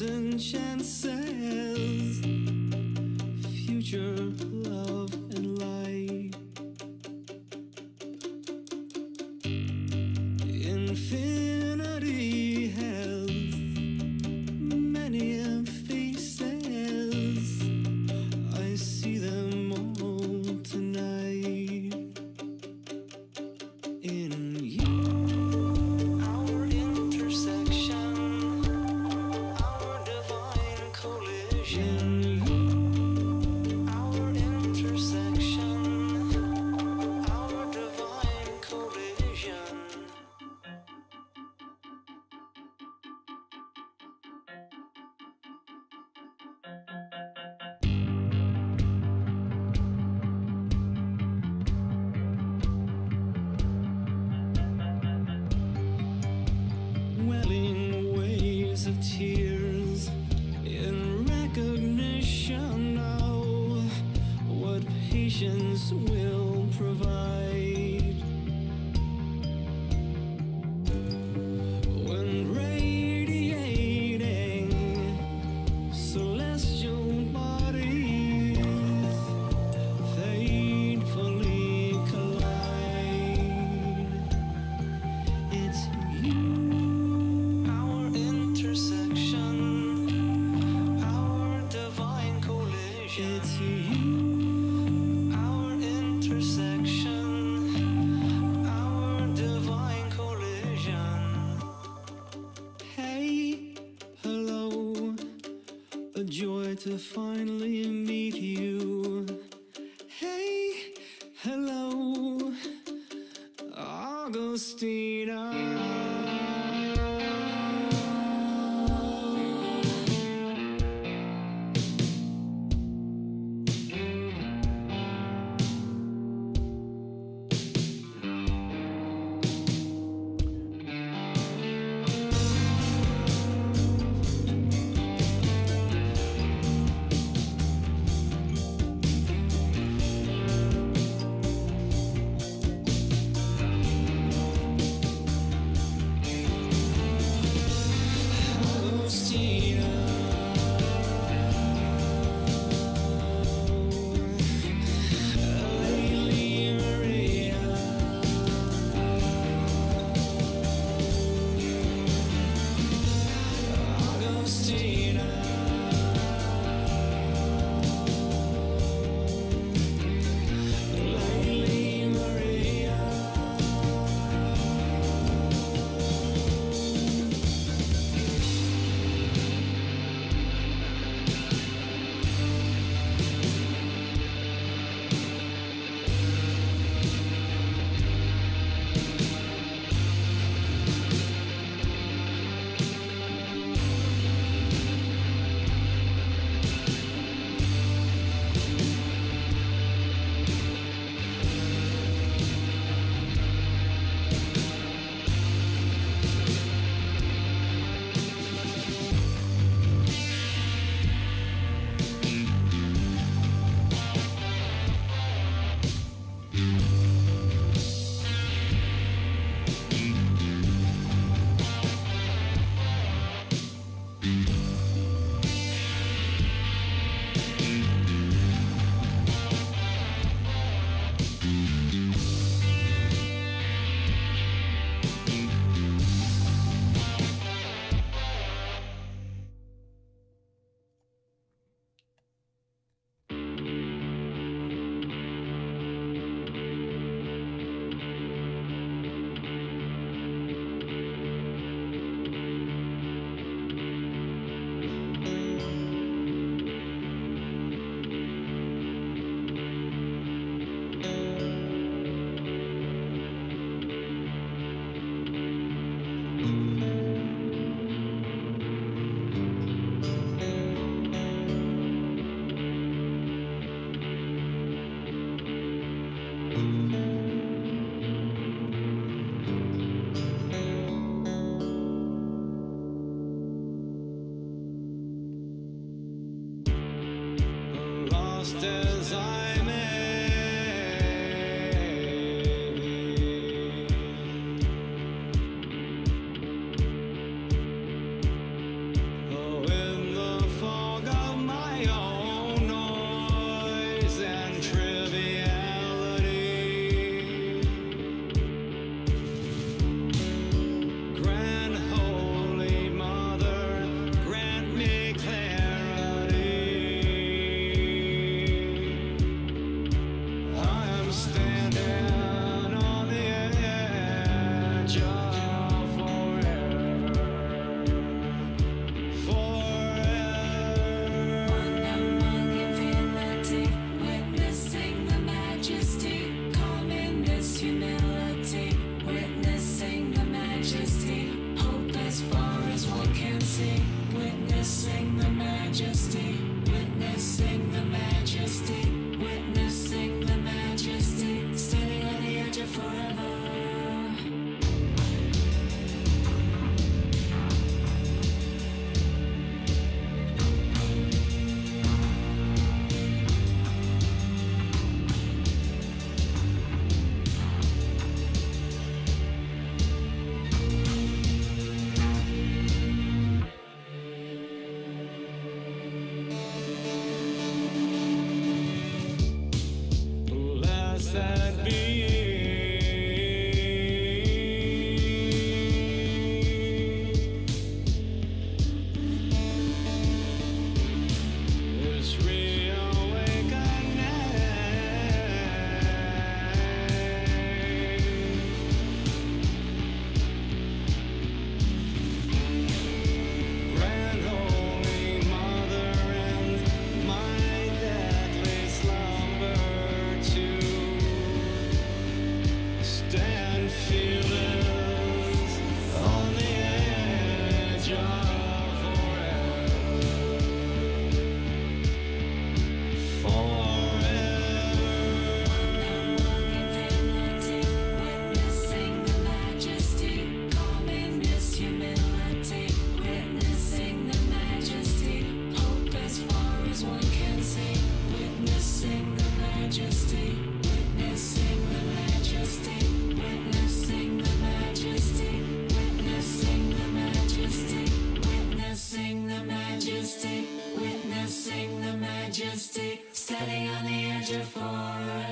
and chances, future love and light, infinity has many faces. I see them all tonight in you. Our intersection, our divine collision. Our intersection, our divine collision. Welling waves of tears in recognition of what patience will provide. When radiating celestial bodies fatefully collide, it's you. Our intersection, our divine collision. It's you. Our intersection, our divine collision. Hey, hello, a joy to finally meet you. Hey, hello, Augustina. sad being. It's reawakening. Grand Holy Mother and my deadly slumber to stand fearless on the edge of Witnessing the majesty, calmness, humility. Witnessing the majesty, hope as far as one can see. Witnessing the majesty, witnessing the majesty, witnessing the majesty, witnessing the majesty, witnessing the majesty, witnessing the majesty, standing on the edge of forever.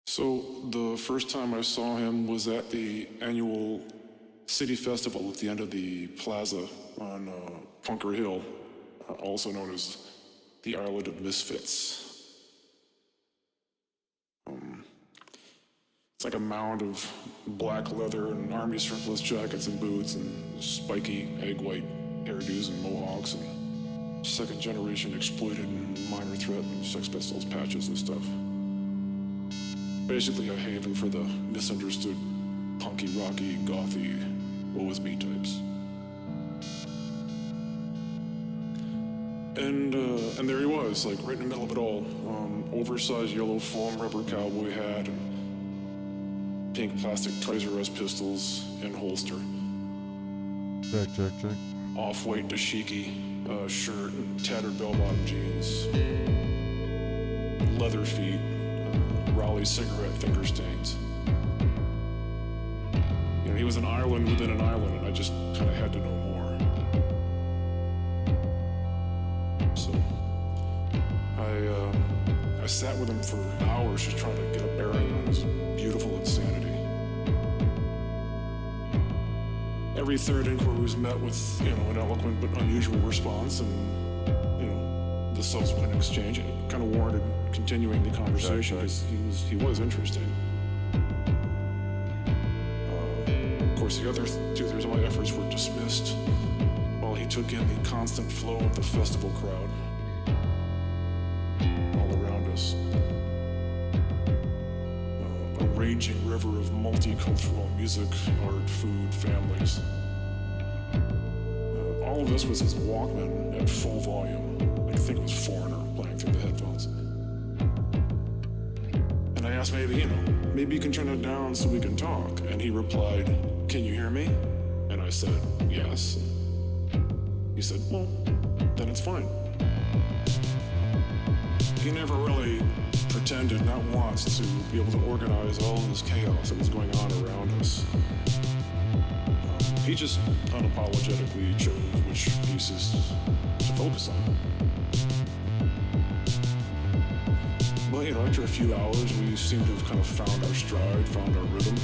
So the first time I saw him was at the annual City Festival at the end of the plaza on Bunker Hill, also known as the Island of Misfits. It's like a mound of black leather and army surplus jackets and boots and spiky egg white hairdos and mohawks and second generation exploited and minor threat and Sex Pistols patches and stuff. Basically a haven for the misunderstood punky, rocky, gothy, woe is me types. And there he was, like right in the middle of it all. Oversized yellow foam rubber cowboy hat and pink plastic Toys R Us pistols in holster. Check. Off-white dashiki shirt and tattered bell-bottom jeans. Leather feet. Raleigh cigarette finger stains. You know, he was an island within an island, and I just kind of had to know more. So I sat with him for hours just trying to get a bearing on his beautiful insanity. Every third inquiry was met with, an eloquent but unusual response, and, the subsequent exchange. It kind of warranted continuing the conversation because he was interesting. Of course, the other two-thirds of my efforts were dismissed while he took in the constant flow of the festival crowd all around us. A raging river of multicultural music, art, food, families. All of this was his Walkman at full volume. I think it was Foreigner playing through the headphones. And I asked maybe you can turn it down so we can talk. And he replied, "Can you hear me?" And I said, "Yes." He said, "Well, then it's fine." He never really pretended, not once, to be able to organize all of this chaos that was going on around us. He just unapologetically chose which pieces to focus on. But, after a few hours, we seemed to have kind of found our stride, found our rhythm,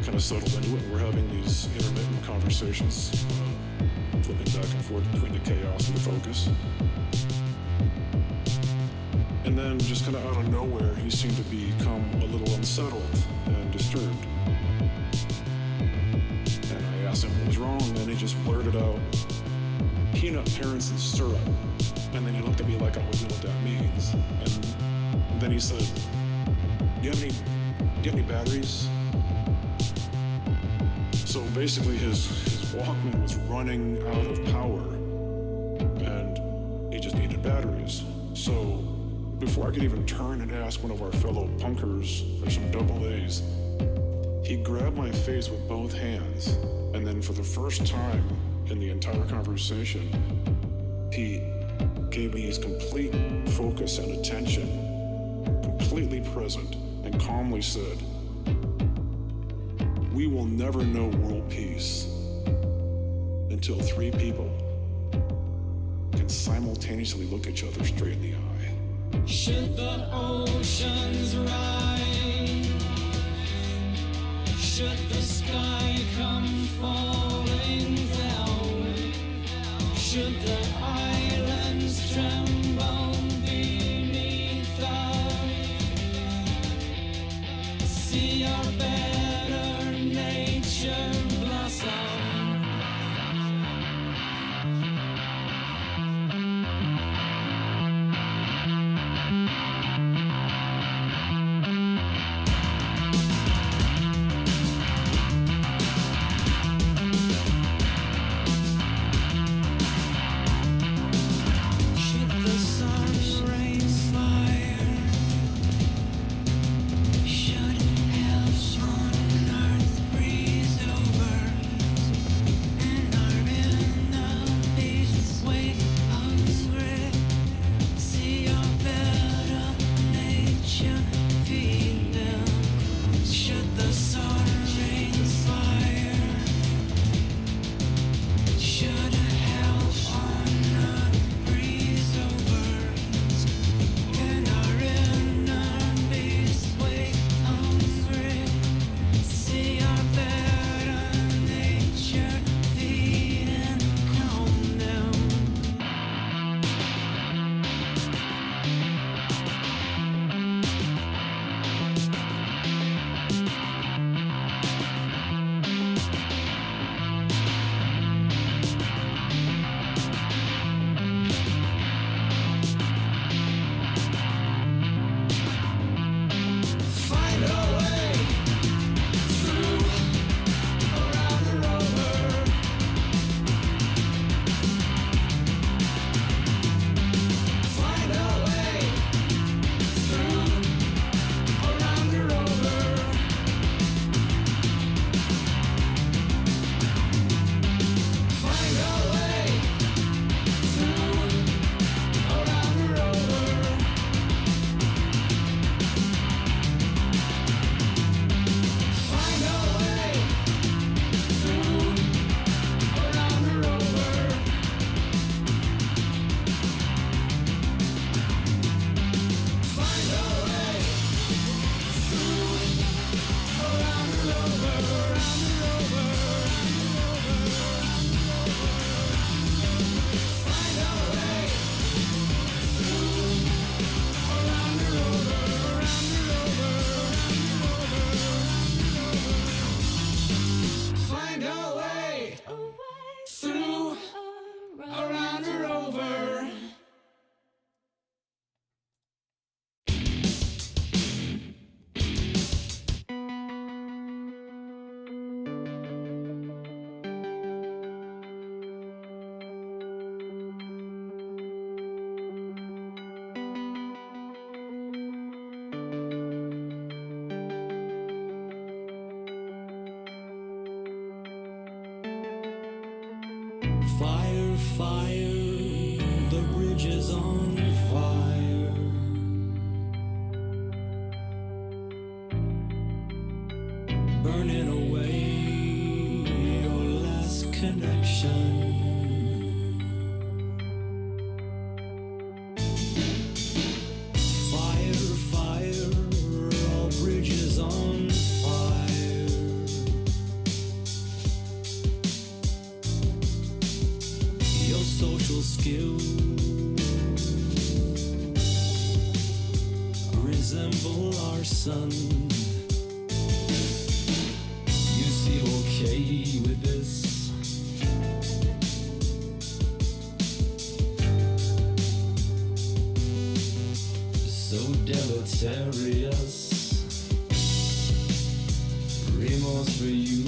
kind of settled into it. We're having these intermittent conversations, flipping back and forth between the chaos and the focus. And then, just kind of out of nowhere, he seemed to become a little unsettled and disturbed. And I asked him what was wrong, and he just blurted out, "Peanut parents and syrup." And then he looked at me like I wouldn't know what that means. And then he said, do you have any batteries? So basically his Walkman was running out of power, and he just needed batteries. So before I could even turn and ask one of our fellow punkers for some double A's, he grabbed my face with both hands, and then for the first time in the entire conversation, he gave me his complete focus and attention, completely present, and calmly said, "We will never know world peace until three people can simultaneously look each other straight in the eye." Should the oceans rise? Should the sky come falling down? Should the islands tremble beneath us? See our better nature blossom. fire, the bridge is on fire. Burning away your last connection. Fire, fire, all bridges on fire. Your social skills resemble our sun. You seem okay with this. So deleterious. Remorse for you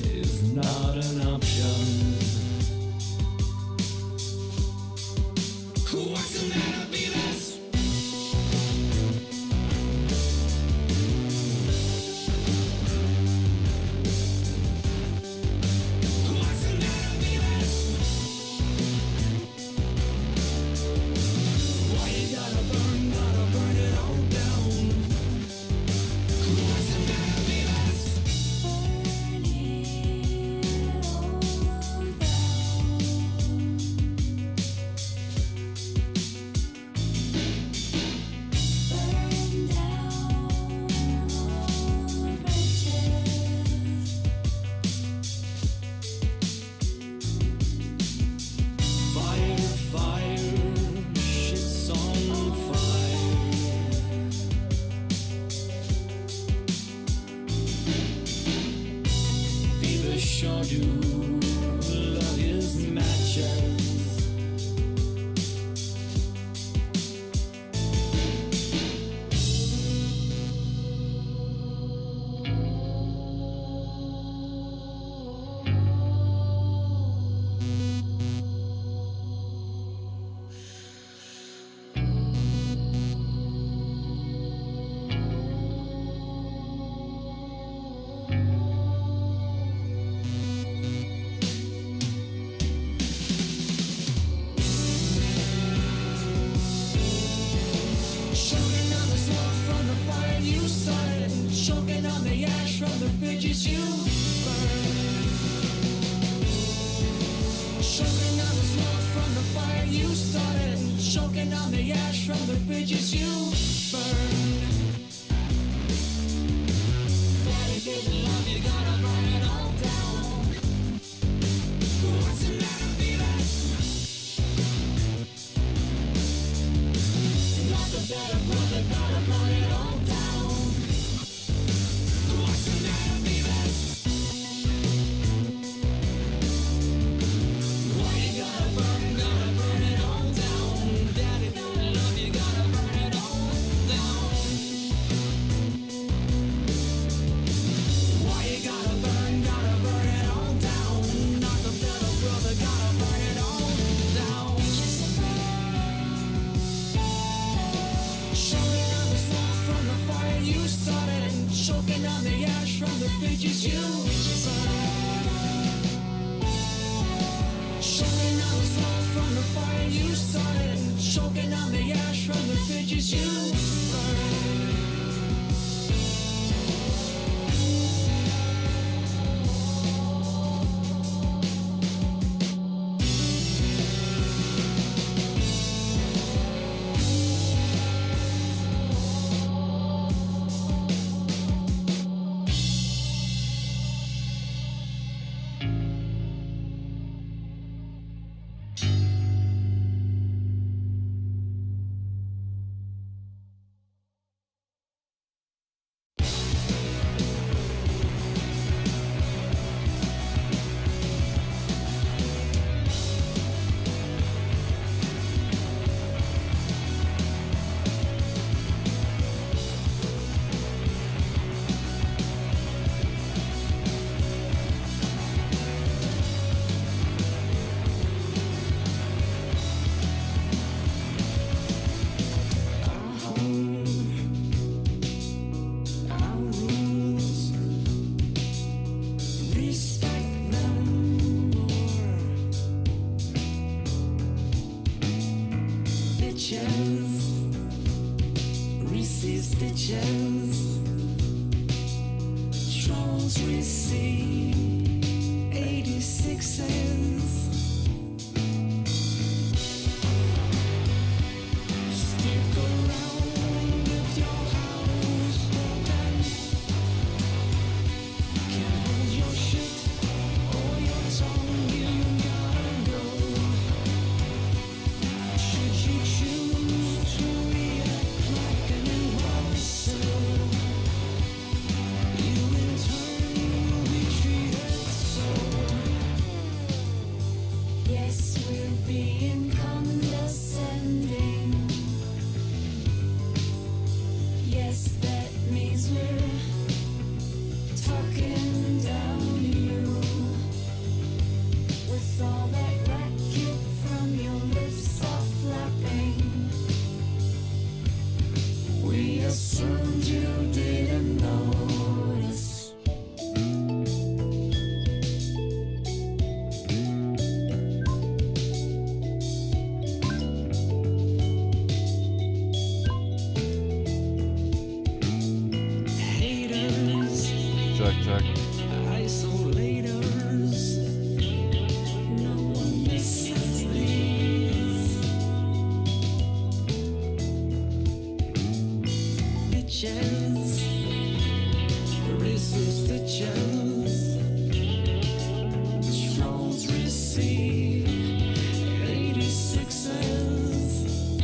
is not an option. What's the matter, Beavis? What's the matter, Beavis? Why you gotta burn it all down? What's the matter, Beavis? Fire, fire, shit's on fire. Beavis sure do love his matches. Choking on the smoke from the fire you started, choking on the ash from the bridges you burned. Choking on the smoke from the fire you started, choking on the ash from the bridges you burned. Daddy didn't love you, gotta burn it all down. What's the matter, Beavis? Not the better brother, gotta burn it all down. What's the matter, Beavis? Why you gotta burn it all down? Daddy don't love you, gotta burn it all down. Why you gotta bitches. Trolls receive 86 cents. Stick around if your house open. Can't hold your shit or your tongue, you gotta go. Should you choose to react like an imposter, you in turn will be treated so. Yes, we're being condescending. Yes, that means we're talking down to you. With all that racket from your lips are flapping. We assumed you didn't notice. Haters, Check. isolators, no one misses these. Bitches, resist the chance. Trolls receive 86 cents.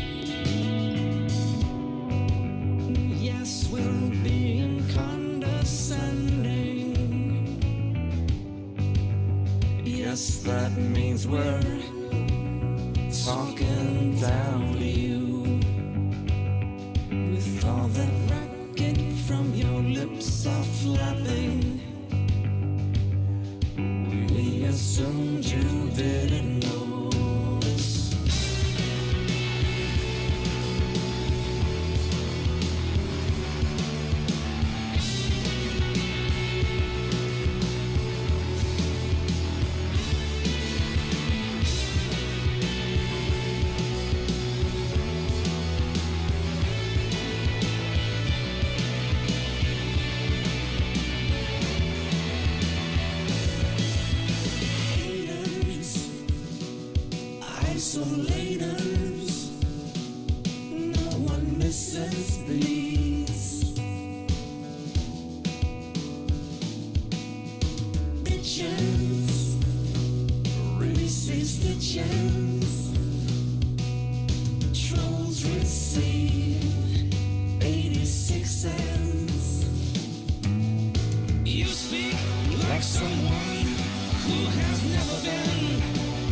Yes, we're being condescending. Yes, that means we're talking down to you. With all that racket from your lips are flapping. We assumed you didn't notice. Haters, isolators, no one misses these. Bitches, resist the chance. Trolls receive 86 cents. You speak like someone who has never been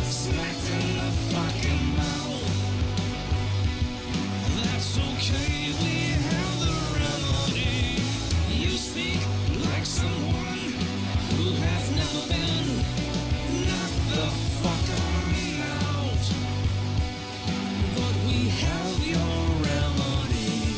smacked in the fucking mouth. That's okay, we have the remedy. You speak like someone who has never been knocked the fuck out. But we have your remedy.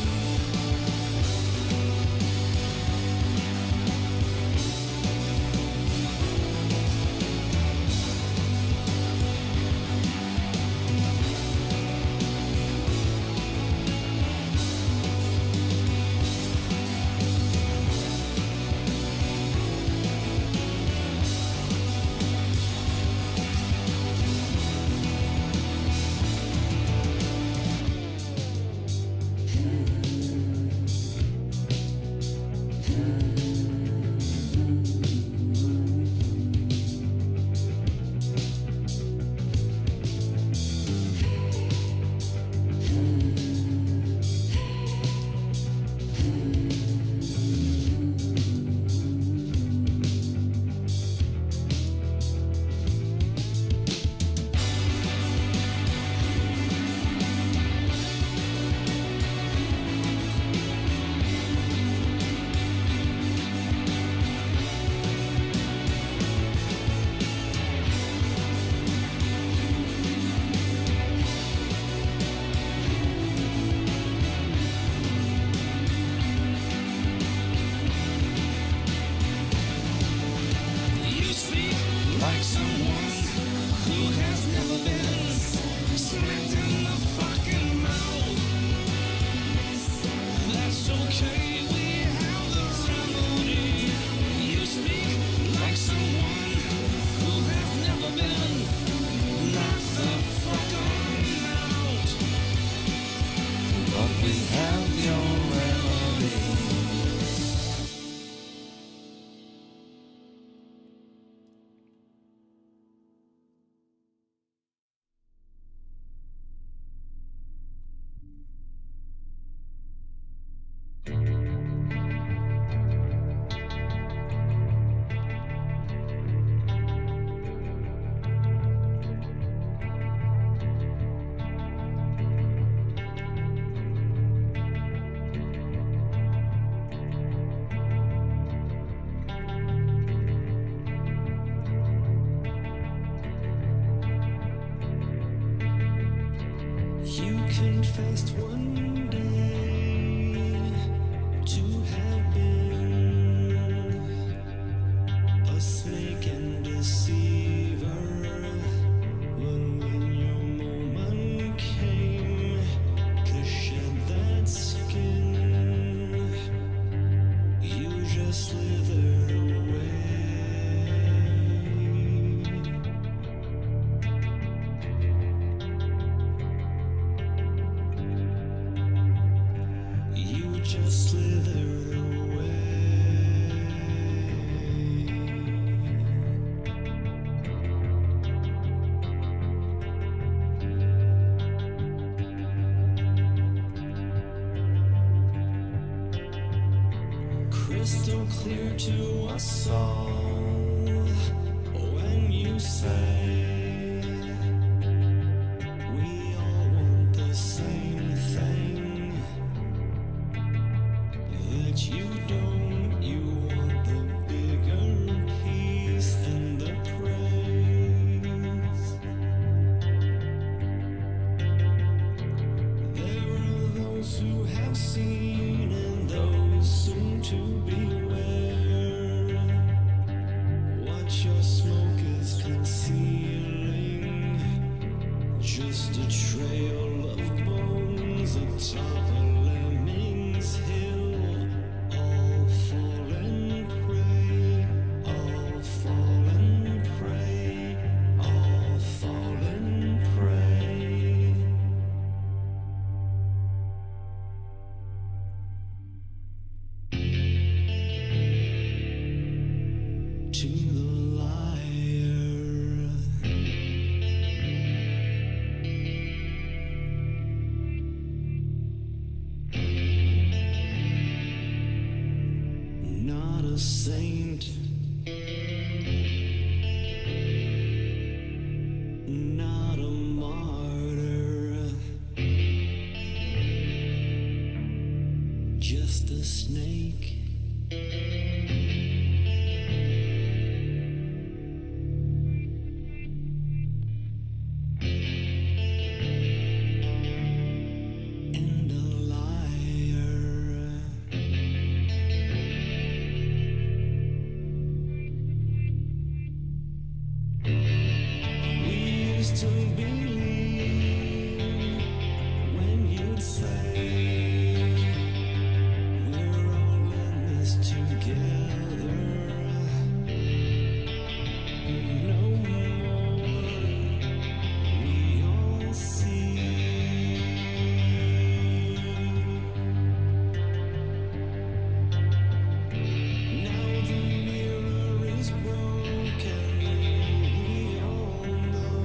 think fast one day to have been a snake and deceiver. But when your moment came to shed that skin, you just slithered away. You just slithered away. Crystal clear to us all when you say we all want the same thing. That you don't, you want the bigger piece and the praise. There are those who have seen and those soon to beware. What your smoke is concealing, just a trail of bones atop a lemming's hill. All fallen prey, all fallen prey, all fallen prey. To the liar, not a saint, not a martyr, just a snake. And a liar. We used to believe when you'd say we're all in this together. No more, we all see. Now the mirror is broken. We all know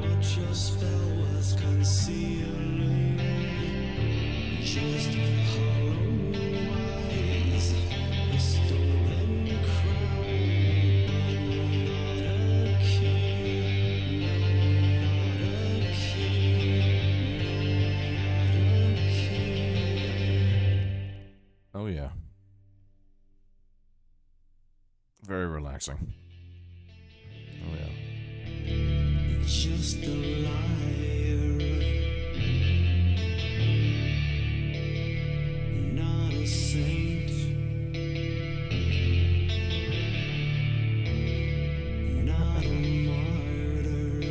what your spell was concealing. Just hollow eyes, a stolen crown, but not a king. No, not a king. Oh, yeah. Very relaxing. Oh, yeah. Just a liar, not a saint, not a martyr,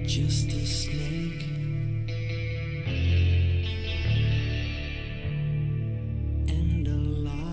just a snake. And a liar.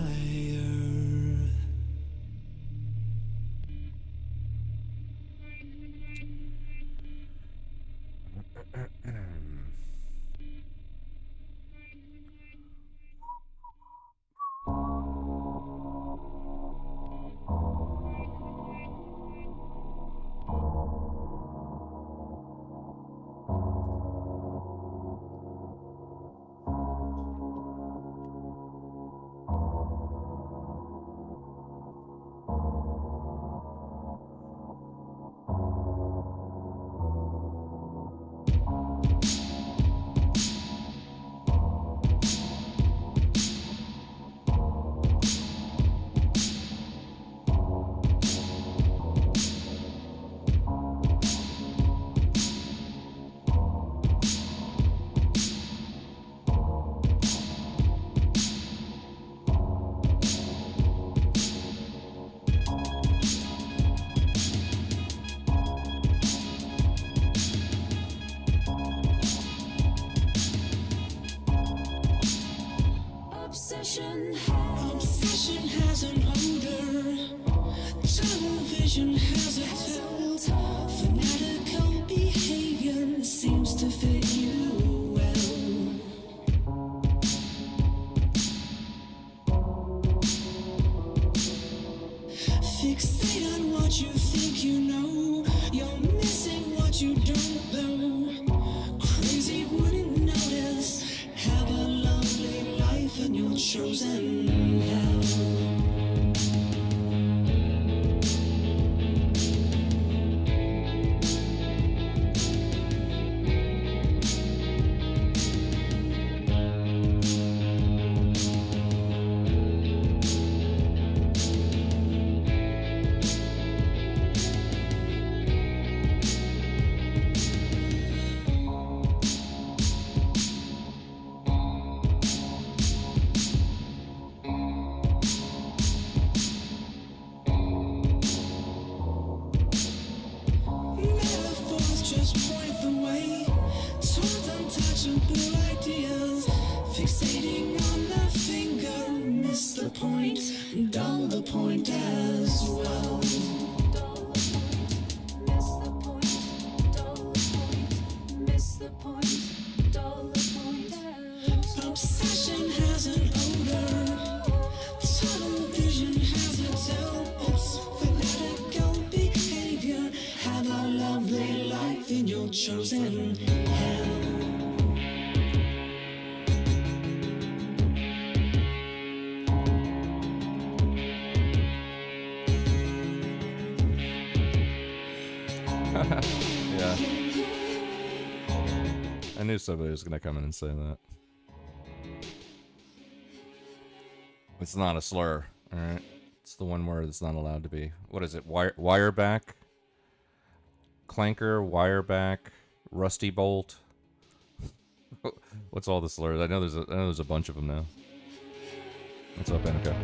Obsession has an odor. Television has a tilt. Fanatical behavior seems to fit you well. Fixate on what you think you know. You're missing what you don't know. Crazy wouldn't notice. Have a lovely life in your chosen hell. Metaphors just point the way towards untouchable ideas. Fixating on the finger, miss the point, dull the point as well. Miss the point, dull the point, miss the point, dull the point. Obsession has an odor. Television has a tilt. Fanatical behavior. Have a lovely life in your chosen hell. Yeah. I knew somebody was gonna come in and say that. It's not a slur, alright? It's the one word that's not allowed to be. What is it? Wireback? Clanker, wireback, rusty bolt. What's all the slurs? I know there's a bunch of them now. What's up, Annika?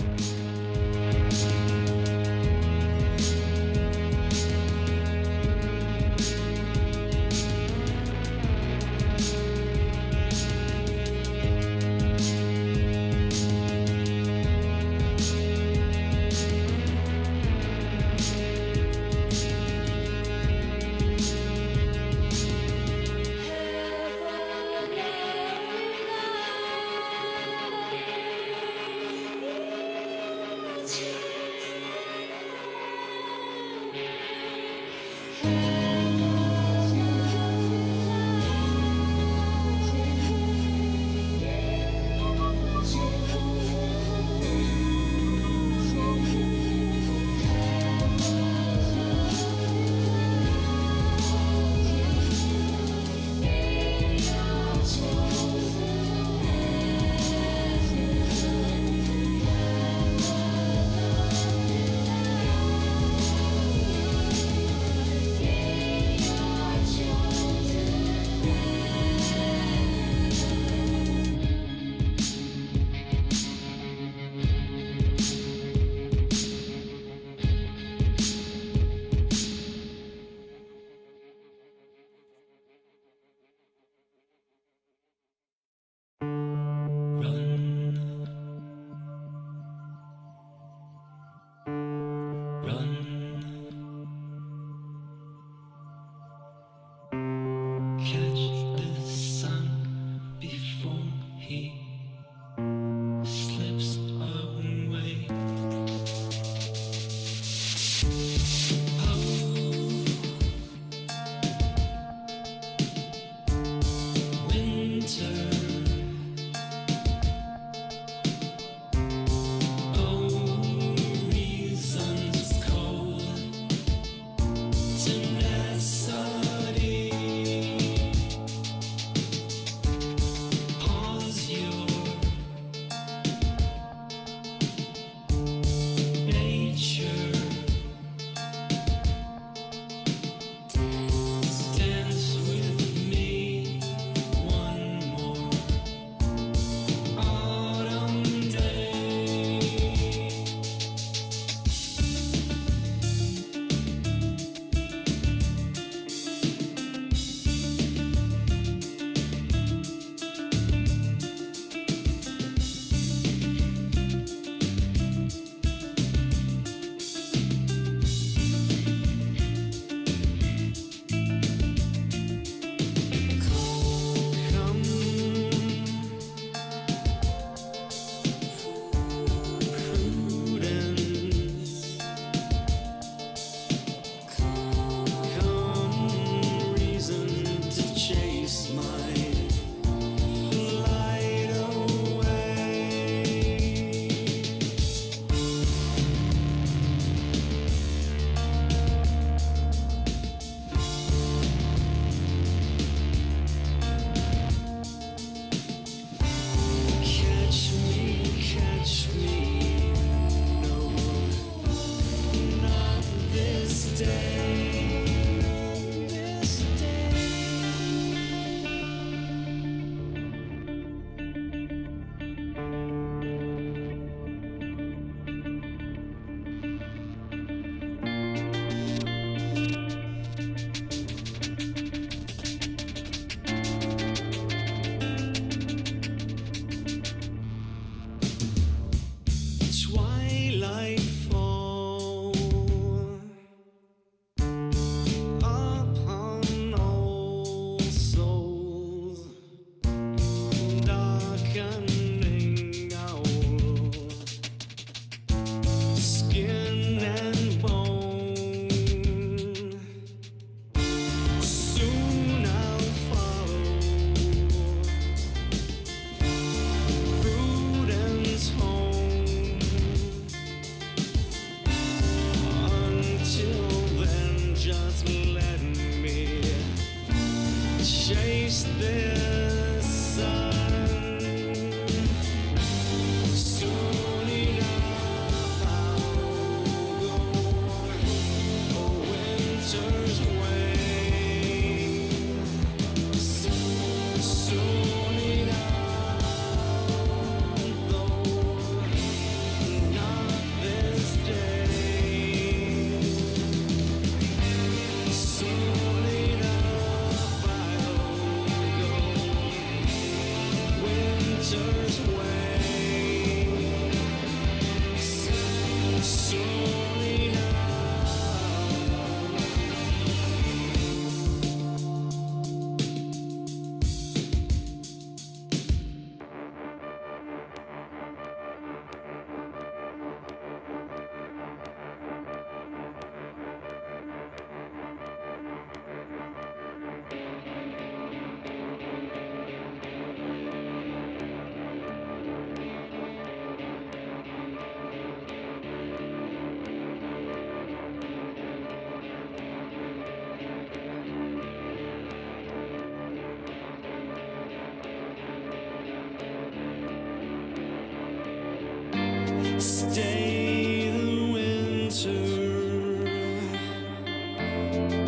stay the winter.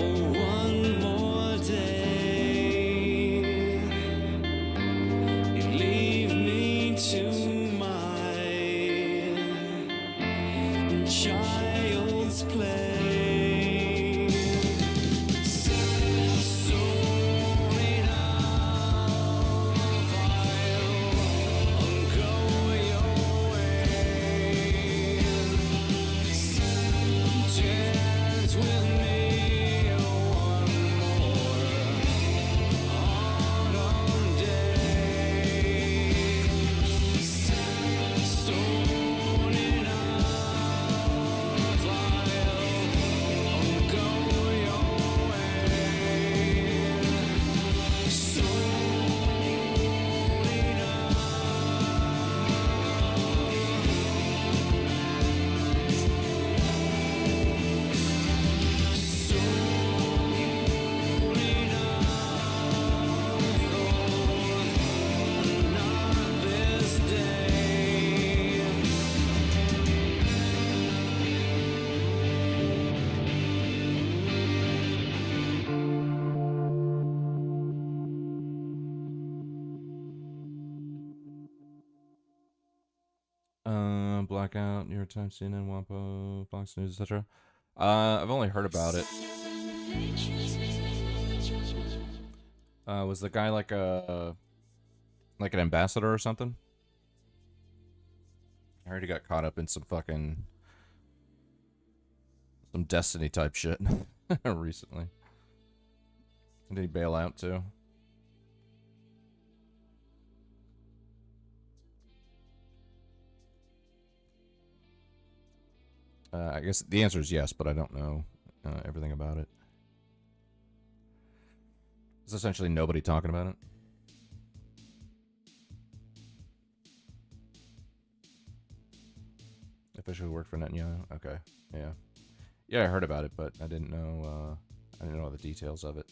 Oh, one more day. You leave me to my child's play. Blackout, New York Times, CNN, WAPO, Fox News, etc. I've only heard about it. Was the guy like an ambassador or something? I heard he got caught up in some Destiny type shit recently. Did he bail out too? I guess the answer is yes, but I don't know everything about it. There's essentially nobody talking about it. Officially worked for Netanyahu. Okay, yeah, yeah, I heard about it, but I didn't know. I didn't know all the details of it.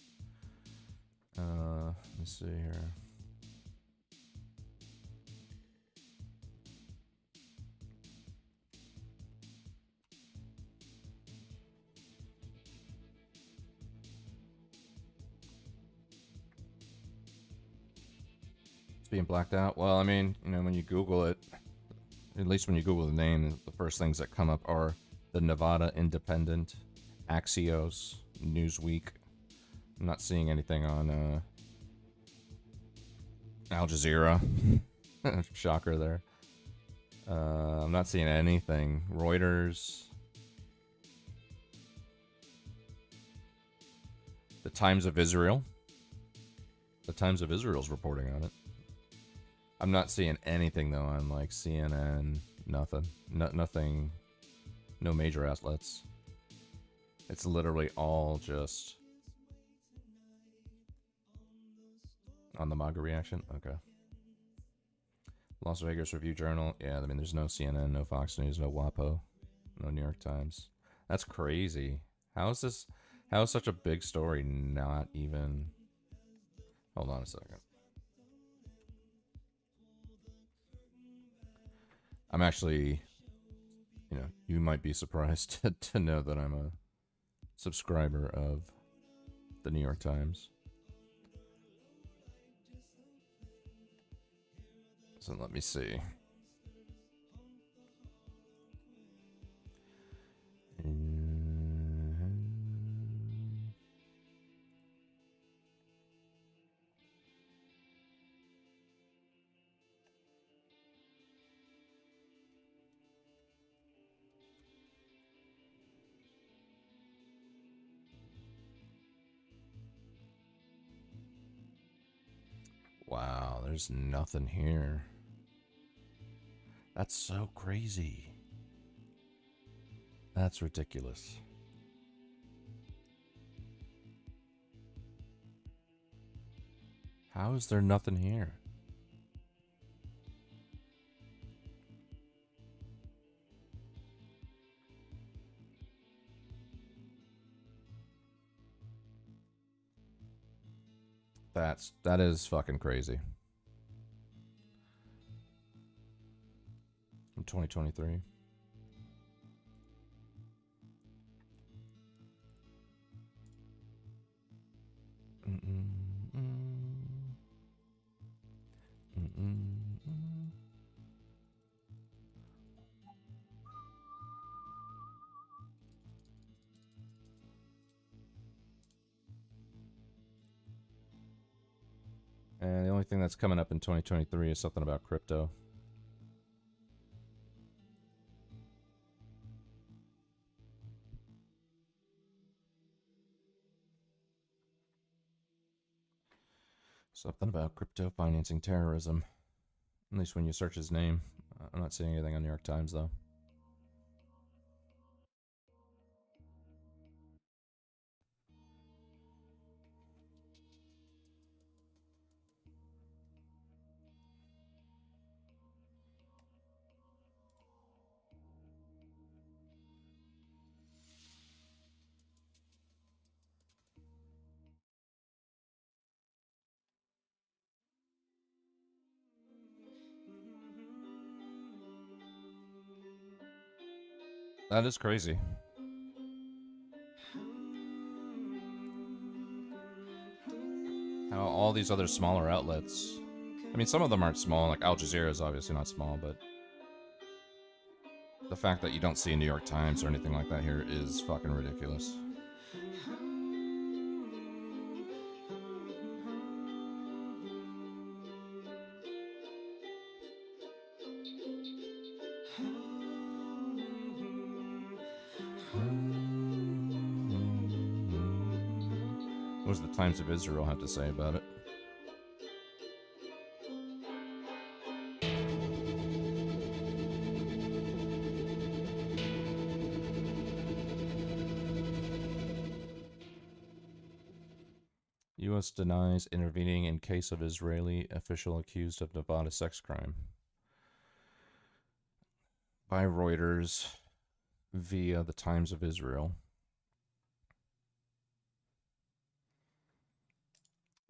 Let's see here. Being blacked out. Well, I mean, you know, when you Google it, at least when you Google the name, the first things that come up are the Nevada Independent, Axios, Newsweek. I'm not seeing anything on Al Jazeera. Shocker there. I'm not seeing anything. Reuters. The Times of Israel. The Times of Israel's reporting on it. I'm not seeing anything though on like CNN. Nothing. Nothing. No major outlets. It's literally all just on the MAGA reaction. Okay. Las Vegas Review Journal. Yeah, I mean, there's no CNN, no Fox News, no WAPO, no New York Times. That's crazy. How is this? How is such a big story not even? Hold on a second. I'm actually, you know, you might be surprised to know that I'm a subscriber of the New York Times. So let me see. Wow, there's nothing here. That's so crazy. That's ridiculous. How is there nothing here? That is fucking crazy. in 2023. And the only thing that's coming up in 2023 is something about crypto. Something about crypto financing terrorism. At least when you search his name. I'm not seeing anything on New York Times, though. That is crazy. How all these other smaller outlets, I mean, some of them aren't small, like Al Jazeera is obviously not small, but the fact that you don't see a New York Times or anything like that here is fucking ridiculous. What does the Times of Israel have to say about it? U.S. denies intervening in case of Israeli official accused of Nevada sex crime. By Reuters via the Times of Israel.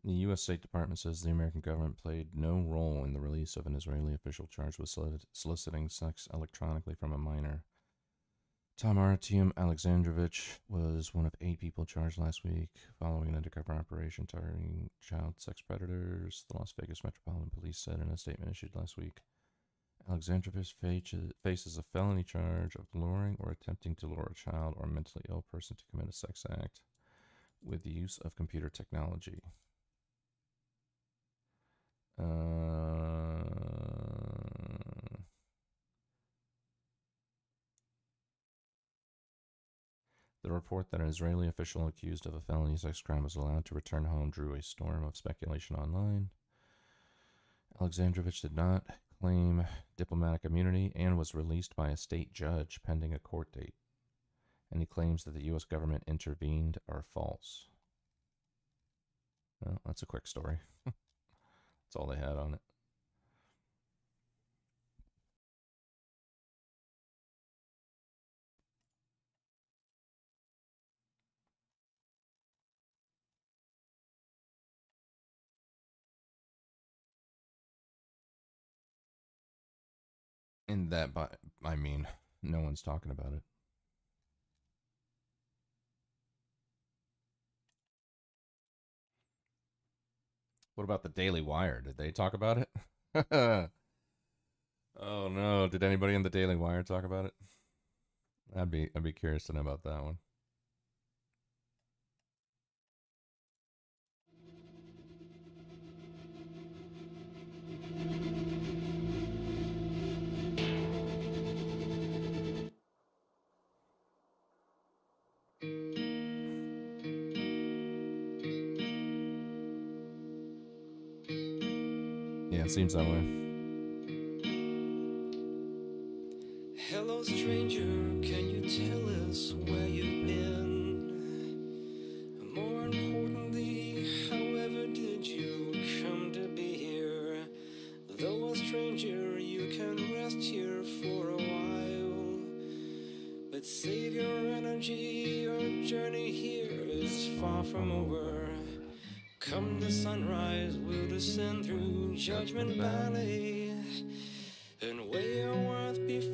The U.S. State Department says the American government played no role in the release of an Israeli official charged with soliciting sex electronically from a minor. Tamar Tiam Alexandrovich was one of 8 people charged last week following an undercover operation targeting child sex predators, the Las Vegas Metropolitan Police said in a statement issued last week. Alexandrovich faces a felony charge of luring or attempting to lure a child or mentally ill person to commit a sex act with the use of computer technology. The report that an Israeli official accused of a felony sex crime was allowed to return home drew a storm of speculation online. Alexandrovich did not claim diplomatic immunity and was released by a state judge pending a court date. Any claims that the U.S. government intervened are false. Well, that's a quick story. That's all they had on it. And that, I mean, no one's talking about it. What about the Daily Wire? Did they talk about it? Oh no! Did anybody in the Daily Wire talk about it? I'd be curious to know about that one. Yeah, it seems that way. Hello, stranger, can you tell us where you've been? More importantly, however did you come to be here? Though a stranger, you can rest here for a while. But save your energy, your journey here is far from over. Come the sunrise, we'll descend through Judgment Valley and weigh your worth before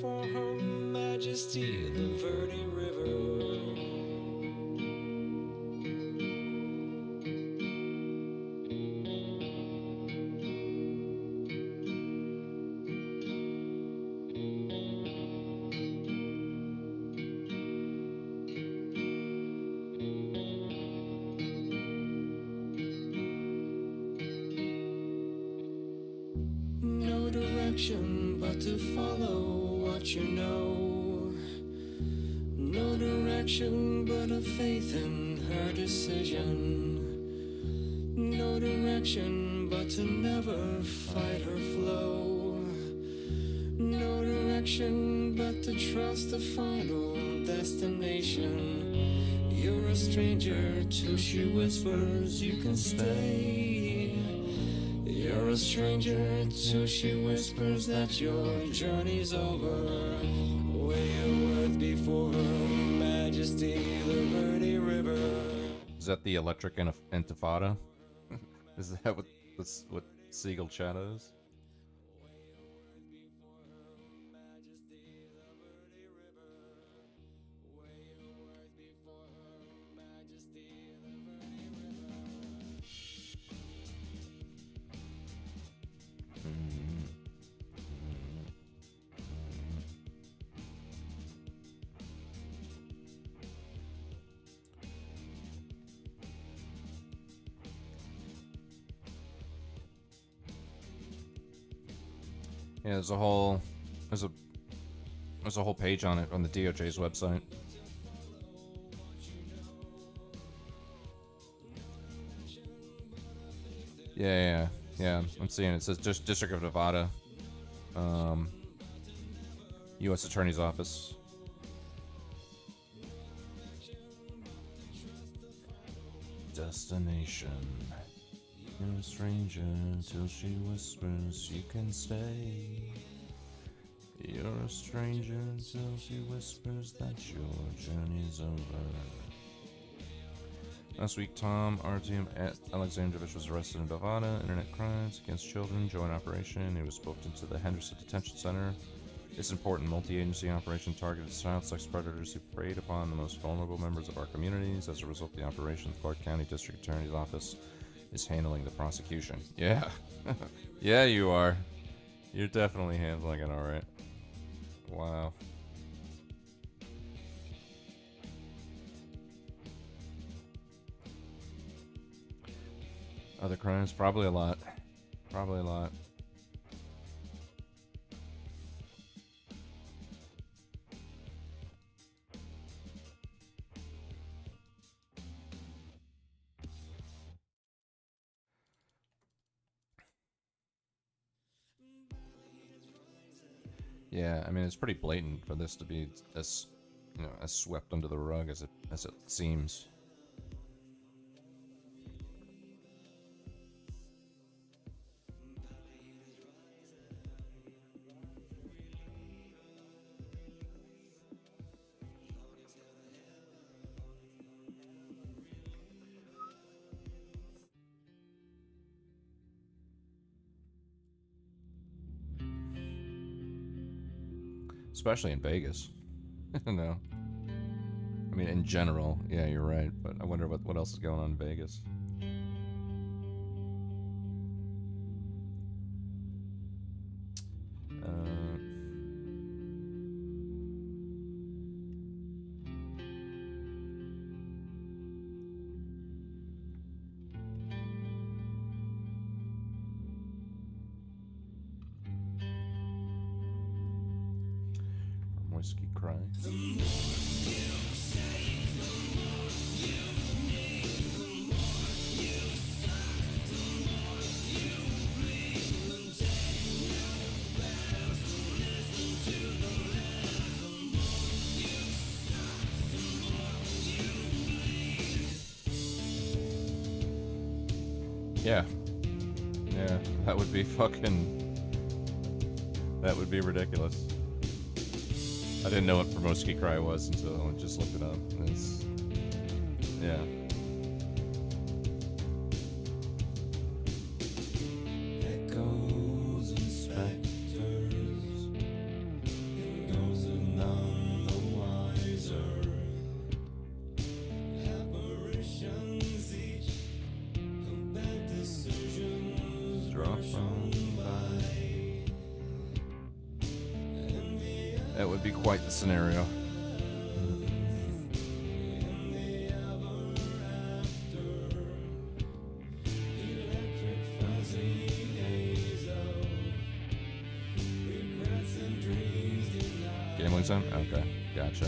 but to follow what you know. No direction but a faith in her decision. No direction but to never fight her flow. No direction but to trust the final destination. You're a stranger till she whispers you can stay. You're a stranger till she whispers that your journey's over. Weigh your worth before Her Majesty the Verde River. Is that the Electric Intifada? Is that what Seagull Shadow is? Yeah, there's a whole page on it on the DOJ's website. Yeah. I'm seeing it. It says just District of Nevada, U.S. Attorney's Office. Destination. You're a stranger till she whispers you can stay. You're a stranger till she whispers that your journey's over. Last week, Tom Artyom Alexandrovich was arrested in Nevada. Internet crimes against children, joint operation. He was booked into the Henderson Detention Center. This important multi-agency operation targeted child sex predators who preyed upon the most vulnerable members of our communities. As a result of the operation, the Clark County District Attorney's Office is handling the prosecution. Yeah. Yeah, you are. You're definitely handling it alright. Wow. Other crimes? Probably a lot. Probably a lot. Yeah, I mean, it's pretty blatant for this to be as, as swept under the rug as it seems. Especially in Vegas. No. I mean, in general, yeah, you're right. But I wonder what else is going on in Vegas. Whiskey cry. Yeah. Yeah, that would be that would be ridiculous. I didn't know what Promoski Cry was until I just looked it up. Yeah. Echoes and specters, and those of none the wiser. Apparitions each of bad decisions draw from by. That would be quite the scenario. Gambling sim? Okay, gotcha.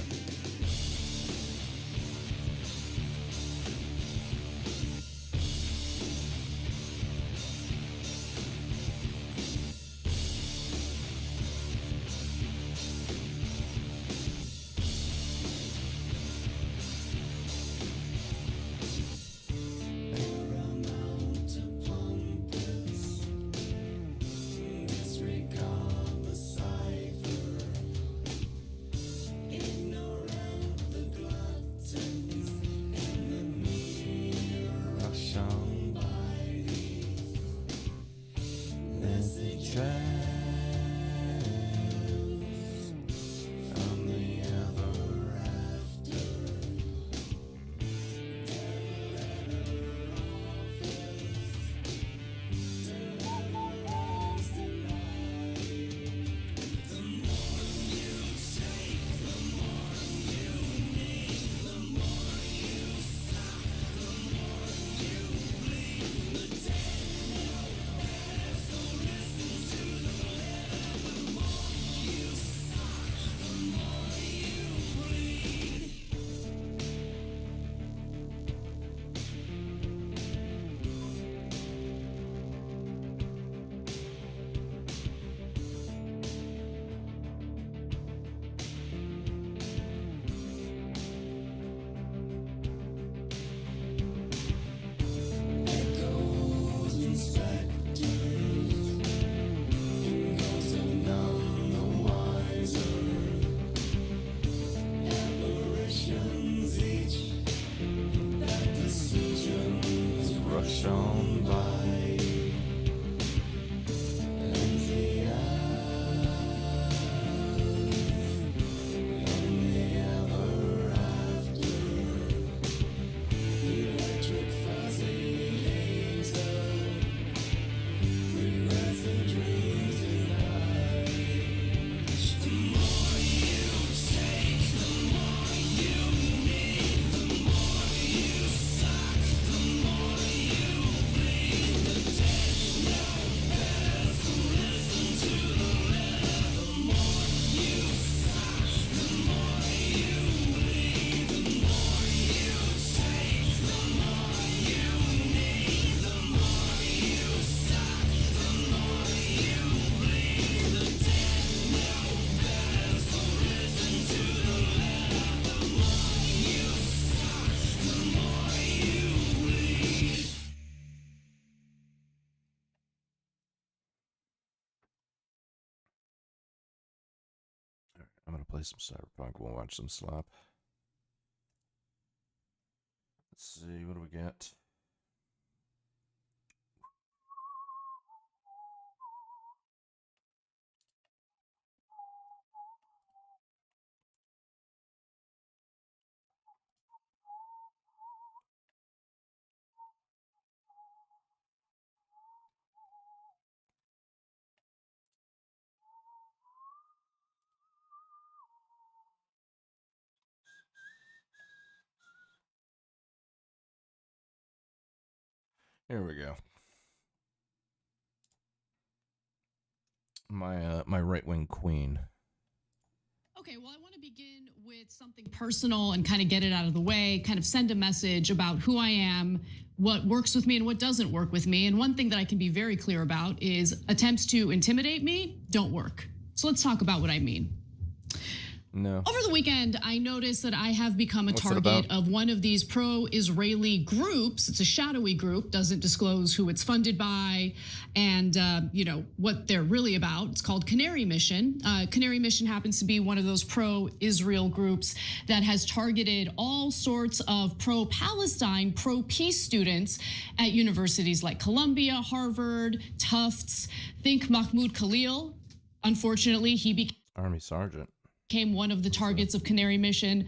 I'm gonna play some Cyberpunk. We'll watch some slop. Let's see, what do we get? Here we go. My right wing queen. Okay, well, I want to begin with something personal and kind of get it out of the way, kind of send a message about who I am, what works with me and what doesn't work with me. And one thing that I can be very clear about is attempts to intimidate me don't work. So let's talk about what I mean. No. Over the weekend, I noticed that I have become a What's it target about? of one of these pro-Israeli groups. It's a shadowy group, doesn't disclose who it's funded by and what they're really about. It's called Canary Mission. Canary Mission happens to be one of those pro-Israel groups that has targeted all sorts of pro-Palestine, pro-peace students at universities like Columbia, Harvard, Tufts. Think Mahmoud Khalil. Unfortunately, he became Army sergeant. one of the targets of Canary Mission.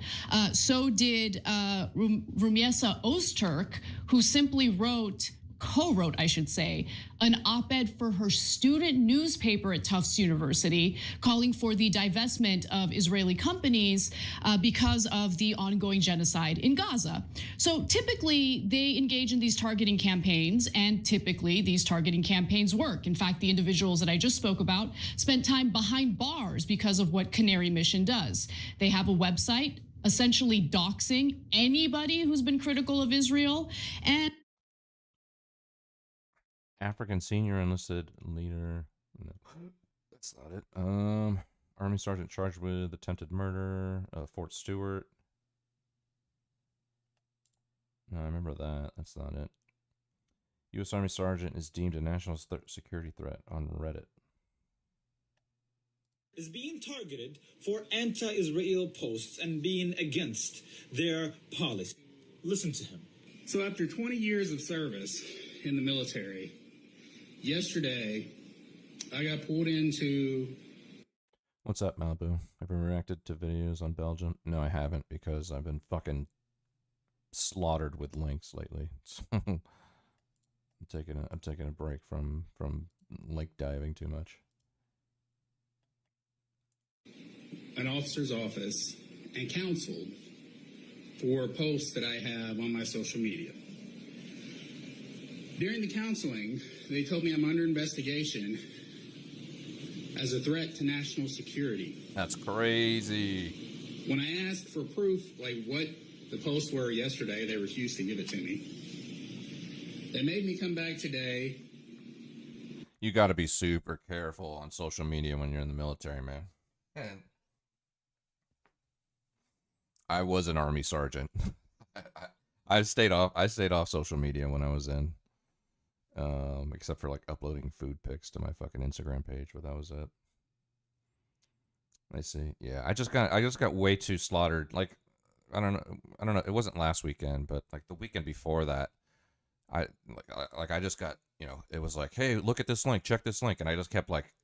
So did Rumiesa Ozturk, who simply wrote co-wrote, I should say, an op-ed for her student newspaper at Tufts University calling for the divestment of Israeli companies because of the ongoing genocide in Gaza. So typically they engage in these targeting campaigns, and typically these targeting campaigns work. In fact, the individuals that I just spoke about spent time behind bars because of what Canary Mission does. They have a website essentially doxing anybody who's been critical of Israel, and African senior enlisted leader. No, that's not it. Army sergeant charged with attempted murder. Fort Stewart. No, I remember that. That's not it. U.S. Army sergeant is deemed a national security threat on Reddit. Is being targeted for anti-Israel posts and being against their policy. Listen to him. So after 20 years of service in the military, yesterday I got pulled into... What's up, Malibu? Have you reacted to videos on Belgium? No, I haven't, because I've been fucking slaughtered with links lately. So I'm taking a break from lake diving too much. An officer's office and counseled for posts that I have on my social media. During the counseling, they told me I'm under investigation as a threat to national security. That's crazy. When I asked for proof, like what the posts were yesterday, they refused to give it to me. They made me come back today. You got to be super careful on social media when you're in the military, man. And I was an Army sergeant. I stayed off social media when I was in, except for like uploading food pics to my fucking Instagram page, but that was it. I see. Yeah, I just got way too slaughtered. Like, I don't know. It wasn't last weekend, but like the weekend before that, I just got, it was like, hey, look at this link, check this link, and I just kept like,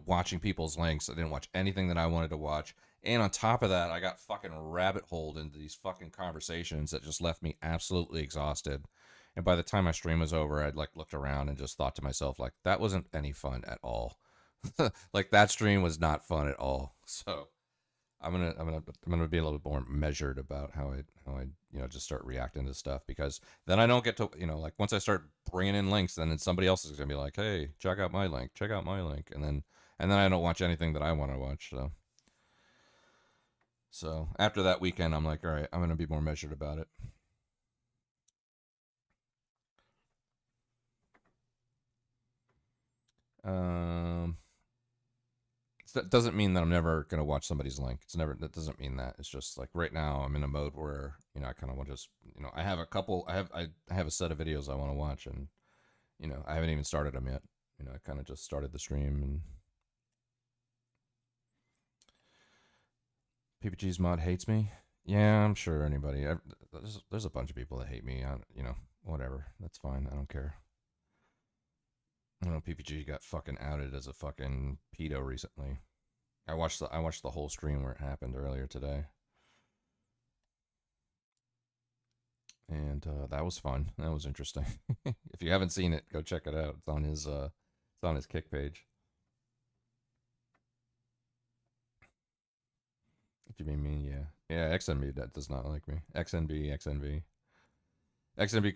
watching people's links. I didn't watch anything that I wanted to watch. And on top of that, I got fucking rabbit holed into these fucking conversations that just left me absolutely exhausted. And by the time my stream was over, I'd like looked around and just thought to myself, like, that wasn't any fun at all. Like, that stream was not fun at all. So I'm gonna be a little more measured about how I just start reacting to stuff, because then I don't get to, like, once I start bringing in links, then somebody else is gonna be like, hey, check out my link, and then I don't watch anything that I want to watch. So after that weekend, I'm like, all right, I'm gonna be more measured about it. That doesn't mean that I'm never gonna watch somebody's link. That doesn't mean that. It's just like right now I'm in a mode where I kind of want to just I have a set of videos I want to watch, and I haven't even started them yet. I kind of just started the stream. And PPG's mod hates me. Yeah, I'm sure anybody. There's a bunch of people that hate me. Whatever. That's fine. I don't care. I know PPG got fucking outed as a fucking pedo recently. I watched the whole stream where it happened earlier today, and that was fun. That was interesting. If you haven't seen it, go check it out. It's on his Kick page. If you mean me, yeah. XNB that does not like me. XNB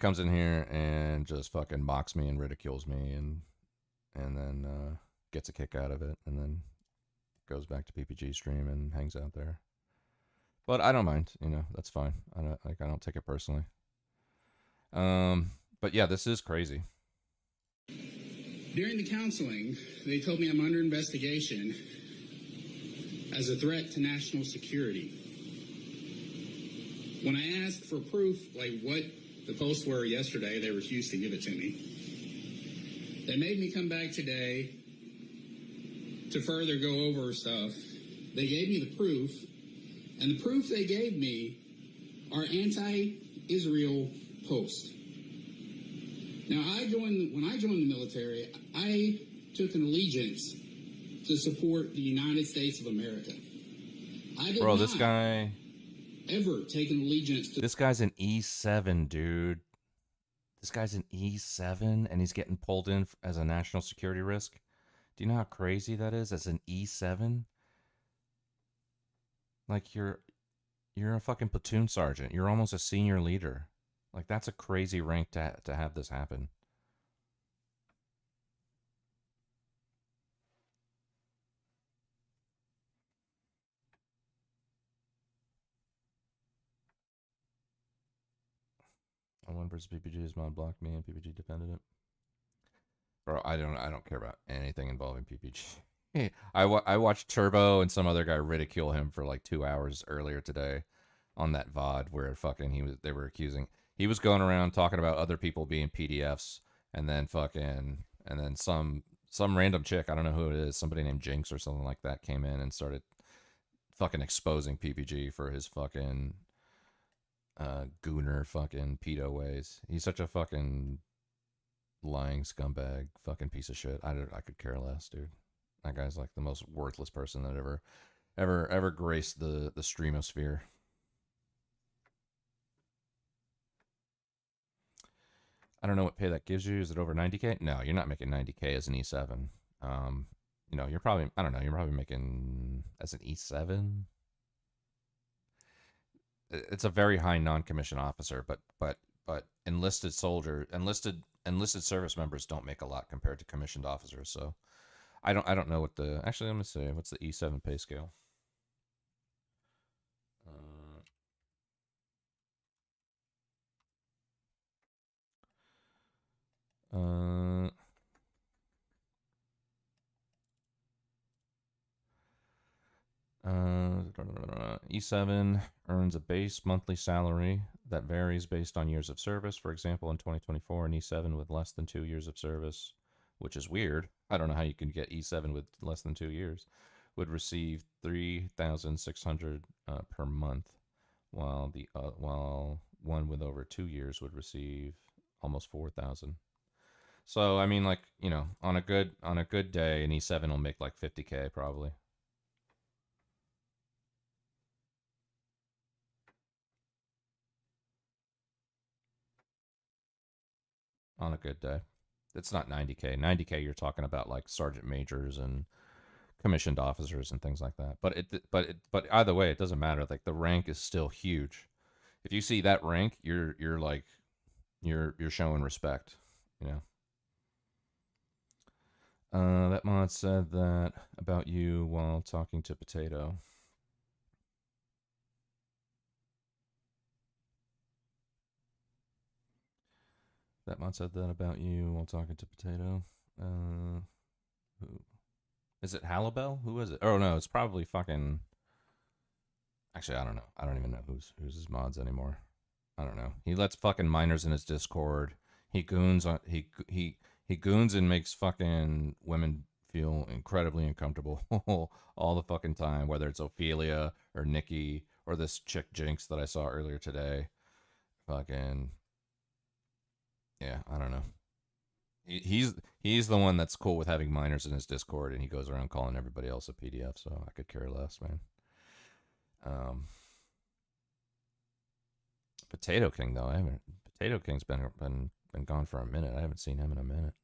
comes in here and just fucking mocks me and ridicules me, and then gets a kick out of it, and then goes back to PPG stream and hangs out there. But I don't mind, that's fine. I don't take it personally. But yeah, this is crazy. During the counseling, they told me I'm under investigation as a threat to national security. When I asked for proof, like what the posts were yesterday, they refused to give it to me. They made me come back today to further go over stuff. They gave me the proof, and the proof they gave me are anti-Israel posts. Now, when I joined the military, I took an allegiance to support the United States of America. I did this guy ever take an allegiance to... This guy's an E7, dude. This guy's an E7 and he's getting pulled in as a national security risk. Do you know how crazy that is as an E7? Like you're a fucking platoon sergeant. You're almost a senior leader. Like that's a crazy rank to have this happen. I won versus PPG's mod blocked me and PPG defended it. Bro, I don't care about anything involving PPG. I watched Turbo and some other guy ridicule him for like 2 hours earlier today on that VOD where fucking they were accusing he was going around talking about other people being PDFs and then some random chick, I don't know who it is, somebody named Jinx or something like that came in and started fucking exposing PPG for his fucking gooner fucking pedo ways. He's such a fucking lying scumbag fucking piece of shit. I could care less, dude. That guy's like the most worthless person that ever graced the streamosphere. I don't know what pay that gives you. Is it over 90K? No, you're not making 90K as an E7. You're probably, I don't know, you're probably making as an E7. It's a very high non-commissioned officer, but enlisted service members don't make a lot compared to commissioned officers. So I don't know what the, actually let me see, what's the E7 pay scale? E7 earns a base monthly salary that varies based on years of service. For example, in 2024, an E7 with less than 2 years of service, which is weird. I don't know how you can get E7 with less than 2 years, would receive 3,600 per month, while one with over 2 years would receive almost 4,000. So I mean, like, on a good day, an E7 will make like 50K probably. On a good day. It's not 90K. 90K, you're talking about like sergeant majors and commissioned officers and things like that. But either way, it doesn't matter. Like the rank is still huge. If you see that rank, you're showing respect. You know. That mod said that about you while talking to Potato. That mod said that about you while talking to Potato. Who is it? Halibel? Who is it? Oh no, it's probably fucking. Actually, I don't know. I don't even know who's his mods anymore. I don't know. He lets fucking minors in his Discord. He goons on he goons and makes fucking women feel incredibly uncomfortable all the fucking time. Whether it's Ophelia or Nikki or this chick Jinx that I saw earlier today. Fucking yeah, I don't know. He's the one that's cool with having minors in his Discord, and he goes around calling everybody else a PDF. So I could care less, man. Potato King though, I haven't. Potato King's been gone for a minute. I haven't seen him in a minute.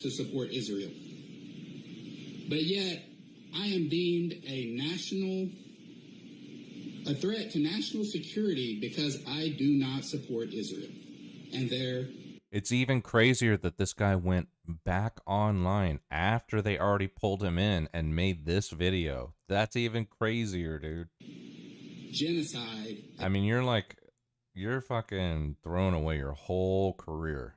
To support Israel, but yet I am deemed a threat to national security because I do not support Israel, and there. It's even crazier that this guy went back online after they already pulled him in and made this video. That's even crazier, dude. Genocide. I mean, you're fucking throwing away your whole career.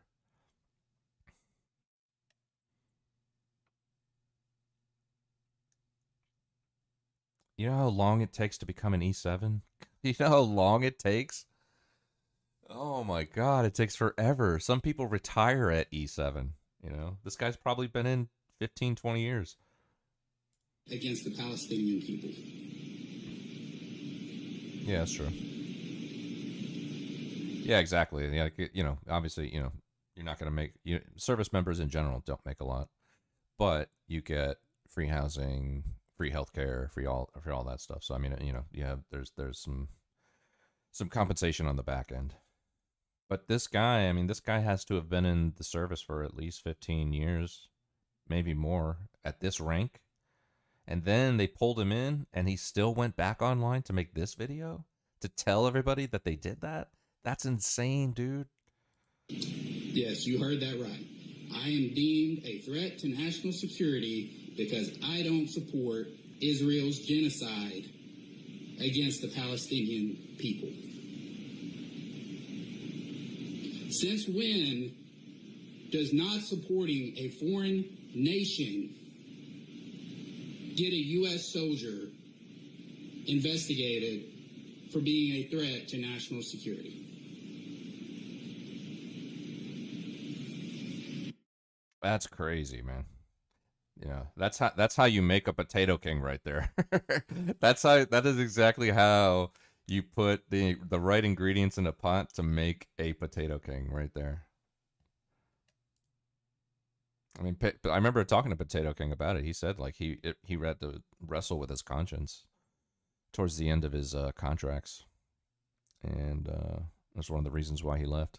You know how long it takes to become an E7? You know how long it takes? Oh my god, it takes forever. Some people retire at E7, This guy's probably been in 15, 20 years. Against the Palestinian people. Yeah, that's true. Yeah, exactly. Yeah, obviously, you're not going to make service members in general don't make a lot, but you get free housing, free healthcare, free all that stuff. So I mean, there's some compensation on the back end. But this guy, I mean, this guy has to have been in the service for at least 15 years, maybe more, at this rank. And then they pulled him in, and he still went back online to make this video to tell everybody that they did that. That's insane, dude. Yes, you heard that right. I am deemed a threat to national security because I don't support Israel's genocide against the Palestinian people. Since when does not supporting a foreign nation get a U.S. soldier investigated for being a threat to national security? That's crazy, man. Yeah, that's how you make a potato king right there. That is exactly how you put the right ingredients in a pot to make a potato king right there. I mean, I remember talking to Potato King about it. He said like he had to wrestle with his conscience towards the end of his contracts, and that's one of the reasons why he left.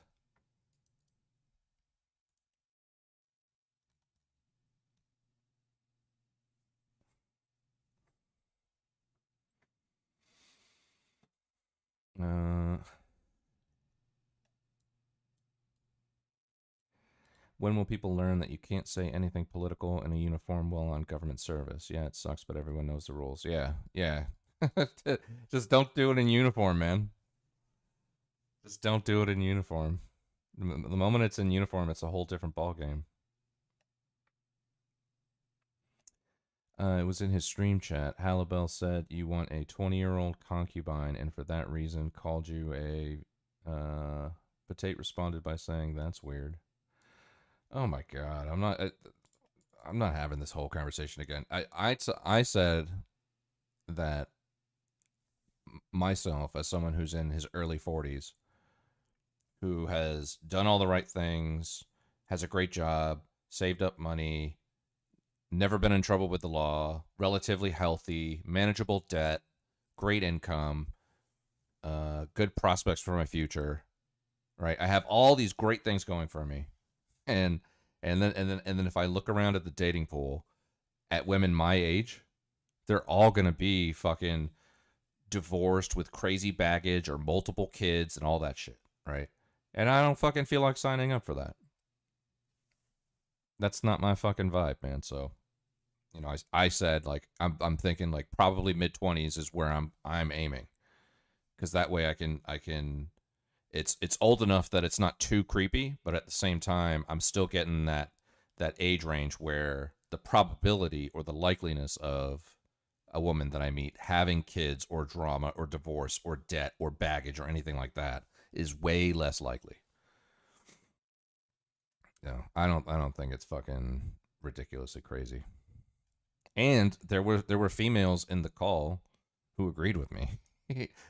When will people learn that you can't say anything political in a uniform while on government service? Yeah, it sucks, but everyone knows the rules. Yeah, yeah. Just don't do it in uniform, man. Just don't do it in uniform. The moment it's in uniform, it's a whole different ballgame. It was in his stream chat. Halibel said you want a 20-year-old concubine, and for that reason called you a. Potate responded by saying, "That's weird." Oh my god, I'm not having this whole conversation again. I said that myself, as someone who's in his early 40s, who has done all the right things, has a great job, saved up money, never been in trouble with the law, relatively healthy, manageable debt, great income, good prospects for my future, right? I have all these great things going for me. And then if I look around at the dating pool at women my age, they're all going to be fucking divorced with crazy baggage or multiple kids and all that shit, right? And I don't fucking feel like signing up for that. That's not my fucking vibe, man. So, you know, I said like I'm thinking like probably mid-20s is where I'm aiming. Cuz that way I can it's old enough that it's not too creepy, but at the same time I'm still getting that age range where the probability or the likeliness of a woman that I meet having kids or drama or divorce or debt or baggage or anything like that is way less likely. No, I don't think it's fucking ridiculously crazy. And there were females in the call who agreed with me.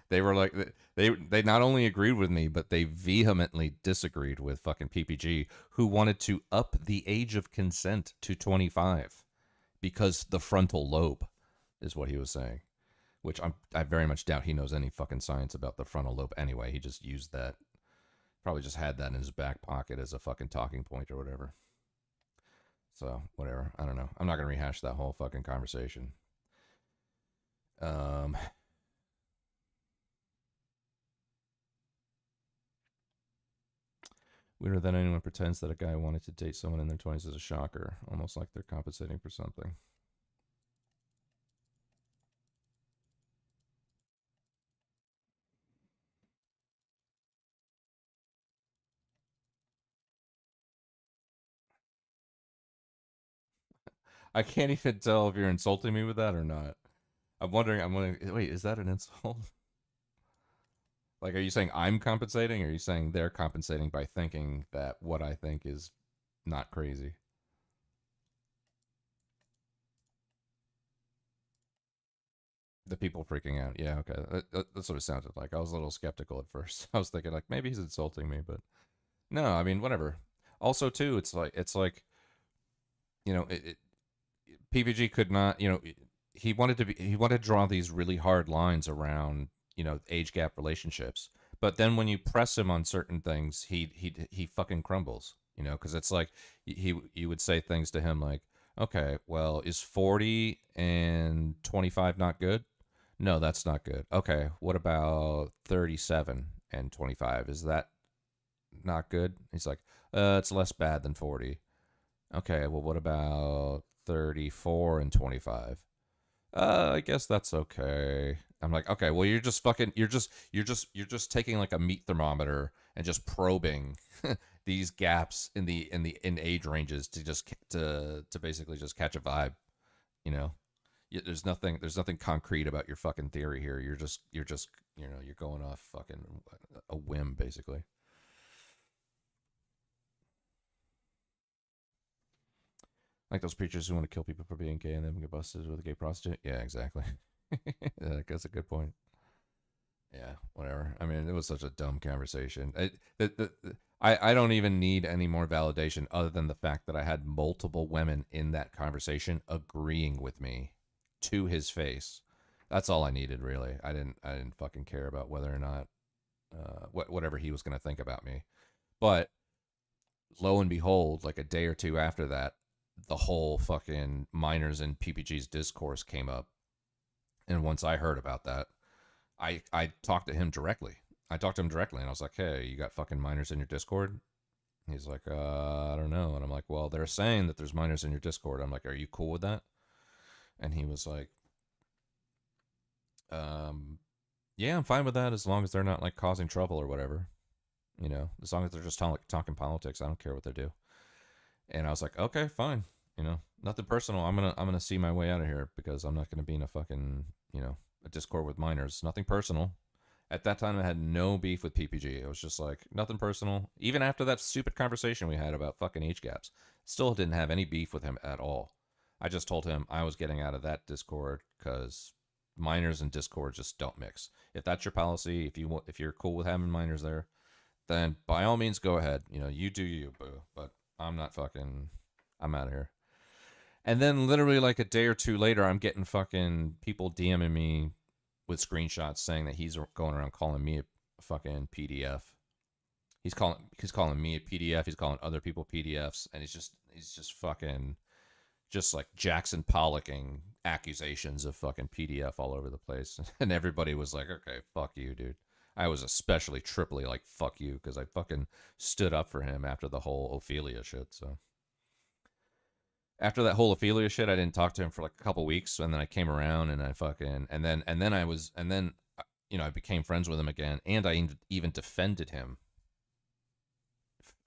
They were like they not only agreed with me, but they vehemently disagreed with fucking PPG, who wanted to up the age of consent to 25 because the frontal lobe is what he was saying, which I very much doubt he knows any fucking science about the frontal lobe anyway. He just used that, probably just had that in his back pocket as a fucking talking point or whatever. So whatever, I don't know. I'm not gonna rehash that whole fucking conversation. Weirder than anyone pretends that a guy wanted to date someone in their 20s is a shocker, almost like they're compensating for something. I can't even tell if you're insulting me with that or not. I'm wondering, wait, is that an insult? Like, are you saying I'm compensating, or are you saying they're compensating by thinking that what I think is not crazy? The people freaking out. Yeah, okay. That's what it sounded like. I was a little skeptical at first. I was thinking, like, maybe he's insulting me, but no, I mean, whatever. Also, too, it's like, you know, PPG could not, you know, he wanted to draw these really hard lines around, you know, age gap relationships. But then when you press him on certain things, he fucking crumbles, you know, because it's like you would say things to him like, okay, well, is 40 and 25 not good? No, that's not good. Okay, what about 37 and 25? Is that not good? He's like, it's less bad than 40. Okay, well, what about 34 and 25? I guess that's okay. I'm like, okay, well, you're just fucking, you're just taking like a meat thermometer and just probing these gaps in age ranges to just to basically just catch a vibe, you know. There's nothing concrete about your fucking theory here. You're just you're going off fucking a whim basically. Like those preachers who want to kill people for being gay and then get busted with a gay prostitute. Yeah, exactly. Yeah, that's a good point. Yeah, whatever. I mean, it was such a dumb conversation. I don't even need any more validation other than the fact that I had multiple women in that conversation agreeing with me to his face. That's all I needed, really. I didn't fucking care about whether or not whatever he was going to think about me. But lo and behold, like a day or two after that, the whole fucking minors and PPG's discourse came up. And once I heard about that, I talked to him directly. I talked to him directly, and I was like, "Hey, you got fucking minors in your Discord?" He's like, I don't know." And I'm like, "Well, they're saying that there's minors in your Discord." I'm like, "Are you cool with that?" And he was like, um, "Yeah, I'm fine with that as long as they're not like causing trouble or whatever. You know, as long as they're just talking politics, I don't care what they do." And I was like, "Okay, fine. You know, nothing personal. I'm gonna see my way out of here because I'm not gonna be in a fucking a Discord with minors. Nothing personal." At that time, I had no beef with PPG. It was just like nothing personal. Even after that stupid conversation we had about fucking age gaps, still didn't have any beef with him at all. I just told him I was getting out of that Discord because minors and Discord just don't mix. If that's your policy, if you're cool with having minors there, then by all means go ahead. You know, you do you, boo. But I'm not fucking. I'm out of here. And then literally like a day or two later, I'm getting fucking people DMing me with screenshots saying that he's going around calling me a fucking PDF. He's calling me a PDF. He's calling other people PDFs, and he's just fucking just like Jackson Pollocking accusations of fucking PDF all over the place. And everybody was like, "Okay, fuck you, dude." I was especially triply like, "Fuck you," because I fucking stood up for him after the whole Ophelia shit. So after that whole Ophelia shit, I didn't talk to him for like a couple weeks, and then I came around and I fucking and then I was and then I became friends with him again, and I even defended him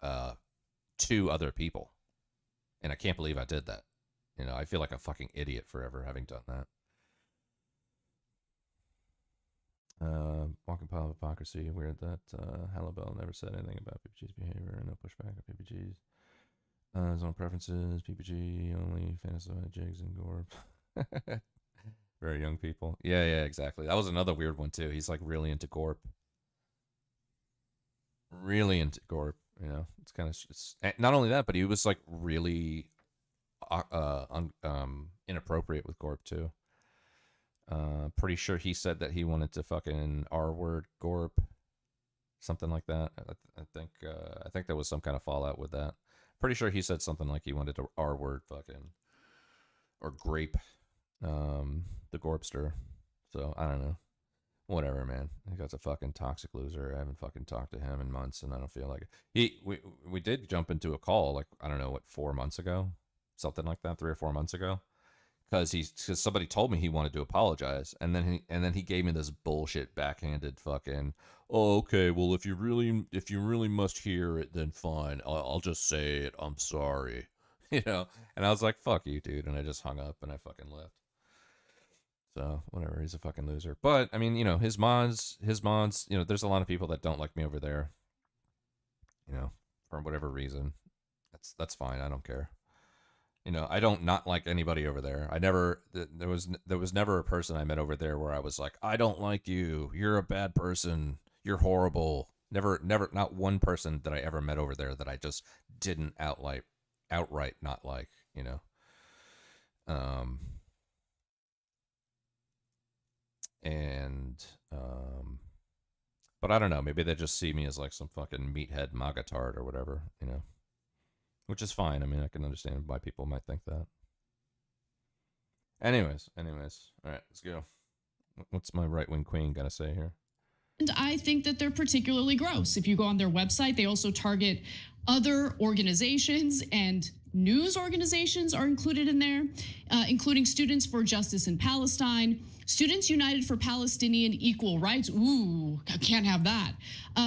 uh to other people, and I can't believe I did that. I feel like a fucking idiot for ever having done that. Walking pile of hypocrisy. Weird that Halibel never said anything about PPG's behavior. No pushback on PPG's. His own preferences, PPG, only fantasize jigs and Gorp. Very young people. Yeah, yeah, exactly. That was another weird one too. He's like really into Gorp. Really into Gorp. It's kind of not only that, but he was like really inappropriate with Gorp too. Pretty sure he said that he wanted to fucking R word Gorp, something like that. I think there was some kind of fallout with that. Pretty sure he said something like he wanted to R word fucking or grape the Gorpster. So I don't know. Whatever, man. I think that's a fucking toxic loser. I haven't fucking talked to him in months, and I don't feel like it. We did jump into a call like I don't know what 4 months ago, something like that, 3 or 4 months ago, because somebody told me he wanted to apologize, and then he gave me this bullshit backhanded fucking, "Oh, okay, well if you really must hear it, then fine, I'll just say it, I'm sorry." And I was like, "Fuck you, dude," and I just hung up and I fucking left. So whatever, he's a fucking loser. But I mean, his mods, there's a lot of people that don't like me over there, for whatever reason. That's fine. I don't care. I don't not like anybody over there. I never there was never a person I met over there where I was like, "I don't like you. You're a bad person. You're horrible." Never, not one person that I ever met over there that I just didn't outright not like. Um, and But I don't know. Maybe they just see me as like some fucking meathead MAGA tard or whatever, you know. Which is fine. I mean, I can understand why people might think that. Anyways. All right, let's go. What's my right-wing queen got to say here? And I think that they're particularly gross. If you go on their website, they also target other organizations, and news organizations are included in there, including Students for Justice in Palestine, Students United for Palestinian Equal Rights. Ooh, can't have that.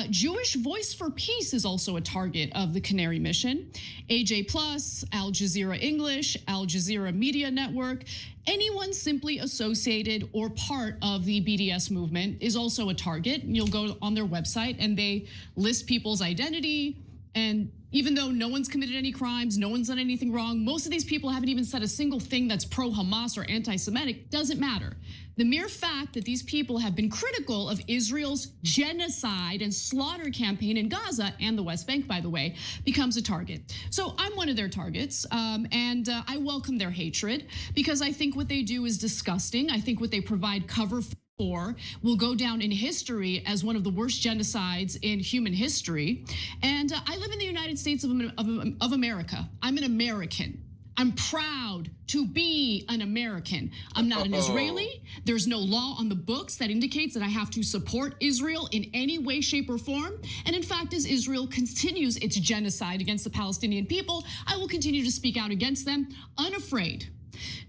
Jewish Voice for Peace is also a target of the Canary Mission. AJ Plus, Al Jazeera English, Al Jazeera Media Network. Anyone simply associated or part of the BDS movement is also a target. You'll go on their website and they list people's identity. And even though no one's committed any crimes, no one's done anything wrong, most of these people haven't even said a single thing that's pro-Hamas or anti-Semitic, doesn't matter. The mere fact that these people have been critical of Israel's genocide and slaughter campaign in Gaza and the West Bank, by the way, becomes a target. So I'm one of their targets, and I welcome their hatred because I think what they do is disgusting. I think what they provide cover for will go down in history as one of the worst genocides in human history. And I live in the United States of America. I'm an American. I'm proud to be an American. I'm not an Israeli. There's no law on the books that indicates that I have to support Israel in any way, shape, or form. And in fact, as Israel continues its genocide against the Palestinian people, I will continue to speak out against them, unafraid.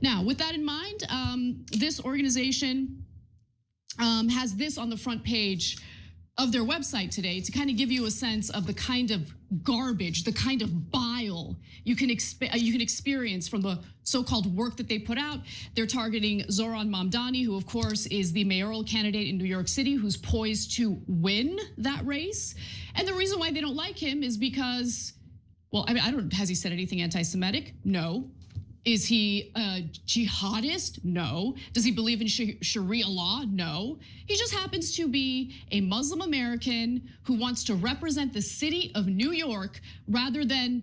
Now, with that in mind, this organization has this on the front page of their website today to kind of give you a sense of the kind of garbage, the kind of bile you can experience from the so-called work that they put out. They're targeting Zoran Mamdani, who of course is the mayoral candidate in New York City, who's poised to win that race. And the reason why they don't like him is because, well, I mean, I don't, has he said anything anti-Semitic? No. Is he a jihadist? No. Does he believe in Sharia law? No. He just happens to be a Muslim American who wants to represent the city of New York rather than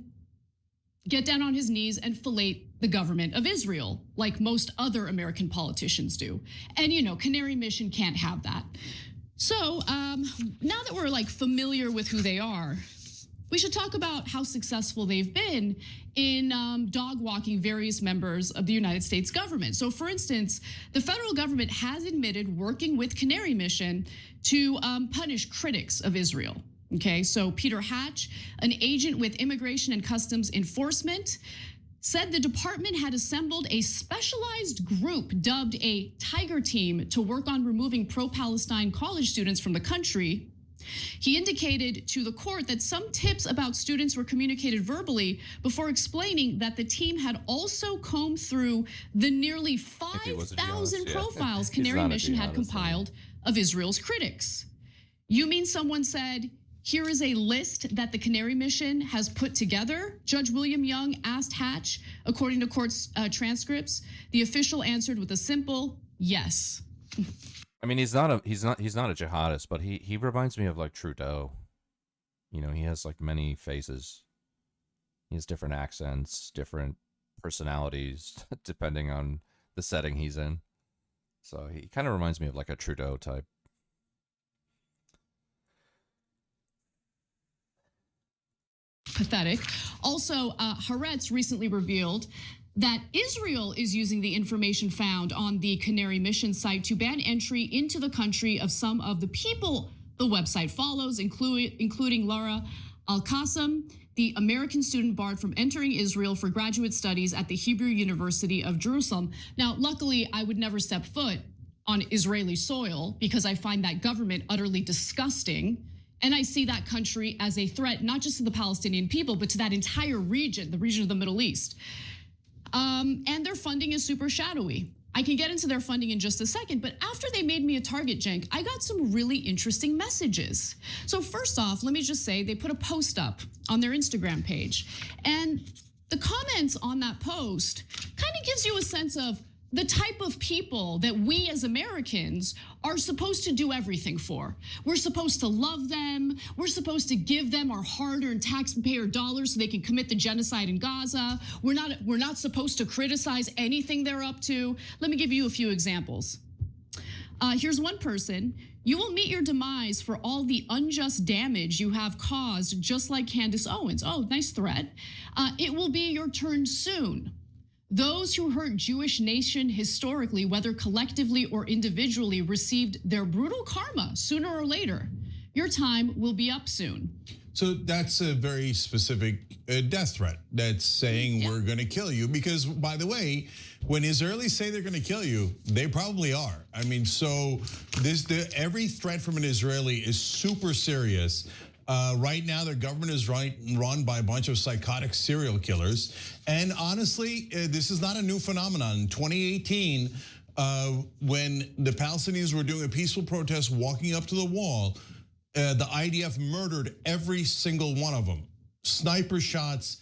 get down on his knees and fillet the government of Israel, like most other American politicians do. And you know, Canary Mission can't have that. So now that we're like familiar with who they are, we should talk about how successful they've been in dog walking various members of the United States government. So for instance, the federal government has admitted working with Canary Mission to punish critics of Israel. Okay, so Peter Hatch, an agent with Immigration and Customs Enforcement, said the department had assembled a specialized group dubbed a Tiger Team to work on removing pro-Palestine college students from the country. He indicated to the court that some tips about students were communicated verbally before explaining that the team had also combed through the nearly 5,000 profiles Canary Mission had compiled of Israel's critics. You mean someone said, here is a list that the Canary Mission has put together? Judge William Young asked Hatch, according to court's transcripts. The official answered with a simple yes. I mean, he's not a jihadist, but he reminds me of like Trudeau. You know, he has like many faces. He has different accents, different personalities, depending on the setting he's in. So he kind of reminds me of like a Trudeau type. Pathetic. Also, Haaretz recently revealed that Israel is using the information found on the Canary Mission site to ban entry into the country of some of the people the website follows, including Laura Al-Qassam, the American student barred from entering Israel for graduate studies at the Hebrew University of Jerusalem. Now, luckily, I would never step foot on Israeli soil because I find that government utterly disgusting. And I see that country as a threat, not just to the Palestinian people, but to that entire region, the region of the Middle East. And their funding is super shadowy. I can get into their funding in just a second, but after they made me a target, Cenk, I got some really interesting messages. So first off, let me just say they put a post up on their Instagram page. And the comments on that post kind of gives you a sense of the type of people that we as Americans are supposed to do everything for. We're supposed to love them. We're supposed to give them our hard-earned taxpayer dollars so they can commit the genocide in Gaza. We're not supposed to criticize anything they're up to. Let me give you a few examples. Here's one person. You will meet your demise for all the unjust damage you have caused, just like Candace Owens. Oh, nice threat. It will be your turn soon. Those who hurt Jewish nation historically, whether collectively or individually, received their brutal karma sooner or later. Your time will be up soon. So that's a very specific death threat that's saying we're going to kill you. Because, by the way, when Israelis say they're going to kill you, they probably are. I mean, so every threat from an Israeli is super serious. Right now, their government is run by a bunch of psychotic serial killers. And honestly, this is not a new phenomenon. In 2018, when the Palestinians were doing a peaceful protest, walking up to the wall, the IDF murdered every single one of them. Sniper shots,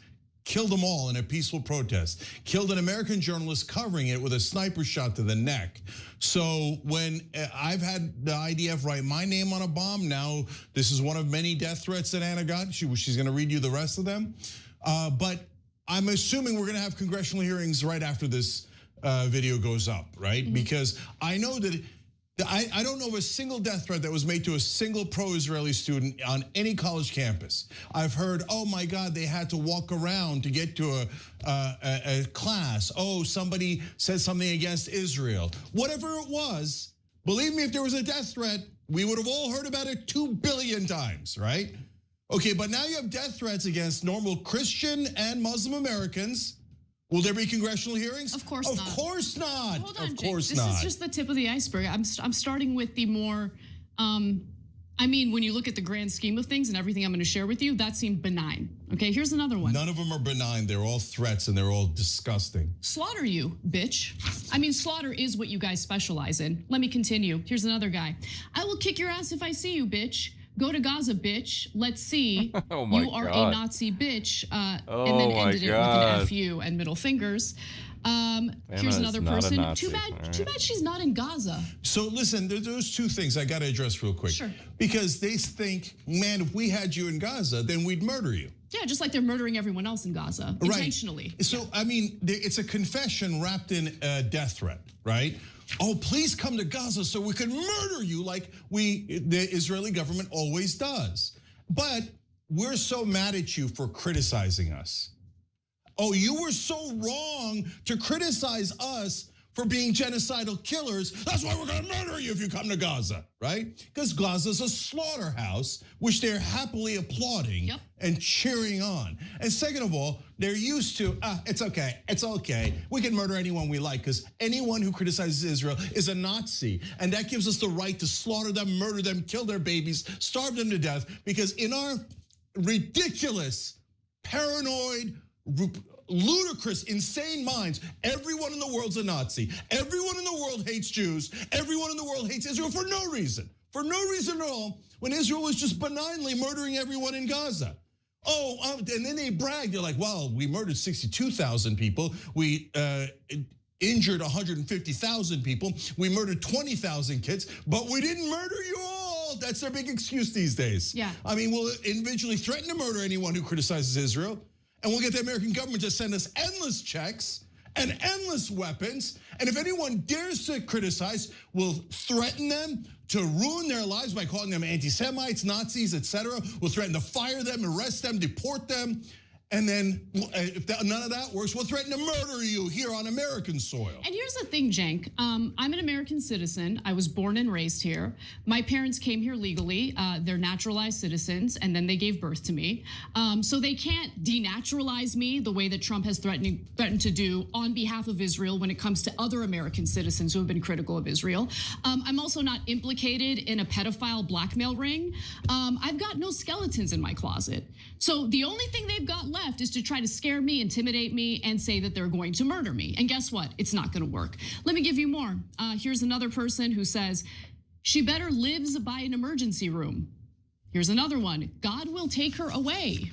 killed them all in a peaceful protest. Killed an American journalist covering it with a sniper shot to the neck. So when I've had the IDF write my name on a bomb, now this is one of many death threats that Anna got. She's gonna read you the rest of them. But I'm assuming we're gonna have congressional hearings right after this video goes up, right? Because I know that I don't know of a single death threat that was made to a single pro-Israeli student on any college campus. I've heard, oh my God, they had to walk around to get to a class. Oh, somebody said something against Israel. Whatever it was, believe me, if there was a death threat, we would have all heard about it 2 billion times, right? Okay, but now you have death threats against normal Christian and Muslim Americans. Will there be congressional hearings? Of course not. Of course not. Hold on, of Jake. course This not. is just the tip of the iceberg. I'm starting with the more, I mean, when you look at the grand scheme of things and everything I'm going to share with you, that seemed benign. Okay, here's another one. None of them are benign. They're all threats and they're all disgusting. Slaughter you, bitch. I mean, slaughter is what you guys specialize in. Let me continue. Here's another guy. I will kick your ass if I see you, bitch. Go to Gaza, bitch. Let's see. Oh my you are God. a Nazi, bitch. And then Oh my ended it with God. an FU and middle fingers. Here's is another not a person. Nazi, Too bad. all right. Too bad she's not in Gaza. So listen, there's those two things I got to address real quick. Sure. Because they think, man, if we had you in Gaza, then we'd murder you. Yeah, just like they're murdering everyone else in Gaza intentionally. Right. So, I mean, it's a confession wrapped in a death threat, right? Oh, please come to Gaza so we can murder you like the Israeli government always does. But we're so mad at you for criticizing us. Oh, you were so wrong to criticize us for being genocidal killers. That's why we're gonna murder you if you come to Gaza, right? Because Gaza's a slaughterhouse, which they're happily applauding and cheering on. And second of all, they're used to, it's okay. We can murder anyone we like because anyone who criticizes Israel is a Nazi. And that gives us the right to slaughter them, murder them, kill their babies, starve them to death. Because in our ridiculous, paranoid, ludicrous, insane minds, everyone in the world's a Nazi. Everyone in the world hates Jews. Everyone in the world hates Israel for no reason. For no reason at all, when Israel was just benignly murdering everyone in Gaza. Oh, and then they brag. They're like, well, we murdered 62,000 people. We injured 150,000 people. We murdered 20,000 kids, but we didn't murder you all. That's their big excuse these days. Yeah. I mean, we'll individually threaten to murder anyone who criticizes Israel. And we'll get the American government to send us endless checks and endless weapons. And if anyone dares to criticize, we'll threaten them to ruin their lives by calling them anti-Semites, Nazis, etc. We'll threaten to fire them, arrest them, deport them. And then if none of that works, we'll threaten to murder you here on American soil. And here's the thing, Cenk. I'm an American citizen. I was born and raised here. My parents came here legally. They're naturalized citizens, and then they gave birth to me. So they can't denaturalize me the way that Trump has threatened to do on behalf of Israel when it comes to other American citizens who have been critical of Israel. I'm also not implicated in a pedophile blackmail ring. I've got no skeletons in my closet. So the only thing they've got left is to try to scare me, intimidate me, and say that they're going to murder me. And guess what? It's not going to work. Let me give you more. Here's another person who says, she better lives by an emergency room. Here's another one. God will take her away.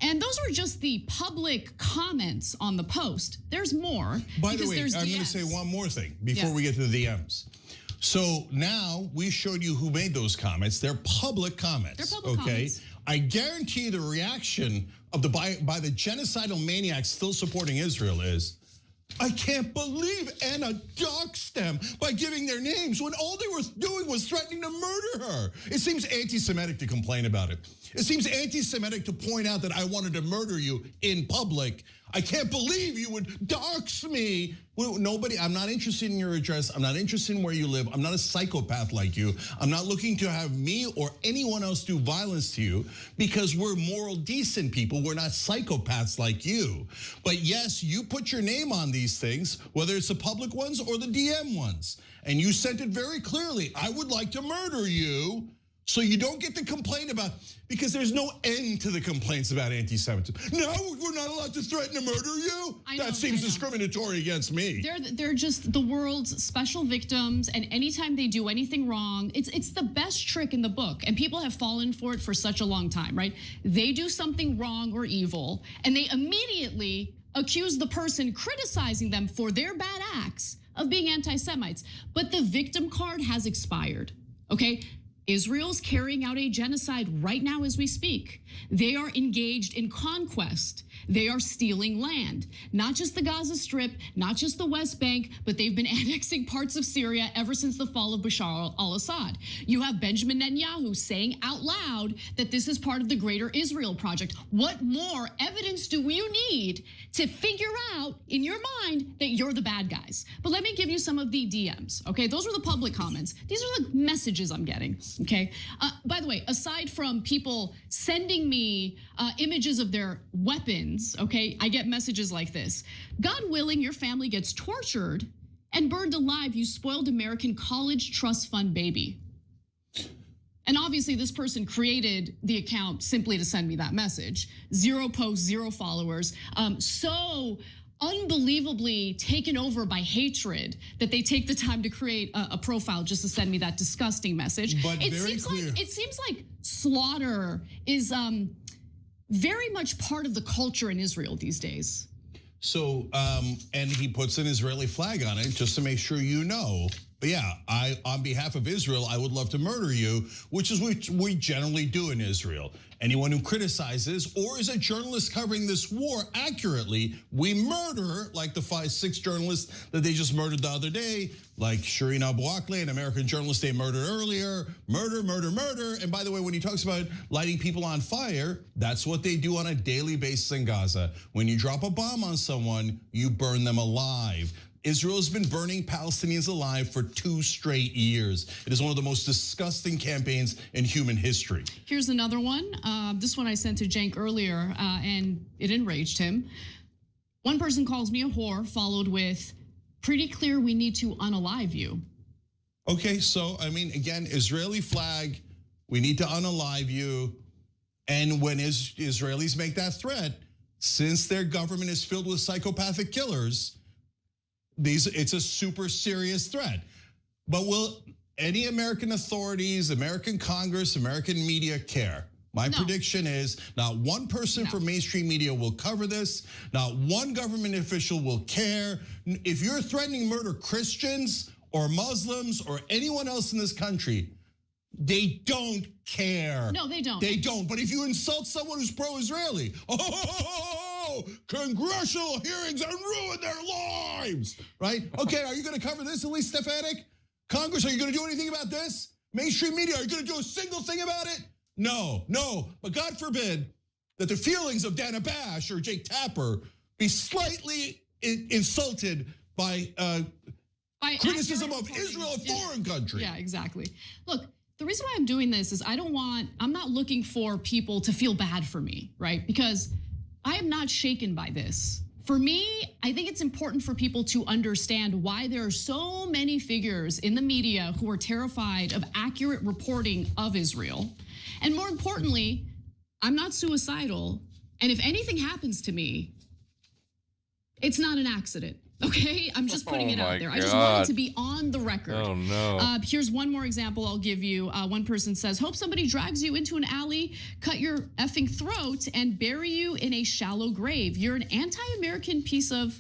And those were just the public comments on the post. There's more. By the way, I'm going to say one more thing before we get to the DMs. So now we showed you who made those comments. They're public comments. They're public comments. I guarantee the reaction of by the genocidal maniacs still supporting Israel is, I can't believe Anna doxed them by giving their names when all they were doing was threatening to murder her. It seems anti-Semitic to complain about it. It seems anti-Semitic to point out that I wanted to murder you in public. I can't believe you would dox me. Well, nobody, I'm not interested in your address. I'm not interested in where you live. I'm not a psychopath like you. I'm not looking to have me or anyone else do violence to you because we're moral, decent people. We're not psychopaths like you. But yes, you put your name on these things, whether it's the public ones or the DM ones. And you sent it very clearly. I would like to murder you. So you don't get to complain about, because there's no end to the complaints about anti-Semitism. No, we're not allowed to threaten to murder you. That seems discriminatory against me. They're just the world's special victims, and anytime they do anything wrong, it's the best trick in the book, and people have fallen for it for such a long time, right? They do something wrong or evil, and they immediately accuse the person criticizing them for their bad acts of being anti-Semites. But the victim card has expired, okay? Israel's carrying out a genocide right now as we speak. They are engaged in conquest. They are stealing land, not just the Gaza Strip, not just the West Bank, but they've been annexing parts of Syria ever since the fall of Bashar al-Assad. You have Benjamin Netanyahu saying out loud that this is part of the greater Israel project. What more evidence do you need to figure out in your mind that you're the bad guys? But let me give you some of the DMs, okay? Those were the public comments. These are the messages I'm getting, okay? By the way, aside from people sending me images of their weapons, okay, I get messages like this. God willing, your family gets tortured and burned alive, you spoiled American college trust fund baby. And obviously this person created the account simply to send me that message. 0 posts, 0 followers. So unbelievably taken over by hatred that they take the time to create a profile just to send me that disgusting message. But it very seems clear. it seems like slaughter is very much part of the culture in Israel these days. So, and he puts an Israeli flag on it just to make sure you know. But yeah, on behalf of Israel, I would love to murder you, which is what we generally do in Israel. Anyone who criticizes or is a journalist covering this war accurately, we murder, like the 5-6 journalists that they just murdered the other day, like Shireen Abu Akleh, an American journalist they murdered earlier. Murder, murder, murder. And by the way, when he talks about lighting people on fire, that's what they do on a daily basis in Gaza. When you drop a bomb on someone, you burn them alive. Israel has been burning Palestinians alive for 2 straight years. It is one of the most disgusting campaigns in human history. Here's another one. This one I sent to Cenk earlier, and it enraged him. One person calls me a whore, followed with, pretty clear we need to unalive you. Okay, so I mean, again, Israeli flag, we need to unalive you. And when Israelis make that threat, since their government is filled with psychopathic killers, it's a super serious threat. But will any American authorities, American Congress, American media care? My prediction is not one person from mainstream media will cover this. Not one government official will care. If you're threatening to murder Christians or Muslims or anyone else in this country, they don't care. No, they don't. They don't. But if you insult someone who's pro-Israeli, congressional hearings and ruin their lives, right? Okay, are you going to cover this, Elise Stefanik? Congress, are you going to do anything about this? Mainstream media, are you going to do a single thing about it? No. But God forbid that the feelings of Dana Bash or Jake Tapper be slightly insulted by criticism of Israel, a foreign country. Yeah, exactly. Look, the reason why I'm doing this is I'm not looking for people to feel bad for me, right? Because I am not shaken by this. For me, I think it's important for people to understand why there are so many figures in the media who are terrified of accurate reporting of Israel. And more importantly, I'm not suicidal. And if anything happens to me, it's not an accident. Okay, I'm just putting it out there. I just want it to be on the record. Oh no. Here's one more example I'll give you. One person says, hope somebody drags you into an alley, cut your effing throat, and bury you in a shallow grave. You're an anti-American piece of,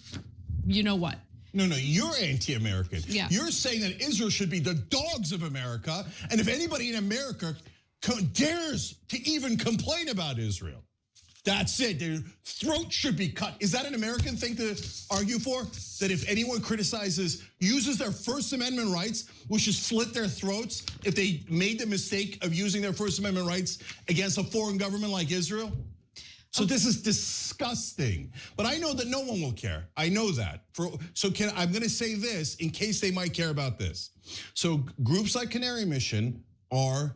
you know what? No, you're anti-American. Yeah. You're saying that Israel should be the dogs of America, and if anybody in America dares to even complain about Israel, That's it. Their throat should be cut. Is that an American thing to argue for? That if anyone uses their First Amendment rights, we should slit their throats if they made the mistake of using their First Amendment rights against a foreign government like Israel? So this is disgusting. But I know that no one will care. I know that. I'm going to say this in case they might care about this. So groups like Canary Mission are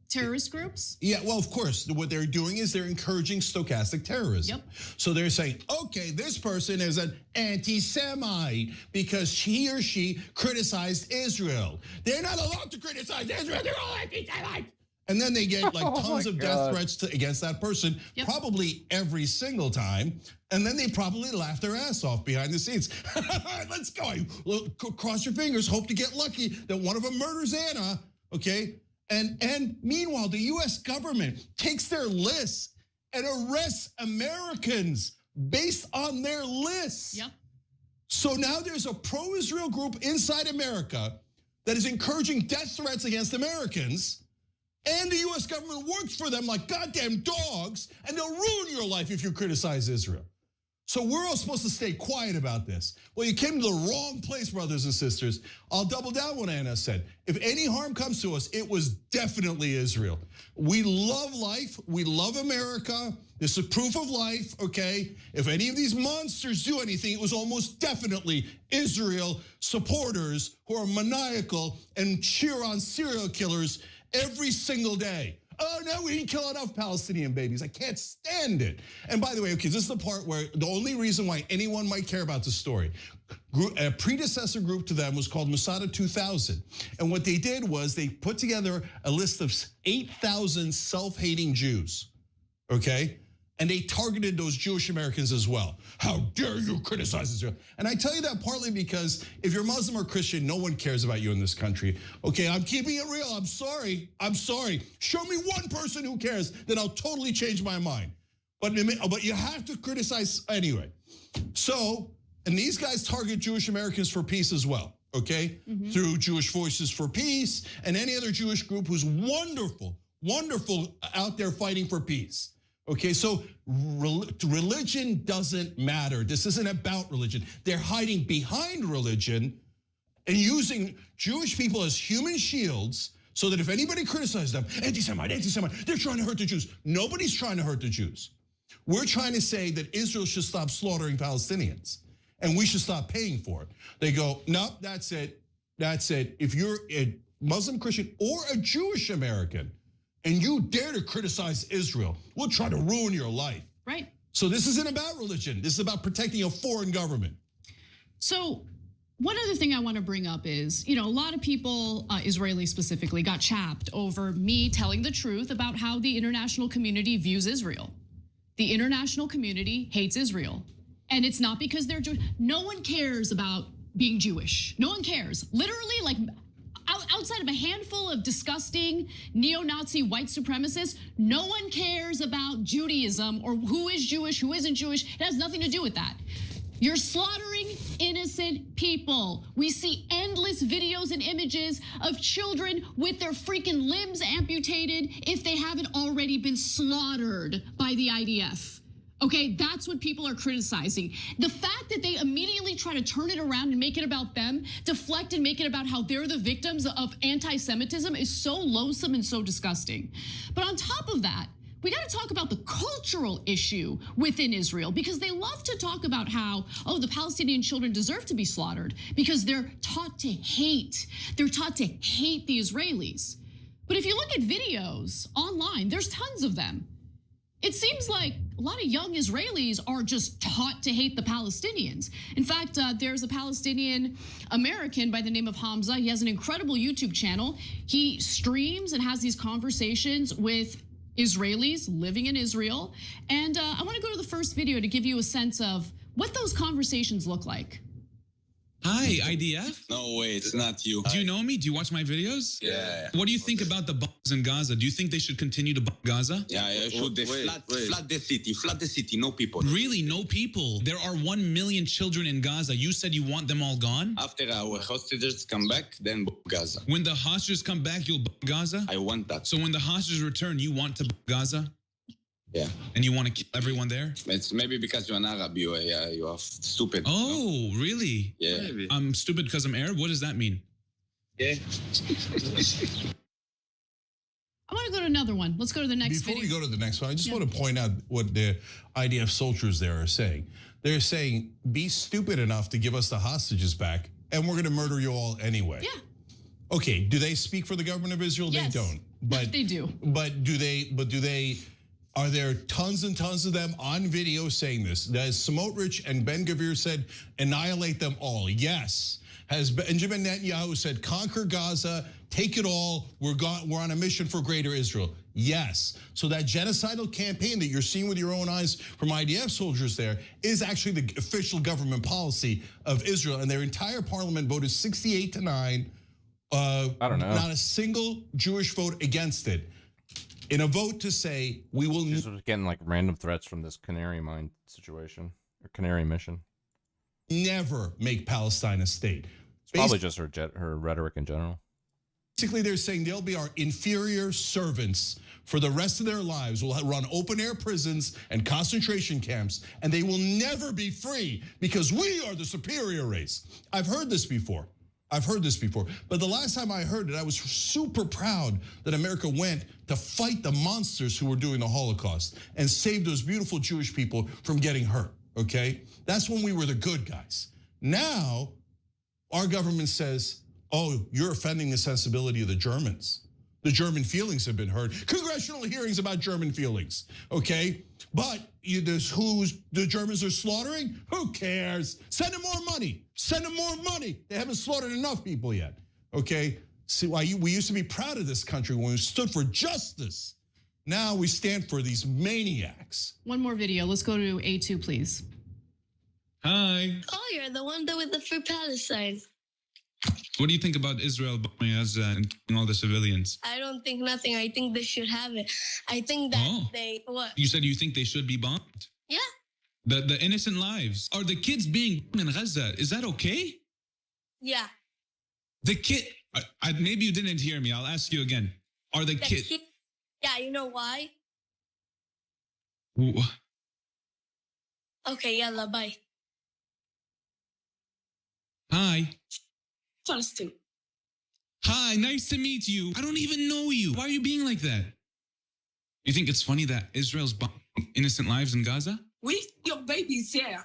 terrorist groups? Yeah, well, of course, what they're doing is they're encouraging stochastic terrorism. Yep. So they're saying, okay, this person is an anti-Semite because he or she criticized Israel. They're not allowed to criticize Israel. They're all anti-Semites. And then they get like tons of death threats against that person, probably every single time. And then they probably laugh their ass off behind the scenes. Let's go. Cross your fingers. Hope to get lucky that one of them murders Anna. Okay. And meanwhile, the US government takes their lists and arrests Americans based on their lists. Yep. So now there's a pro-Israel group inside America that is encouraging death threats against Americans. And the US government works for them like goddamn dogs, and they'll ruin your life if you criticize Israel. So we're all supposed to stay quiet about this. Well, you came to the wrong place, brothers and sisters. I'll double down what Anna said. If any harm comes to us, it was definitely Israel. We love life. We love America. This is proof of life, okay? If any of these monsters do anything, it was almost definitely Israel supporters who are maniacal and cheer on serial killers every single day. Oh, no, we didn't kill enough Palestinian babies. I can't stand it. And by the way, okay, this is the part where the only reason why anyone might care about this story. A predecessor group to them was called Masada 2000. And what they did was they put together a list of 8,000 self-hating Jews, okay? And they targeted those Jewish Americans as well. How dare you criticize Israel? And I tell you that partly because if you're Muslim or Christian, no one cares about you in this country. Okay, I'm keeping it real. I'm sorry. Show me one person who cares, then I'll totally change my mind. But you have to criticize anyway. So, and these guys target Jewish Americans for peace as well, okay? Through Jewish Voices for Peace and any other Jewish group who's wonderful out there fighting for peace. Okay, so religion doesn't matter. This isn't about religion. They're hiding behind religion and using Jewish people as human shields so that if anybody criticizes them, anti-Semite, they're trying to hurt the Jews. Nobody's trying to hurt the Jews. We're trying to say that Israel should stop slaughtering Palestinians and we should stop paying for it. They go, no, that's it. If you're a Muslim, Christian, or a Jewish American, and you dare to criticize Israel, we'll try to ruin your life. Right. So this isn't about religion. This is about protecting a foreign government. So one other thing I want to bring up is, a lot of people, Israelis specifically, got chapped over me telling the truth about how the international community views Israel. The international community hates Israel. And it's not because they're Jewish. No one cares about being Jewish. No one cares. Literally, like, outside of a handful of disgusting neo-Nazi white supremacists, no one cares about Judaism or who is Jewish, who isn't Jewish. It has nothing to do with that. You're slaughtering innocent people. We see endless videos and images of children with their freaking limbs amputated if they haven't already been slaughtered by the IDF. Okay, that's what people are criticizing. The fact that they immediately try to turn it around and make it about them, deflect and make it about how they're the victims of anti-Semitism is so loathsome and so disgusting. But on top of that, we got to talk about the cultural issue within Israel because they love to talk about how, the Palestinian children deserve to be slaughtered because they're taught to hate. They're taught to hate the Israelis. But if you look at videos online, there's tons of them. It seems like a lot of young Israelis are just taught to hate the Palestinians. In fact, there's a Palestinian American by the name of Hamza. He has an incredible YouTube channel. He streams and has these conversations with Israelis living in Israel. And I want to go to the first video to give you a sense of what those conversations look like. Hi, IDF? No way, it's not you. Do you know me? Do you watch my videos? Yeah. What do you think about the bombs in Gaza? Do you think they should continue to bomb Gaza? Yeah, should they flood the city, no people. Really, no people? There are 1 million children in Gaza. You said you want them all gone? After our hostages come back, then bomb Gaza. When the hostages come back, you'll bomb Gaza? I want that. So when the hostages return, you want to bomb Gaza? Yeah. And you want to kill everyone there? It's maybe because you're an Arab, you are stupid. Oh, really? Yeah. I'm stupid because I'm Arab? What does that mean? Yeah. I want to go to another one. Let's go to the next Before video. we go to the next one, I just want to point out what the IDF soldiers there are saying. They're saying, be stupid enough to give us the hostages back, and we're going to murder you all anyway. Yeah. Okay, do they speak for the government of Israel? Yes. They don't. But They do. But do they, are there tons and tons of them on video saying this? As Smotrich and Ben Gvir said, annihilate them all. Yes. Has Benjamin Netanyahu said, conquer Gaza, take it all, we're on a mission for greater Israel? Yes. So that genocidal campaign that you're seeing with your own eyes from IDF soldiers there is actually the official government policy of Israel. And their entire parliament voted 68-9. I don't know. Not a single Jewish vote against it. In a vote to say, we will... She's getting like random threats from this Canary Mine situation, or Canary Mission. Never make Palestine a state. It's probably just her rhetoric in general. Basically, they're saying they'll be our inferior servants for the rest of their lives. We'll run open-air prisons and concentration camps, and they will never be free because we are the superior race. I've heard this before. But the last time I heard it, I was super proud that America went to fight the monsters who were doing the Holocaust and save those beautiful Jewish people from getting hurt, okay? That's when we were the good guys. Now, our government says, oh, you're offending the sensibility of the Germans. The German feelings have been hurt. Congressional hearings about German feelings, okay? But the Germans are slaughtering? Who cares? Send them more money. Send them more money. They haven't slaughtered enough people yet, okay? See, we used to be proud of this country when we stood for justice. Now we stand for these maniacs. One more video. Let's go to A2, please. Hi. Oh, you're the one that with the Free Palestine. What do you think about Israel bombing Gaza and killing all the civilians? I don't think nothing. I think they should have it. I think that what? You said you think they should be bombed? Yeah. The innocent lives. Are the kids being bombed in Gaza? Is that okay? Yeah. The kid, maybe you didn't hear me. I'll ask you again. Are the kids? Yeah, you know why? Wh- Okay, yalla, bye. Hi. Palestine. Hi, nice to meet you. I don't even know you. Why are you being like that? You think it's funny that Israel's bombing innocent lives in Gaza? With your babies, yeah.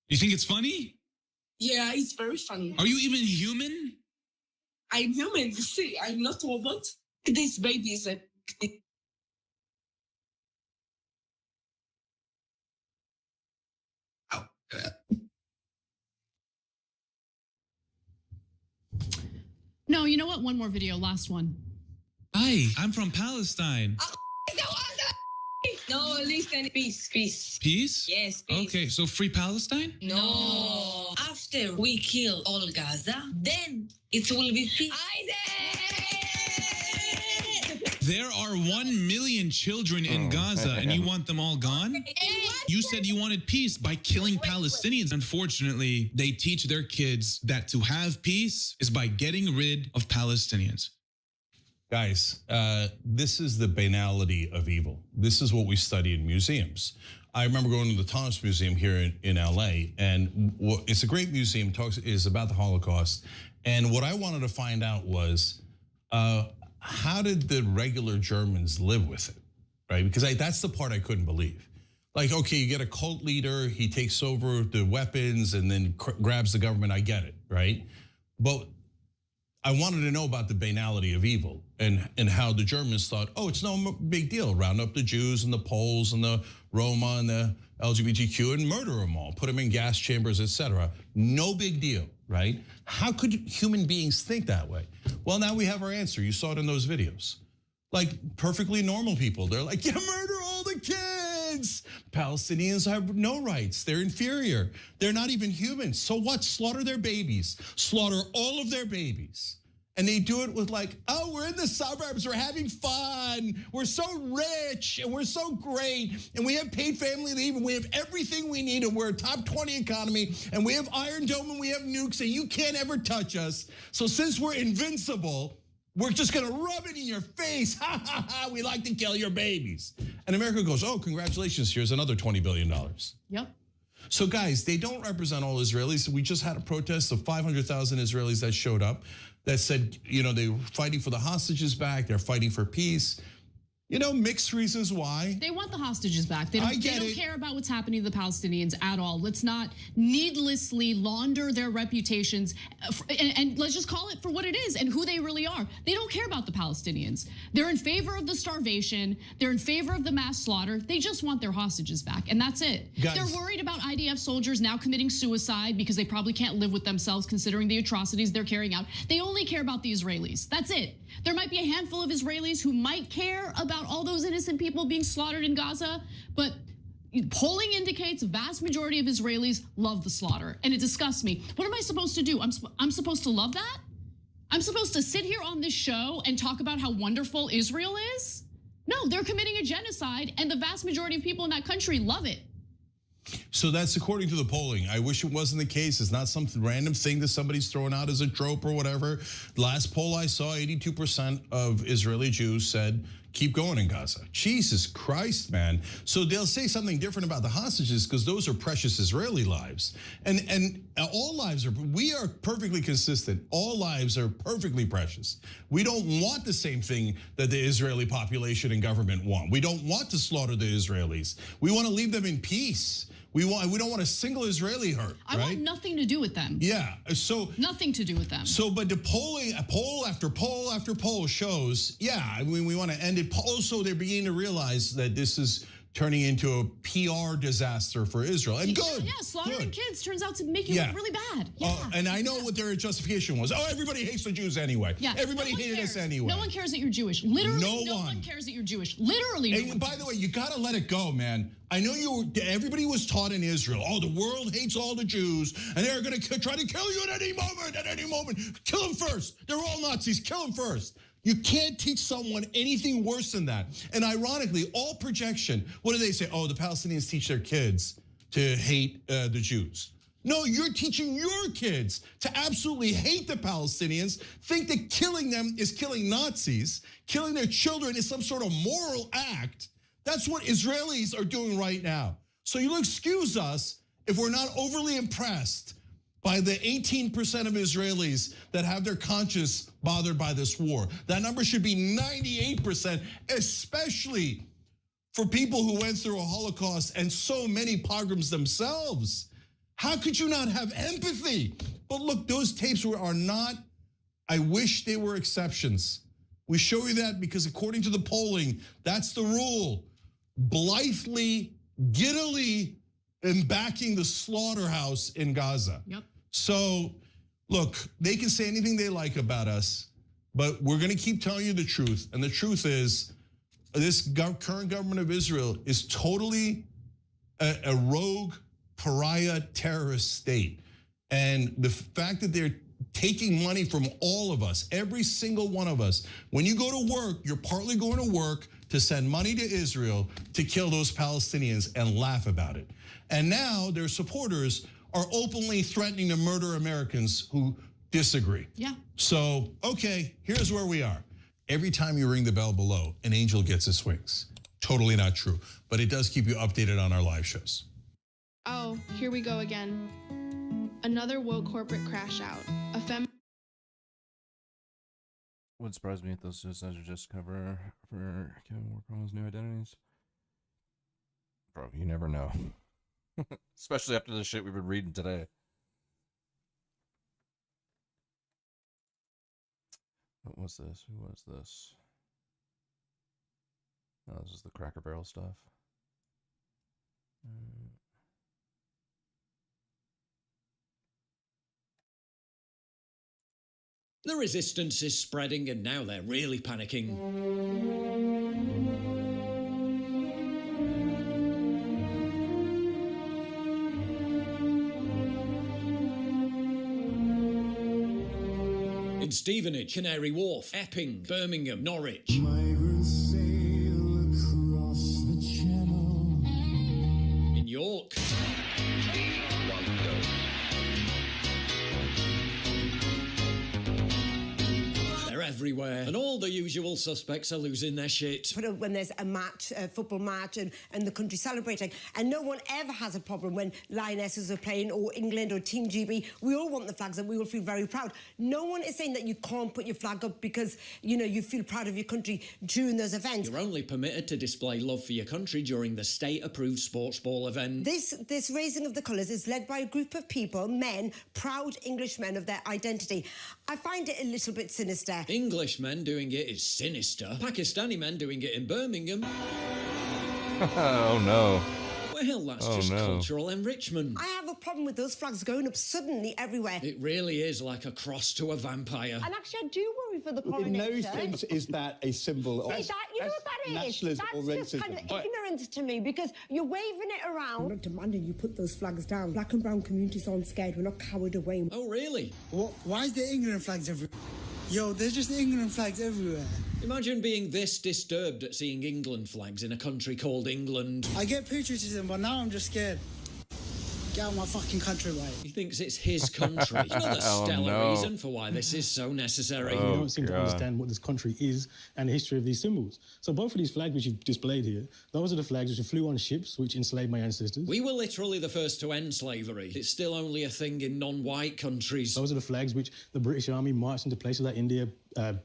You think it's funny? Yeah, it's very funny. Are you even human? I'm human, you see. I'm not a robot. These babies are... No, you know what? One more video, last one. Hi, I'm from Palestine. No, listen, peace. Peace? Yes, peace. Okay, so free Palestine? No. After we kill all Gaza, then it will be peace. There are 1 million children in Gaza and you want them all gone? You said you wanted peace by killing Palestinians. Unfortunately, they teach their kids that to have peace is by getting rid of Palestinians. Guys, this is the banality of evil. This is what we study in museums. I remember going to the Thomas Museum here in LA, and it's a great museum. Is about the Holocaust, and what I wanted to find out was how did the regular Germans live with it, right? Because that's the part I couldn't believe. Like, okay, you get a cult leader, he takes over the weapons and then grabs the government. I get it, right? But I wanted to know about the banality of evil and how the Germans thought, oh, it's no big deal. Round up the Jews and the Poles and the Roma and the LGBTQ and murder them all, put them in gas chambers, etc. No big deal, right? How could human beings think that way? Well, now we have our answer. You saw it in those videos. Like perfectly normal people. They're like, yeah, murder all the kids. Palestinians have no rights. They're inferior. They're not even human. So what? Slaughter their babies. Slaughter all of their babies. And they do it with like, oh, we're in the suburbs. We're having fun. We're so rich and we're so great. And we have paid family leave and we have everything we need. And we're a top 20 economy. And we have Iron Dome and we have nukes and you can't ever touch us. So since we're invincible, We're just going to rub it in your face. Ha, ha, ha. We like to kill your babies. And America goes, oh, congratulations. Here's another $20 billion. Yep. So, guys, they don't represent all Israelis. We just had a protest of 500,000 Israelis that showed up that said, you know, they were fighting for the hostages back. They're fighting for peace. You know, mixed reasons why. They want the hostages back. They don't care about what's happening to the Palestinians at all. Let's not needlessly launder their reputations, and let's just call it for what it is and who they really are. They don't care about the Palestinians. They're in favor of the starvation. They're in favor of the mass slaughter. They just want their hostages back, and that's it. Guys, they're worried about IDF soldiers now committing suicide because they probably can't live with themselves considering the atrocities they're carrying out. They only care about the Israelis. That's it. There might be a handful of Israelis who might care about all those innocent people being slaughtered in Gaza, but polling indicates a vast majority of Israelis love the slaughter, and it disgusts me. What am I supposed to do? I'm supposed to love that? I'm supposed to sit here on this show and talk about how wonderful Israel is? No, they're committing a genocide, and the vast majority of people in that country love it. So that's according to the polling. I wish it wasn't the case. It's not some random thing that somebody's throwing out as a trope or whatever. Last poll I saw, 82% of Israeli Jews said, keep going in Gaza. Jesus Christ, man. So they'll say something different about the hostages because those are precious Israeli lives. And all lives we are perfectly consistent. All lives are perfectly precious. We don't want the same thing that the Israeli population and government want. We don't want to slaughter the Israelis. We want to leave them in peace. We don't want a single Israeli hurt. I want nothing to do with them. Yeah, so nothing to do with them. So, but the polling, poll after poll after poll shows, yeah, I mean, we want to end it. Also, they're beginning to realize that this is turning into a PR disaster for Israel. And good. Yeah, slaughtering kids turns out to make you look really bad. Yeah. And I know what their justification was. Oh, everybody hates the Jews anyway. Yeah. Everybody hated us anyway. No one cares that you're Jewish. Literally, no one cares that you're Jewish. Literally. And by the way, you got to let it go, man. I know everybody was taught in Israel, oh, the world hates all the Jews, and they're going to try to kill you at any moment. Kill them first. They're all Nazis. Kill them first. You can't teach someone anything worse than that. And ironically, all projection, what do they say? Oh, the Palestinians teach their kids to hate the Jews. No, you're teaching your kids to absolutely hate the Palestinians, think that killing them is killing Nazis, killing their children is some sort of moral act. That's what Israelis are doing right now. So you'll excuse us if we're not overly impressed by the 18% of Israelis that have their conscience bothered by this war. That number should be 98%, especially for people who went through a Holocaust and so many pogroms themselves. How could you not have empathy? But look, those tapes are not, I wish they were exceptions. We show you that because according to the polling, that's the rule. Blithely, giddily, and backing the slaughterhouse in Gaza. Yep. So, look, they can say anything they like about us, but we're going to keep telling you the truth. And the truth is, this current government of Israel is totally a rogue, pariah, terrorist state. And the fact that they're taking money from all of us, every single one of us, when you go to work, you're partly going to work to send money to Israel to kill those Palestinians and laugh about it. And now their supporters are openly threatening to murder Americans who disagree. Yeah. So, okay, here's where we are. Every time you ring the bell below, an angel gets his wings. Totally not true, but it does keep you updated on our live shows. Oh, here we go again. Another woke corporate crash out. Wouldn't surprise me if those suicides are just cover for Kevin Warcroft's new identities. Bro, you never know. Especially after the shit we've been reading today. What was this? Who was this? Oh, this is the Cracker Barrel stuff. The resistance is spreading and now they're really panicking. In Stevenage, Canary Wharf, Epping, Birmingham, Norwich. In York. They're everywhere, and all the usual suspects are losing their shit. But when there's a match, a football match, and the country celebrating, and no one ever has a problem when Lionesses are playing, or England, or Team GB. We all want the flags and we all feel very proud. No one is saying that you can't put your flag up because, you know, you feel proud of your country during those events. You're only permitted to display love for your country during the state-approved sports ball event. This raising of the colours is led by a group of people, men, proud Englishmen of their identity. I find it a little bit sinister. Englishmen doing it is sinister. Pakistani men doing it in Birmingham. Oh no. Well, that's just cultural enrichment. I have a problem with those flags going up suddenly everywhere. It really is like a cross to a vampire. And actually, I do worry for the coronation. In no sense is that a symbol of you know what that is? nationalism or racism. That's just kind of ignorant to me, because you're waving it around. I'm not demanding you put those flags down. Black and brown communities aren't scared. We're not cowered away. Oh, really? Why is there England flags everywhere? Yo, there's just England flags everywhere. Imagine being this disturbed at seeing England flags in a country called England. I get patriotism, but now I'm just scared. Get out of my fucking country, mate. He thinks it's his country. You know the stellar reason for why this is so necessary. You don't seem to understand what this country is and the history of these symbols. So both of these flags which you've displayed here, those are the flags which flew on ships which enslaved my ancestors. We were literally the first to end slavery. It's still only a thing in non-white countries. Those are the flags which the British Army marched into places like India,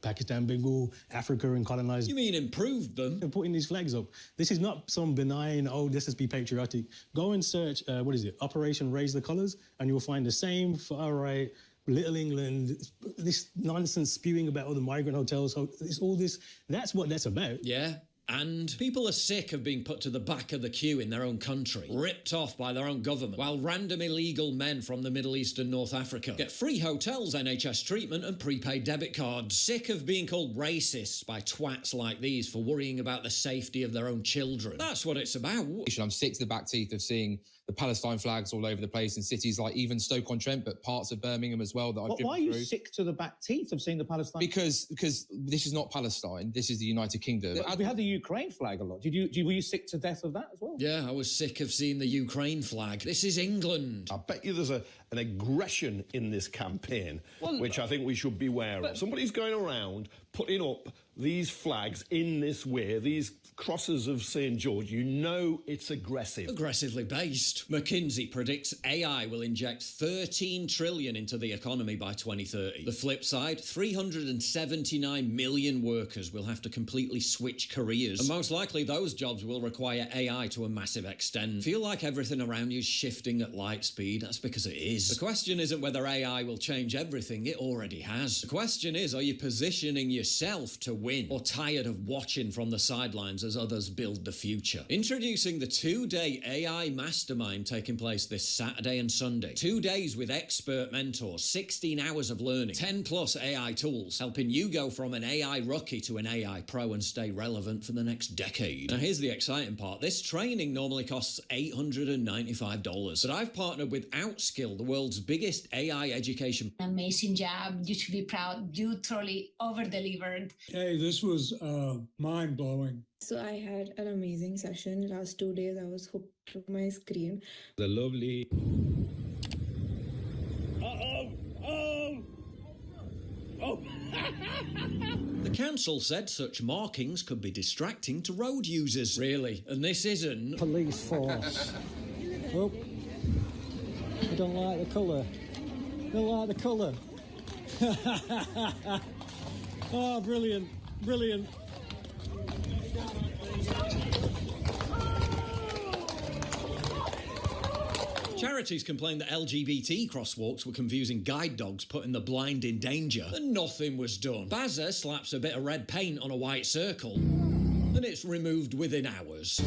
Pakistan, Bengal, Africa, and colonized. You mean improved them? They're putting these flags up. This is not some benign, oh, let's just be patriotic. Go and search, what is it, Operation Raise the Colours, and you'll find the same far-right, Little England, this nonsense spewing about all the migrant hotels. So it's all this, that's what that's about. Yeah. And people are sick of being put to the back of the queue in their own country, ripped off by their own government, while random illegal men from the Middle East and North Africa get free hotels, NHS treatment and prepaid debit cards. Sick of being called racists by twats like these for worrying about the safety of their own children. That's what it's about. I'm sick to the back teeth of seeing the Palestine flags all over the place in cities like even Stoke-on-Trent, but parts of Birmingham as well that I've driven through. Why are you sick to the back teeth of seeing the Palestine? Because this is not Palestine. This is the United Kingdom. We had the Ukraine flag a lot. Were you sick to death of that as well? Yeah, I was sick of seeing the Ukraine flag. This is England. I bet you there's an aggression in this campaign, which I think we should beware of. Somebody's going around putting up these flags in this way, these crosses of St. George. You know it's aggressive. Aggressively based. McKinsey predicts AI will inject 13 trillion into the economy by 2030. The flip side, 379 million workers will have to completely switch careers. And most likely those jobs will require AI to a massive extent. Feel like everything around you is shifting at light speed? That's because it is. The question isn't whether AI will change everything, it already has. The question is, are you positioning yourself to win, or tired of watching from the sidelines as others build the future? Introducing the 2-day AI Mastermind taking place this Saturday and Sunday. 2 days with expert mentors, 16 hours of learning, 10 plus AI tools, helping you go from an AI rookie to an AI pro and stay relevant for the next decade. Now here's the exciting part. This training normally costs $895, but I've partnered with Outskill, the world's biggest AI education. Amazing job. You should be proud. You totally over-delivered. Hey, this was mind-blowing. So I had an amazing session. Last 2 days I was hooked to my screen. The lovely... The council said such markings could be distracting to road users. Really? And this isn't... Police force. Oh, I don't like the colour. Don't like the colour. Oh, brilliant, brilliant. Charities complained that LGBT crosswalks were confusing guide dogs, putting the blind in danger, and nothing was done. Bazza slaps a bit of red paint on a white circle, and it's removed within hours.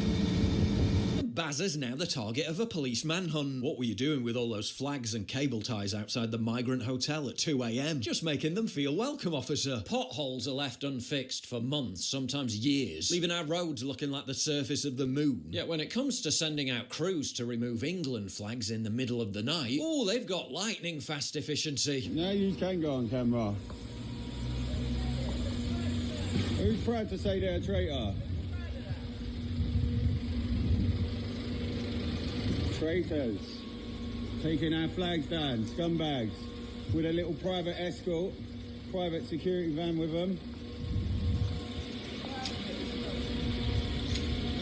Bazza's now the target of a police manhunt. What were you doing with all those flags and cable ties outside the migrant hotel at 2 a.m? Just making them feel welcome, officer. Potholes are left unfixed for months, sometimes years, leaving our roads looking like the surface of the moon. Yet when it comes to sending out crews to remove England flags in the middle of the night, oh, they've got lightning fast efficiency. Now you can go on camera. Who's proud to say they're a traitor? Traitors, taking our flags down, scumbags, with a little private escort, private security van with them.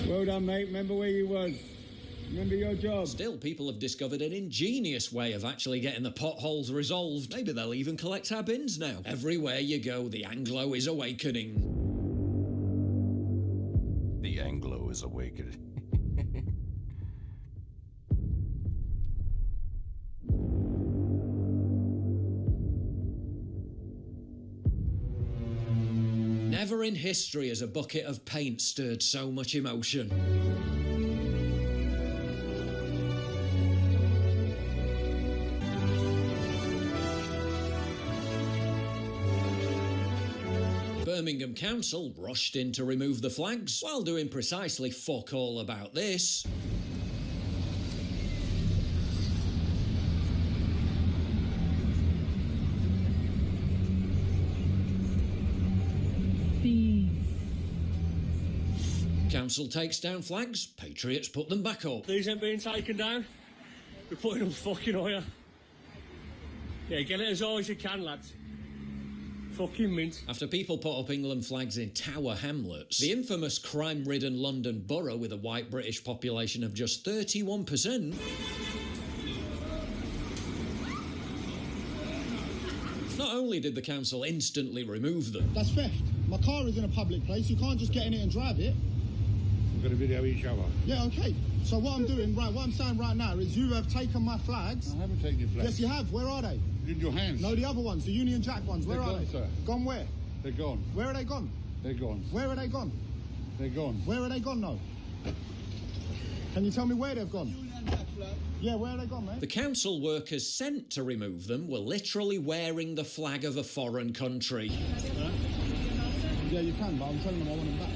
Well done, mate. Remember where you was. Remember your job. Still, people have discovered an ingenious way of actually getting the potholes resolved. Maybe they'll even collect our bins now. Everywhere you go, the Anglo is awakening. The Anglo is awakening. Never in history has a bucket of paint stirred so much emotion. Birmingham Council rushed in to remove the flags while doing precisely fuck all about this. Council takes down flags, Patriots put them back up. These ain't being taken down. We're putting them fucking higher. Yeah, get it as high as you can, lads. Fucking mint. After people put up England flags in Tower Hamlets, the infamous crime-ridden London borough with a white British population of just 31%, not only did the council instantly remove them, that's theft. My car is in a public place. You can't just get in it and drive it. We're going to video each other. Yeah, okay. So what I'm doing, right, what I'm saying right now is you have taken my flags. I haven't taken your flags. Yes, you have. Where are they? In your hands. No, the other ones, the Union Jack ones. Where They're are gone, they? sir. Gone where? They're gone. Where are they gone? They're gone. Where are they gone? They're gone. Where are they gone now? Can you tell me where they've gone? Yeah, where are they gone, mate? the council workers sent to remove them were literally wearing the flag of a foreign country. Yeah, you can, but I'm telling them I want them back.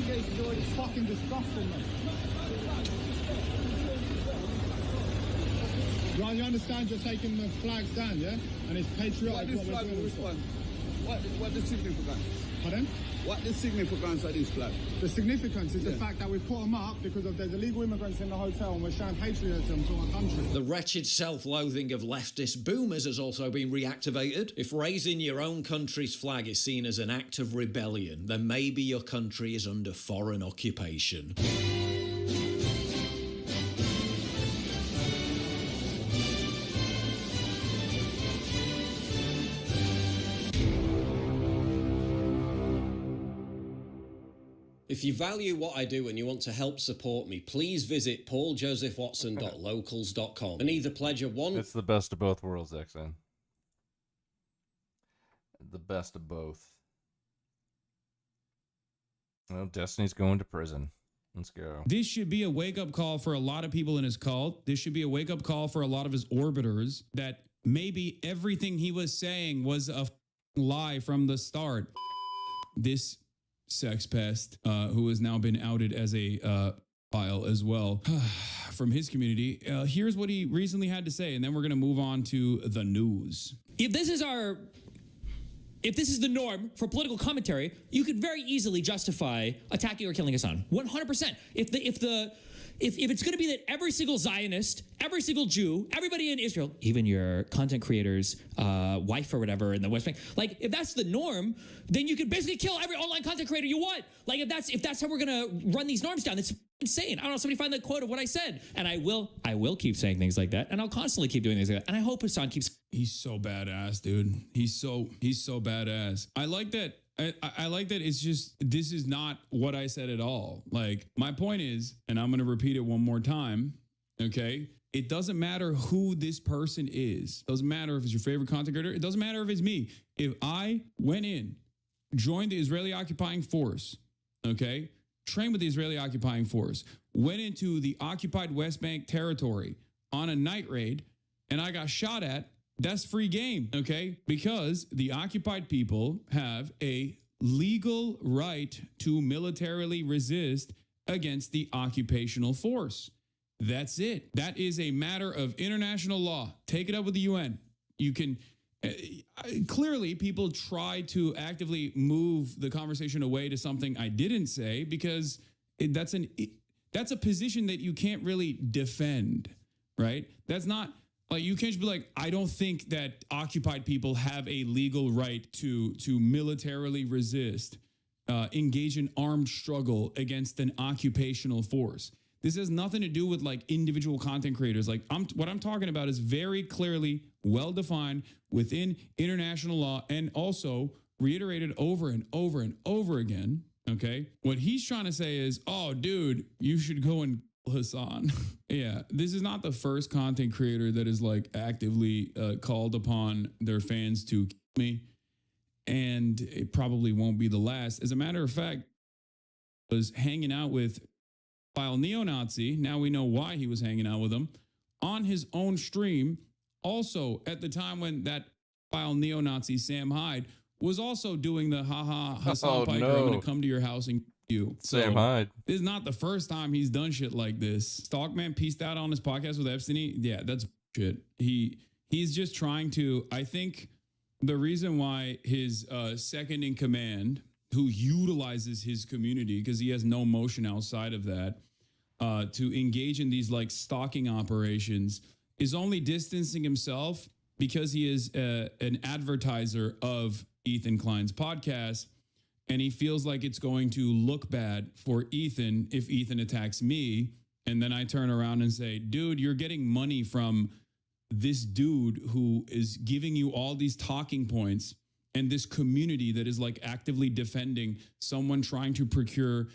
It's fucking disgusting, mate. Right, you understand you're taking the flags down, yeah? And it's patriotic. What flag which one? What the significance? Pardon? What the significance of this flag? The significance is the fact that we put them up because there's illegal immigrants in the hotel and we're showing patriotism to our country. The wretched self-loathing of leftist boomers has also been reactivated. If raising your own country's flag is seen as an act of rebellion, then maybe your country is under foreign occupation. If you value what I do and you want to help support me, please visit pauljosephwatson.locals.com and either pledge a one... It's the best of both worlds, XN. The best of both. Well, Destiny's going to prison. Let's go. This should be a wake-up call for a lot of people in his cult. This should be a wake-up call for a lot of his orbiters that maybe everything he was saying was a lie from the start. This sex pest, who has now been outed as a file as well from his community. Here's what he recently had to say, and then we're going to move on to the news. If this is the norm for political commentary, you could very easily justify attacking or killing Hassan. 100%. If it's going to be that every single Zionist, every single Jew, everybody in Israel, even your content creator's wife or whatever in the West Bank, like if that's the norm, then you could basically kill every online content creator you want. Like if that's how we're going to run these norms down, it's insane. I don't know. Somebody find the quote of what I said, and I will keep saying things like that, and I'll constantly keep doing things like that. And I hope Hassan keeps. He's so badass, dude. He's so badass. I like that. I like that it's just, this is not what I said at all. Like, my point is, and I'm going to repeat it one more time, okay? It doesn't matter who this person is. It doesn't matter if it's your favorite content creator. It doesn't matter if it's me. If I went in, joined the Israeli occupying force, okay? Trained with the Israeli occupying force, went into the occupied West Bank territory on a night raid, and I got shot at, that's free game, okay? Because the occupied people have a legal right to militarily resist against the occupational force. That's it. That is a matter of international law. Take it up with the UN. You can... clearly, people try to actively move the conversation away to something I didn't say because that's a position that you can't really defend, right? That's not Like you can't just be like, I don't think that occupied people have a legal right to militarily resist, engage in armed struggle against an occupational force. This has nothing to do with like individual content creators. Like what I'm talking about is very clearly well defined within international law and also reiterated over and over and over again. Okay. What he's trying to say is, oh, dude, you should go and Hassan. Yeah, this is not the first content creator that is like actively called upon their fans to kill me, and it probably won't be the last. As a matter of fact, was hanging out with file neo-Nazi. Now we know why he was hanging out with him on his own stream. Also, at the time when that file neo-Nazi Sam Hyde was also doing the haha Hassan Piker, I'm gonna come to your house and you. Sam Hyde. This is not the first time he's done shit like this. Stockman pieced out on his podcast with Epstein. Yeah, that's shit. He's just trying to, I think the reason why his second in command, who utilizes his community because he has no motion outside of that, to engage in these like stalking operations is only distancing himself because he is an advertiser of Ethan Klein's podcast. And he feels like it's going to look bad for Ethan if Ethan attacks me. And then I turn around and say, dude, you're getting money from this dude who is giving you all these talking points and this community that is like actively defending someone trying to procure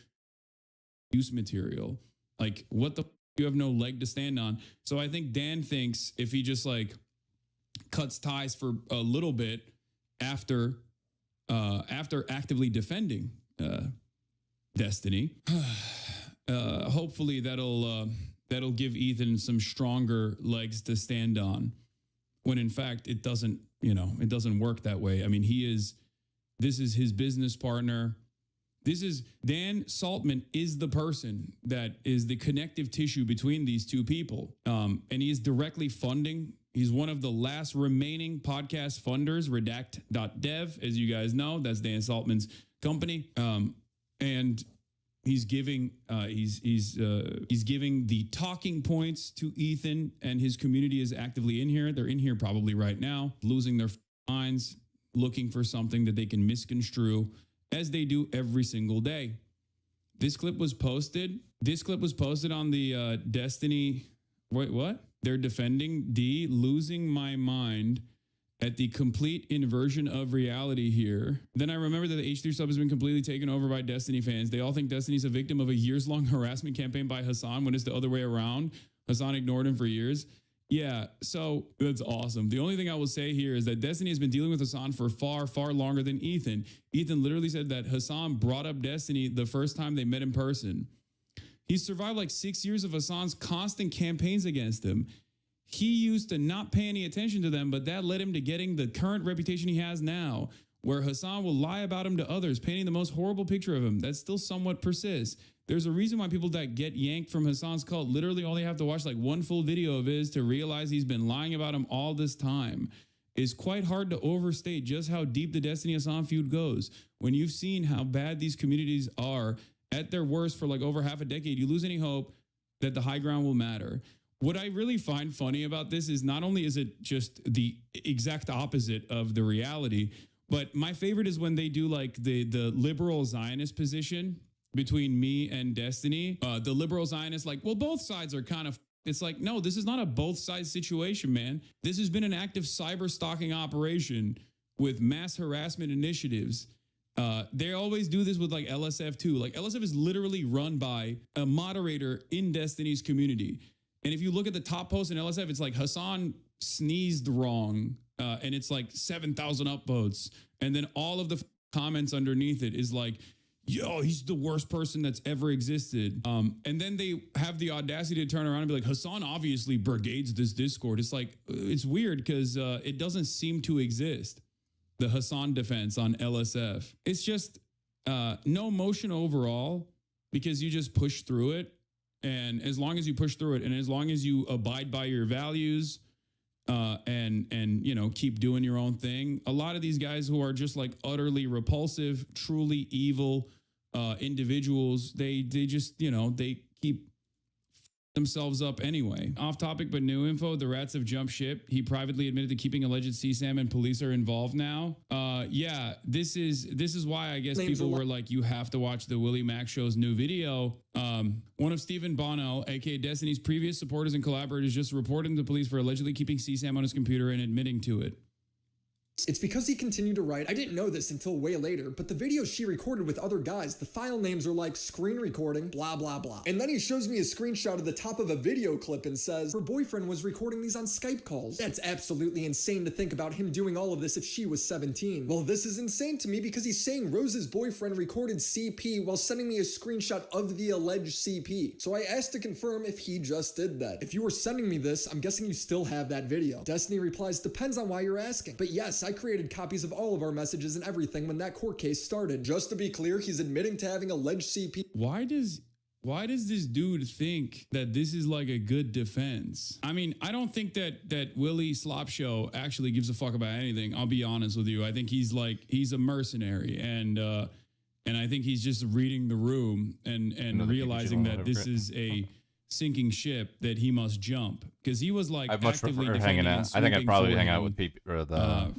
use material. Like, what the you have no leg to stand on. So I think Dan thinks if he just like cuts ties for a little bit after actively defending Destiny, hopefully that'll give Ethan some stronger legs to stand on. When in fact it doesn't work that way. I mean, this is his business partner. Dan Saltman is the person that is the connective tissue between these two people. And he is directly funding. He's one of the last remaining podcast funders, redact.dev, as you guys know. That's Dan Saltman's company. And he's giving the talking points to Ethan, and his community is actively in here. They're in here probably right now, losing their minds, looking for something that they can misconstrue, as they do every single day. This clip was posted on the Destiny. Wait, what? They're defending D, losing my mind at the complete inversion of reality here. Then I remember that the H3 sub has been completely taken over by Destiny fans. They all think Destiny's a victim of a years-long harassment campaign by Hassan when it's the other way around. Hassan ignored him for years. Yeah, so that's awesome. The only thing I will say here is that Destiny has been dealing with Hassan for far, far longer than Ethan. Ethan literally said that Hassan brought up Destiny the first time they met in person. He survived like 6 years of Hassan's constant campaigns against him. He used to not pay any attention to them, but that led him to getting the current reputation he has now, where Hassan will lie about him to others, painting the most horrible picture of him that still somewhat persists. There's a reason why people that get yanked from Hassan's cult, literally all they have to watch like one full video of his to realize he's been lying about him all this time. It's quite hard to overstate just how deep the Destiny Hassan feud goes. When you've seen how bad these communities are at their worst for like over half a decade, you lose any hope that the high ground will matter. What I really find funny about this is not only is it just the exact opposite of the reality, but my favorite is when they do like the liberal Zionist position between me and Destiny. The liberal Zionists like, well, both sides are kind of, it's like, no, this is not a both sides situation, man. This has been an active cyber stalking operation with mass harassment initiatives. They always do this with like LSF too. Like LSF is literally run by a moderator in Destiny's community. And if you look at the top post in LSF, it's like Hassan sneezed wrong. And it's like 7,000 upvotes. And then all of the comments underneath it is like, yo, he's the worst person that's ever existed. And then they have the audacity to turn around and be like, Hassan obviously brigades this Discord. It's like, it's weird because it doesn't seem to exist. The Hassan defense on LSF. It's just no motion overall because you just push through it. And as long as you push through it and as long as you abide by your values and you know, keep doing your own thing, a lot of these guys who are just like utterly repulsive, truly evil individuals, they just, you know, they keep themselves up anyway. Off topic, but new info. The rats have jumped ship. He privately admitted to keeping alleged CSAM and police are involved now. Yeah, this is why I guess people were like, you have to watch the Willie Mack Show's new video. One of Stephen Bono, aka Destiny's previous supporters and collaborators, just reported to the police for allegedly keeping CSAM on his computer and admitting to it. It's because he continued to write. I didn't know this until way later, but the videos she recorded with other guys, the file names are like screen recording, blah, blah, blah. And then he shows me a screenshot of the top of a video clip and says, her boyfriend was recording these on Skype calls. That's absolutely insane to think about him doing all of this if she was 17. Well, this is insane to me because he's saying Rose's boyfriend recorded CP while sending me a screenshot of the alleged CP. So I asked to confirm if he just did that. If you were sending me this, I'm guessing you still have that video. Destiny replies, depends on why you're asking. But yes, I created copies of all of our messages and everything when that court case started. Just to be clear, he's admitting to having alleged CP. Why does this dude think that this is like a good defense? I mean, I don't think that Willie Slop Show actually gives a fuck about anything. I'll be honest with you. I think he's a mercenary, and I think he's just reading the room and realizing that this is a sinking ship that he must jump, because he was like I'd much actively prefer hanging out. I think I'd probably hang out with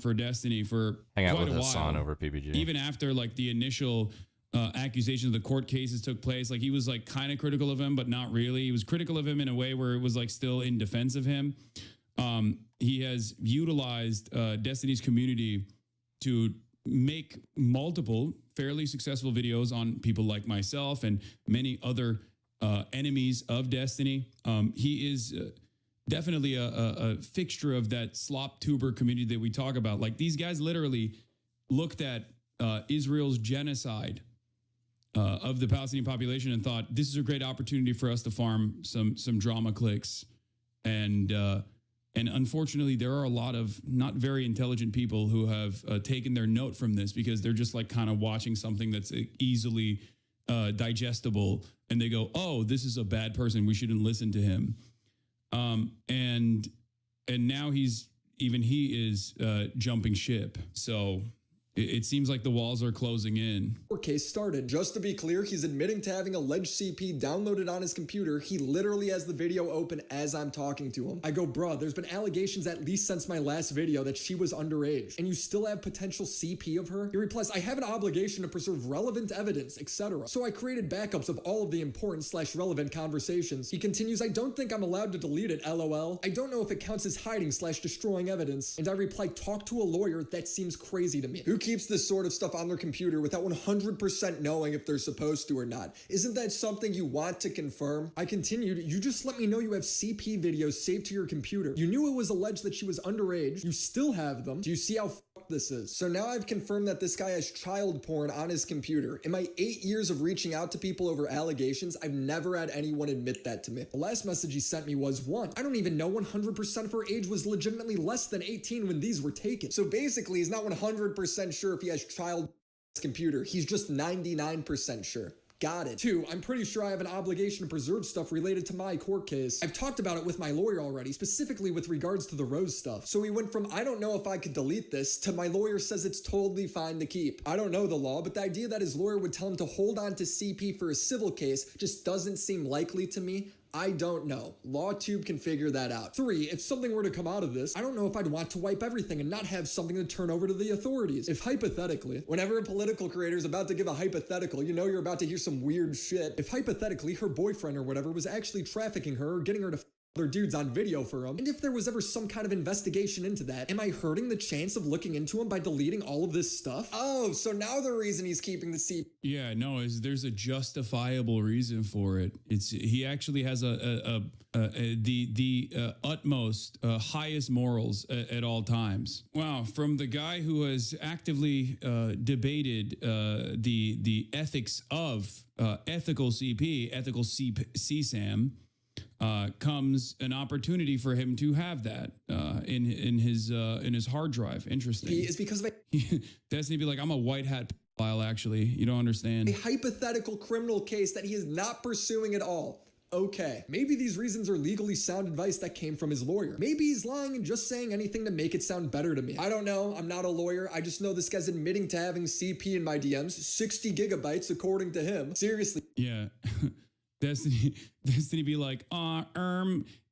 for Destiny for hang out quite with a Hassan while, over PPG. even after like the initial accusations of the court cases took place. Like he was like kind of critical of him, but not really. He was critical of him in a way where it was like still in defense of him. He has utilized Destiny's community to make multiple fairly successful videos on people like myself and many other enemies of Destiny. He is definitely a fixture of that slop tuber community that we talk about. Like these guys literally looked at Israel's genocide of the Palestinian population and thought, this is a great opportunity for us to farm some drama clicks. And unfortunately, there are a lot of not very intelligent people who have taken their note from this because they're just like kind of watching something that's easily digestible, and they go, oh, this is a bad person, we shouldn't listen to him. And now he is jumping ship. So it seems like the walls are closing in. Court case started. Just to be clear, he's admitting to having alleged CP downloaded on his computer. He literally has the video open as I'm talking to him. I go, bruh, there's been allegations at least since my last video that she was underage, and you still have potential CP of her? He replies, I have an obligation to preserve relevant evidence, etc. So I created backups of all of the important / relevant conversations. He continues, I don't think I'm allowed to delete it, LOL. I don't know if it counts as hiding / destroying evidence. And I reply, talk to a lawyer, that seems crazy to me. Who keeps this sort of stuff on their computer without 100% knowing if they're supposed to or not? Isn't that something you want to confirm? I continued, you just let me know you have CP videos saved to your computer. You knew it was alleged that she was underage. You still have them. Do you see how fucked this is? So now I've confirmed that this guy has child porn on his computer. In my 8 years of reaching out to people over allegations, I've never had anyone admit that to me. The last message he sent me was, 1, I don't even know 100% of her age was legitimately less than 18 when these were taken. So basically, he's not 100% sure if he has child computer. He's just 99% sure. Got it. 2, I'm pretty sure I have an obligation to preserve stuff related to my court case. I've talked about it with my lawyer already, specifically with regards to the Rose stuff. So he went from, I don't know if I could delete this, to my lawyer says it's totally fine to keep. I don't know the law, but the idea that his lawyer would tell him to hold on to CP for a civil case just doesn't seem likely to me. I don't know. LawTube can figure that out. 3, if something were to come out of this, I don't know if I'd want to wipe everything and not have something to turn over to the authorities. If hypothetically, whenever a political creator is about to give a hypothetical, you know you're about to hear some weird shit. If hypothetically her boyfriend or whatever was actually trafficking her or getting her to other dudes on video for him, and if there was ever some kind of investigation into that, am I hurting the chance of looking into him by deleting all of this stuff? Oh, so now the reason he's keeping the CP. Yeah, no, there's a justifiable reason for it. He actually has the utmost highest morals at all times. Wow, from the guy who has actively debated the ethics of ethical CP, ethical CSAM. Comes an opportunity for him to have that in his hard drive. Interesting. Is because of Destiny be like, I'm a white hat file. Actually, you don't understand. A hypothetical criminal case that he is not pursuing at all. Okay, maybe these reasons are legally sound advice that came from his lawyer. Maybe he's lying and just saying anything to make it sound better to me. I don't know. I'm not a lawyer. I just know this guy's admitting to having CP in my DMs, 60 gigabytes according to him. Seriously. Yeah. Destiny be like,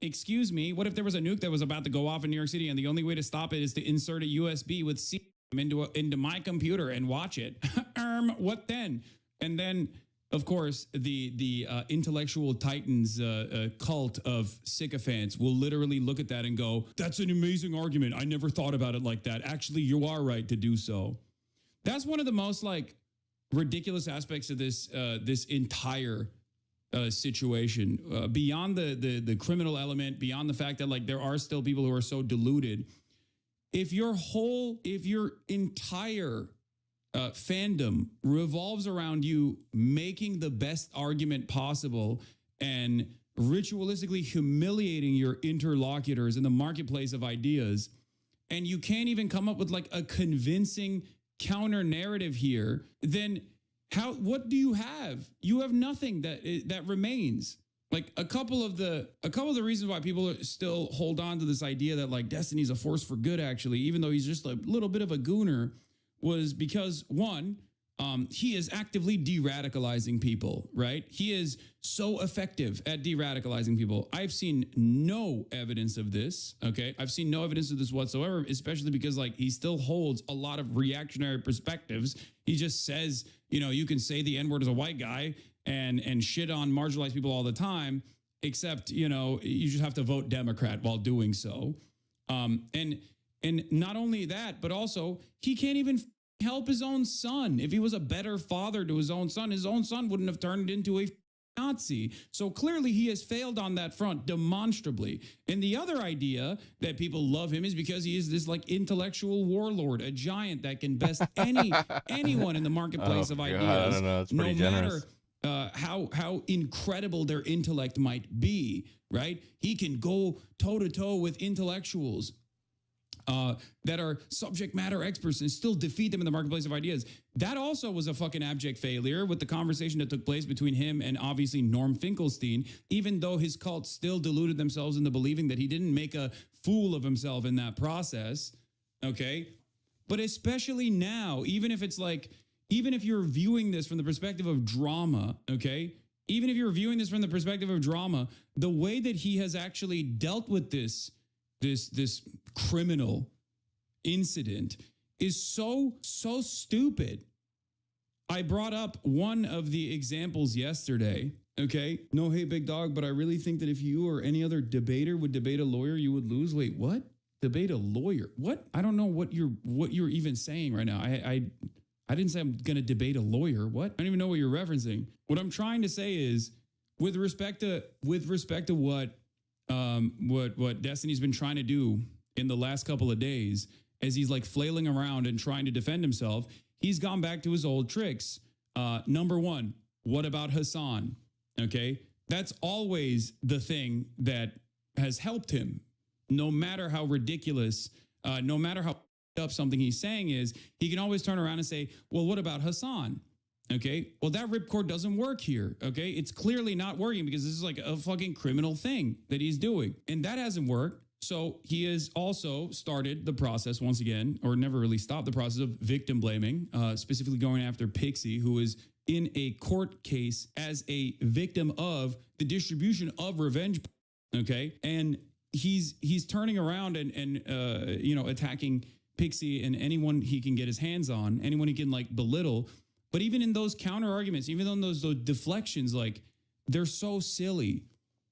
excuse me, what if there was a nuke that was about to go off in New York City and the only way to stop it is to insert a USB with C into my computer and watch it? What then? And then, of course, the intellectual titans cult of sycophants will literally look at that and go, that's an amazing argument. I never thought about it like that. Actually, you are right to do so. That's one of the most like ridiculous aspects of this this entire situation, beyond the criminal element, beyond the fact that like there are still people who are so deluded. If your entire fandom revolves around you making the best argument possible and ritualistically humiliating your interlocutors in the marketplace of ideas, and you can't even come up with like a convincing counter narrative here, then what do you have? You have nothing that remains. Like a couple of the reasons why people still hold on to this idea that like Destiny's a force for good, actually, even though he's just a little bit of a gooner, was because one, he is actively de-radicalizing people, right? He is so effective at de-radicalizing people. I've seen no evidence of this, okay? I've seen no evidence of this whatsoever, especially because like he still holds a lot of reactionary perspectives. He just says, you know, you can say the N-word as a white guy and shit on marginalized people all the time, except, you know, you just have to vote Democrat while doing so. And not only that, but also he can't even help his own son. If he was a better father to his own son wouldn't have turned into a Nazi. So clearly he has failed on that front demonstrably. And the other idea that people love him is because he is this like intellectual warlord, a giant that can best anyone in the marketplace of ideas. I don't know. It's pretty generous. Matter how incredible their intellect might be, right? He can go toe to toe with intellectuals that are subject matter experts and still defeat them in the marketplace of ideas. That also was a fucking abject failure with the conversation that took place between him and obviously Norm Finkelstein, even though his cult still deluded themselves into believing that he didn't make a fool of himself in that process, okay? But especially now, even if you're viewing this from the perspective of drama, okay? Even if you're viewing this from the perspective of drama, the way that he has actually dealt with this criminal incident is so stupid. I brought up one of the examples yesterday, okay? No hate, big dog, but I really think that if you or any other debater would debate a lawyer, you would lose. Wait, what? Debate a lawyer? What? I don't know what you're even saying right now. I didn't say I'm going to debate a lawyer. What? I don't even know what you're referencing. What I'm trying to say is with respect to what Destiny's been trying to do in the last couple of days, as he's like flailing around and trying to defend himself, he's gone back to his old tricks. Number one, what about Hassan? Okay, that's always the thing that has helped him. No matter how ridiculous, no matter how up something he's saying is, he can always turn around and say, well, what about Hassan? Okay, well, that ripcord doesn't work here. Okay, it's clearly not working because this is like a fucking criminal thing that he's doing. And that hasn't worked. So he has also started the process once again, or never really stopped the process of victim blaming, specifically going after Pixie, who is in a court case as a victim of the distribution of revenge. Okay, and he's turning around and attacking Pixie and anyone he can get his hands on, anyone he can like belittle. But even in those counter arguments, even on those deflections, like they're so silly.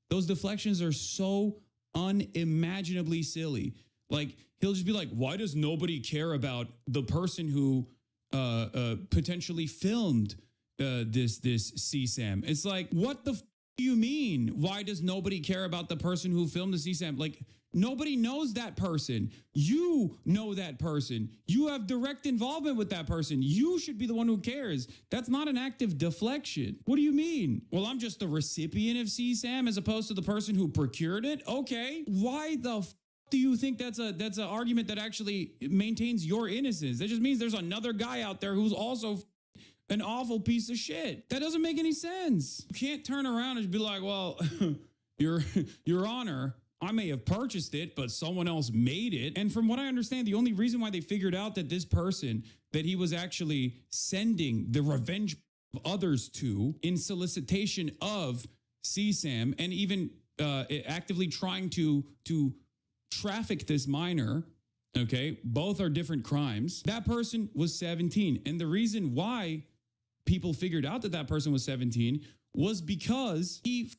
Those deflections are so unimaginably silly. Like he'll just be like, why does nobody care about the person who potentially filmed this CSAM? It's like, what the do you mean? Why does nobody care about the person who filmed the CSAM? Like nobody knows that person. You know that person. You have direct involvement with that person. You should be the one who cares. That's not an active deflection. What do you mean? Well, I'm just the recipient of CSAM as opposed to the person who procured it. Okay. Why the do you think that's an argument that actually maintains your innocence? That just means there's another guy out there who's also an awful piece of shit. That doesn't make any sense. You can't turn around and be like, well, your honor, I may have purchased it, but someone else made it. And from what I understand, the only reason why they figured out that this person that he was actually sending the revenge of others to in solicitation of CSAM and even actively trying to traffic this minor. Okay, both are different crimes. That person was 17, and the reason why people figured out that that person was 17 was because he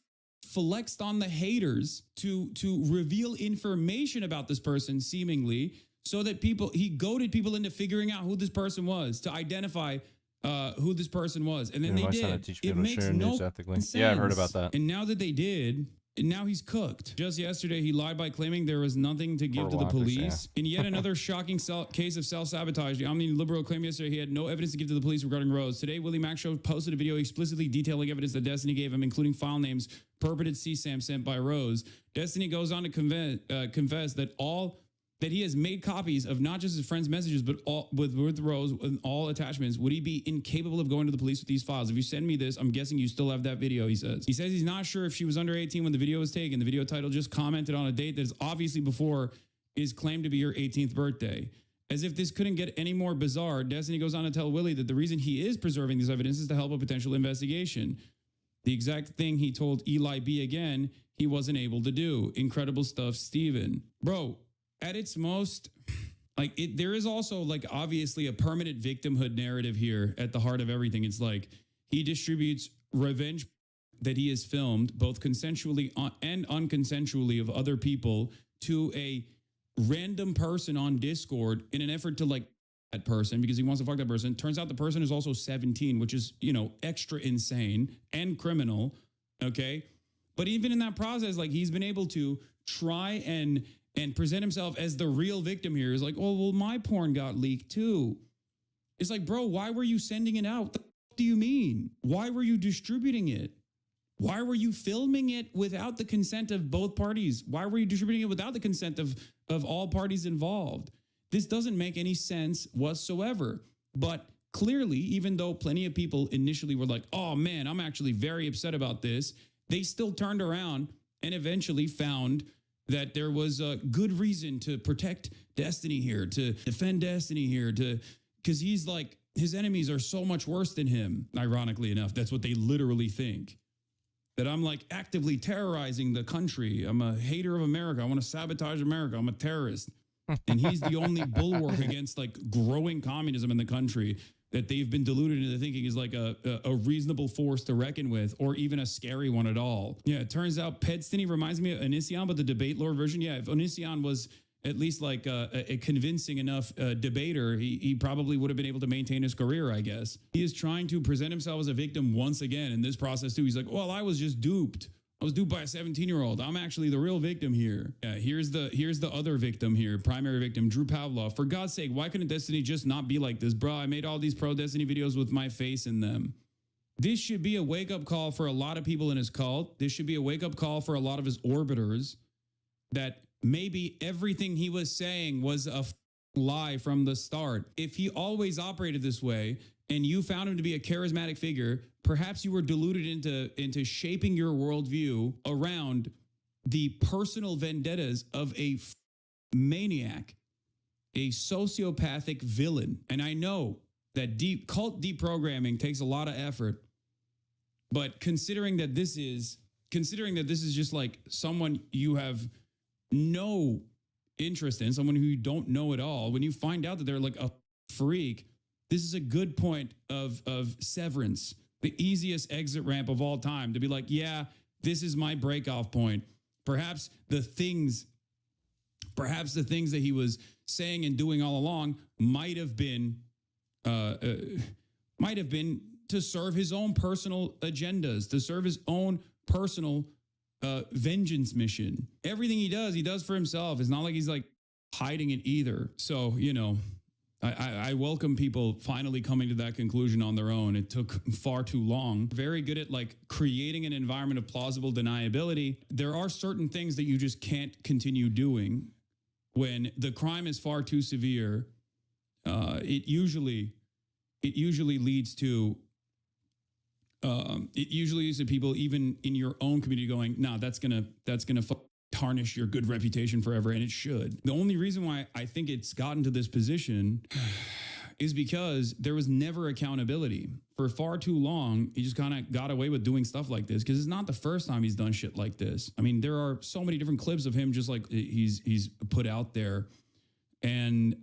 flexed on the haters to reveal information about this person, seemingly, so that he goaded people into figuring out who this person was, to identify who this person was, and then they did. It makes no sense. Yeah, I've heard about that. And now that they did, and now he's cooked. Just yesterday, he lied by claiming there was nothing to give to the police. In yet another shocking case of self-sabotage, the Omni liberal claimed yesterday he had no evidence to give to the police regarding Rose. Today, Willie Mack Show posted a video explicitly detailing evidence that Destiny gave him, including file names purported CSAM sent by Rose. Destiny goes on to confess that he has made copies of not just his friend's messages, but all with Rose and all attachments. Would he be incapable of going to the police with these files? If you send me this, I'm guessing you still have that video, he says. He says he's not sure if she was under 18 when the video was taken. The video title just commented on a date that is obviously before is claimed to be her 18th birthday. As if this couldn't get any more bizarre, Destiny goes on to tell Willie that the reason he is preserving this evidence is to help a potential investigation. The exact thing he told Eli B again, he wasn't able to do. Incredible stuff, Steven. Bro, at its most, like, there is also, like, obviously a permanent victimhood narrative here at the heart of everything. It's like he distributes revenge that he has filmed, both consensually and unconsensually, of other people to a random person on Discord in an effort to, like, that person because he wants to fuck that person. Turns out the person is also 17, which is, you know, extra insane and criminal. Okay. But even in that process, like, he's been able to try and present himself as the real victim here. Is like, oh, well, my porn got leaked too. It's like, bro, why were you sending it out? What the f- do you mean? Why were you distributing it? Why were you filming it without the consent of both parties? Why were you distributing it without the consent of all parties involved? This doesn't make any sense whatsoever. But clearly, even though plenty of people initially were like, oh man, I'm actually very upset about this, they still turned around and eventually found that there was a good reason to protect Destiny here, to defend Destiny here, because he's like, his enemies are so much worse than him. Ironically enough, that's what they literally think. That I'm like actively terrorizing the country. I'm a hater of America. I want to sabotage America. I'm a terrorist. And he's the only bulwark against like growing communism in the country that they've been deluded into thinking is like a reasonable force to reckon with, or even a scary one at all. Yeah, it turns out Pedstiny reminds me of Onision, but the debate lore version. Yeah, if Onision was at least like a convincing enough debater, he probably would have been able to maintain his career, I guess. He is trying to present himself as a victim once again in this process too. He's like, well, I was just duped. I was duped by a 17-year-old. I'm actually the real victim here. Yeah, here's the other victim here, primary victim, Drew Pavlov. For God's sake, why couldn't Destiny just not be like this? Bro, I made all these pro Destiny videos with my face in them. This should be a wake-up call for a lot of people in his cult. This should be a wake-up call for a lot of his orbiters that maybe everything he was saying was a lie from the start. If he always operated this way and you found him to be a charismatic figure, perhaps you were deluded into shaping your worldview around the personal vendettas of a maniac, a sociopathic villain. And I know that cult deprogramming takes a lot of effort, but considering that this is just like someone you have no interest in, someone who you don't know at all, when you find out that they're like a freak, this is a good point of severance, the easiest exit ramp of all time, to be like, yeah, this is my break-off point. Perhaps the things that he was saying and doing all along might have been to serve his own personal agendas, to serve his own personal vengeance mission. Everything he does for himself. It's not like he's like hiding it either. So, you know, I welcome people finally coming to that conclusion on their own. It took far too long. Very good at like creating an environment of plausible deniability. There are certain things that you just can't continue doing when the crime is far too severe. It usually leads to people even in your own community going, nah, that's gonna tarnish your good reputation forever, and it should. The only reason why I think it's gotten to this position is because there was never accountability. For far too long, he just kind of got away with doing stuff like this because it's not the first time he's done shit like this. I mean, there are so many different clips of him just like he's put out there, and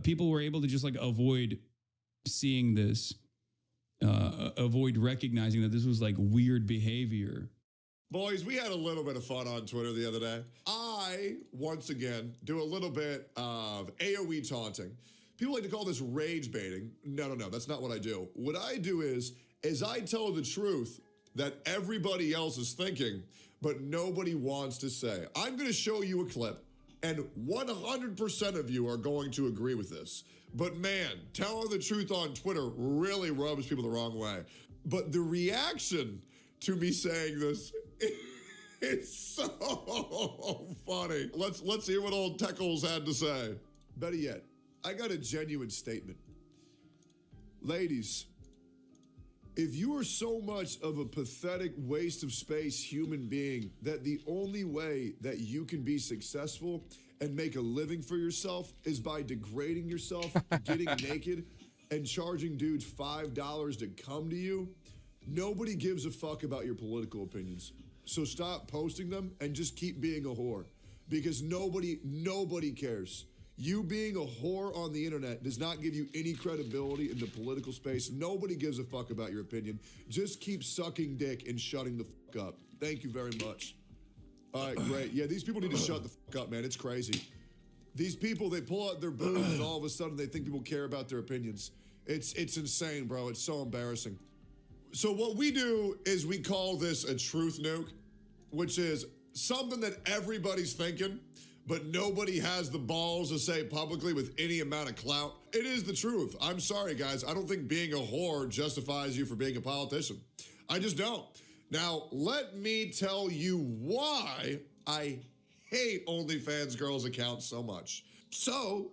people were able to just like avoid seeing this, avoid recognizing that this was like weird behavior. Boys, we had a little bit of fun on Twitter the other day. I, once again, do a little bit of AoE taunting. People like to call this rage baiting. No, that's not what I do. What I do is I tell the truth that everybody else is thinking, but nobody wants to say. I'm going to show you a clip, and 100% of you are going to agree with this. But man, telling the truth on Twitter really rubs people the wrong way. But the reaction to me saying this, it's so funny. Let's hear what old Teckles had to say. Better yet, I got a genuine statement. Ladies, if you are so much of a pathetic waste of space human being that the only way that you can be successful and make a living for yourself is by degrading yourself, getting naked, and charging dudes $5 to come to you, nobody gives a fuck about your political opinions. So stop posting them and just keep being a whore. Because nobody cares. You being a whore on the internet does not give you any credibility in the political space. Nobody gives a fuck about your opinion. Just keep sucking dick and shutting the fuck up. Thank you very much. All right, great. Yeah, these people need to shut the fuck up, man. It's crazy. These people, they pull out their boobs and all of a sudden they think people care about their opinions. It's insane, bro. It's so embarrassing. So what we do is we call this a truth nuke, which is something that everybody's thinking, but nobody has the balls to say publicly with any amount of clout. It is the truth. I'm sorry, guys. I don't think being a whore justifies you for being a politician. I just don't. Now, let me tell you why I hate OnlyFans girls' accounts so much. So,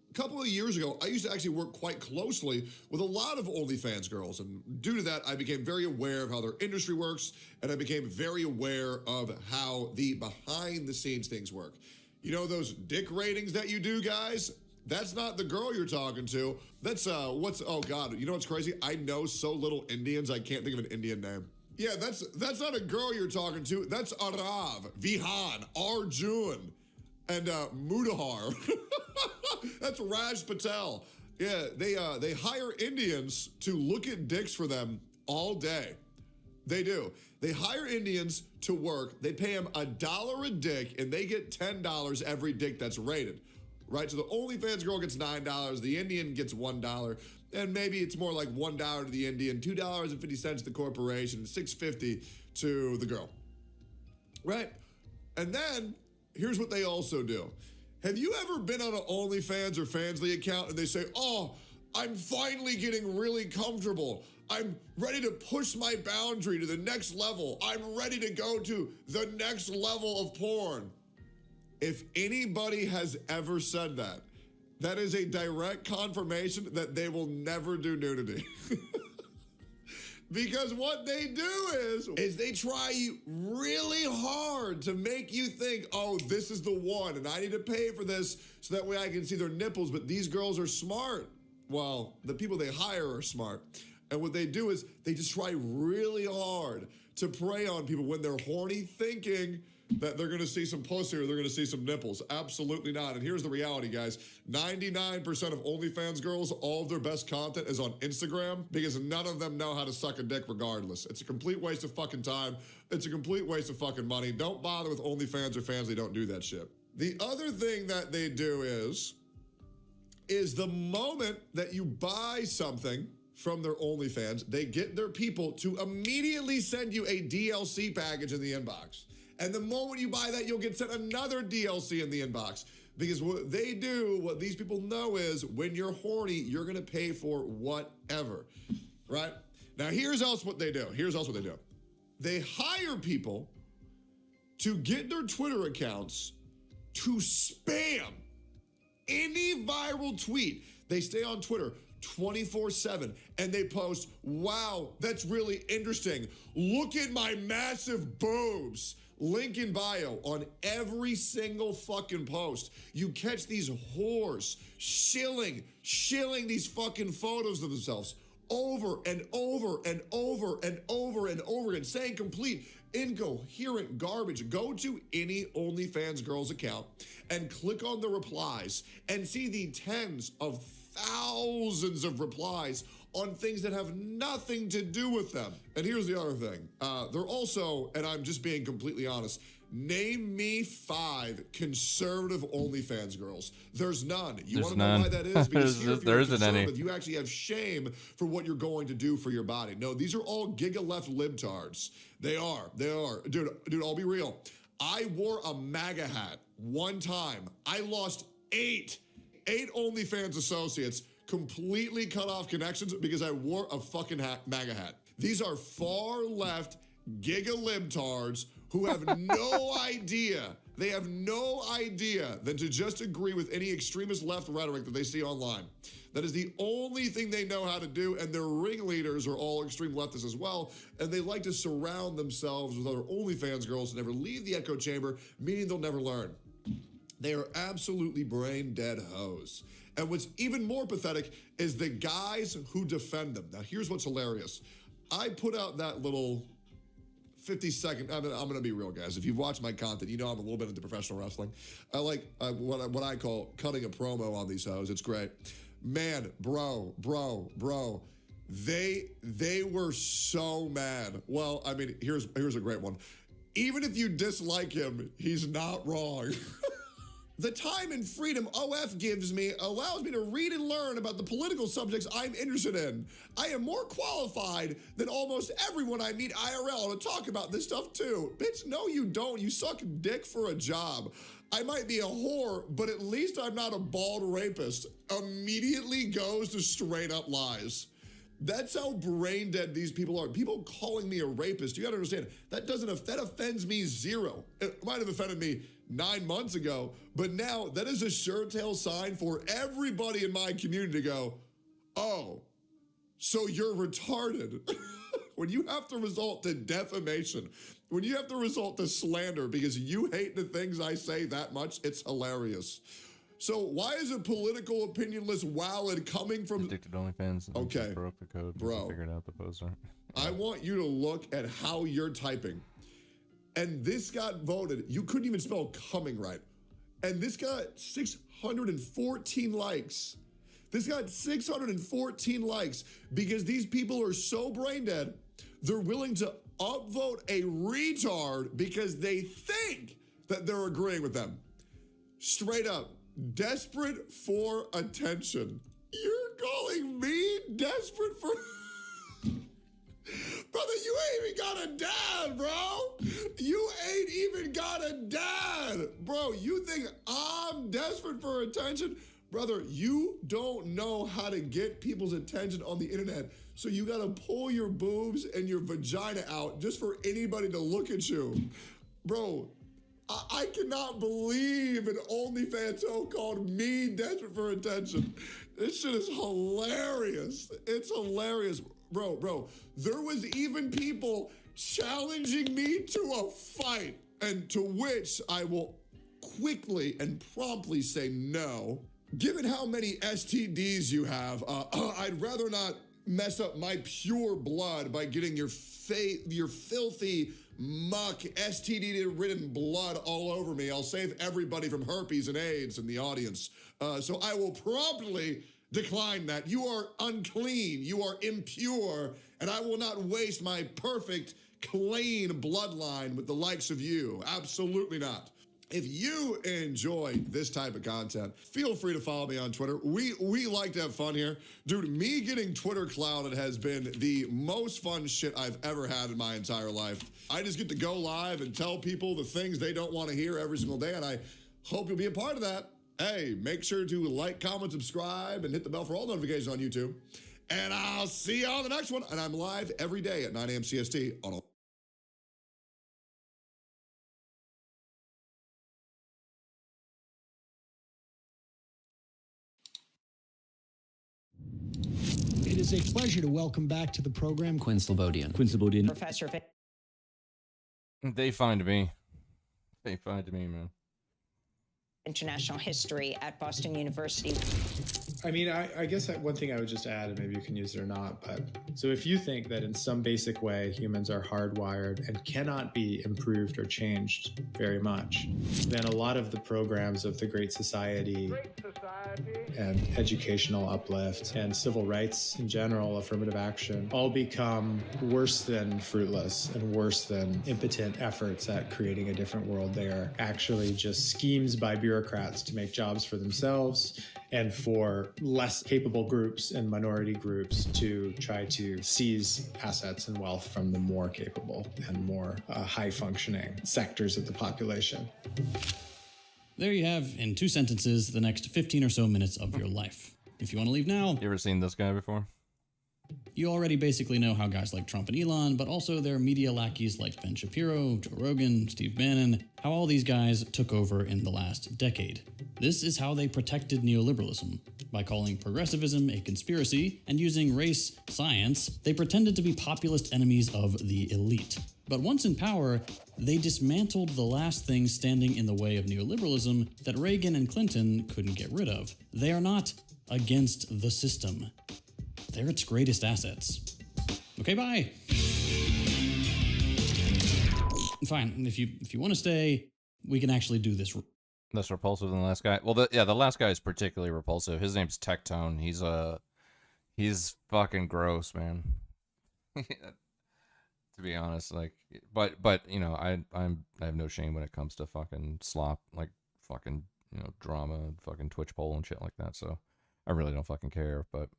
a couple of years ago, I used to actually work quite closely with a lot of OnlyFans girls, and due to that, I became very aware of how their industry works, and I became very aware of how the behind-the-scenes things work. You know those dick ratings that you do, guys? That's not the girl you're talking to. That's, oh God, you know what's crazy? I know so little Indians, I can't think of an Indian name. Yeah, that's not a girl you're talking to. That's Arav, Vihan, Arjun, and Mudahar. That's Raj Patel. Yeah, they hire Indians to look at dicks for them all day. They do. They hire Indians to work. They pay them $1 a dick, and they get $10 every dick that's rated. Right? So the OnlyFans girl gets $9, the Indian gets $1, and maybe it's more like $1 to the Indian, $2.50 to the corporation, $6.50 to the girl. Right? And then, here's what they also do. Have you ever been on an OnlyFans or Fansly account and they say, oh, I'm finally getting really comfortable. I'm ready to push my boundary to the next level. I'm ready to go to the next level of porn. If anybody has ever said that, that is a direct confirmation that they will never do nudity. Because what they do is they try really hard to make you think, oh, this is the one, and I need to pay for this so that way I can see their nipples, but these girls are smart. Well, the people they hire are smart. And what they do is they just try really hard to prey on people when they're horny, thinking that they're going to see some pussy or they're going to see some nipples. Absolutely not. And here's the reality, guys. 99% of OnlyFans girls, all of their best content is on Instagram because none of them know how to suck a dick regardless. It's a complete waste of fucking time. It's a complete waste of fucking money. Don't bother with OnlyFans or Fansly. Don't do that shit. The other thing that they do is the moment that you buy something from their OnlyFans, they get their people to immediately send you a DLC package in the inbox. And the moment you buy that, you'll get sent another DLC in the inbox. Because what they do, what these people know is when you're horny, you're going to pay for whatever, right? Now, here's else what they do. They hire people to get their Twitter accounts to spam any viral tweet. They stay on Twitter 24/7 and they post, wow, that's really interesting. Look at my massive boobs. Link in bio on every single fucking post. You catch these whores shilling these fucking photos of themselves over and over and over and over and over again, saying complete incoherent garbage. Go to any OnlyFans girls account and click on the replies and see the tens of thousands of replies on things that have nothing to do with them. And here's the other thing. They're also, and I'm just being completely honest, name me 5 conservative OnlyFans girls. There's none. You want to know why that is? Because here, if you're conservative, you actually have shame for what you're going to do for your body. No, these are all giga left libtards. They are. Dude, I'll be real. I wore a MAGA hat one time. I lost 8 OnlyFans associates, completely cut off connections because I wore a fucking MAGA hat. These are far left giga libtards who have no idea. They have no idea than to just agree with any extremist left rhetoric that they see online. That is the only thing they know how to do, and their ringleaders are all extreme leftists as well, and they like to surround themselves with other OnlyFans girls and never leave the echo chamber, meaning they'll never learn. They are absolutely brain dead hoes. And what's even more pathetic is the guys who defend them. Now, here's what's hilarious. I put out that little 50-second, I'm going to be real, guys. If you've watched my content, you know I'm a little bit into professional wrestling. I like what I call cutting a promo on these hoes. It's great. Man, bro. They were so mad. Well, I mean, here's a great one. Even if you dislike him, he's not wrong. The time and freedom OF gives me allows me to read and learn about the political subjects I'm interested in. I am more qualified than almost everyone I meet IRL to talk about this stuff too. Bitch, no you don't. You suck dick for a job. I might be a whore, but at least I'm not a bald rapist. Immediately goes to straight up lies. That's how brain dead these people are. People calling me a rapist, you gotta understand, that offends me zero. It might have offended me 9 months ago, but now that is a sure tail sign for everybody in my community to go, oh, so you're retarded. When you have to resort to defamation, when you have to resort to slander because you hate the things I say that much, it's hilarious. So why is a political opinionless Walid coming from addicted OnlyFans? Okay, broke the code, bro. Figured out the poster. I want you to look at how you're typing. And this got voted. You couldn't even spell coming right. And this got 614 likes. This got 614 likes because these people are so brain dead, they're willing to upvote a retard because they think that they're agreeing with them. Straight up, desperate for attention. You're calling me desperate for... Brother, you ain't even got a dad, bro. You ain't even got a dad. Bro, you think I'm desperate for attention? Brother, you don't know how to get people's attention on the internet. So you gotta pull your boobs and your vagina out just for anybody to look at you. Bro, I cannot believe an OnlyFans hoe called me desperate for attention. This shit is hilarious. It's hilarious. Bro, there was even people challenging me to a fight, and to which I will quickly and promptly say no. Given how many STDs you have, I'd rather not mess up my pure blood by getting your filthy muck, STD-ridden blood all over me. I'll save everybody from herpes and AIDS in the audience. So I will promptly decline that. You are unclean, you are impure, and I will not waste my perfect, clean bloodline with the likes of you. Absolutely not. If you enjoy this type of content, feel free to follow me on Twitter. We like to have fun here. Dude, me getting Twitter clouded has been the most fun shit I've ever had in my entire life. I just get to go live and tell people the things they don't want to hear every single day, and I hope you'll be a part of that. Hey, make sure to like, comment, subscribe, and hit the bell for all notifications on YouTube. And I'll see you on the next one. And I'm live every day at 9 a.m. CST on all. It is a pleasure to welcome back to the program Quinn Slobodian. Professor. They find me. Hey, fine to me, man. International history at Boston University. I mean, I guess that one thing I would just add, and maybe you can use it or not, but so if you think that in some basic way humans are hardwired and cannot be improved or changed very much, then a lot of the programs of the Great Society and educational uplift and civil rights in general, affirmative action, all become worse than fruitless and worse than impotent efforts at creating a different world. They are actually just schemes by bureaucrats to make jobs for themselves and for less capable groups and minority groups to try to seize assets and wealth from the more capable and more high-functioning sectors of the population. There you have, in 2 sentences, the next 15 or so minutes of your life. If you want to leave now... You ever seen this guy before? You already basically know how guys like Trump and Elon, but also their media lackeys like Ben Shapiro, Joe Rogan, Steve Bannon, how all these guys took over in the last decade. This is how they protected neoliberalism. By calling progressivism a conspiracy and using race science, they pretended to be populist enemies of the elite. But once in power, they dismantled the last thing standing in the way of neoliberalism that Reagan and Clinton couldn't get rid of. They are not against the system. They're its greatest assets. Okay, bye. Fine. If you want to stay, we can actually do this. Less repulsive than the last guy. Well, the last guy is particularly repulsive. His name's Tectone. He's fucking gross, man. To be honest, like, but you know, I have no shame when it comes to fucking slop, like fucking, you know, drama, fucking Twitch poll and shit like that. So I really don't fucking care. But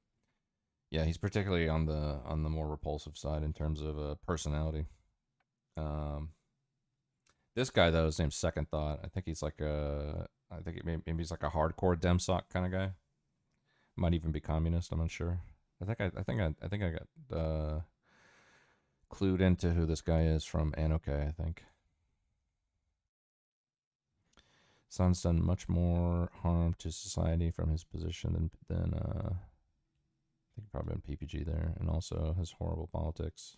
yeah, he's particularly on the more repulsive side in terms of personality. This guy though, his name's Second Thought. I think he's like maybe he's like a hardcore Demsock kind of guy. Might even be communist. I'm not sure. I think I got clued into who this guy is from Anoke, I think. Son's done much more harm to society from his position than I think probably been PPG there, and also has horrible politics.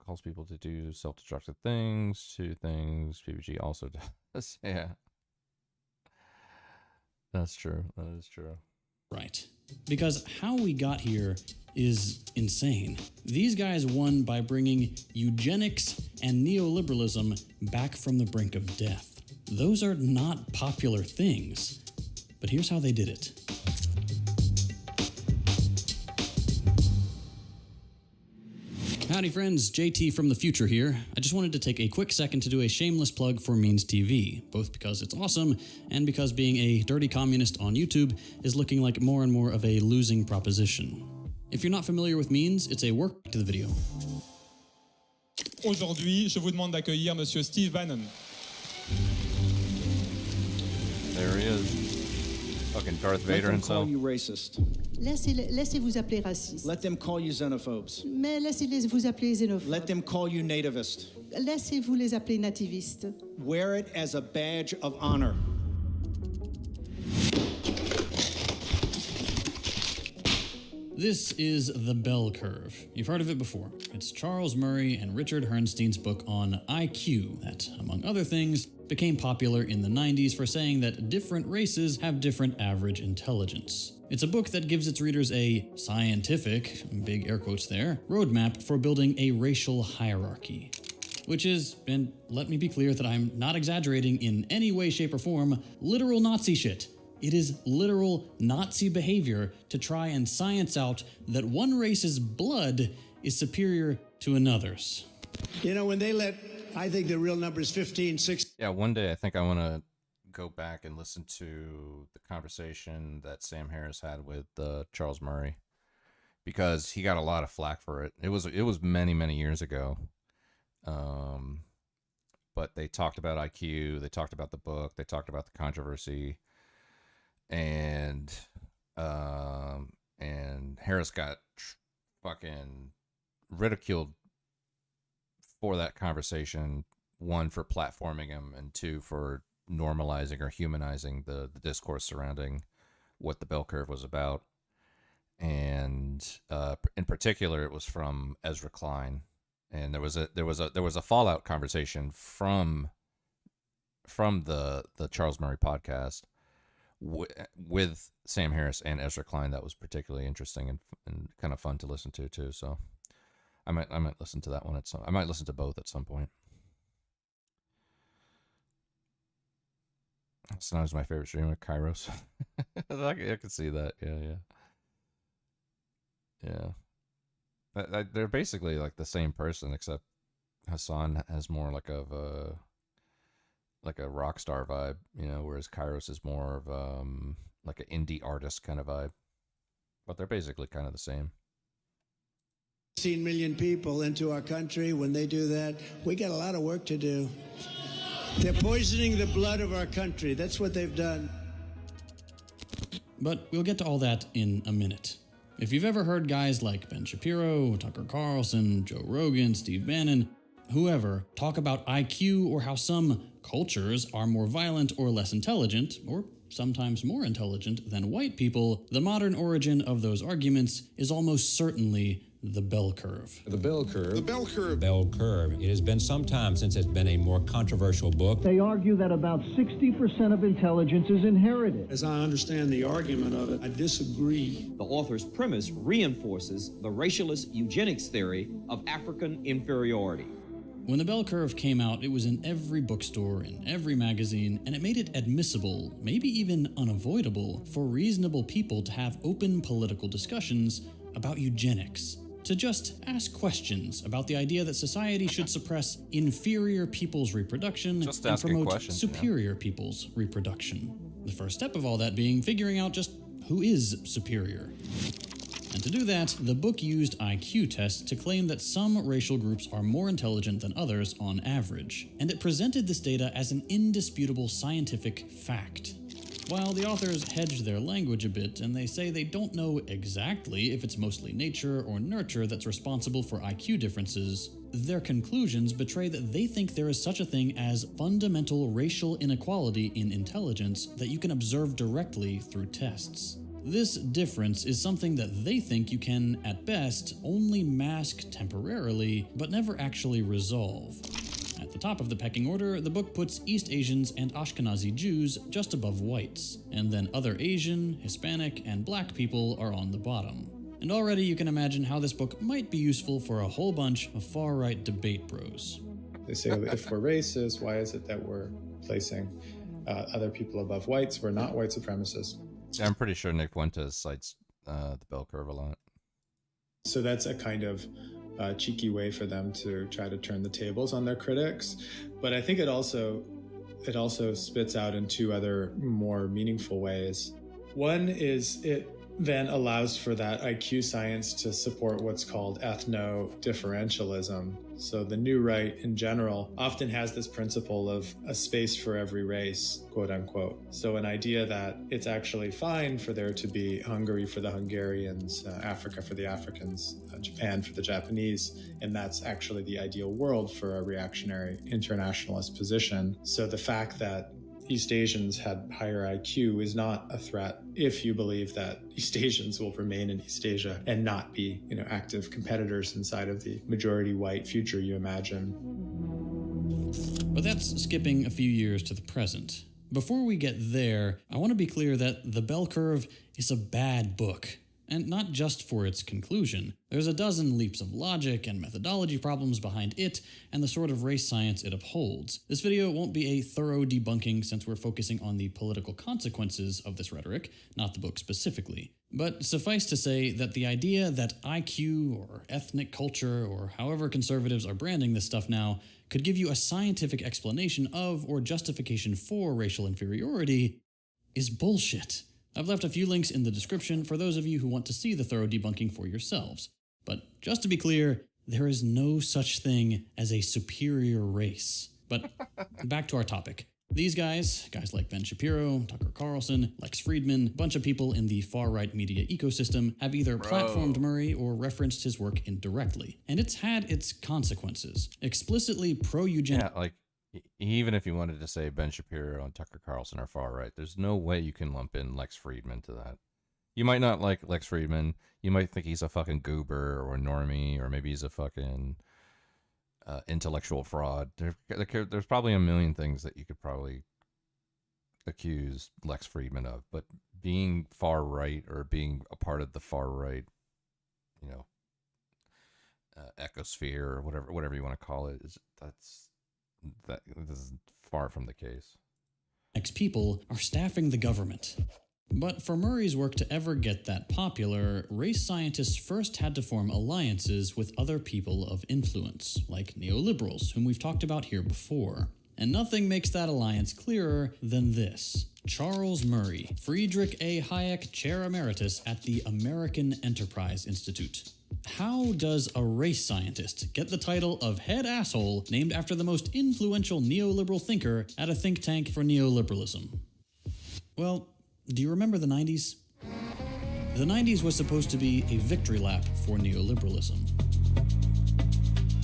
Calls people to do self-destructive things, PPG also does. Yeah. That's true. That is true. Right. Because how we got here is insane. These guys won by bringing eugenics and neoliberalism back from the brink of death. Those are not popular things, but here's how they did it. Howdy friends, JT from the future here. I just wanted to take a quick second to do a shameless plug for Means TV, both because it's awesome and because being a dirty communist on YouTube is looking like more and more of a losing proposition. If you're not familiar with Means, it's a work to the video. Aujourd'hui, je vous demande d'accueillir Monsieur Steve Bannon. There he is. Fucking Darth Vader himself. Let them call you racist. Laissez-vous appeler raciste. Let them call you xenophobes. Mais laissez-les vous appeler xénophobes. Let them call you nativist. Laissez-vous les appeler nativistes. Wear it as a badge of honor. This is the bell curve. You've heard of it before. It's Charles Murray and Richard Herrnstein's book on IQ that, among other things, became popular in the 90s for saying that different races have different average intelligence. It's a book that gives its readers a scientific, big air quotes there, roadmap for building a racial hierarchy. Which is, and let me be clear that I'm not exaggerating in any way, shape, or form, literal Nazi shit. It is literal Nazi behavior to try and science out that one race's blood is superior to another's. You know, when they I think the real number is 15, 16. Yeah, one day I think I want to go back and listen to the conversation that Sam Harris had with Charles Murray, because he got a lot of flack for it. It was many, many years ago. But they talked about IQ, they talked about the book, they talked about the controversy. And Harris got fucking ridiculed for that conversation. One, for platforming him, and two, for normalizing or humanizing the discourse surrounding what the bell curve was about. And in particular, it was from Ezra Klein, and there was a fallout conversation from the Charles Murray podcast with Sam Harris and Ezra Klein that was particularly interesting and kind of fun to listen to too. So I might listen to that one I might listen to both at some point. Sometimes my favorite streamer, Kairos. I can see that. Yeah. They're basically like the same person, except Hassan has more like a rock star vibe, whereas Kairos is more of like an indie artist kind of vibe. But they're basically kind of the same. 16 million people into our country. When they do that, we got a lot of work to do. They're poisoning the blood of our country. That's what they've done. But we'll get to all that in a minute. If you've ever heard guys like Ben Shapiro, Tucker Carlson, Joe Rogan, Steve Bannon, whoever, talk about IQ or how some cultures are more violent or less intelligent, or sometimes more intelligent than white people, the modern origin of those arguments is almost certainly the bell curve. The bell curve. The bell curve. Bell curve. It has been some time since it's been a more controversial book. They argue that about 60% of intelligence is inherited. As I understand the argument of it, I disagree. The author's premise reinforces the racialist eugenics theory of African inferiority. When the bell curve came out, it was in every bookstore, in every magazine, and it made it admissible, maybe even unavoidable, for reasonable people to have open political discussions about eugenics. To just ask questions about the idea that society should suppress inferior people's reproduction and promote superior people's reproduction. The first step of all that being figuring out just who is superior. And to do that, the book used IQ tests to claim that some racial groups are more intelligent than others on average, and it presented this data as an indisputable scientific fact. While the authors hedge their language a bit, and they say they don't know exactly if it's mostly nature or nurture that's responsible for IQ differences, their conclusions betray that they think there is such a thing as fundamental racial inequality in intelligence that you can observe directly through tests. This difference is something that they think you can, at best, only mask temporarily, but never actually resolve. At the top of the pecking order, the book puts East Asians and Ashkenazi Jews just above whites, and then other Asian, Hispanic, and black people are on the bottom. And already you can imagine how this book might be useful for a whole bunch of far-right debate bros. They say, if we're racist, why is it that we're placing other people above whites? We're not white supremacists. Yeah, I'm pretty sure Nick Fuentes cites the bell curve a lot. So that's a kind of cheeky way for them to try to turn the tables on their critics. But I think it also spits out in two other more meaningful ways. One is it then allows for that IQ science to support what's called ethno-differentialism. So the new right in general often has this principle of a space for every race, quote unquote. So an idea that it's actually fine for there to be Hungary for the Hungarians, Africa for the Africans, Japan for the Japanese, and that's actually the ideal world for a reactionary internationalist position. So the fact that East Asians had higher IQ is not a threat if you believe that East Asians will remain in East Asia and not be, active competitors inside of the majority white future you imagine. But that's skipping a few years to the present. Before we get there, I want to be clear that The Bell Curve is a bad book. And not just for its conclusion. There's a dozen leaps of logic and methodology problems behind it and the sort of race science it upholds. This video won't be a thorough debunking since we're focusing on the political consequences of this rhetoric, not the book specifically. But suffice to say that the idea that IQ or ethnic culture or however conservatives are branding this stuff now could give you a scientific explanation of or justification for racial inferiority is bullshit. I've left a few links in the description for those of you who want to see the thorough debunking for yourselves. But just to be clear, there is no such thing as a superior race. But back to our topic. These guys like Ben Shapiro, Tucker Carlson, Lex Friedman, a bunch of people in the far-right media ecosystem have either platformed Murray or referenced his work indirectly. And it's had its consequences. Explicitly pro-eugenic... Yeah, even if you wanted to say Ben Shapiro and Tucker Carlson are far right, there's no way you can lump in Lex Friedman to that. You might not like Lex Friedman. You might think he's a fucking goober or a normie, or maybe he's a fucking intellectual fraud. There's probably a million things that you could probably accuse Lex Friedman of, but being far right or being a part of the far right, you know, ecosphere or whatever you want to call it, this is far from the case. People are staffing the government. But for Murray's work to ever get that popular, race scientists first had to form alliances with other people of influence, like neoliberals, whom we've talked about here before. And nothing makes that alliance clearer than this. Charles Murray, Friedrich A. Hayek Chair Emeritus at the American Enterprise Institute. How does a race scientist get the title of head asshole named after the most influential neoliberal thinker at a think tank for neoliberalism? Well, do you remember the 90s? The 90s was supposed to be a victory lap for neoliberalism.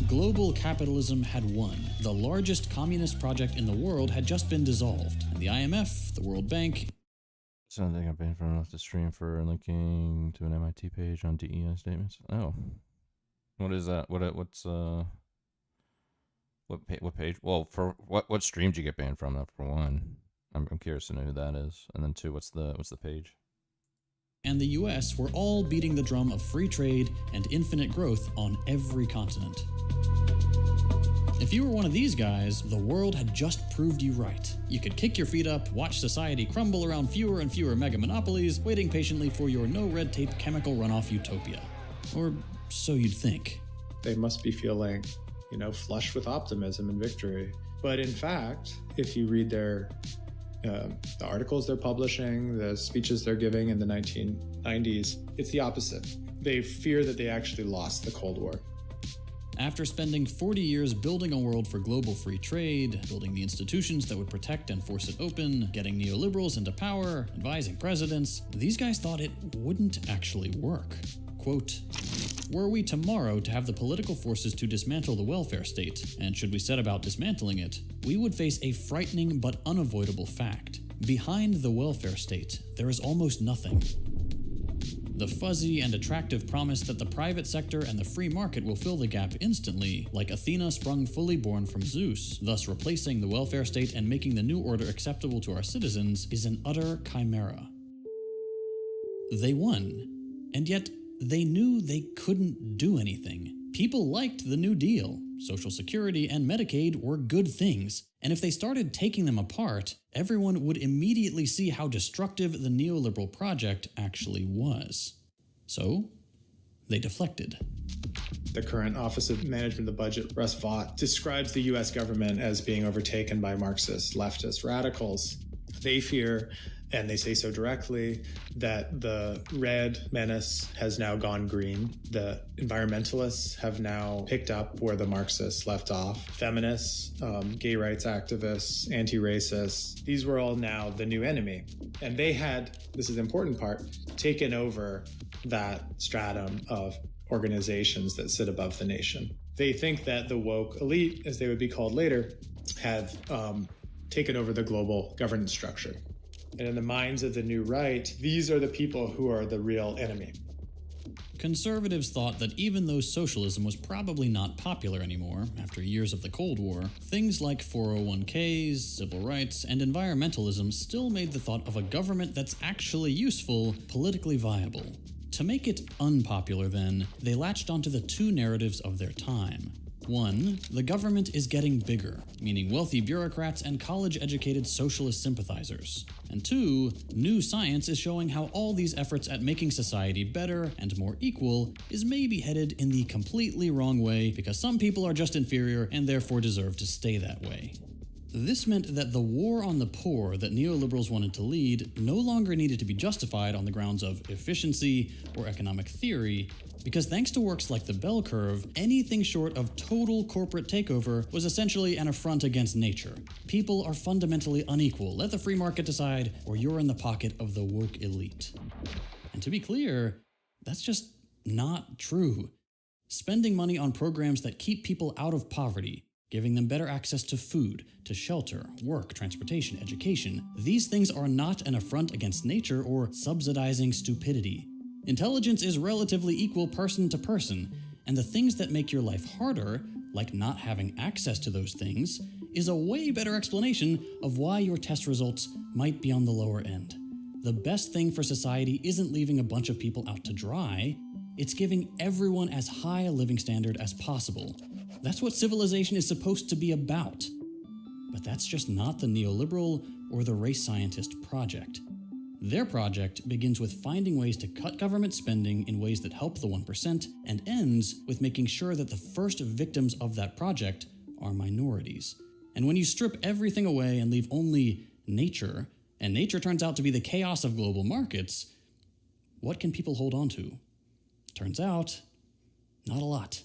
Global capitalism had won. The largest communist project in the world had just been dissolved, and the IMF, the World Bank... Something I've been from off the stream for linking to an MIT page on DEI statements. Oh, what is that? What page? Well, for what stream did you get banned from? That for one, I'm curious to know who that is, and then two, what's the page? And the US were all beating the drum of free trade and infinite growth on every continent. If you were one of these guys, the world had just proved you right. You could kick your feet up, watch society crumble around fewer and fewer mega monopolies, waiting patiently for your no-red tape chemical runoff utopia. Or so you'd think. They must be feeling, flushed with optimism and victory. But in fact, if you read their the articles they're publishing, the speeches they're giving in the 1990s, it's the opposite. They fear that they actually lost the Cold War. After spending 40 years building a world for global free trade, building the institutions that would protect and force it open, getting neoliberals into power, advising presidents, these guys thought it wouldn't actually work. Quote, "Were we tomorrow to have the political forces to dismantle the welfare state, and should we set about dismantling it, we would face a frightening but unavoidable fact. Behind the welfare state, there is almost nothing. The fuzzy and attractive promise that the private sector and the free market will fill the gap instantly, like Athena sprung fully born from Zeus, thus replacing the welfare state and making the new order acceptable to our citizens, is an utter chimera." They won, and yet they knew they couldn't do anything. People liked the New Deal. Social Security and Medicaid were good things, and if they started taking them apart, everyone would immediately see how destructive the neoliberal project actually was. So, they deflected. The current Office of Management of the Budget, Russ Vought, describes the US government as being overtaken by Marxist leftist radicals. They fear, and they say so directly, that the red menace has now gone green. The environmentalists have now picked up where the Marxists left off. Feminists, gay rights activists, anti-racists, these were all now the new enemy. And they had, this is the important part, taken over that stratum of organizations that sit above the nation. They think that the woke elite, as they would be called later, have taken over the global governance structure. And in the minds of the new right, these are the people who are the real enemy. Conservatives thought that even though socialism was probably not popular anymore after years of the Cold War, things like 401ks, civil rights, and environmentalism still made the thought of a government that's actually useful politically viable. To make it unpopular, then, they latched onto the two narratives of their time. One, the government is getting bigger, meaning wealthy bureaucrats and college-educated socialist sympathizers. And two, new science is showing how all these efforts at making society better and more equal is maybe headed in the completely wrong way because some people are just inferior and therefore deserve to stay that way. This meant that the war on the poor that neoliberals wanted to lead no longer needed to be justified on the grounds of efficiency or economic theory, because thanks to works like the bell curve, anything short of total corporate takeover was essentially an affront against nature. People are fundamentally unequal. Let the free market decide, or you're in the pocket of the woke elite. And to be clear, that's just not true. Spending money on programs that keep people out of poverty, giving them better access to food, to shelter, work, transportation, education, these things are not an affront against nature or subsidizing stupidity. Intelligence is relatively equal person to person, and the things that make your life harder, like not having access to those things, is a way better explanation of why your test results might be on the lower end. The best thing for society isn't leaving a bunch of people out to dry, it's giving everyone as high a living standard as possible. That's what civilization is supposed to be about. But that's just not the neoliberal or the race scientist project. Their project begins with finding ways to cut government spending in ways that help the 1% and ends with making sure that the first victims of that project are minorities. And when you strip everything away and leave only nature, and nature turns out to be the chaos of global markets, what can people hold on to? Turns out, not a lot.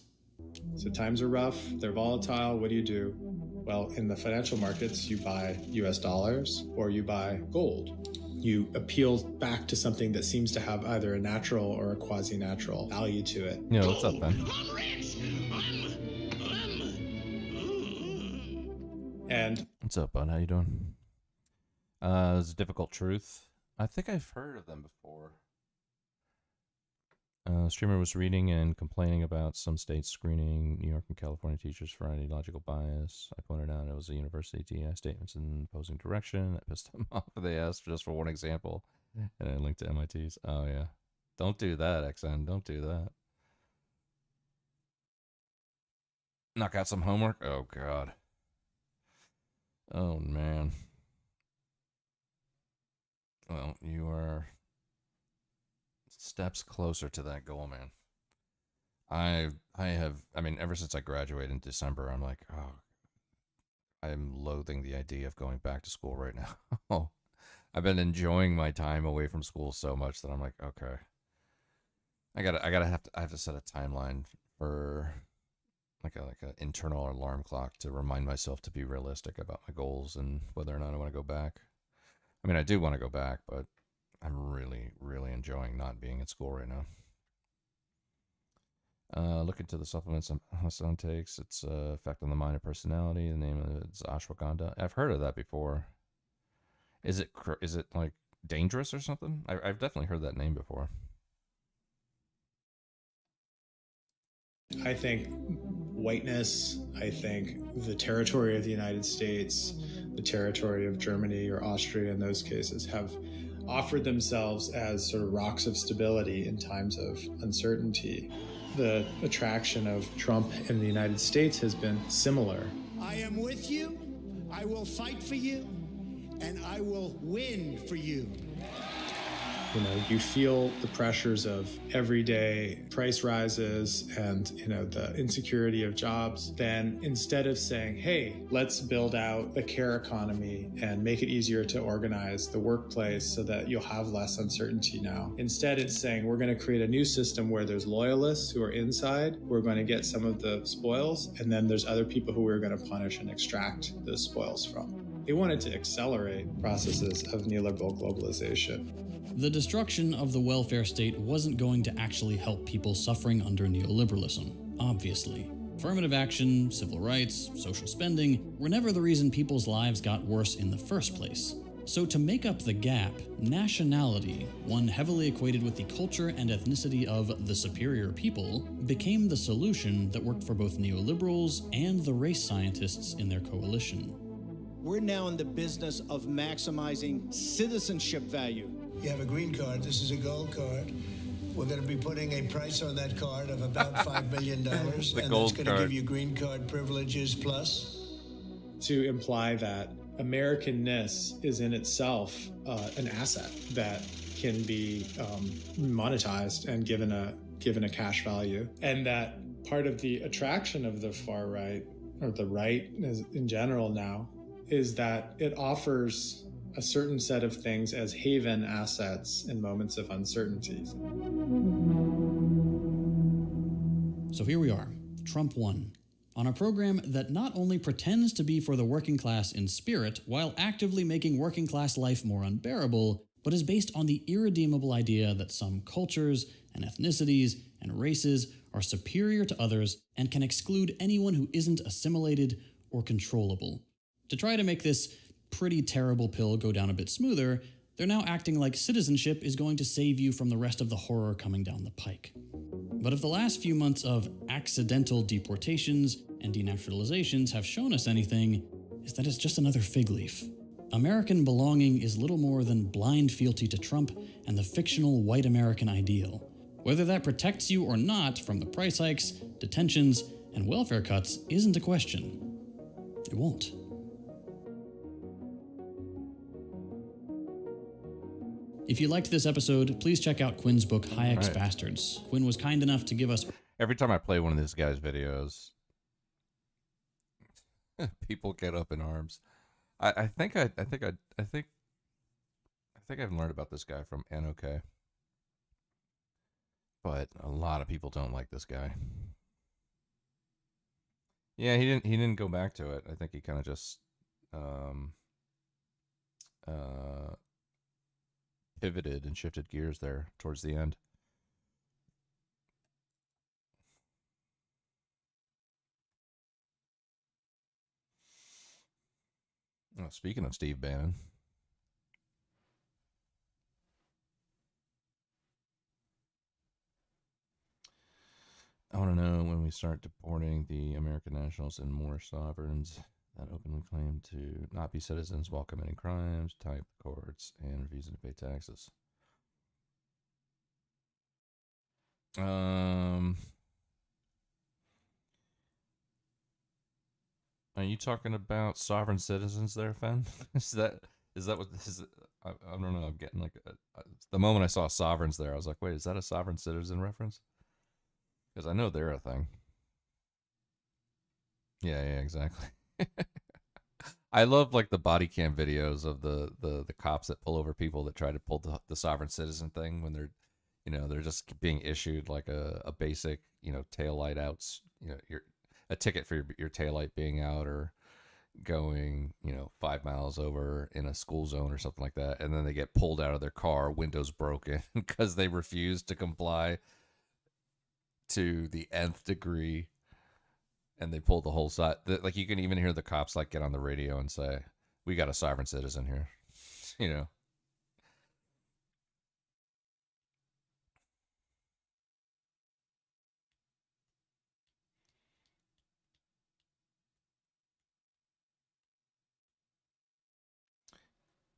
So times are rough, they're volatile, what do? Well, in the financial markets, you buy US dollars or you buy gold. You appeal back to something that seems to have either a natural or a quasi-natural value to it. Yeah, what's up, Ben? And what's up, bud? How you doing? It's a difficult truth. I think I've heard of them before. Streamer was reading and complaining about some states screening New York and California teachers for ideological bias. I pointed out it was a university DI statements in opposing direction. That pissed them off. They asked just for one example, and I linked to MIT's. Oh yeah, don't do that, XN. Don't do that. Knock out some homework. Oh god. Oh man. Well, you are steps closer to that goal, man. I mean, ever since I graduated in December, I'm like, oh, I'm loathing the idea of going back to school right now. I've been enjoying my time away from school so much that I'm like, okay, I have to set a timeline for like an internal alarm clock to remind myself to be realistic about my goals and whether or not I want to go back. I mean, I do want to go back, but I'm really, really enjoying not being at school right now. Look into the supplements Hassan takes. Its effect on the mind and personality. The name of it is ashwagandha. I've heard of that before. Is it like dangerous or something? I've definitely heard that name before. I think whiteness, I think the territory of the United States, the territory of Germany or Austria in those cases have offered themselves as sort of rocks of stability in times of uncertainty. The attraction of Trump in the United States has been similar. I am with you, I will fight for you, and I will win for you. You know, you feel the pressures of everyday price rises and, you know, the insecurity of jobs. Then instead of saying, hey, let's build out the care economy and make it easier to organize the workplace so that you'll have less uncertainty now. Instead, it's saying we're going to create a new system where there's loyalists who are inside. We're going to get some of the spoils. And then there's other people who we're going to punish and extract those spoils from. They wanted to accelerate processes of neoliberal globalization. The destruction of the welfare state wasn't going to actually help people suffering under neoliberalism, obviously. Affirmative action, civil rights, social spending were never the reason people's lives got worse in the first place. So to make up the gap, nationality, one heavily equated with the culture and ethnicity of the superior people, became the solution that worked for both neoliberals and the race scientists in their coalition. We're now in the business of maximizing citizenship value. You have a green card. This is a gold card. We're going to be putting a price on that card of about $5 million. And that's going to give you green card privileges plus. To imply that Americanness is in itself an asset that can be monetized and given a cash value. And that part of the attraction of the far right, or the right in general now, is that it offers a certain set of things as haven assets in moments of uncertainty. So here we are, Trump won, on a program that not only pretends to be for the working class in spirit while actively making working class life more unbearable, but is based on the irredeemable idea that some cultures and ethnicities and races are superior to others and can exclude anyone who isn't assimilated or controllable. To try to make this pretty terrible pill go down a bit smoother, they're now acting like citizenship is going to save you from the rest of the horror coming down the pike. But if the last few months of accidental deportations, and denaturalizations have shown us anything, is that it's just another fig leaf. American belonging is little more than blind fealty to Trump and the fictional white American ideal. Whether that protects you or not from the price hikes, detentions, and welfare cuts isn't a question. It won't. If you liked this episode, please check out Quinn's book, Hayek's Bastards. Quinn was kind enough to give us... Every time I play one of these guys' videos, people get up in arms. I think I've learned about this guy from NOK, but a lot of people don't like this guy. Yeah, he didn't go back to it. I think he kind of just pivoted and shifted gears there towards the end. Oh, speaking of Steve Bannon, I want to know when we start deporting the American nationals and more sovereigns that openly claim to not be citizens while committing crimes, type courts, and refusing to pay taxes. Are you talking about sovereign citizens there, Fen? Is that what this is? I don't know. I'm getting like the moment I saw sovereigns there, I was like, wait, is that a sovereign citizen reference? Because I know they're a thing. Yeah, exactly. I love like the body cam videos of the cops that pull over people that try to pull the sovereign citizen thing when they're, they're just being issued like a basic, tail light outs, a ticket for your taillight being out or going, 5 miles over in a school zone or something like that. And then they get pulled out of their car, windows broken because they refuse to comply to the nth degree. And they pull the whole side. Like you can even hear the cops like get on the radio and say, we got a sovereign citizen here,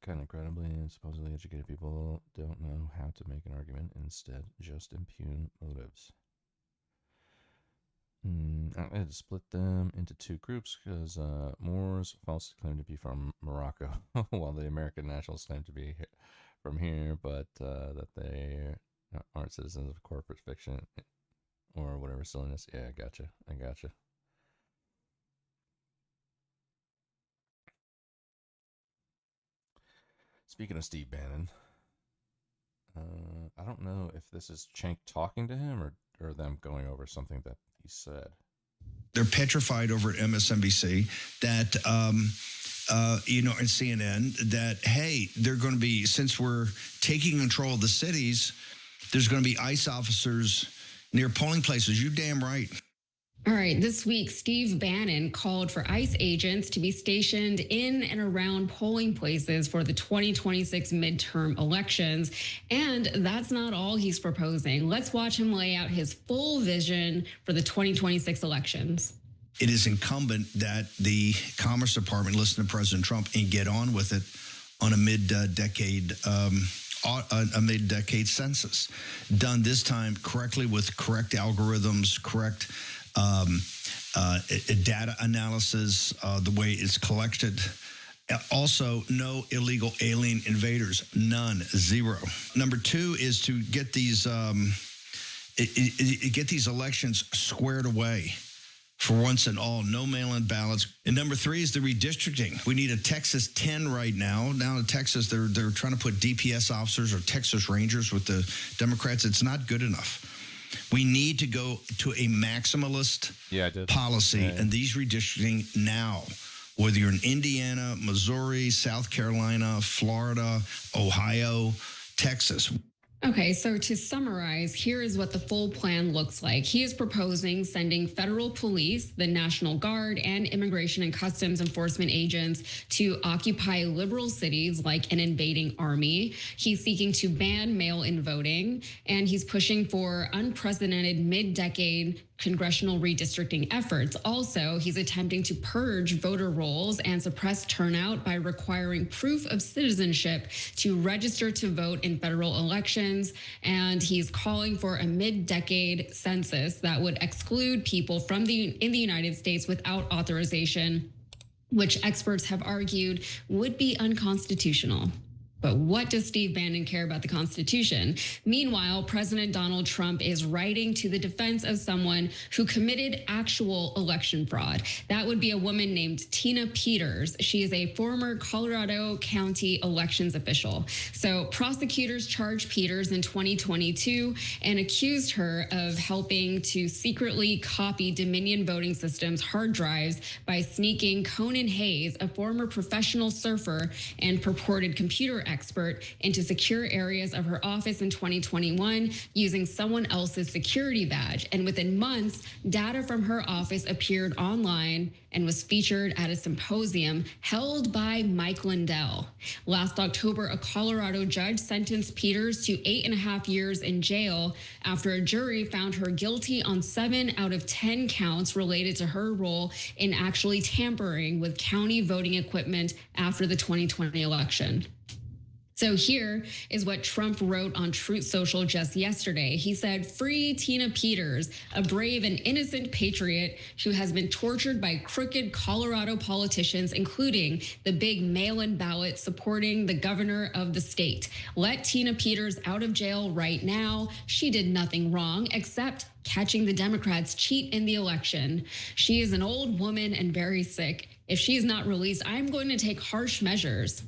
Kind of incredibly and supposedly educated people don't know how to make an argument, instead just impugn motives. I had to split them into two groups because Moors falsely claim to be from Morocco, while the American nationals claim to be from here, but that they aren't citizens of corporate fiction or whatever silliness. Yeah, I gotcha. Speaking of Steve Bannon, I don't know if this is Cenk talking to him or them going over something that he said. They're petrified over at MSNBC that, and CNN, that, hey, they're going to be, since we're taking control of the cities, there's going to be ICE officers near polling places. You damn right. All right, this week, Steve Bannon called for ICE agents to be stationed in and around polling places for the 2026 midterm elections. And that's not all he's proposing. Let's watch him lay out his full vision for the 2026 elections. It is incumbent that the Commerce Department listen to President Trump and get on with it on a mid-decade census. Done this time correctly with correct algorithms, correct data analysis, the way it's collected. Also, no illegal alien invaders, none, zero. Number two is to get these elections squared away for once and all, no mail-in ballots. And number three is the redistricting. We need a Texas 10 right now. Now in Texas, they're trying to put DPS officers or Texas Rangers with the Democrats. It's not good enough. We need to go to a maximalist policy and these redistricting now, whether you're in Indiana, Missouri, South Carolina, Florida, Ohio, Texas. Okay, so to summarize, here is what the full plan looks like. He is proposing sending federal police, the National Guard, and Immigration and Customs Enforcement agents to occupy liberal cities like an invading army. He's seeking to ban mail-in voting, and he's pushing for unprecedented mid-decade congressional redistricting efforts. Also, he's attempting to purge voter rolls and suppress turnout by requiring proof of citizenship to register to vote in federal elections. And he's calling for a mid-decade census that would exclude people in the United States without authorization, which experts have argued would be unconstitutional. But what does Steve Bannon care about the Constitution? Meanwhile, President Donald Trump is writing to the defense of someone who committed actual election fraud. That would be a woman named Tina Peters. She is a former Colorado County elections official. So prosecutors charged Peters in 2022 and accused her of helping to secretly copy Dominion voting systems hard drives by sneaking Conan Hayes, a former professional surfer and purported computer expert, into secure areas of her office in 2021 using someone else's security badge. And within months, data from her office appeared online and was featured at a symposium held by Mike Lindell. Last October, a Colorado judge sentenced Peters to 8.5 years in jail after a jury found her guilty on 7 out of 10 counts related to her role in actually tampering with county voting equipment after the 2020 election. So here is what Trump wrote on Truth Social just yesterday. He said, "Free Tina Peters, a brave and innocent patriot who has been tortured by crooked Colorado politicians, including the big mail-in ballot supporting the governor of the state. Let Tina Peters out of jail right now. She did nothing wrong except catching the Democrats cheat in the election. She is an old woman and very sick. If she is not released, I'm going to take harsh measures."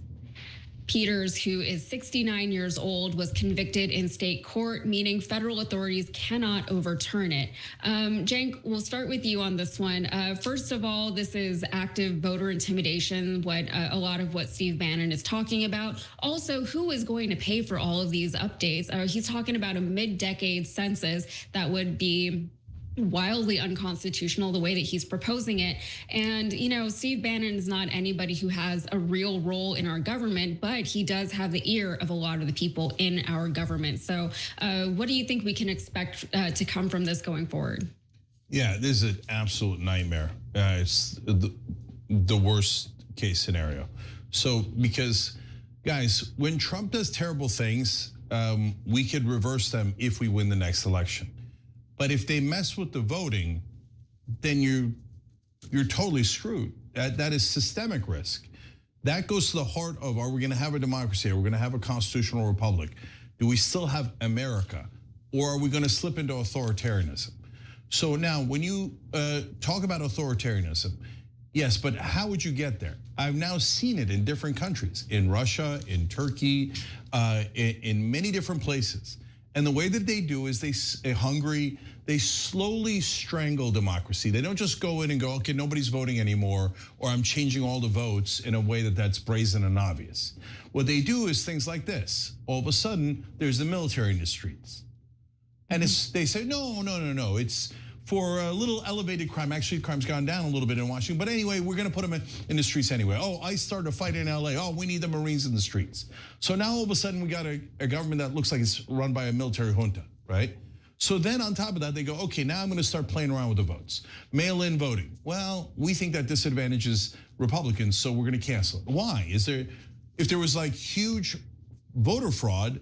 Peters, who is 69 years old, was convicted in state court, meaning federal authorities cannot overturn it. Cenk, we'll start with you on this one. First of all, this is active voter intimidation, a lot of what Steve Bannon is talking about. Also, who is going to pay for all of these updates? He's talking about a mid-decade census that would be wildly unconstitutional the way that he's proposing it. And, you know, Steve Bannon is not anybody who has a real role in our government, but he does have the ear of a lot of the people in our government. So what do you think we can expect to come from this going forward? Yeah, this is an absolute nightmare. It's the worst case scenario. So because, guys, when Trump does terrible things, we could reverse them if we win the next election. But if they mess with the voting, then you're totally screwed. That is systemic risk. That goes to the heart of, are we going to have a democracy? Are we going to have a constitutional republic? Do we still have America? Or are we going to slip into authoritarianism? So now when you talk about authoritarianism, yes, but how would you get there? I've now seen it in different countries, in Russia, in Turkey, in many different places. And the way that they do is Hungary, they slowly strangle democracy. They don't just go in and go, okay, nobody's voting anymore, or I'm changing all the votes in a way that's brazen and obvious. What they do is things like this. All of a sudden, there's the military in the streets. And they say, no, it's for a little elevated crime. Actually, crime's gone down a little bit in Washington. But anyway, we're gonna put them in the streets anyway. Oh, ICE started a fight in LA. Oh, we need the Marines in the streets. So now all of a sudden we got a government that looks like it's run by a military junta, right? So then on top of that, they go, okay, now I'm gonna start playing around with the votes. Mail-in voting. Well, we think that disadvantages Republicans, so we're gonna cancel it. Why? If there was like huge voter fraud,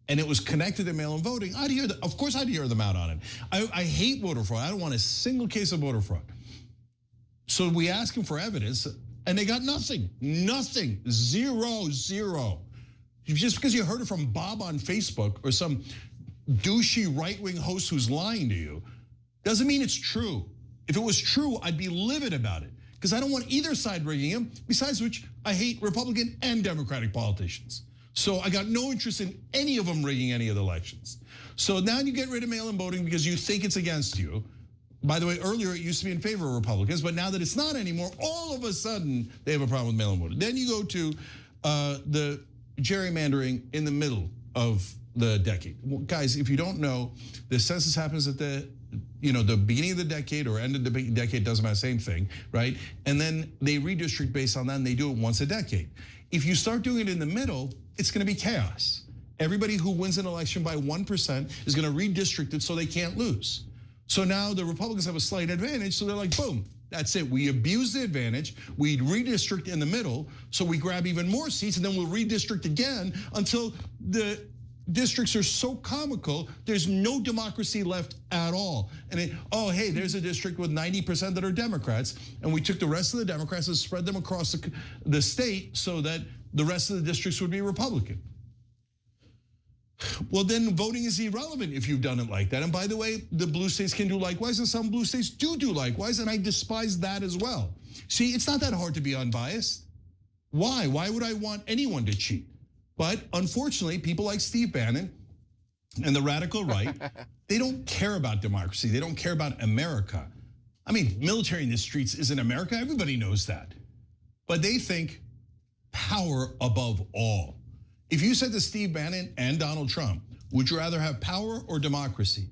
and it was connected to mail-in voting, of course I'd hear them out on it. I hate voter fraud. I don't want a single case of voter fraud. So we asked them for evidence, and they got nothing, zero. Just because you heard it from Bob on Facebook or some douchey right-wing host who's lying to you, doesn't mean it's true. If it was true, I'd be livid about it, because I don't want either side rigging him, besides which I hate Republican and Democratic politicians. So I got no interest in any of them rigging any of the elections. So now you get rid of mail-in voting because you think it's against you. By the way, earlier it used to be in favor of Republicans, but now that it's not anymore, all of a sudden they have a problem with mail-in voting. Then you go to the gerrymandering in the middle of the decade. Well, guys, if you don't know, the census happens at the beginning of the decade or end of the decade, doesn't matter, same thing, right? And then they redistrict based on that, and they do it once a decade. If you start doing it in the middle, it's gonna be chaos. Everybody who wins an election by 1% is gonna redistrict it so they can't lose. So now the Republicans have a slight advantage. So they're like, boom, that's it. We abuse the advantage. We redistrict in the middle. So we grab even more seats, and then we'll redistrict again until the districts are so comical, there's no democracy left at all. And hey, there's a district with 90% that are Democrats, and we took the rest of the Democrats and spread them across the state so that the rest of the districts would be Republican. Well, then voting is irrelevant if you've done it like that. And by the way, the blue states can do likewise, and some blue states do likewise, and I despise that as well. See, it's not that hard to be unbiased. Why? Why would I want anyone to cheat? But unfortunately, people like Steve Bannon and the radical right, they don't care about democracy. They don't care about America. I mean, military in the streets isn't America. Everybody knows that. But they think power above all. If you said to Steve Bannon and Donald Trump, would you rather have power or democracy?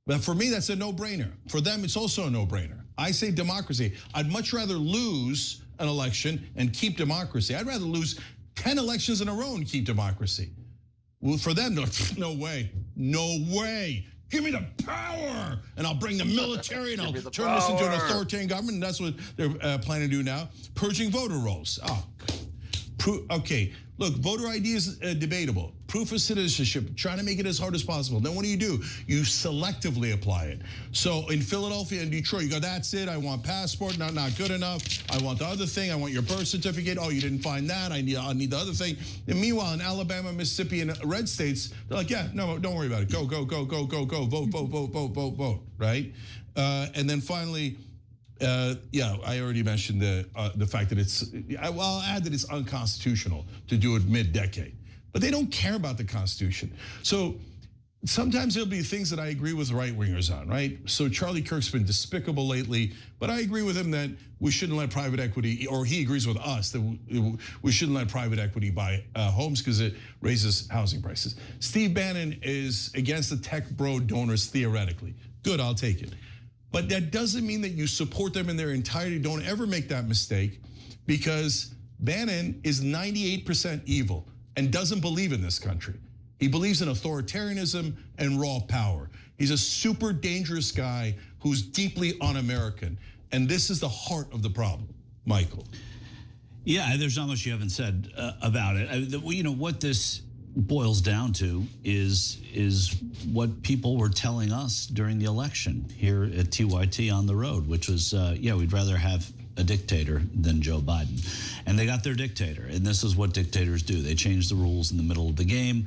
But for me, that's a no-brainer. For them, it's also a no-brainer. I say democracy. I'd much rather lose an election and keep democracy. I'd rather lose 10 elections in a row and keep democracy. Well, for them, no way, no way. Give me the power, and I'll bring the military, and I'll turn this into an authoritarian government. And that's what they're planning to do now, purging voter rolls. Okay, look, voter ID is debatable. Proof of citizenship, trying to make it as hard as possible. Then what do? You selectively apply it. So in Philadelphia and Detroit, you go, that's it, I want passport, not good enough. I want the other thing, I want your birth certificate. Oh, you didn't find that, I need the other thing. And meanwhile, in Alabama, Mississippi, and red states, they're like, yeah, no, don't worry about it. Go, vote, right? And then finally, yeah, I already mentioned the fact that I'll add that it's unconstitutional to do it mid-decade. But they don't care about the Constitution. So sometimes there'll be things that I agree with right-wingers on, right? So Charlie Kirk's been despicable lately, but I agree with him that we shouldn't let private equity, or he agrees with us that we shouldn't let private equity buy homes because it raises housing prices. Steve Bannon is against the tech bro donors theoretically. Good, I'll take it. But that doesn't mean that you support them in their entirety. Don't ever make that mistake, because Bannon is 98% evil and doesn't believe in this country. He believes in authoritarianism and raw power. He's a super dangerous guy who's deeply un-American. And this is the heart of the problem, Michael. Yeah, there's not much you haven't said about it. You know, what this boils down to is what people were telling us during the election here at TYT on the road, which was, yeah, we'd rather have a dictator than Joe Biden. And they got their dictator. And this is what dictators do. They change the rules in the middle of the game.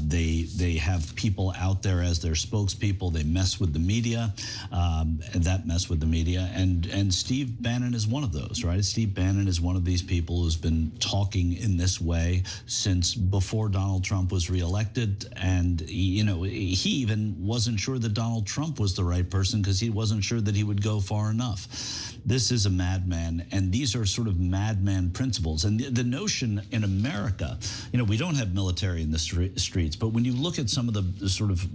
They have people out there as their spokespeople. They mess with the media. That mess with the media. And Steve Bannon is one of those, right? Steve Bannon is one of these people who's been talking in this way since before Donald Trump was reelected. And he even wasn't sure that Donald Trump was the right person because he wasn't sure that he would go far enough. This is a madman, and these are sort of madman principles. And the notion in America, we don't have military in the streets, but when you look at some of the sort of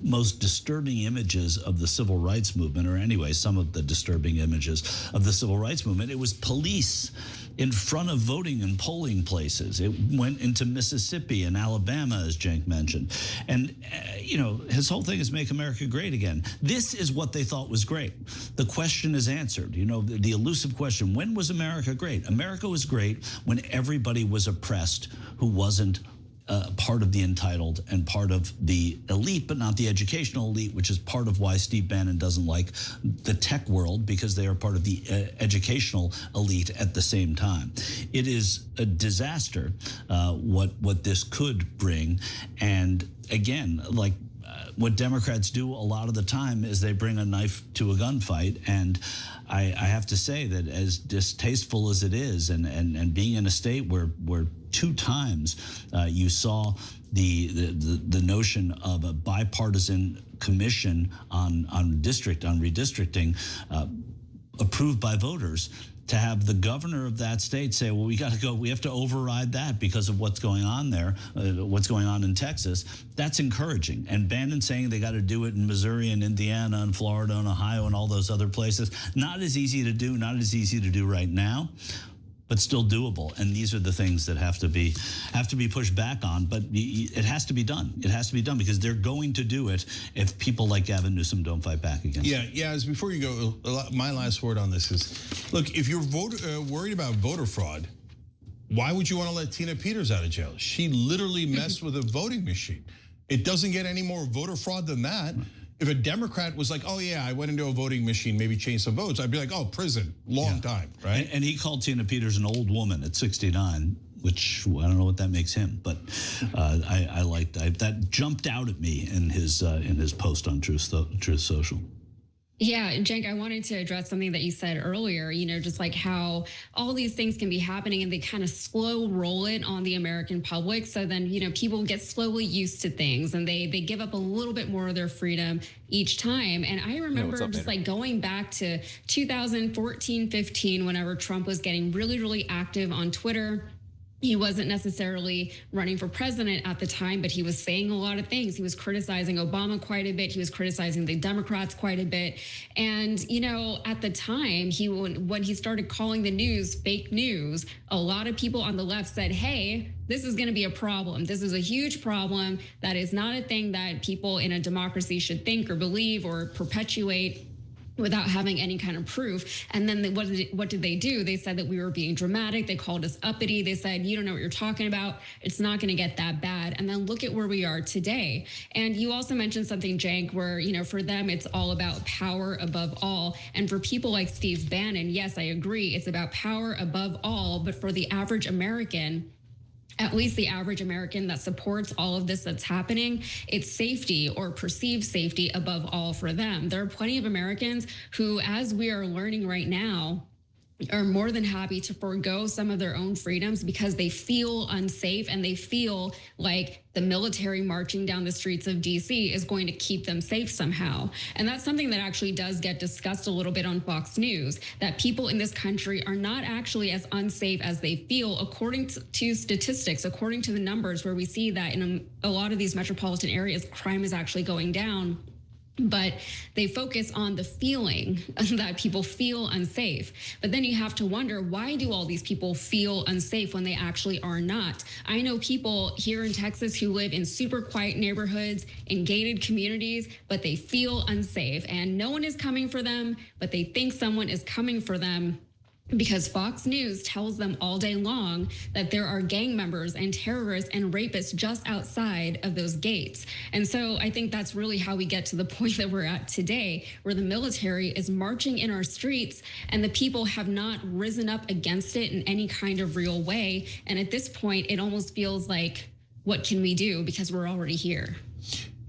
most disturbing images of the civil rights movement, or anyway, some of the disturbing images of the civil rights movement, it was police in front of voting and polling places. It went into Mississippi and Alabama, as Cenk mentioned. And, his whole thing is make America great again. This is what they thought was great. The question is answered, the elusive question, when was America great? America was great when everybody was oppressed who wasn't part of the entitled and part of the elite, but not the educational elite, which is part of why Steve Bannon doesn't like the tech world, because they are part of the educational elite at the same time. It is a disaster what this could bring. And again, what Democrats do a lot of the time is they bring a knife to a gunfight. And I have to say that as distasteful as it is, and being in a state where 2 times you saw the notion of a bipartisan commission on redistricting approved by voters, to have the governor of that state say, well, we have to override that because of what's going on there, what's going on in Texas, that's encouraging. And Bannon saying they got to do it in Missouri and Indiana and Florida and Ohio and all those other places, not as easy to do right now. but still doable. And these are the things that have to be pushed back on. But it has to be done. It has to be done because they're going to do it if people like Gavin Newsom don't fight back against it. Yeah. As before you go, my last word on this is, look, if you're worried about voter fraud, why would you want to let Tina Peters out of jail? She literally messed with a voting machine. It doesn't get any more voter fraud than that. If a Democrat was like, oh yeah, I went into a voting machine, maybe changed some votes, I'd be like, oh, prison, long time, right? And he called Tina Peters an old woman at 69, which I don't know what that makes him, but I liked that jumped out at me in his post on Truth Social. Yeah, Cenk, I wanted to address something that you said earlier, just like how all these things can be happening and they kind of slow roll it on the American public. So then, people get slowly used to things and they give up a little bit more of their freedom each time. And I remember like going back to 2014, 15, whenever Trump was getting really, really active on Twitter. He wasn't necessarily running for president at the time, but he was saying a lot of things. He was criticizing Obama quite a bit. He was criticizing the Democrats quite a bit. And, at the time, when he started calling the news fake news, a lot of people on the left said, hey, this is going to be a problem. This is a huge problem. That is not a thing that people in a democracy should think or believe or perpetuate without having any kind of proof. And then what did they do? They said that we were being dramatic. They called us uppity. They said, you don't know what you're talking about. It's not going to get that bad. And then look at where we are today. And you also mentioned something, Cenk, where, for them, it's all about power above all. And for people like Steve Bannon, yes, I agree. It's about power above all. But for the average American, at least the average American that supports all of this that's happening, it's safety or perceived safety above all for them. There are plenty of Americans who, as we are learning right now, are more than happy to forego some of their own freedoms because they feel unsafe and they feel like the military marching down the streets of DC is going to keep them safe somehow. And that's something that actually does get discussed a little bit on Fox News, that people in this country are not actually as unsafe as they feel, according to statistics, according to the numbers, where we see that in a lot of these metropolitan areas, crime is actually going down. But they focus on the feeling that people feel unsafe. But then you have to wonder, why do all these people feel unsafe when they actually are not? I know people here in Texas who live in super quiet neighborhoods, in gated communities, but they feel unsafe. And no one is coming for them, but they think someone is coming for them, because Fox News tells them all day long that there are gang members and terrorists and rapists just outside of those gates. And so I think that's really how we get to the point that we're at today, where the military is marching in our streets and the people have not risen up against it in any kind of real way. And at this point, it almost feels like, what can we do? Because we're already here.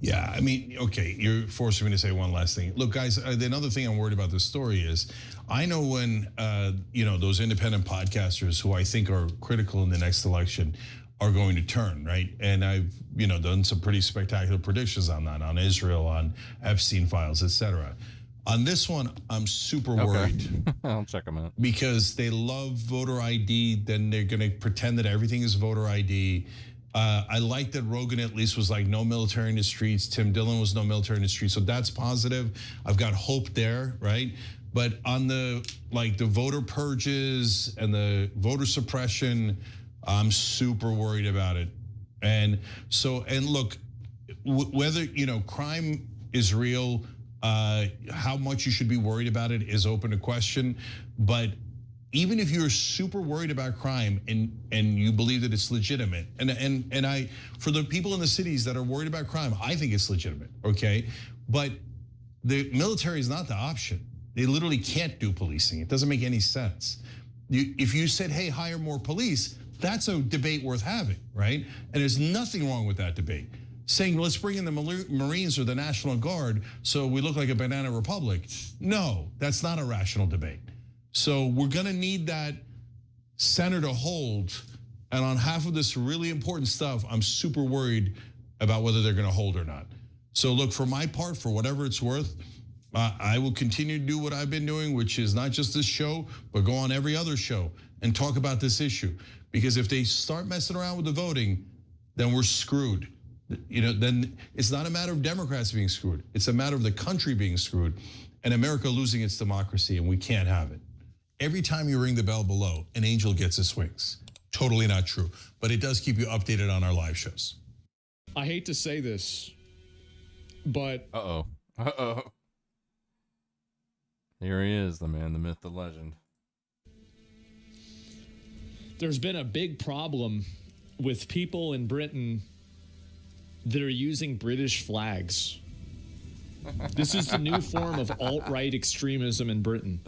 Yeah, I mean, okay, you're forcing me to say one last thing. Look, guys, another thing I'm worried about this story is, I know when, those independent podcasters who I think are critical in the next election are going to turn, right? And I've, done some pretty spectacular predictions on that, on Israel, on Epstein files, etc. On this one, I'm super worried. I'll check them out. Because they love voter ID, then they're going to pretend that everything is voter ID. I like that Rogan at least was like no military in the streets. Tim Dillon was no military in the streets. So that's positive. I've got hope there, right? But on the voter purges and the voter suppression, I'm super worried about it. And look, whether, crime is real, how much you should be worried about it is open to question. But even if you're super worried about crime and you believe that it's legitimate, and I, for the people in the cities that are worried about crime, I think it's legitimate, okay? But the military is not the option. They literally can't do policing. It doesn't make any sense. If you said, hey, hire more police, that's a debate worth having, right? And there's nothing wrong with that debate. Saying, let's bring in the Marines or the National Guard so we look like a banana republic. No, that's not a rational debate. So we're gonna need that center to hold. And on half of this really important stuff, I'm super worried about whether they're gonna hold or not. So look, for my part, for whatever it's worth, I will continue to do what I've been doing, which is not just this show, but go on every other show and talk about this issue. Because if they start messing around with the voting, then we're screwed. Then it's not a matter of Democrats being screwed. It's a matter of the country being screwed and America losing its democracy, and we can't have it. every time you ring the bell below, an angel gets his wings. Totally not true, but it does keep you updated on our live shows. I hate to say this, but Here he is, the man, the myth, the legend. There's been a big problem with people in Britain that are using British flags. This is the new form of alt-right extremism in Britain.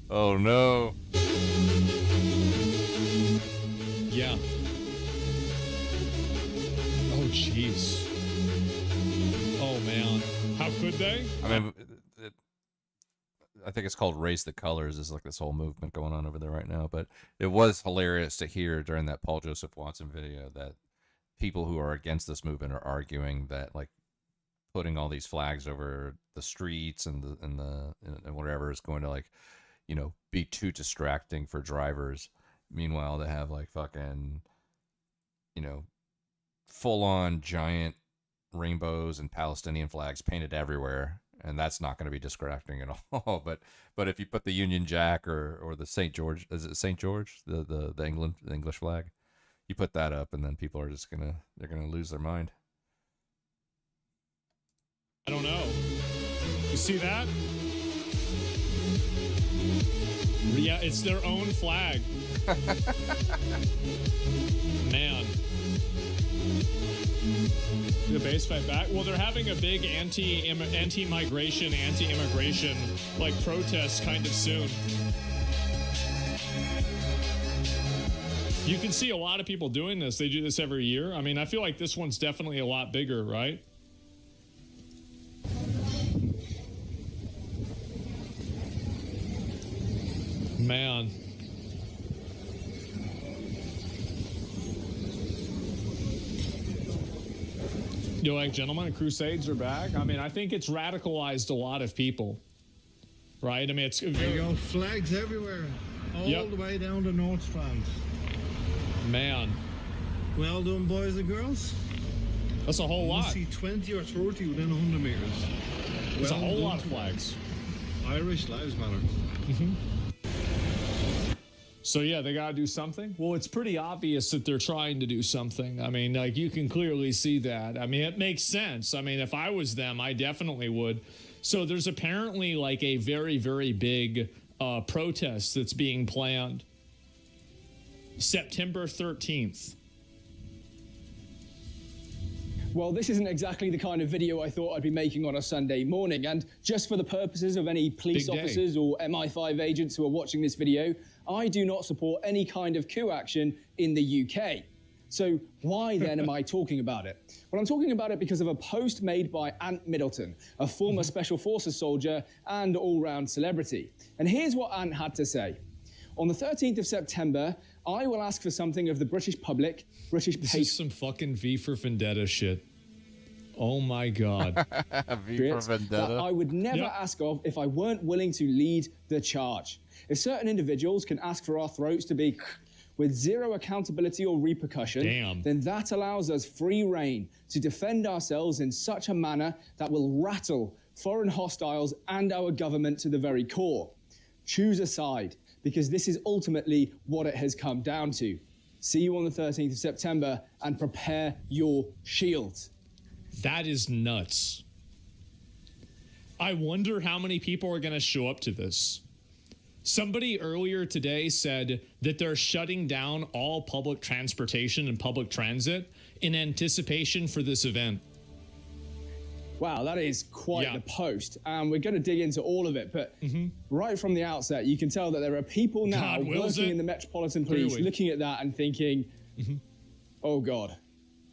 Oh, no. Yeah. Oh, jeez. Oh, man. How could they? I mean, I think it's called Raise the Colors. Is like this whole movement going on over there right now. But it was hilarious to hear during that Paul Joseph Watson video that people who are against this movement are arguing that like putting all these flags over the streets and whatever is going to like, you know, be too distracting for drivers. Meanwhile, they have like fucking, you know, full on giant rainbows and Palestinian flags painted everywhere. And that's not going to be distracting at all. But if you put the Union Jack or the St. George, is it St. George, the English flag, you put that up, and then people are just they're gonna lose their mind. I don't know. You see that? Yeah, it's their own flag. Man. The base fight back. Well, they're having a big anti-migration, anti-immigration like protest kind of soon. You can see a lot of people doing this. They do this every year. I mean, I feel like this one's definitely a lot bigger, right? Man. You're like, gentlemen, crusades are back. I mean, I think it's radicalized a lot of people, right? I mean, it's there you go, flags everywhere, all the way down the North Strand. Man. Well done, boys and girls. That's a whole lot. You see 20 or 30 within 100 meters. There's a whole lot of flags. Irish lives matter. Mm-hmm. So yeah, they gotta do something. Well, it's pretty obvious that they're trying to do something. I mean, like you can clearly see that. I mean, it makes sense. I mean, if I was them, I definitely would. So there's apparently like a very, very big protest that's being planned. September 13th. Well, this isn't exactly the kind of video I thought I'd be making on a Sunday morning. And just for the purposes of any police officers or MI5 agents who are watching this video, I do not support any kind of coup action in the UK. So why then am I talking about it? Well, I'm talking about it because of a post made by Ant Middleton, a former Special Forces soldier and all-round celebrity. And here's what Ant had to say. On the 13th of September, I will ask for something of the British public, This is some fucking V for Vendetta shit. Oh my God. V for Vendetta. That I would never ask of if I weren't willing to lead the charge. If certain individuals can ask for our throats to be with zero accountability or repercussion, then that allows us free rein to defend ourselves in such a manner that will rattle foreign hostiles and our government to the very core. Choose a side, because this is ultimately what it has come down to. See you on the 13th of September and prepare your shields. That is nuts. I wonder how many people are going to show up to this. Somebody earlier today said that they're shutting down all public transportation and public transit in anticipation for this event. Wow, that is quite the post. And we're going to dig into all of it. But right from the outset, you can tell that there are people now working in the Metropolitan Police looking at that and thinking, oh, God.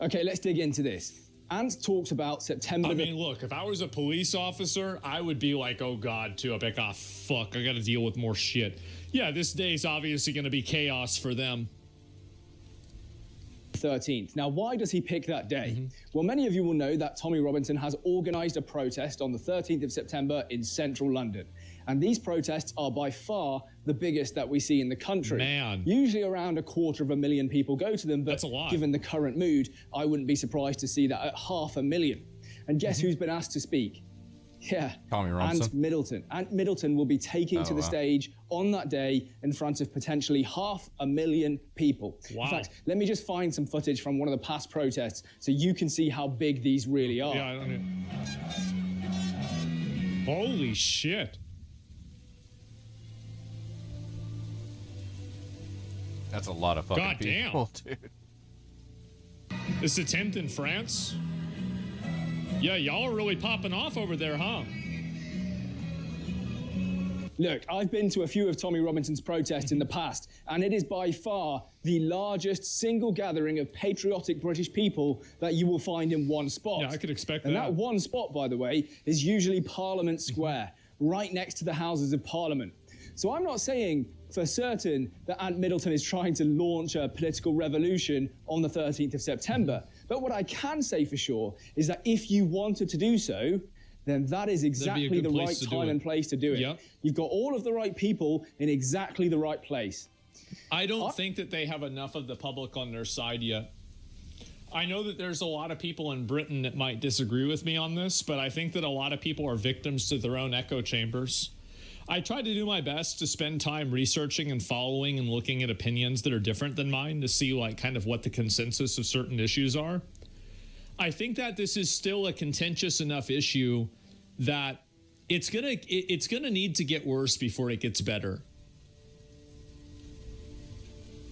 Okay, let's dig into this. Ant talks about September. I mean, look, if I was a police officer, I would be like, oh, God, too. I'd be like, oh, fuck, I got to deal with more shit. Yeah, this day is obviously going to be chaos for them. 13th. Now, why does he pick that day? Well, many of you will know that Tommy Robinson has organised a protest on the 13th of September in central London. And these protests are by far the biggest that we see in the country. Man. Usually around 250,000 people go to them, but that's a lot. Given the current mood, I wouldn't be surprised to see that at 500,000. And guess who's been asked to speak? Yeah. Tommy Robinson. Ant Middleton. Ant Middleton will be taking to the stage on that day in front of potentially 500,000 people. Wow. In fact, let me just find some footage from one of the past protests so you can see how big these really are. Yeah, holy shit. That's a lot of fucking God people, damn. dude. It's the 10th in France? Yeah, y'all are really popping off over there, huh? Look, I've been to a few of Tommy Robinson's protests in the past, and it is by far the largest single gathering of patriotic British people that you will find in one spot. Yeah, I could expect and that. And that one spot, by the way, is usually Parliament Square, right next to the Houses of Parliament. So I'm not saying for certain that Ant Middleton is trying to launch a political revolution on the 13th of September. But what I can say for sure is that if you wanted to do so, then that is exactly the right time and place to do it. Yep. You've got all of the right people in exactly the right place. I don't think that they have enough of the public on their side yet. I know that there's a lot of people in Britain that might disagree with me on this, but I think that a lot of people are victims to their own echo chambers. I try to do my best to spend time researching and following and looking at opinions that are different than mine to see like kind of what the consensus of certain issues are. I think that this is still a contentious enough issue that it's gonna need to get worse before it gets better.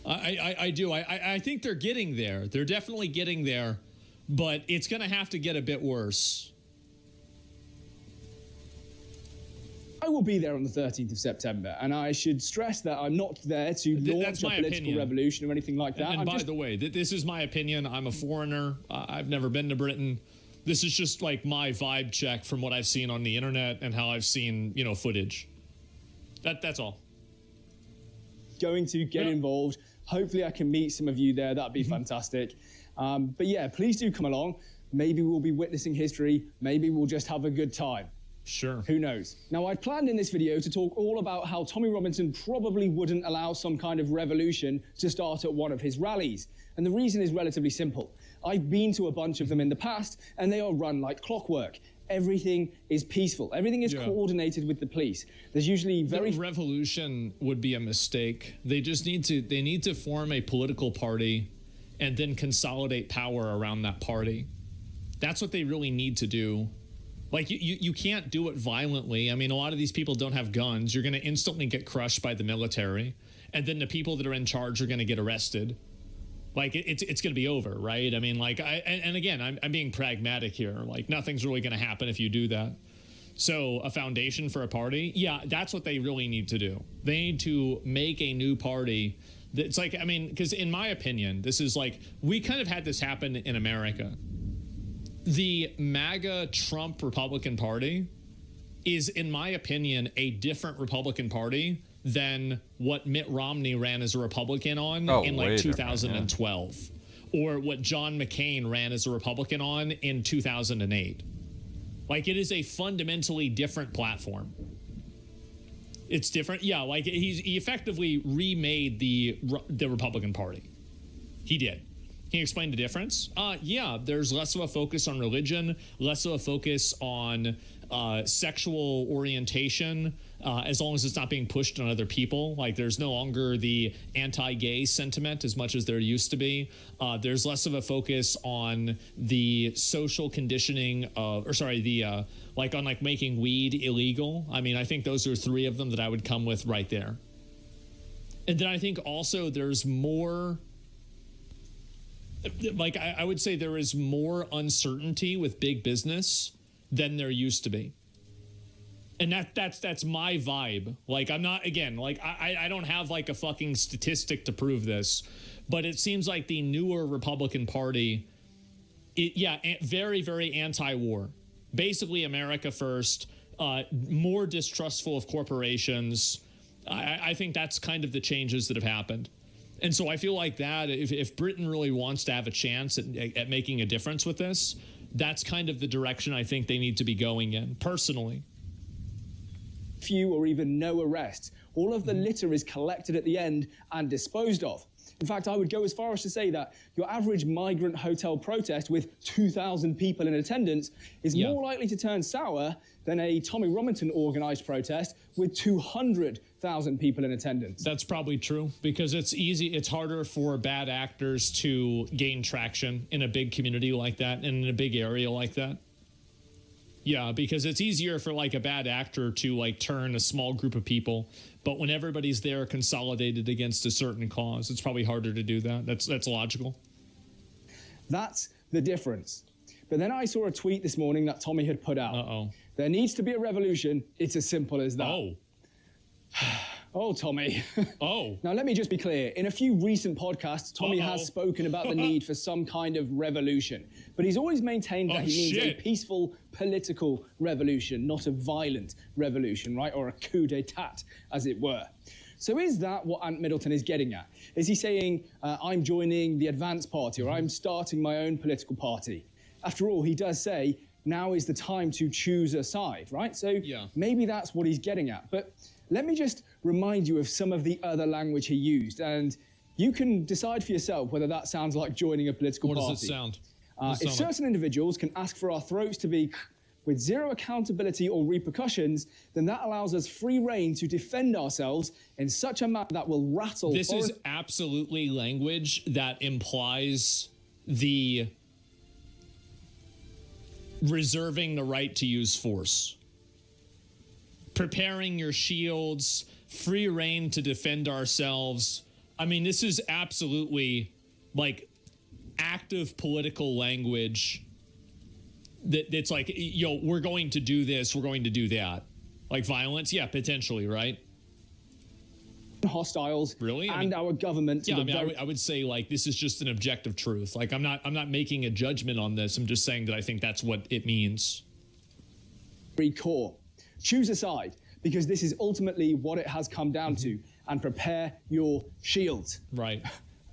I do. I think they're getting there. They're definitely getting there, but it's gonna have to get a bit worse. I will be there on the 13th of September, and I should stress that I'm not there to launch a political revolution or anything like that. And by the way, this is my opinion. I'm a foreigner. I've never been to Britain. This is just like my vibe check from what I've seen on the internet and how I've seen, footage. That's all. Going to get involved. Hopefully I can meet some of you there. That'd be fantastic. But yeah, please do come along. Maybe we'll be witnessing history. Maybe we'll just have a good time. Sure. Who knows? Now, I'd planned in this video to talk all about how Tommy Robinson probably wouldn't allow some kind of revolution to start at one of his rallies. And the reason is relatively simple. I've been to a bunch of them in the past, and they are run like clockwork. Everything is peaceful. Everything is coordinated with the police. There's usually very... The revolution would be a mistake. They just need to form a political party and then consolidate power around that party. That's what they really need to do. Like, you can't do it violently. I mean, a lot of these people don't have guns. You're going to instantly get crushed by the military. And then the people that are in charge are going to get arrested. Like, it's going to be over, right? I mean, like, and again, I'm being pragmatic here. Like, nothing's really going to happen if you do that. So a foundation for a party? Yeah, that's what they really need to do. They need to make a new party. It's like, I mean, because in my opinion, this is like, we kind of had this happen in America. The MAGA Trump Republican Party is, in my opinion, a different Republican Party than what Mitt Romney ran as a Republican on in like 2012, or what John McCain ran as a Republican on in 2008. Like, it is a fundamentally different platform. It's different. Yeah, like he effectively remade the Republican Party. He did. Can you explain the difference? Yeah, there's less of a focus on religion, less of a focus on sexual orientation, as long as it's not being pushed on other people. Like, there's no longer the anti-gay sentiment as much as there used to be. There's less of a focus on the social conditioning of, on making weed illegal. I mean, I think those are three of them that I would come with right there. And then I think also there's more... Like, I would say there is more uncertainty with big business than there used to be. And that's my vibe. Like, I'm not, again, like, I don't have like a fucking statistic to prove this, but it seems like the newer Republican Party, very, very anti-war. Basically America first, more distrustful of corporations. I think that's kind of the changes that have happened. And so I feel like that if Britain really wants to have a chance at making a difference with this, that's kind of the direction I think they need to be going in, personally. Few or even no arrests. All of the litter is collected at the end and disposed of. In fact, I would go as far as to say that your average migrant hotel protest with 2,000 people in attendance is more likely to turn sour than a Tommy Robinson organized protest with 200,000 people in attendance. That's probably true, because it's harder for bad actors to gain traction in a big community like that and in a big area like that. Yeah, because it's easier for like a bad actor to like turn a small group of people, but when everybody's there consolidated against a certain cause, it's probably harder to do that. That's logical. That's the difference. But then I saw a tweet this morning that Tommy had put out. There needs to be a revolution. It's as simple as that. Oh, Tommy. Now, let me just be clear. In a few recent podcasts, Tommy has spoken about the need for some kind of revolution. But he's always maintained that he means a peaceful political revolution, not a violent revolution, right? Or a coup d'etat, as it were. So is that what Ant Middleton is getting at? Is he saying, I'm joining the Advance Party, or I'm starting my own political party? After all, he does say, now is the time to choose a side, right? So maybe that's what he's getting at. But let me just remind you of some of the other language he used, and you can decide for yourself whether that sounds like joining a political party. What does it sound? If certain individuals can ask for our throats to be with zero accountability or repercussions, then that allows us free rein to defend ourselves in such a manner that will rattle. This is absolutely language that implies the reserving the right to use force. Preparing your shields, free rein to defend ourselves. I mean, this is absolutely like active political language that's like, yo, we're going to do this, we're going to do that. Like violence, yeah, potentially, right? Hostiles, really, and our government. Yeah, I would say like this is just an objective truth. Like I'm not making a judgment on this. I'm just saying that I think that's what it means. Core. Choose a side, because this is ultimately what it has come down to, and prepare your shield. Right.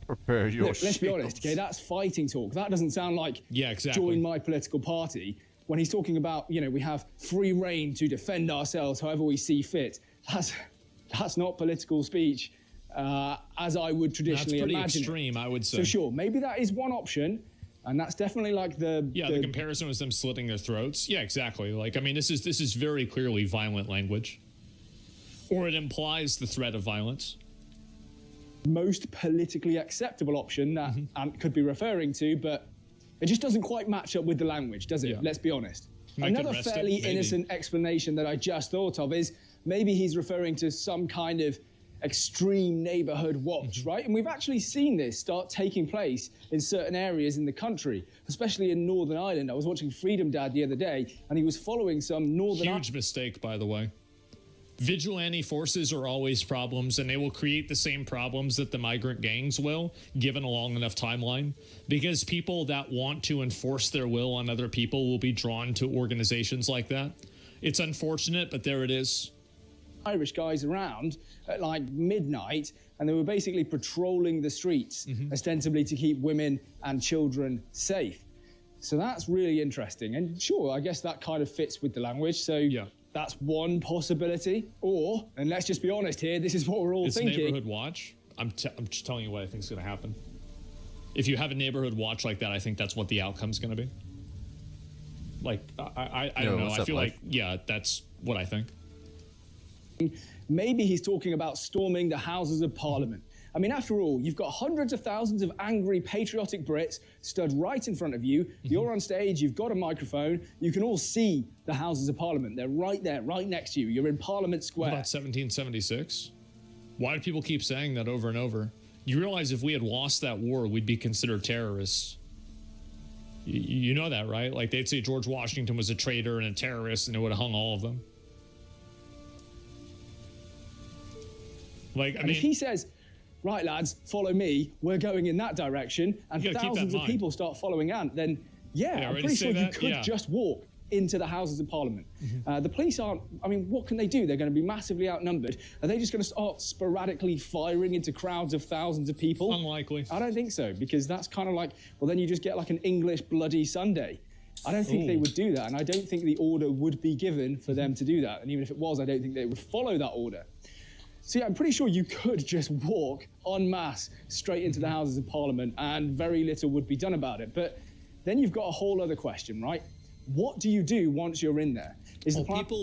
Prepare your Look, let's be honest, okay, that's fighting talk. That doesn't sound like join my political party. When he's talking about, you know, we have free rein to defend ourselves however we see fit, that's not political speech as I would traditionally imagine. That's pretty extreme, I would say. So sure, maybe that is one option. And that's definitely like the comparison was them slitting their throats. Yeah, exactly. Like, I mean, this is very clearly violent language, or it implies the threat of violence. Most politically acceptable option that Ant could be referring to, but it just doesn't quite match up with the language, does it? Yeah. Let's be honest. Make Another fairly innocent explanation that I just thought of is maybe he's referring to some kind of extreme neighborhood watch, right? And we've actually seen this start taking place in certain areas in the country, especially in Northern Ireland. I was watching Freedom Dad the other day, and he was following some Northern... Huge mistake, by the way. Vigilante forces are always problems, and they will create the same problems that the migrant gangs will, given a long enough timeline, because people that want to enforce their will on other people will be drawn to organizations like that. It's unfortunate, but there it is. Irish guys around at like midnight, and they were basically patrolling the streets, ostensibly to keep women and children safe. So that's really interesting. And sure, I guess that kind of fits with the language. So that's one possibility. Or, and let's just be honest here, this is what we're all thinking. Neighborhood watch. I'm just telling you what I think is going to happen. If you have a neighborhood watch like that, I think that's what the outcome's going to be. Like, I don't know. I feel like, that's what I think. Maybe he's talking about storming the Houses of Parliament. I mean, after all, you've got hundreds of thousands of angry, patriotic Brits stood right in front of you. You're on stage, you've got a microphone, you can all see the Houses of Parliament. They're right there, right next to you. You're in Parliament Square. What about 1776? Why do people keep saying that over and over? You realize if we had lost that war, we'd be considered terrorists. You know that, right? Like, they'd say George Washington was a traitor and a terrorist, and it would have hung all of them. Like, I mean, if he says, right, lads, follow me, we're going in that direction, and thousands of people start following Ant, then, I'm pretty sure you could just walk into the Houses of Parliament. The police aren't, I mean, what can they do? They're going to be massively outnumbered. Are they just going to start sporadically firing into crowds of thousands of people? Unlikely. I don't think so, because that's kind of like, well, then you just get like an English Bloody Sunday. I don't think they would do that, and I don't think the order would be given for them to do that. And even if it was, I don't think they would follow that order. So yeah, I'm pretty sure you could just walk en masse straight into the Houses of Parliament and very little would be done about it. But then you've got a whole other question, right? What do you do once you're in there?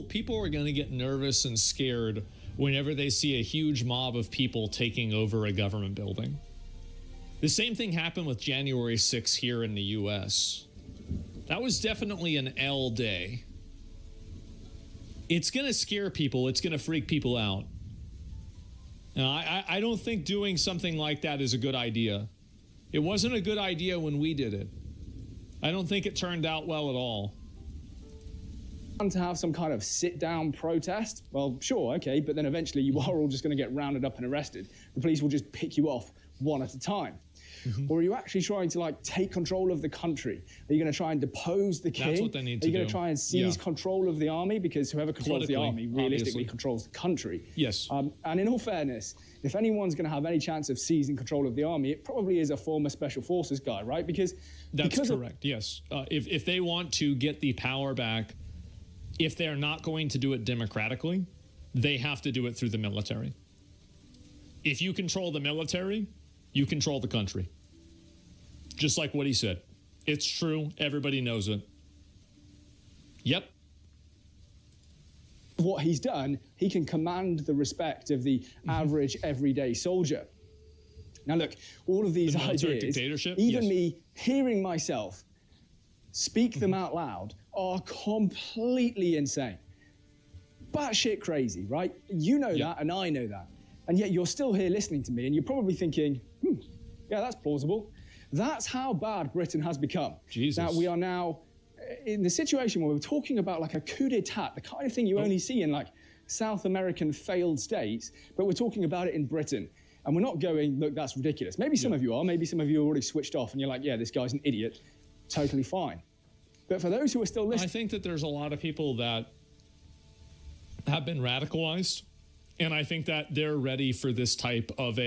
People are going to get nervous and scared whenever they see a huge mob of people taking over a government building. The same thing happened with January 6th here in the U.S. That was definitely an L day. It's going to scare people. It's going to freak people out. Now, I don't think doing something like that is a good idea. It wasn't a good idea when we did it. I don't think it turned out well at all. To have some kind of sit-down protest? Well, sure, okay, but then eventually you are all just going to get rounded up and arrested. The police will just pick you off one at a time. Or are you actually trying to like take control of the country? Are you going to try and depose the king? That's what they need to do. Are you going to try and seize control of the army? Because whoever controls the army realistically controls the country. Yes. And in all fairness, if anyone's going to have any chance of seizing control of the army, it probably is a former special forces guy, right? Because correct. Yes. If they want to get the power back, if they're not going to do it democratically, they have to do it through the military. If you control the military, you control the country. Just like what he said. It's true. Everybody knows it. Yep. What he's done, he can command the respect of the average everyday soldier. Now look, all of these ideas, dictatorship? even me hearing myself speak them out loud, are completely insane. Batshit crazy, right? You know that and I know that. And yet you're still here listening to me and you're probably thinking, yeah, that's plausible. That's how bad Britain has become. Jesus. That we are now in the situation where we're talking about like a coup d'etat, the kind of thing you only see in like South American failed states, but we're talking about it in Britain. And we're not going, look, that's ridiculous. Maybe some of you are, maybe some of you are already switched off and you're like, yeah, this guy's an idiot. Totally fine. But for those who are still listening, I think that there's a lot of people that have been radicalized, and I think that they're ready for this type of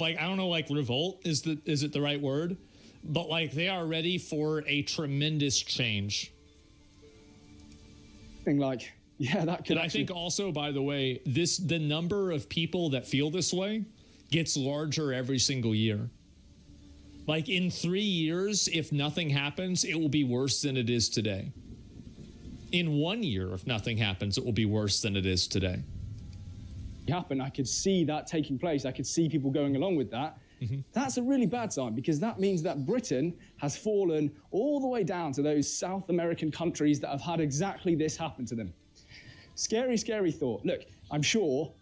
like, I don't know, like revolt is it the right word? But like they are ready for a tremendous change. Like, yeah, that could. And I think also, by the way, the number of people that feel this way gets larger every single year. Like in 3 years, if nothing happens, it will be worse than it is today. In 1 year, if nothing happens, it will be worse than it is today. Happen, I could see that taking place. I could see people going along with that. That's a really bad sign because that means that Britain has fallen all the way down to those South American countries that have had exactly this happen to them. Scary, scary thought. Look, I'm sure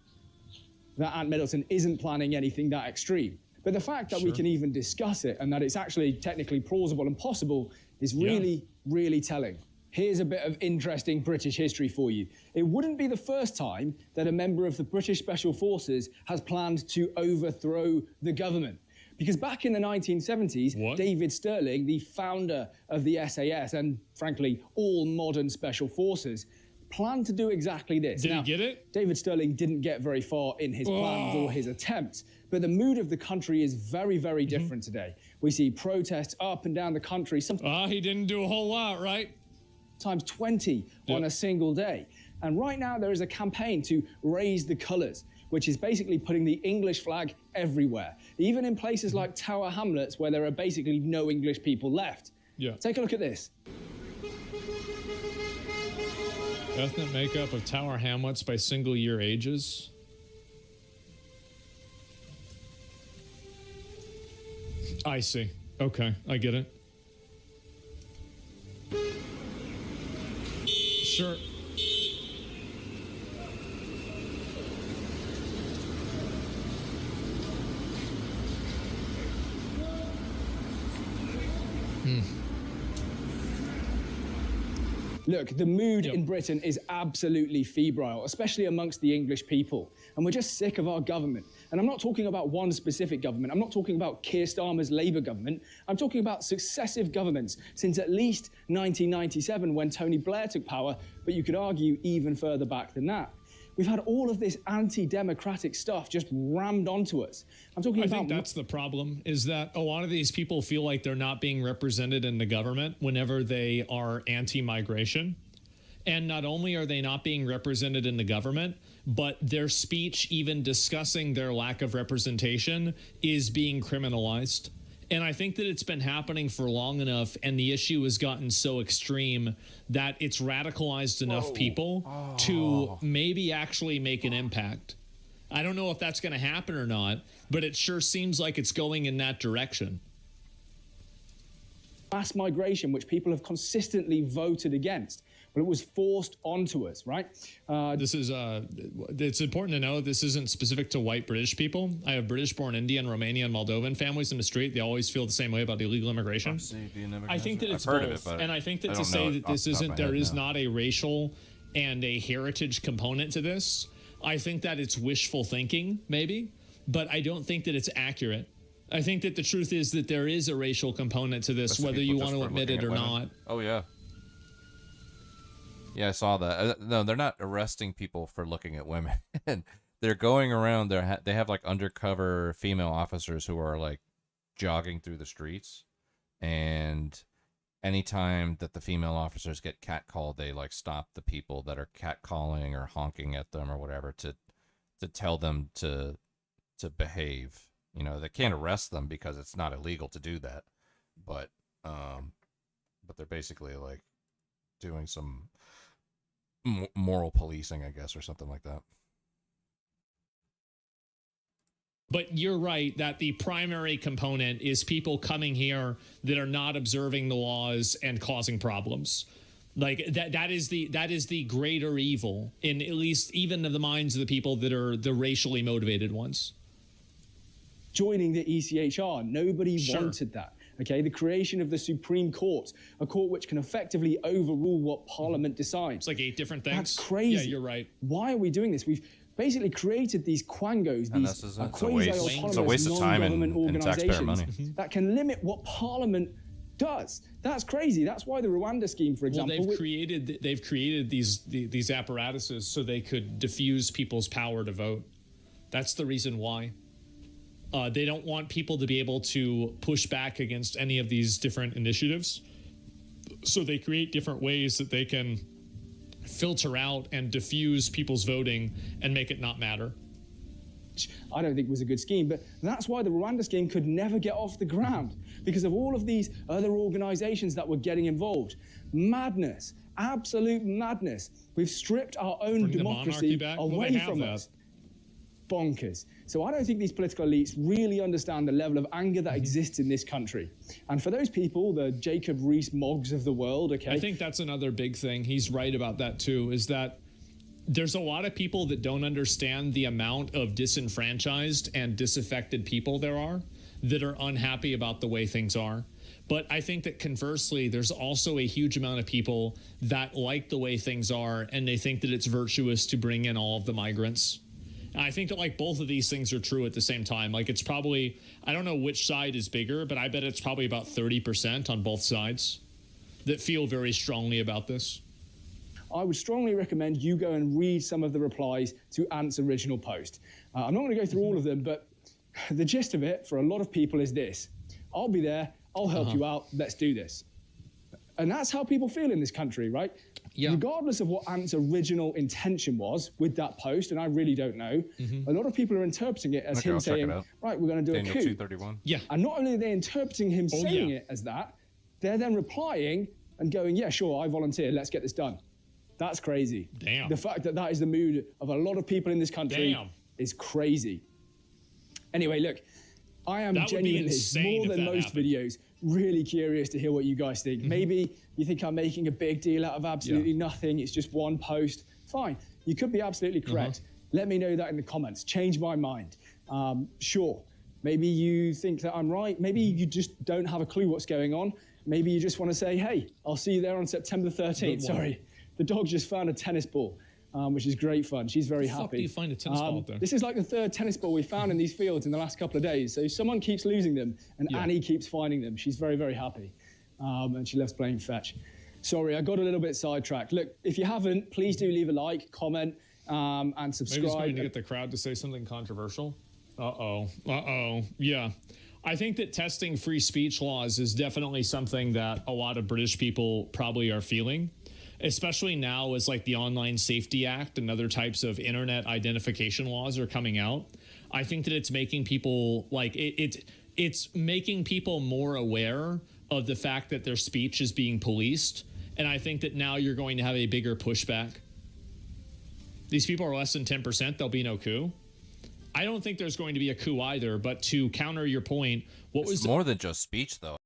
that Ant Middleton isn't planning anything that extreme. But the fact that we can even discuss it and that it's actually technically plausible and possible is really, really telling. Here's a bit of interesting British history for you. It wouldn't be the first time that a member of the British Special Forces has planned to overthrow the government. Because back in the 1970s, David Sterling, the founder of the SAS and, frankly, all modern special forces, planned to do exactly this. Did he get it? David Sterling didn't get very far in his plans or his attempts, but the mood of the country is very, very different today. We see protests up and down the country. He didn't do a whole lot, right? Times 20 on a single day. And right now there is a campaign to raise the colours, which is basically putting the English flag everywhere, even in places like Tower Hamlets where there are basically no English people left. Take a look at this. Ethnic makeup of Tower Hamlets by single year ages. I see. Okay, I get it. Sure. Look, the mood in Britain is absolutely febrile, especially amongst the English people. And we're just sick of our government. And I'm not talking about one specific government. I'm not talking about Keir Starmer's Labour government. I'm talking about successive governments since at least 1997 when Tony Blair took power, but you could argue even further back than that. We've had all of this anti-democratic stuff just rammed onto us. I think that's the problem, is that a lot of these people feel like they're not being represented in the government whenever they are anti-migration. And not only are they not being represented in the government, but their speech, even discussing their lack of representation, is being criminalized. And I think that it's been happening for long enough, and the issue has gotten so extreme that it's radicalized enough people to maybe actually make an impact. I don't know if that's going to happen or not, but it sure seems like it's going in that direction. Mass migration, which people have consistently voted against. Well, it was forced onto us, right? This is, it's important to know this isn't specific to white British people. I have British-born Indian, Romanian, Moldovan families in the street. They always feel the same way about illegal immigration. I think that it's both. And I think that to say that this isn't, there is not a racial and a heritage component to this, I think that it's wishful thinking, maybe, but I don't think that it's accurate. I think that the truth is that there is a racial component to this, whether you want to admit it or not. Oh, yeah. Yeah, I saw that. No, they're not arresting people for looking at women. They're going around. They have like undercover female officers who are like jogging through the streets, and anytime that the female officers get catcalled, they like stop the people that are catcalling or honking at them or whatever to tell them to behave. You know, they can't arrest them because it's not illegal to do that, but they're basically like doing some moral policing, I guess, or something like that. But you're right that the primary component is people coming here that are not observing the laws and causing problems. Like that is the greater evil in at least even in the minds of the people that are the racially motivated ones. Joining the ECHR, nobody wanted that. Okay, the creation of the Supreme Court, a court which can effectively overrule what Parliament decides. It's like 8 different things. That's crazy. Yeah, you're right. Why are we doing this? We've basically created these quangos, these it's a waste of time and taxpayer money. That can limit what Parliament does. That's crazy. That's why the Rwanda scheme, for example, they've created these apparatuses so they could diffuse people's power to vote. That's the reason why. They don't want people to be able to push back against any of these different initiatives. So they create different ways that they can filter out and diffuse people's voting and make it not matter. I don't think was a good scheme, but that's why the Rwanda scheme could never get off the ground, because of all of these other organizations that were getting involved. Madness, absolute madness. We've stripped our own democracy away from us. Bonkers. So I don't think these political elites really understand the level of anger that exists in this country. And for those people, the Jacob Rees-Moggs of the world, okay? I think that's another big thing. He's right about that too, is that there's a lot of people that don't understand the amount of disenfranchised and disaffected people there are that are unhappy about the way things are. But I think that conversely, there's also a huge amount of people that like the way things are, and they think that it's virtuous to bring in all of the migrants. I think that like both of these things are true at the same time. Like it's probably, I don't know which side is bigger, but I bet it's probably about 30% on both sides that feel very strongly about this. I would strongly recommend you go and read some of the replies to Ant's original post. I'm not going to go through all of them, but the gist of it for a lot of people is this. I'll be there. I'll help you out. Let's do this. And that's how people feel in this country, right? Yeah. Regardless of what Ant's original intention was with that post, and I really don't know, a lot of people are interpreting it as him saying, right, we're going to do Daniel a coup. 231. Yeah. And not only are they interpreting him saying it as that, they're then replying and going, yeah, sure, I volunteer. Let's get this done. That's crazy. Damn. The fact that that is the mood of a lot of people in this country is crazy. Anyway, look, I am genuinely, more than most videos, really curious to hear what you guys think. Maybe you think I'm making a big deal out of absolutely nothing. It's just one post. Fine. You could be absolutely correct. Let me know that in the comments. Change my mind. Sure. Maybe you think that I'm right. Maybe you just don't have a clue what's going on. Maybe you just want to say, hey, I'll see you there on September 13th. Sorry. The dog just found a tennis ball, which is great fun. She's very happy. How do you find a tennis ball there? This is like the 3rd tennis ball we found in these fields in the last couple of days. So someone keeps losing them, and Annie keeps finding them. She's very, very happy, and she loves playing fetch. Sorry, I got a little bit sidetracked. Look, if you haven't, please do leave a like, comment, and subscribe. Maybe it's going to get the crowd to say something controversial. Yeah. I think that testing free speech laws is definitely something that a lot of British people probably are feeling. especially now as like the Online Safety Act and other types of internet identification laws are coming out. I think that it's making people like it's making people more aware of the fact that their speech is being policed. And I think that now you're going to have a bigger pushback. These people are less than 10%. There'll be no coup. I don't think there's going to be a coup either. But to counter your point, what was more than just speech, though?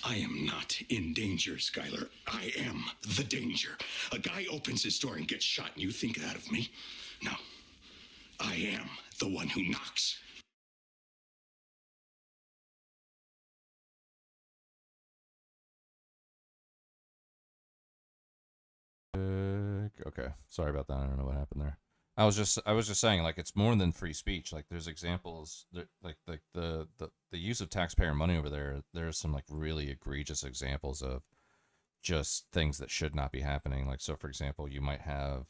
I am not in danger, Skylar. I am the danger. A guy opens his door and gets shot, and you think that of me? No. I am the one who knocks. Okay, sorry about that. I don't know what happened there. I was just saying, like, it's more than free speech. Like, there's examples that, like the use of taxpayer money over there. There's some like really egregious examples of just things that should not be happening. Like, so for example, you might have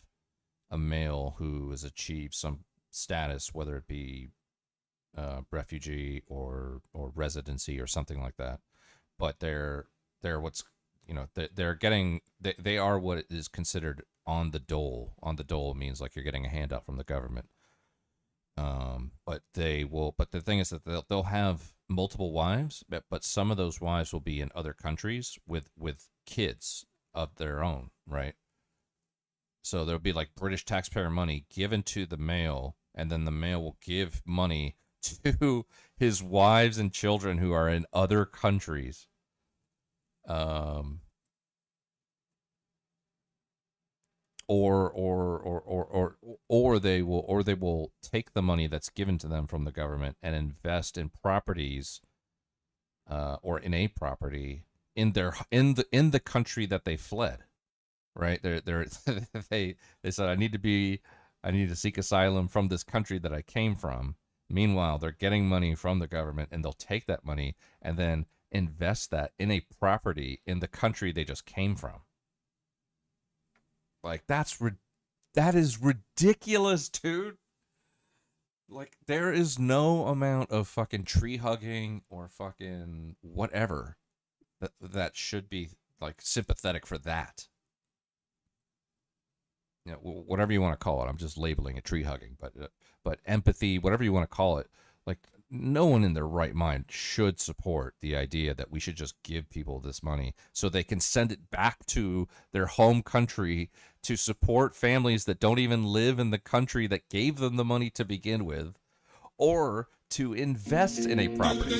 a male who has achieved some status, whether it be refugee or residency or something like that, but they're what's they're getting they are what is considered on the dole. On the dole means like you're getting a handout from the government. But the thing is that they'll have multiple wives, but some of those wives will be in other countries with kids of their own, right? So there'll be like British taxpayer money given to the male, and then the male will give money to his wives and children who are in other countries. Or they will take the money that's given to them from the government and invest in properties, or in a property in the country that they fled, right? They said I need to seek asylum from this country that I came from. Meanwhile, they're getting money from the government, and they'll take that money and then invest that in a property in the country they just came from. Like, that is ridiculous, dude. Like, there is no amount of fucking tree hugging or fucking whatever that should be like sympathetic for that. You know, whatever you want to call it. I'm just labeling it tree hugging, but empathy, whatever you want to call it. Like, no one in their right mind should support the idea that we should just give people this money so they can send it back to their home country to support families that don't even live in the country that gave them the money to begin with, or to invest in a property.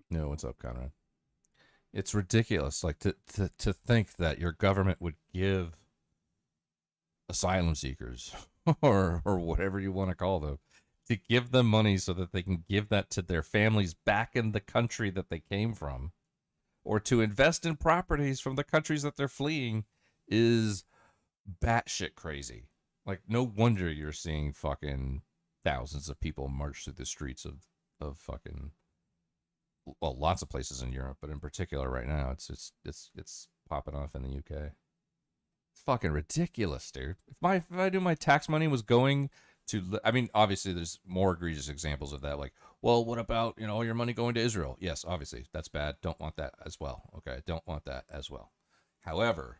No, what's up, Conrad? It's ridiculous, like to think that your government would give asylum seekers or whatever you want to call them, to give them money so that they can give that to their families back in the country that they came from, or to invest in properties from the countries that they're fleeing, is batshit crazy. Like, no wonder you're seeing fucking thousands of people march through the streets of fucking, well, lots of places in Europe, but in particular right now, it's popping off in the UK. It's fucking ridiculous, dude. If I knew my tax money was going I mean, obviously, there's more egregious examples of that. Like, well, what about all your money going to Israel? Yes, obviously, that's bad. Don't want that as well. Okay, don't want that as well. However,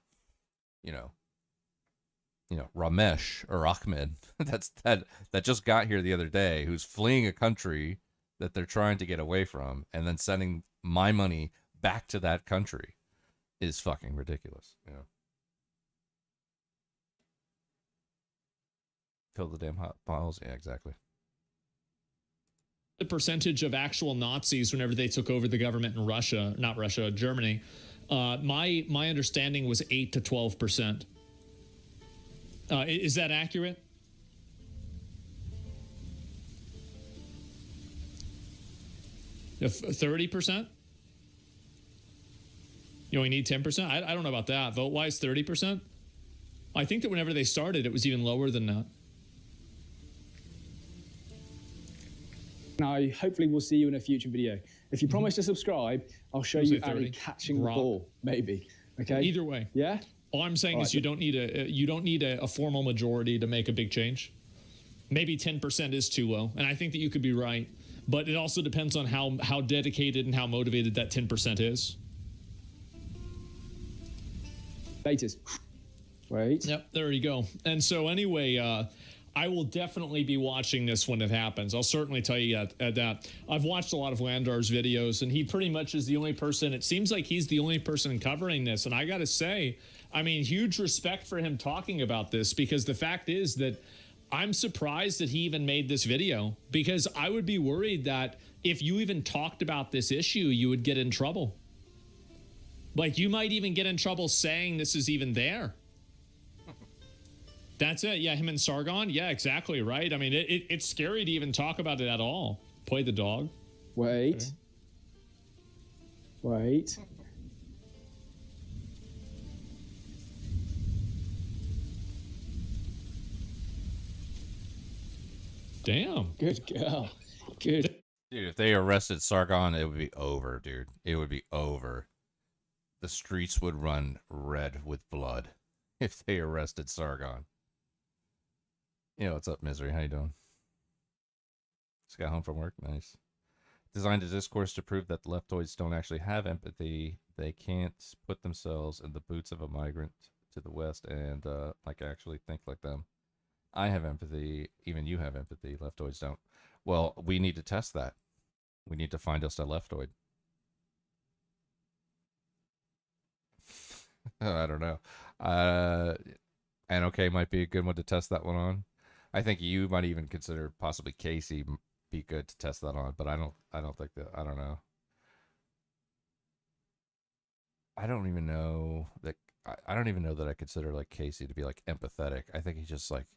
Ramesh or Ahmed, that just got here the other day, who's fleeing a country that they're trying to get away from, and then sending my money back to that country, is fucking ridiculous. Fill the damn hot bottles. Yeah, exactly. The percentage of actual Nazis whenever they took over the government in Russia, not Russia, Germany, my understanding was 8 to 12%. Is that accurate? If 30%? You only need 10%? I don't know about that. Vote-wise, 30%? I think that whenever they started, it was even lower than that. Now, hopefully we'll see you in a future video. If you promise to subscribe, I'll show you Ali catching the ball, maybe. Okay. Either way. Yeah. All I'm saying is you don't need a formal majority to make a big change. Maybe 10% is too low, and I think that you could be right. But it also depends on how dedicated and how motivated that 10% is. Betas. Wait. Yep, there you go. And so anyway, I will definitely be watching this when it happens. I'll certainly tell you that. I've watched a lot of Landar's videos, and he pretty much is the only person. It seems like he's the only person covering this. And I got to say, I mean, huge respect for him talking about this, because the fact is that I'm surprised that he even made this video, because I would be worried that if you even talked about this issue, you would get in trouble. Like, you might even get in trouble saying this is even there. That's it. Yeah, him and Sargon. Yeah, exactly right. I mean, it's scary to even talk about it at all. Play the dog. Wait. Okay. Wait. Damn. Good girl. Good. Dude, if they arrested Sargon, it would be over, dude. It would be over. The streets would run red with blood if they arrested Sargon. What's up, Misery? How you doing? Just got home from work. Nice. Designed a discourse to prove that the leftoids don't actually have empathy. They can't put themselves in the boots of a migrant to the West and actually think like them. I have empathy. Even you have empathy. Leftoids don't. Well, we need to test that. We need to find us a leftoid. I don't know. And okay, might be a good one to test that one on. I think you might even consider possibly Casey be good to test that on, but I don't think that. I don't know. I don't even know that. I don't even know that I consider like Casey to be like empathetic. I think he's just like.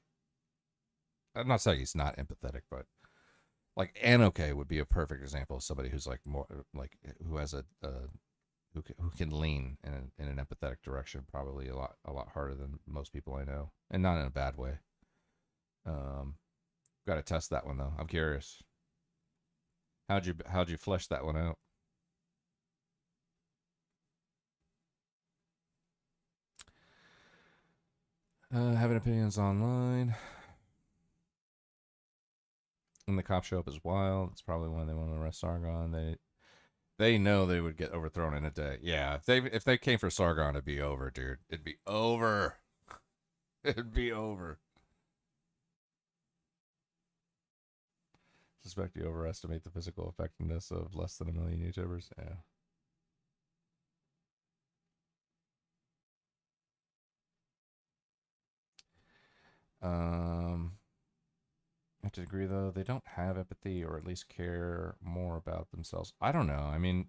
I'm not saying he's not empathetic, but like Anoke would be a perfect example of somebody who's like more like who has who can lean in an empathetic direction, probably a lot harder than most people I know, and not in a bad way. Got to test that one though. I'm curious. How'd you flesh that one out? Having opinions online. When the cops show up is wild. It's probably when they want to arrest Sargon. They know they would get overthrown in a day. Yeah, if they came for Sargon, it'd be over, dude. It'd be over. It'd be over. Suspect you overestimate the physical effectiveness of less than 1 million YouTubers. Yeah. I have to agree though, they don't have empathy or at least care more about themselves. I don't know. I mean,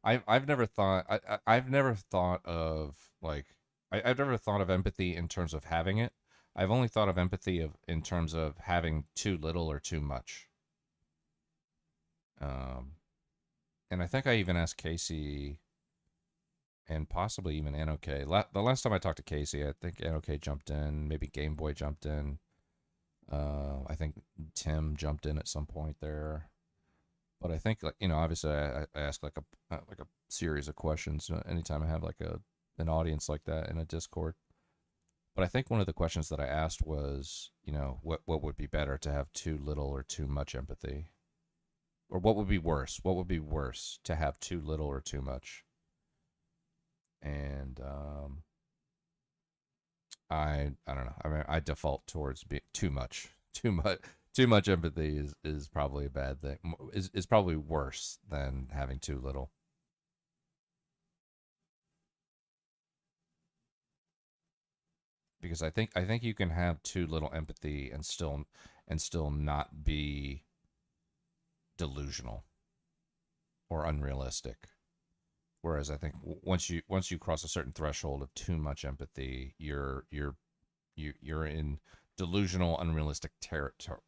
I've never thought I've never thought of like I've never thought of empathy in terms of having it. I've only thought of empathy in terms of having too little or too much. And I think I even asked Casey and possibly even Anoke. The last time I talked to Casey, I think Anoke jumped in, maybe Game Boy jumped in. I think Tim jumped in at some point there. But I think, like, obviously I ask like a series of questions anytime I have like an audience like that in a Discord. But I think one of the questions that I asked was, what would be better, to have too little or too much empathy? Or what would be worse? What would be worse, to have too little or too much? And I don't know. I mean, I default towards too much. Too much empathy is probably a bad thing. Is probably worse than having too little. Because I think you can have too little empathy and still not be delusional or unrealistic. Whereas I think once you cross a certain threshold of too much empathy, you're in delusional, unrealistic territory.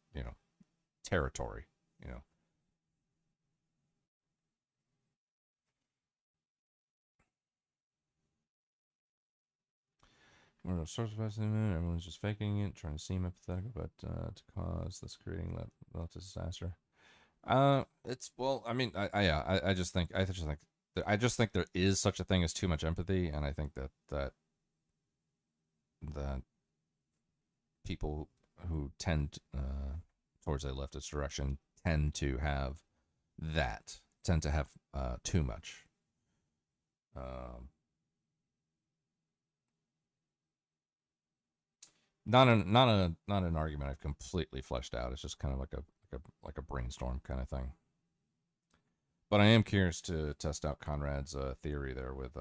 We're a source of everyone's just faking it, trying to seem empathetic, but to cause this creating lots of disaster. It's well, I mean, I just think there is such a thing as too much empathy, and I think that people who tend towards a leftist direction tend to have too much. Not an argument I've completely fleshed out. It's just kind of like a brainstorm kind of thing. But I am curious to test out Conrad's theory there with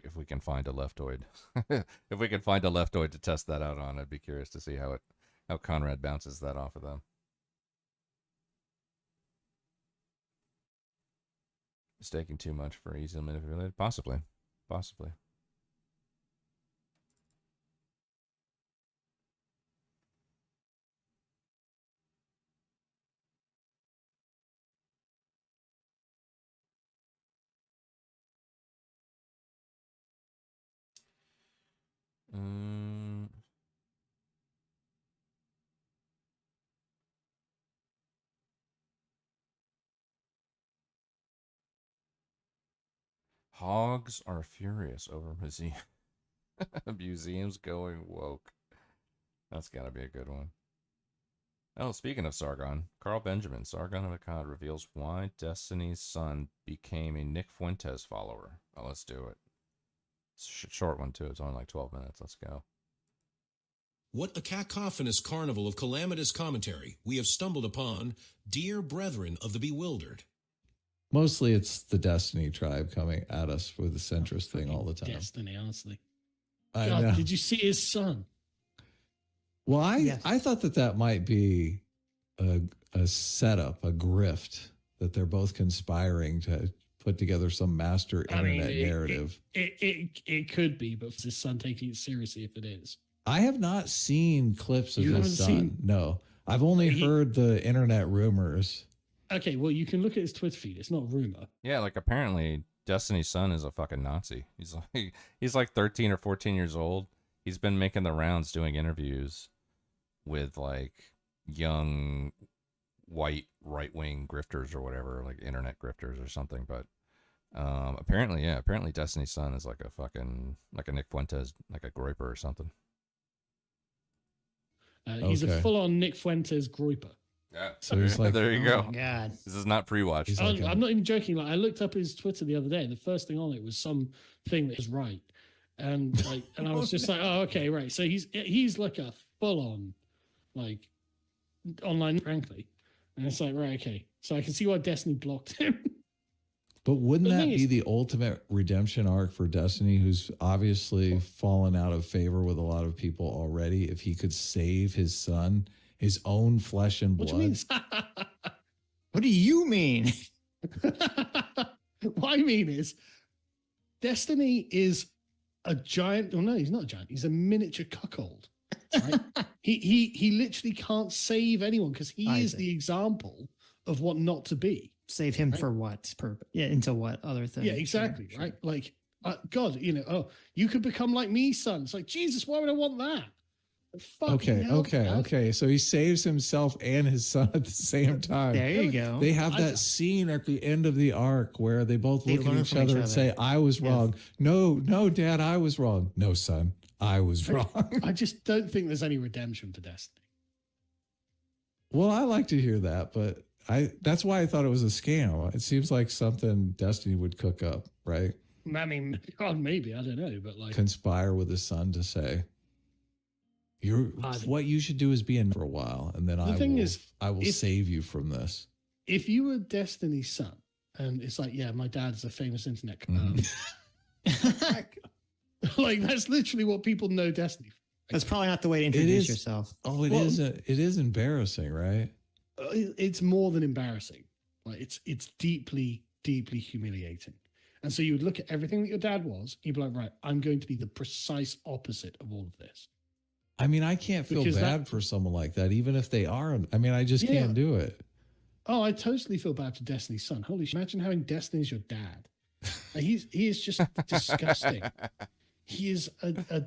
if we can find a leftoid. If we can find a leftoid to test that out on, I'd be curious to see how Conrad bounces that off of them. Mistaking too much for easily manipulated? Possibly. Hogs are furious over museums going woke. That's gotta be a good one. Oh, speaking of Sargon, Carl Benjamin, Sargon of Akkad, reveals why Destiny's Son became a Nick Fuentes follower. Oh, let's do it. It's a short one, too. It's only like 12 minutes. Let's go. What a cacophonous carnival of calamitous commentary we have stumbled upon, dear brethren of the bewildered. Mostly it's the Destiny tribe coming at us with the centrist thing all the time. Destiny, honestly. I God, know. did you see his son? Well, I thought that might be a setup, a grift, that they're both conspiring to put together some master internet narrative. It could be, but his son taking it seriously if it is. I have not seen clips of You his son. haven't seen- No, I've only heard the internet rumors. Okay, well, you can look at his Twitter feed. It's not rumor. Yeah, like apparently Destiny's Son is a fucking Nazi. He's like 13 or 14 years old. He's been making the rounds doing interviews with like young white right-wing grifters or whatever, like internet grifters or something. But apparently Destiny's Son is like a Nick Fuentes, like a groiper or something. He's a full-on Nick Fuentes groiper. Yeah. So he's like, there you go. Oh my God. This is not pre-watch. I'm not even joking. Like, I looked up his Twitter the other day, and the first thing on it was some thing that is right, and I was just like, oh, okay, right. So he's like a full-on, like, online, frankly, and it's like, right, okay. So I can see why Destiny blocked him. But wouldn't The that thing be is- the ultimate redemption arc for Destiny, who's obviously fallen out of favor with a lot of people already, if he could save his son, his own flesh and blood? What do you mean? What do you mean? What I mean is, Destiny is a giant. Well, no, he's not a giant. He's a miniature cuckold. Right? he literally can't save anyone because he is the example of what not to be. Save him for what purpose? Yeah, into what other thing? Yeah, exactly. Right? Like, God, you could become like me, son. It's like, Jesus, why would I want that? Fucking hell, Dad. Okay. So he saves himself and his son at the same time. There you go. They have that scene at the end of the arc where they both They look at learn each from other each and other. say, I was wrong. No, Dad, I was wrong. No, son, I was wrong. I just don't think there's any redemption for Destiny. Well, I like to hear that, but that's why I thought it was a scam. It seems like something Destiny would cook up, right? I mean, God, maybe, I don't know, but like Conspire with his son to say, what you should do is be in for a while, and then I will save you from this. If you were Destiny's son, and it's like, yeah, my dad's a famous internet like that's literally what people know Destiny for. That's probably not the way to introduce yourself. Oh, it is embarrassing, right? It's more than embarrassing. Like it's deeply, deeply humiliating. And so you would look at everything that your dad was, you'd be like, right, I'm going to be the precise opposite of all of this. I mean, I can't feel bad for someone like that, even if they are. I mean, I just can't do it. Oh, I totally feel bad for Destiny's son. Holy shit. Imagine having Destiny as your dad. He is just disgusting. He is a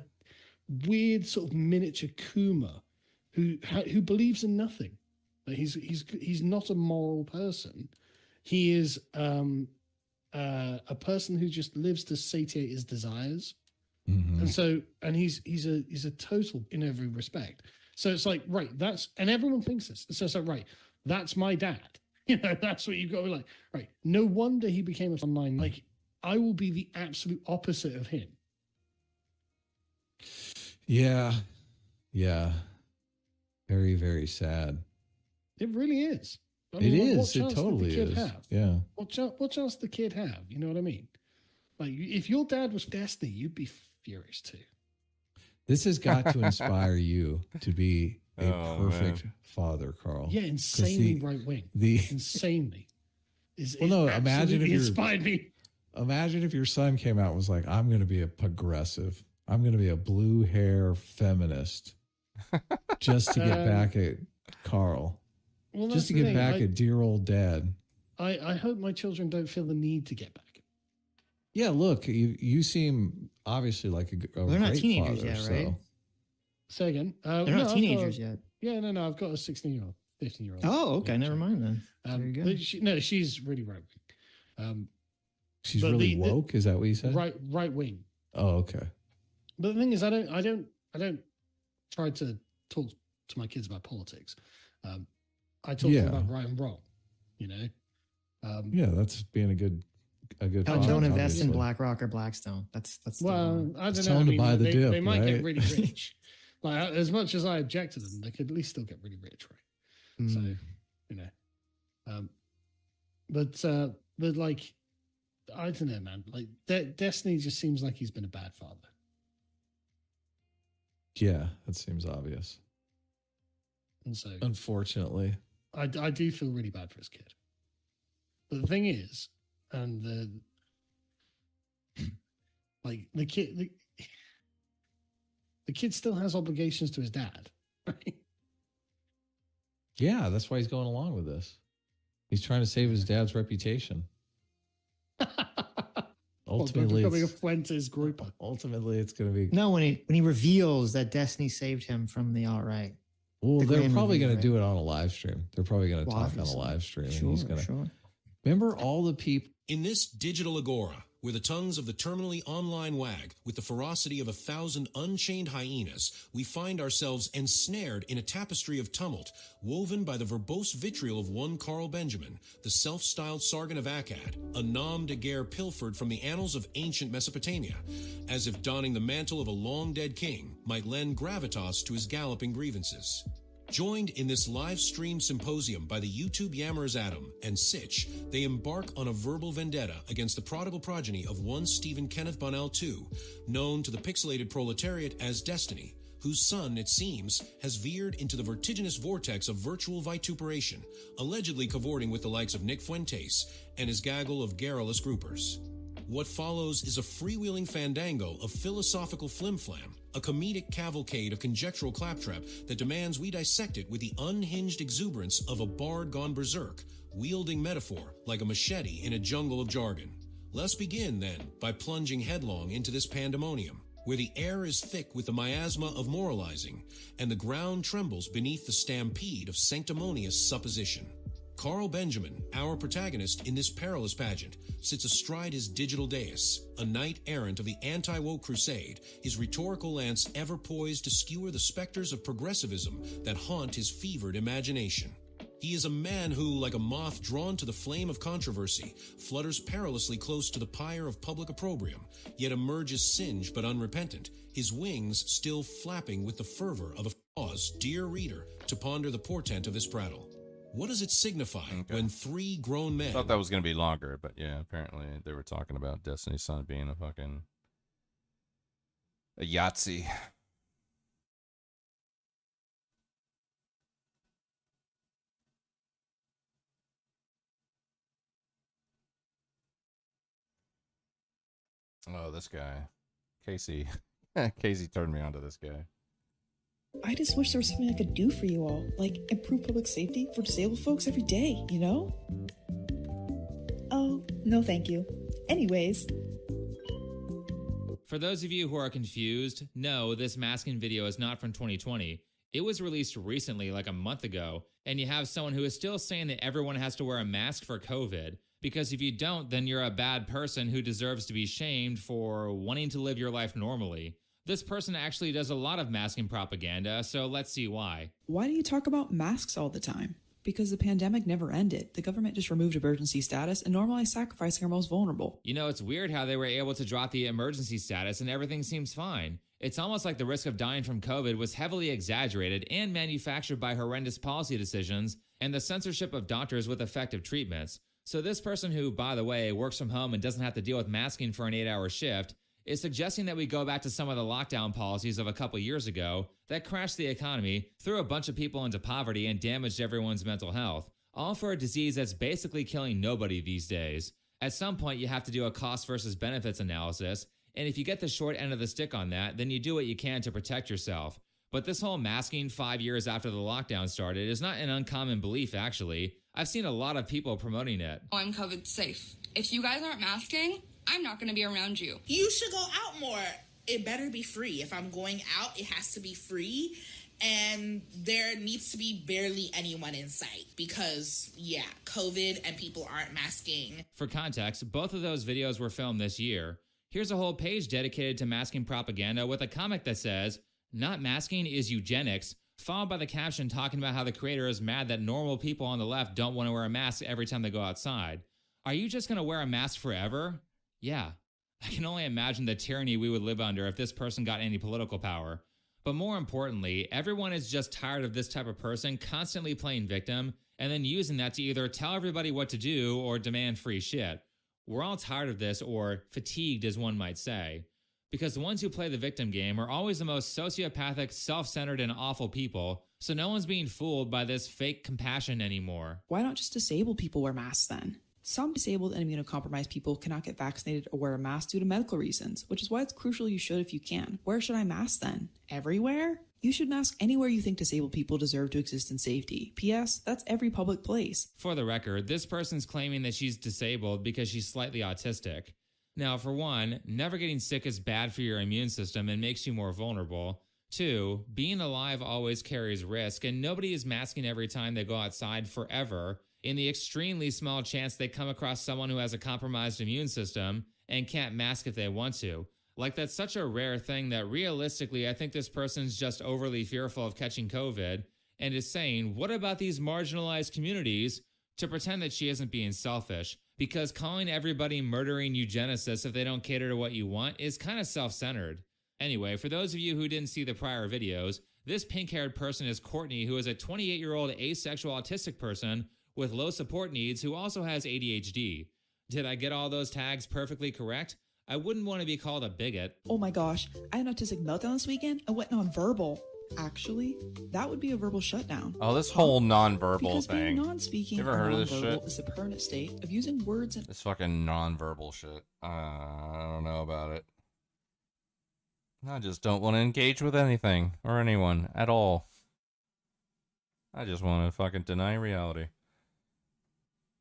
weird sort of miniature Kuma who believes in nothing. Like he's not a moral person. He is a person who just lives to satiate his desires. Mm-hmm. And he's a total in every respect. So it's like, right, and everyone thinks this. So it's like, right, that's my dad. You know, that's what you've got to be like, right. No wonder he became a online. Like, I will be the absolute opposite of him. Yeah. Yeah. Very, very sad. It really is. I mean, it is. It totally is. Yeah. What chance does the kid have? You know what I mean? Like, if your dad was Destiny, you'd be furious too. This has got to inspire you to be a perfect father, Carl. Yeah, insanely right wing. Insanely. Imagine if inspired me. Imagine if your son came out and was like, I'm going to be a progressive. I'm going to be a blue hair feminist just to get back at Carl. Well, just to get back at dear old dad. I hope my children don't feel the need to get back. Yeah, look, you seem obviously like a they're not great teenagers father, yet, right? Say again. They're not teenagers yet. Yeah, no, I've got a 16-year-old, 15-year-old. Oh, okay, never mind then. Very good. She's really right wing. She's really woke. Is that what you said? Right wing. Oh, okay. But the thing is, I don't try to talk to my kids about politics. I talk to them about right and wrong. You know. Yeah, that's being a good. Don't invest in BlackRock or Blackstone. That's well, I don't know. Tell them to buy the dip. They might right? get really rich. Like, as much as I object to them, they could at least still get really rich, right? So, you know, but like, I don't know, man. Like, Destiny just seems like he's been a bad father. Yeah, that seems obvious. And so, unfortunately, I do feel really bad for his kid. But the thing is, and the kid still has obligations to his dad, right? Yeah, that's why he's going along with this. He's trying to save his dad's reputation. Ultimately, becoming a Fuentes grouper. Ultimately, it's going to be when he reveals that Destiny saved him from the alt-right. Well, they're probably going to do it on a live stream. They're probably going to talk on a live stream. Sure, and he's going to sure. Remember all the people. In this digital agora, where the tongues of the terminally online wag with the ferocity of 1,000 unchained hyenas, we find ourselves ensnared in a tapestry of tumult, woven by the verbose vitriol of one Carl Benjamin, the self-styled Sargon of Akkad, a nom de guerre pilfered from the annals of ancient Mesopotamia, as if donning the mantle of a long-dead king might lend gravitas to his galloping grievances. Joined in this live stream symposium by the YouTube yammers Adam and Sitch, they embark on a verbal vendetta against the prodigal progeny of one Stephen Kenneth Bonnell II, known to the pixelated proletariat as Destiny, whose son, it seems, has veered into the vertiginous vortex of virtual vituperation, allegedly cavorting with the likes of Nick Fuentes and his gaggle of garrulous groupers. What follows is a freewheeling fandango of philosophical flimflam, a comedic cavalcade of conjectural claptrap that demands we dissect it with the unhinged exuberance of a bard gone berserk, wielding metaphor like a machete in a jungle of jargon. Let's begin, then, by plunging headlong into this pandemonium, where the air is thick with the miasma of moralizing, and the ground trembles beneath the stampede of sanctimonious supposition. Carl Benjamin, our protagonist in this perilous pageant, sits astride his digital dais, a knight errant of the anti-woke crusade, his rhetorical lance ever poised to skewer the specters of progressivism that haunt his fevered imagination. He is a man who, like a moth drawn to the flame of controversy, flutters perilously close to the pyre of public opprobrium, yet emerges singed but unrepentant, his wings still flapping with the fervor of a cause, dear reader, to ponder the portent of his prattle. What does it signify when three grown men... I thought that was going to be longer, but yeah, apparently they were talking about Destiny's Son being a Yahtzee. Oh, this guy. Casey. Casey turned me on to this guy. I just wish there was something I could do for you all, like improve public safety for disabled folks every day, you know? Oh, no thank you. Anyways. For those of you who are confused, no, this masking video is not from 2020. It was released recently, like a month ago, and you have someone who is still saying that everyone has to wear a mask for COVID, because if you don't, then you're a bad person who deserves to be shamed for wanting to live your life normally. This person actually does a lot of masking propaganda, so let's see why. Why do you talk about masks all the time? Because the pandemic never ended. The government just removed emergency status and normalized sacrificing our most vulnerable. You know, it's weird how they were able to drop the emergency status and everything seems fine. It's almost like the risk of dying from COVID was heavily exaggerated and manufactured by horrendous policy decisions and the censorship of doctors with effective treatments. So this person who, by the way, works from home and doesn't have to deal with masking for an 8-hour shift is suggesting that we go back to some of the lockdown policies of a couple years ago that crashed the economy, threw a bunch of people into poverty, and damaged everyone's mental health, all for a disease that's basically killing nobody these days. At some point, you have to do a cost versus benefits analysis, and if you get the short end of the stick on that, then you do what you can to protect yourself. But this whole masking 5 years after the lockdown started is not an uncommon belief, actually. I've seen a lot of people promoting it. I'm COVID safe. If you guys aren't masking, I'm not going to be around you. You should go out more. It better be free. If I'm going out, it has to be free. And there needs to be barely anyone in sight because, yeah, COVID and people aren't masking. For context, both of those videos were filmed this year. Here's a whole page dedicated to masking propaganda with a comic that says, "Not masking is eugenics," followed by the caption talking about how the creator is mad that normal people on the left don't want to wear a mask every time they go outside. Are you just going to wear a mask forever? Yeah. I can only imagine the tyranny we would live under if this person got any political power. But more importantly, everyone is just tired of this type of person constantly playing victim and then using that to either tell everybody what to do or demand free shit. We're all tired of this, or fatigued as one might say. Because the ones who play the victim game are always the most sociopathic, self-centered, and awful people, so no one's being fooled by this fake compassion anymore. Why not just disabled people wear masks then? Some disabled and immunocompromised people cannot get vaccinated or wear a mask due to medical reasons, which is why it's crucial you should if you can. Where should I mask then? Everywhere? You should mask anywhere you think disabled people deserve to exist in safety. P.S. That's every public place. For the record, this person's claiming that she's disabled because she's slightly autistic. Now, for one, never getting sick is bad for your immune system and makes you more vulnerable. 2, being alive always carries risk, and nobody is masking every time they go outside forever, in the extremely small chance they come across someone who has a compromised immune system and can't mask if they want to. Like, that's such a rare thing that realistically, I think this person's just overly fearful of catching COVID and is saying, what about these marginalized communities, to pretend that she isn't being selfish. Because calling everybody murdering eugenicists if they don't cater to what you want is kind of self-centered. Anyway, for those of you who didn't see the prior videos, this pink-haired person is Courtney, who is a 28-year-old asexual autistic person with low support needs who also has ADHD. Did I get all those tags perfectly correct? I wouldn't want to be called a bigot. Oh my gosh, I had an autistic meltdown this weekend and went nonverbal. Actually, that would be a verbal shutdown. Oh, this whole nonverbal because thing. Being non-speaking You ever heard of this shit? is the permanent state of using words and... This fucking nonverbal shit. I don't know about it. I just don't want to engage with anything or anyone at all. I just want to fucking deny reality.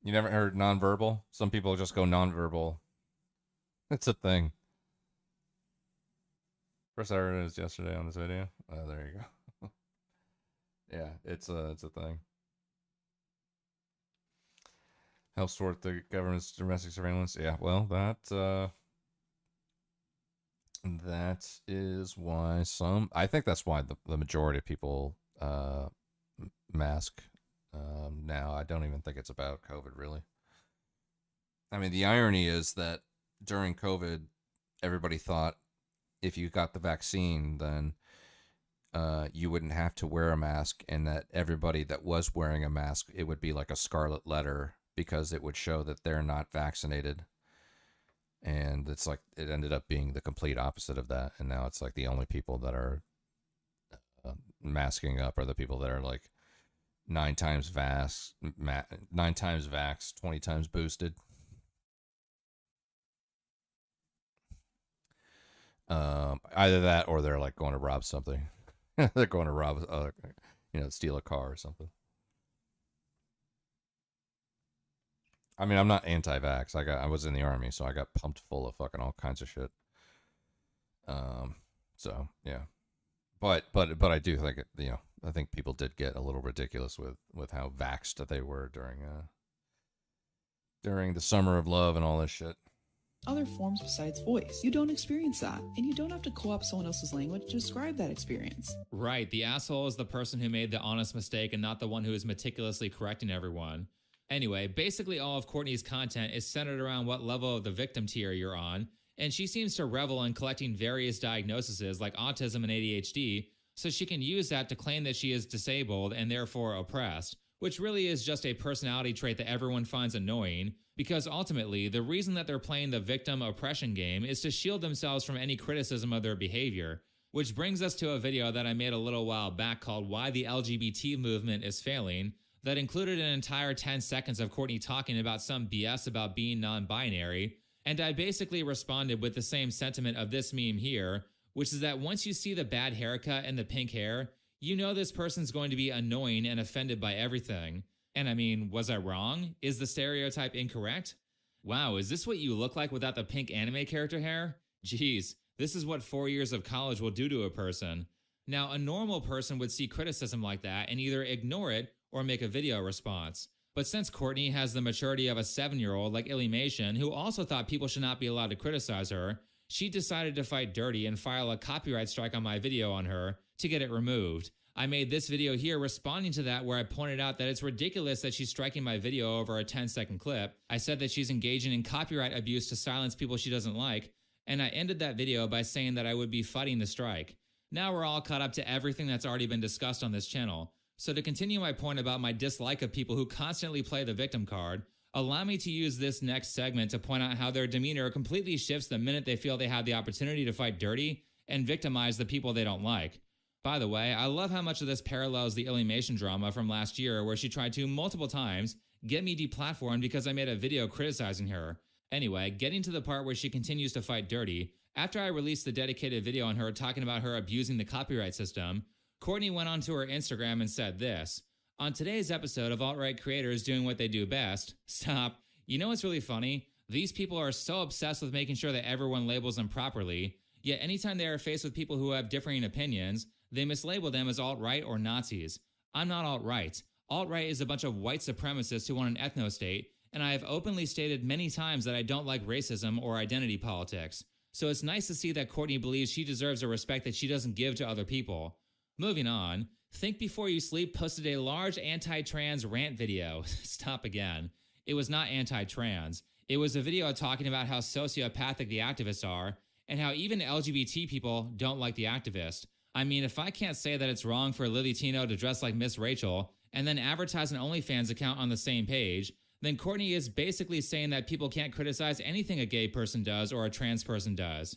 You never heard nonverbal? Some people just go nonverbal. It's a thing. First I heard it was yesterday on this video. Oh, there you go. Yeah, it's a thing. Helps thwart the government's domestic surveillance. Yeah, well, that is why I think that's why the majority of people mask now. I don't even think it's about COVID, really. I mean, the irony is that during COVID, everybody thought if you got the vaccine, then you wouldn't have to wear a mask, and that everybody that was wearing a mask, it would be like a scarlet letter because it would show that they're not vaccinated. And it's like it ended up being the complete opposite of that. And now it's like the only people that are masking up are the people that are like 9 times vaxxed, 20 times boosted. Either that or they're like going to rob something. They're going to rob, steal a car or something. I mean, I'm not anti-vax. I was in the army, so I got pumped full of fucking all kinds of shit. So yeah, but I do think I think people did get a little ridiculous with how vaxxed they were during the summer of love and all this shit. Other forms besides voice. You don't experience that, and you don't have to co-opt someone else's language to describe that experience. Right, the asshole is the person who made the honest mistake and not the one who is meticulously correcting everyone. Anyway, basically all of Courtney's content is centered around what level of the victim tier you're on, and she seems to revel in collecting various diagnoses like autism and ADHD, so she can use that to claim that she is disabled and therefore oppressed, which really is just a personality trait that everyone finds annoying, because ultimately, the reason that they're playing the victim oppression game is to shield themselves from any criticism of their behavior, which brings us to a video that I made a little while back called Why the LGBT Movement is Failing, that included an entire 10 seconds of Courtney talking about some BS about being non-binary, and I basically responded with the same sentiment of this meme here, which is that once you see the bad haircut and the pink hair, you know this person's going to be annoying and offended by everything. And I mean, was I wrong? Is the stereotype incorrect? Wow, is this what you look like without the pink anime character hair? Jeez, this is what 4 years of college will do to a person. Now, a normal person would see criticism like that and either ignore it or make a video response. But since Courtney has the maturity of a 7-year-old like Illymation, who also thought people should not be allowed to criticize her, she decided to fight dirty and file a copyright strike on my video on her to get it removed. I made this video here responding to that, where I pointed out that it's ridiculous that she's striking my video over a 10-second clip. I said that she's engaging in copyright abuse to silence people she doesn't like, and I ended that video by saying that I would be fighting the strike. Now we're all caught up to everything that's already been discussed on this channel. So to continue my point about my dislike of people who constantly play the victim card, allow me to use this next segment to point out how their demeanor completely shifts the minute they feel they have the opportunity to fight dirty and victimize the people they don't like. By the way, I love how much of this parallels the Illymation drama from last year, where she tried to, multiple times, get me deplatformed because I made a video criticizing her. Anyway, getting to the part where she continues to fight dirty, after I released the dedicated video on her talking about her abusing the copyright system, Courtney went onto her Instagram and said this: "On today's episode of Alt-Right Creators Doing What They Do Best," stop, you know what's really funny? These people are so obsessed with making sure that everyone labels them properly, yet anytime they are faced with people who have differing opinions, they mislabel them as alt-right or Nazis. I'm not alt-right. Alt-right is a bunch of white supremacists who want an ethno-state, and I have openly stated many times that I don't like racism or identity politics. So it's nice to see that Courtney believes she deserves a respect that she doesn't give to other people. Moving on, Think Before You Sleep posted a large anti-trans rant video. Stop again. It was not anti-trans. It was a video talking about how sociopathic the activists are, and how even LGBT people don't like the activist. I mean, if I can't say that it's wrong for Lily Tino to dress like Miss Rachel and then advertise an OnlyFans account on the same page, then Courtney is basically saying that people can't criticize anything a gay person does or a trans person does.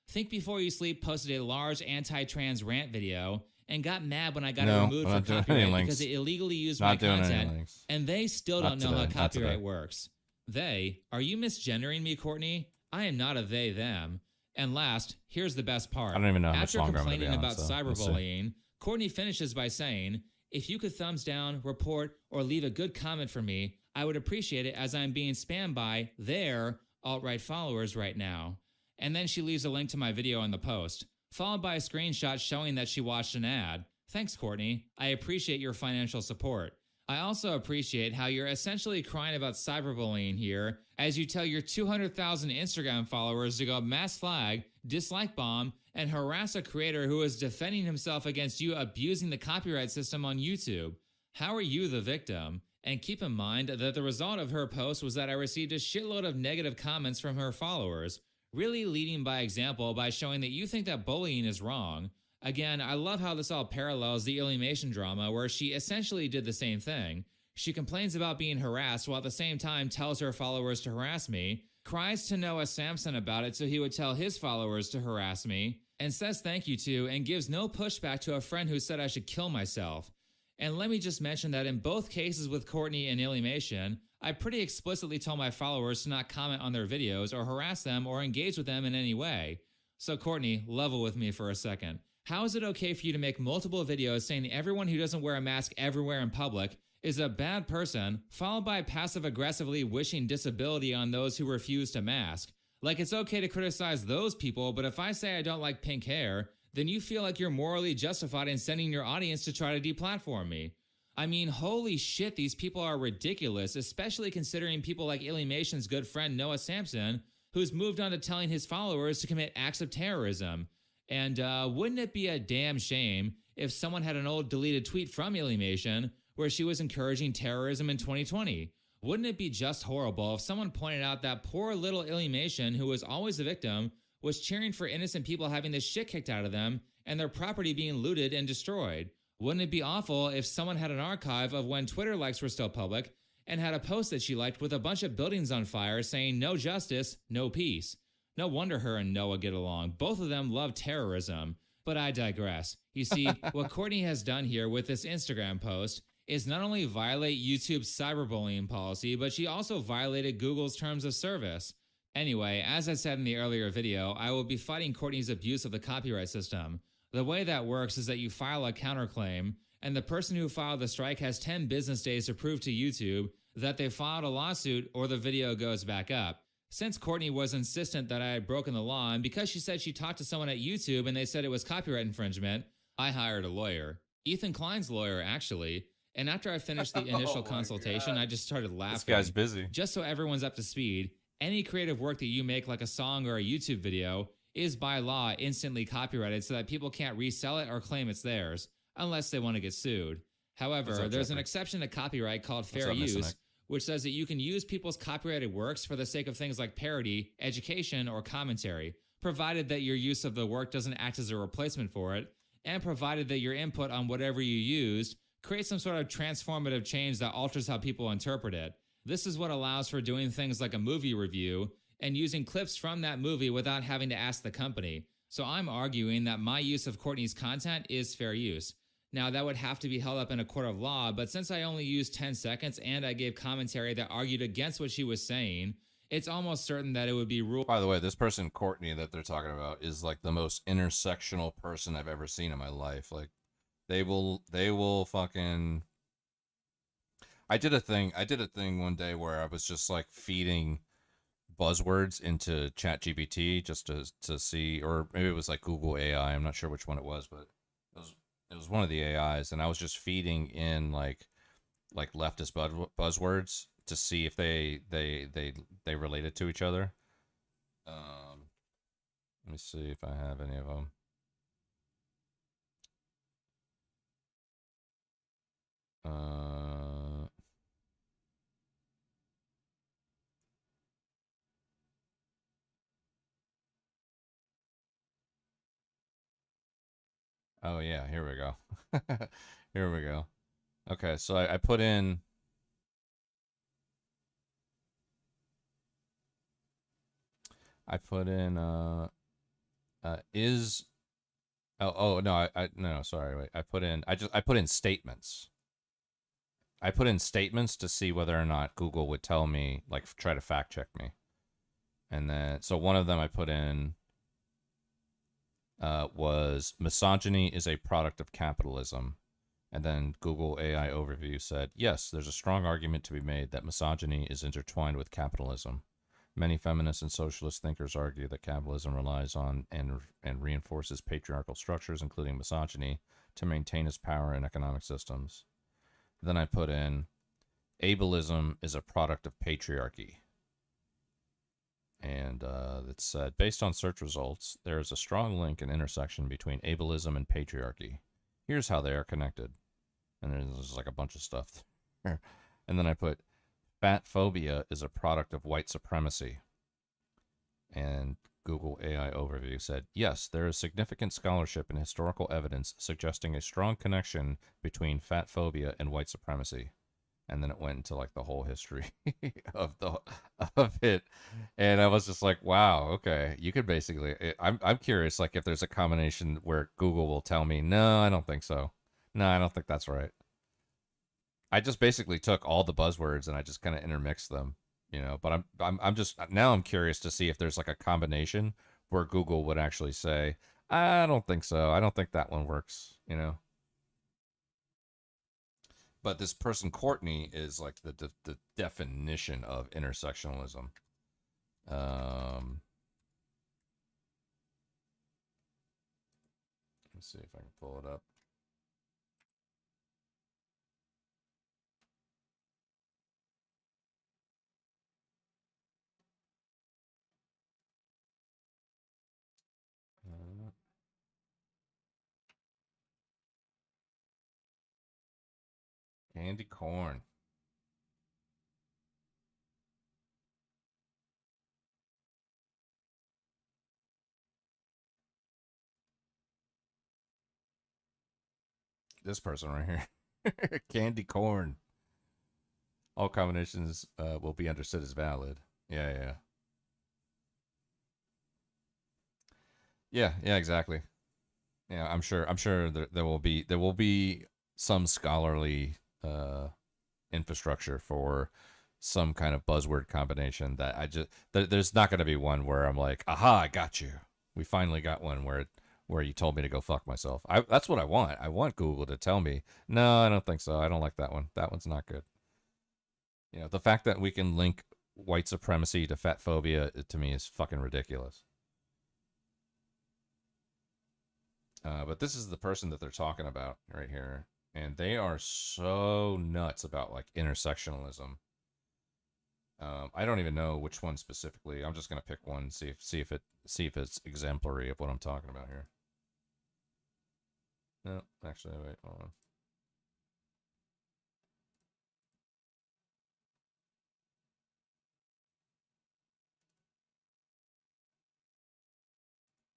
Think Before You Sleep posted a large anti-trans rant video and got mad when I got it removed from copyright because it illegally used my content, and they still don't know how copyright works. They? Are you misgendering me, Courtney? I am not a they, them. And last, here's the best part. I don't even know how much After longer I'm gonna be complaining on, about so let's see. cyberbullying, Courtney finishes by saying, "If you could thumbs down, report, or leave a good comment for me, I would appreciate it, as I'm being spammed by their alt-right followers right now." And then she leaves a link to my video in the post, followed by a screenshot showing that she watched an ad. Thanks, Courtney. I appreciate your financial support. I also appreciate how you're essentially crying about cyberbullying here as you tell your 200,000 Instagram followers to go mass flag, dislike bomb, and harass a creator who is defending himself against you abusing the copyright system on YouTube. How are you the victim? And keep in mind that the result of her post was that I received a shitload of negative comments from her followers, really leading by example by showing that you think that bullying is wrong. Again, I love how this all parallels the Alienation drama where she essentially did the same thing. She complains about being harassed while at the same time tells her followers to harass me, cries to Noah Samson about it so he would tell his followers to harass me, and says thank you to and gives no pushback to a friend who said I should kill myself. And let me just mention that in both cases with Courtney and Alienation, I pretty explicitly told my followers to not comment on their videos or harass them or engage with them in any way. So Courtney, level with me for a second. How is it okay for you to make multiple videos saying everyone who doesn't wear a mask everywhere in public is a bad person, followed by passive-aggressively wishing disability on those who refuse to mask? Like, it's okay to criticize those people, but if I say I don't like pink hair, then you feel like you're morally justified in sending your audience to try to deplatform me. I mean, holy shit, these people are ridiculous, especially considering people like Aliemation's good friend Noah Samson, who's moved on to telling his followers to commit acts of terrorism. And wouldn't it be a damn shame if someone had an old deleted tweet from Alienation where she was encouraging terrorism in 2020? Wouldn't it be just horrible if someone pointed out that poor little Alienation, who was always a victim, was cheering for innocent people having the shit kicked out of them and their property being looted and destroyed? Wouldn't it be awful if someone had an archive of when Twitter likes were still public and had a post that she liked with a bunch of buildings on fire saying no justice, no peace? No wonder her and Noah get along. Both of them love terrorism. But I digress. You see, what Courtney has done here with this Instagram post is not only violate YouTube's cyberbullying policy, but she also violated Google's terms of service. Anyway, as I said in the earlier video, I will be fighting Courtney's abuse of the copyright system. The way that works is that you file a counterclaim, and the person who filed the strike has 10 business days to prove to YouTube that they filed a lawsuit or the video goes back up. Since Courtney was insistent that I had broken the law, and because she said she talked to someone at YouTube and they said it was copyright infringement, I hired a lawyer. Ethan Klein's lawyer, actually. And after I finished the initial consultation, I just started laughing. This guy's busy. Just so everyone's up to speed, any creative work that you make, like a song or a YouTube video, is by law instantly copyrighted so that people can't resell it or claim it's theirs, unless they want to get sued. However, there's an exception to copyright called fair use, which says that you can use people's copyrighted works for the sake of things like parody, education, or commentary, provided that your use of the work doesn't act as a replacement for it, and provided that your input on whatever you used creates some sort of transformative change that alters how people interpret it. This is what allows for doing things like a movie review and using clips from that movie without having to ask the company. So I'm arguing that my use of Courtney's content is fair use. Now, that would have to be held up in a court of law, but since I only used 10 seconds and I gave commentary that argued against what she was saying, it's almost certain that it would be ruled. By the way, this person, Courtney, that they're talking about is like the most intersectional person I've ever seen in my life. Like, they will fucking... I did a thing one day where I was just like feeding buzzwords into ChatGPT just to see, or maybe it was like Google AI. I'm not sure which one it was, but it was one of the AIs, and I was just feeding in like leftist buzzwords to see if they related to each other. Let me see if I have any of them. Oh yeah, here we go. Here we go. Okay, so I put in is no, sorry, wait. I put in statements. I put in statements to see whether or not Google would tell me, like, try to fact check me. And then, so one of them I put in was misogyny is a product of capitalism. And then Google AI overview said, yes, there's a strong argument to be made that misogyny is intertwined with capitalism. Many feminist and socialist thinkers argue that capitalism relies on and reinforces patriarchal structures, including misogyny, to maintain its power in economic systems. Then I put in, ableism is a product of patriarchy. And it said, based on search results, there is a strong link and intersection between ableism and patriarchy. Here's how they are connected. And there's like a bunch of stuff there. And then I put, fat phobia is a product of white supremacy. And Google AI Overview said, yes, there is significant scholarship and historical evidence suggesting a strong connection between fat phobia and white supremacy. And then it went into like the whole history of it, and I was just like, wow, okay, you could basically. I'm curious, like if there's a combination where Google will tell me, no, I don't think so. No, I don't think that's right. I just basically took all the buzzwords and I just kind of intermixed them, you know. But I'm just now I'm curious to see if there's like a combination where Google would actually say, I don't think so. I don't think that one works, you know. But this person, Courtney, is like the definition of intersectionalism. Let's see if I can pull it up. Candy corn. This person right here. Candy corn. All combinations will be understood as valid. Yeah. Yeah, exactly. Yeah, I'm sure there will be some scholarly infrastructure for some kind of buzzword combination that there's not going to be one where I'm like, aha, I got you. We finally got one where you told me to go fuck myself. That's what I want. I want Google to tell me, no, I don't think so. I don't like that one. That one's not good. You know, the fact that we can link white supremacy to fat phobia, to me, is fucking ridiculous. But this is the person that they're talking about right here. And they are so nuts about like intersectionalism. I don't even know which one specifically. I'm just gonna pick one, see if it's exemplary of what I'm talking about here. No, actually, wait, hold on.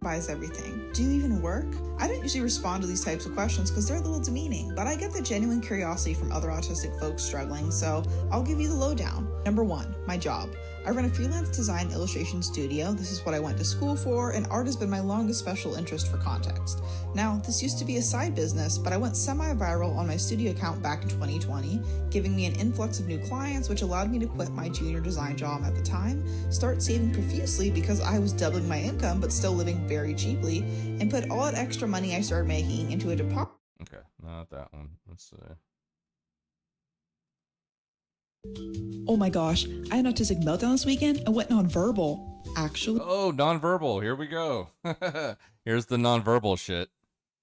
Buys everything. Do you even work? I don't usually respond to these types of questions because they're a little demeaning, but I get the genuine curiosity from other autistic folks struggling, so I'll give you the lowdown. Number 1, my job. I run a freelance design illustration studio. This is what I went to school for, and art has been my longest special interest for context. Now, this used to be a side business, but I went semi-viral on my studio account back in 2020, giving me an influx of new clients, which allowed me to quit my junior design job at the time, start saving profusely because I was doubling my income but still living very cheaply, and put all that extra money I started making into a deposit. Okay, not that one. Let's see. Oh my gosh, I had an autistic meltdown this weekend and went nonverbal. Actually. Oh, nonverbal. Here we go. Here's the nonverbal shit.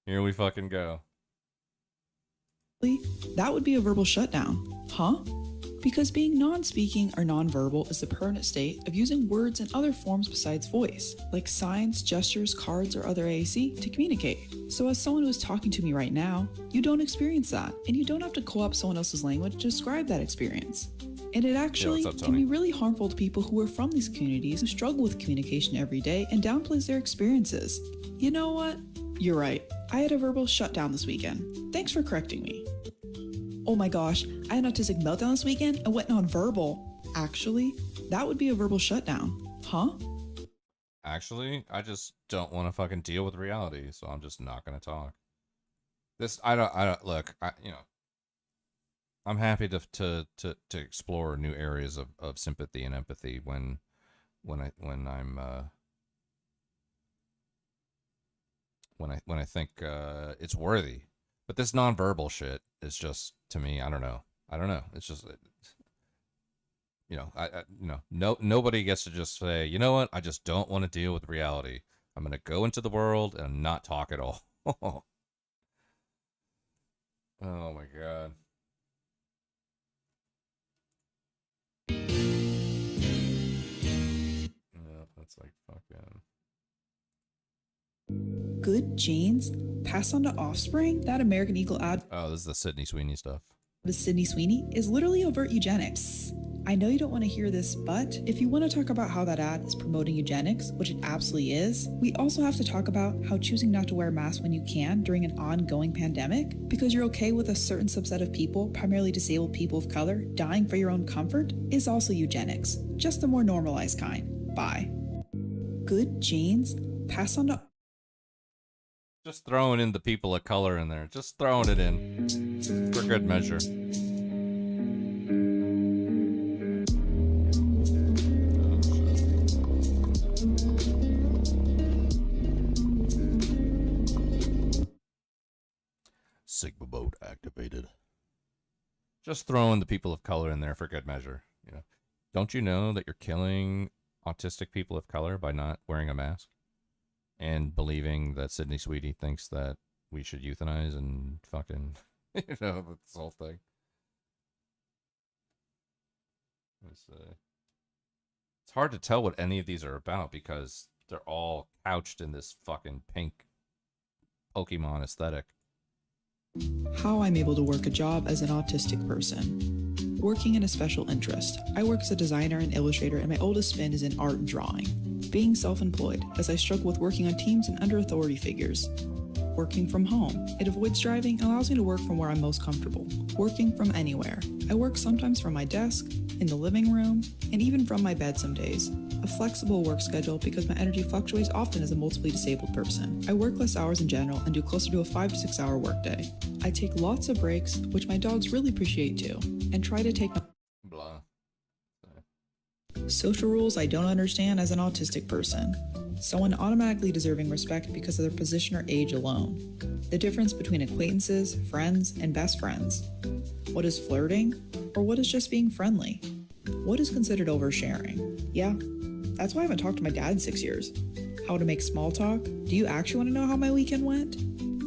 Here we fucking go. That would be a verbal shutdown. Huh? Because being non-speaking or nonverbal is the permanent state of using words and other forms besides voice, like signs, gestures, cards, or other AAC to communicate. So as someone who is talking to me right now, you don't experience that, and you don't have to co-opt someone else's language to describe that experience. And it actually can be really harmful to people who are from these communities who struggle with communication every day and downplays their experiences. You know what? You're right. I had a verbal shutdown this weekend. Thanks for correcting me. Oh my gosh, I had an autistic meltdown this weekend and went nonverbal. Actually, that would be a verbal shutdown. Huh? Actually, I just don't want to fucking deal with reality, so I'm just not going to talk. I don't look, I'm happy to explore new areas of sympathy and empathy when I think it's worthy. But this nonverbal shit is just, to me, I don't know. It's just, nobody gets to just say, you know what? I just don't want to deal with reality. I'm going to go into the world and not talk at all. Oh my God. It's like fucking. Good genes passed on to offspring? That American Eagle ad Oh, this is the Sydney Sweeney stuff. with Sydney Sweeney is literally overt eugenics. I know you don't want to hear this, but if you want to talk about how that ad is promoting eugenics, which it absolutely is, we also have to talk about how choosing not to wear a mask when you can during an ongoing pandemic, because you're okay with a certain subset of people, primarily disabled people of color, dying for your own comfort, is also eugenics, just the more normalized kind. Bye. Good genes passed on to Just throwing in the people of color in there. Just throwing it in for good measure. Sigma boat activated. Just throwing the people of color in there for good measure. You know, don't you know that you're killing autistic people of color by not wearing a mask and believing that Sydney Sweeney thinks that we should euthanize and fucking, you know, this whole thing. It's hard to tell what any of these are about because they're all couched in this fucking pink Pokemon aesthetic. how I'm able to work a job as an autistic person. Working in a special interest. I work as a designer and illustrator, and my oldest spin is in art and drawing. Being self-employed, as I struggle with working on teams and under authority figures. Working from home. It avoids driving and allows me to work from where I'm most comfortable. Working from anywhere. I work sometimes from my desk, in the living room, and even from my bed some days. A flexible work schedule because my energy fluctuates often as a multiply disabled person. I work less hours in general and do closer to a 5 to 6 hour workday. I take lots of breaks, which my dogs really appreciate too, and try to take Blah. social rules I don't understand as an autistic person. Someone automatically deserving respect because of their position or age alone. The difference between acquaintances, friends, and best friends. What is flirting, or what is just being friendly? What is considered oversharing? Yeah, that's why I haven't talked to my dad in 6 years. How to make small talk? Do you actually want to know how my weekend went?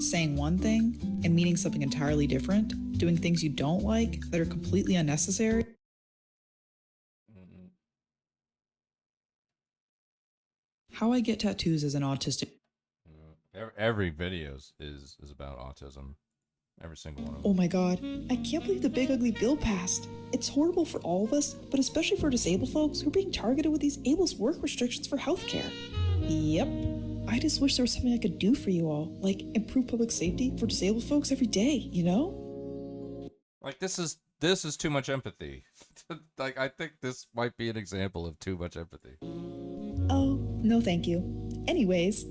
Saying one thing and meaning something entirely different? Doing things you don't like that are completely unnecessary? How I get tattoos as an autistic. Every video is about autism. Every single one of them. Oh my god, I can't believe the big ugly bill passed. It's horrible for all of us, but especially for disabled folks who are being targeted with these ableist work restrictions for healthcare. Yep. I just wish there was something I could do for you all, like improve public safety for disabled folks every day, you know? Like this is too much empathy. Like I think this might be an example of too much empathy. Oh, no thank you. Anyways.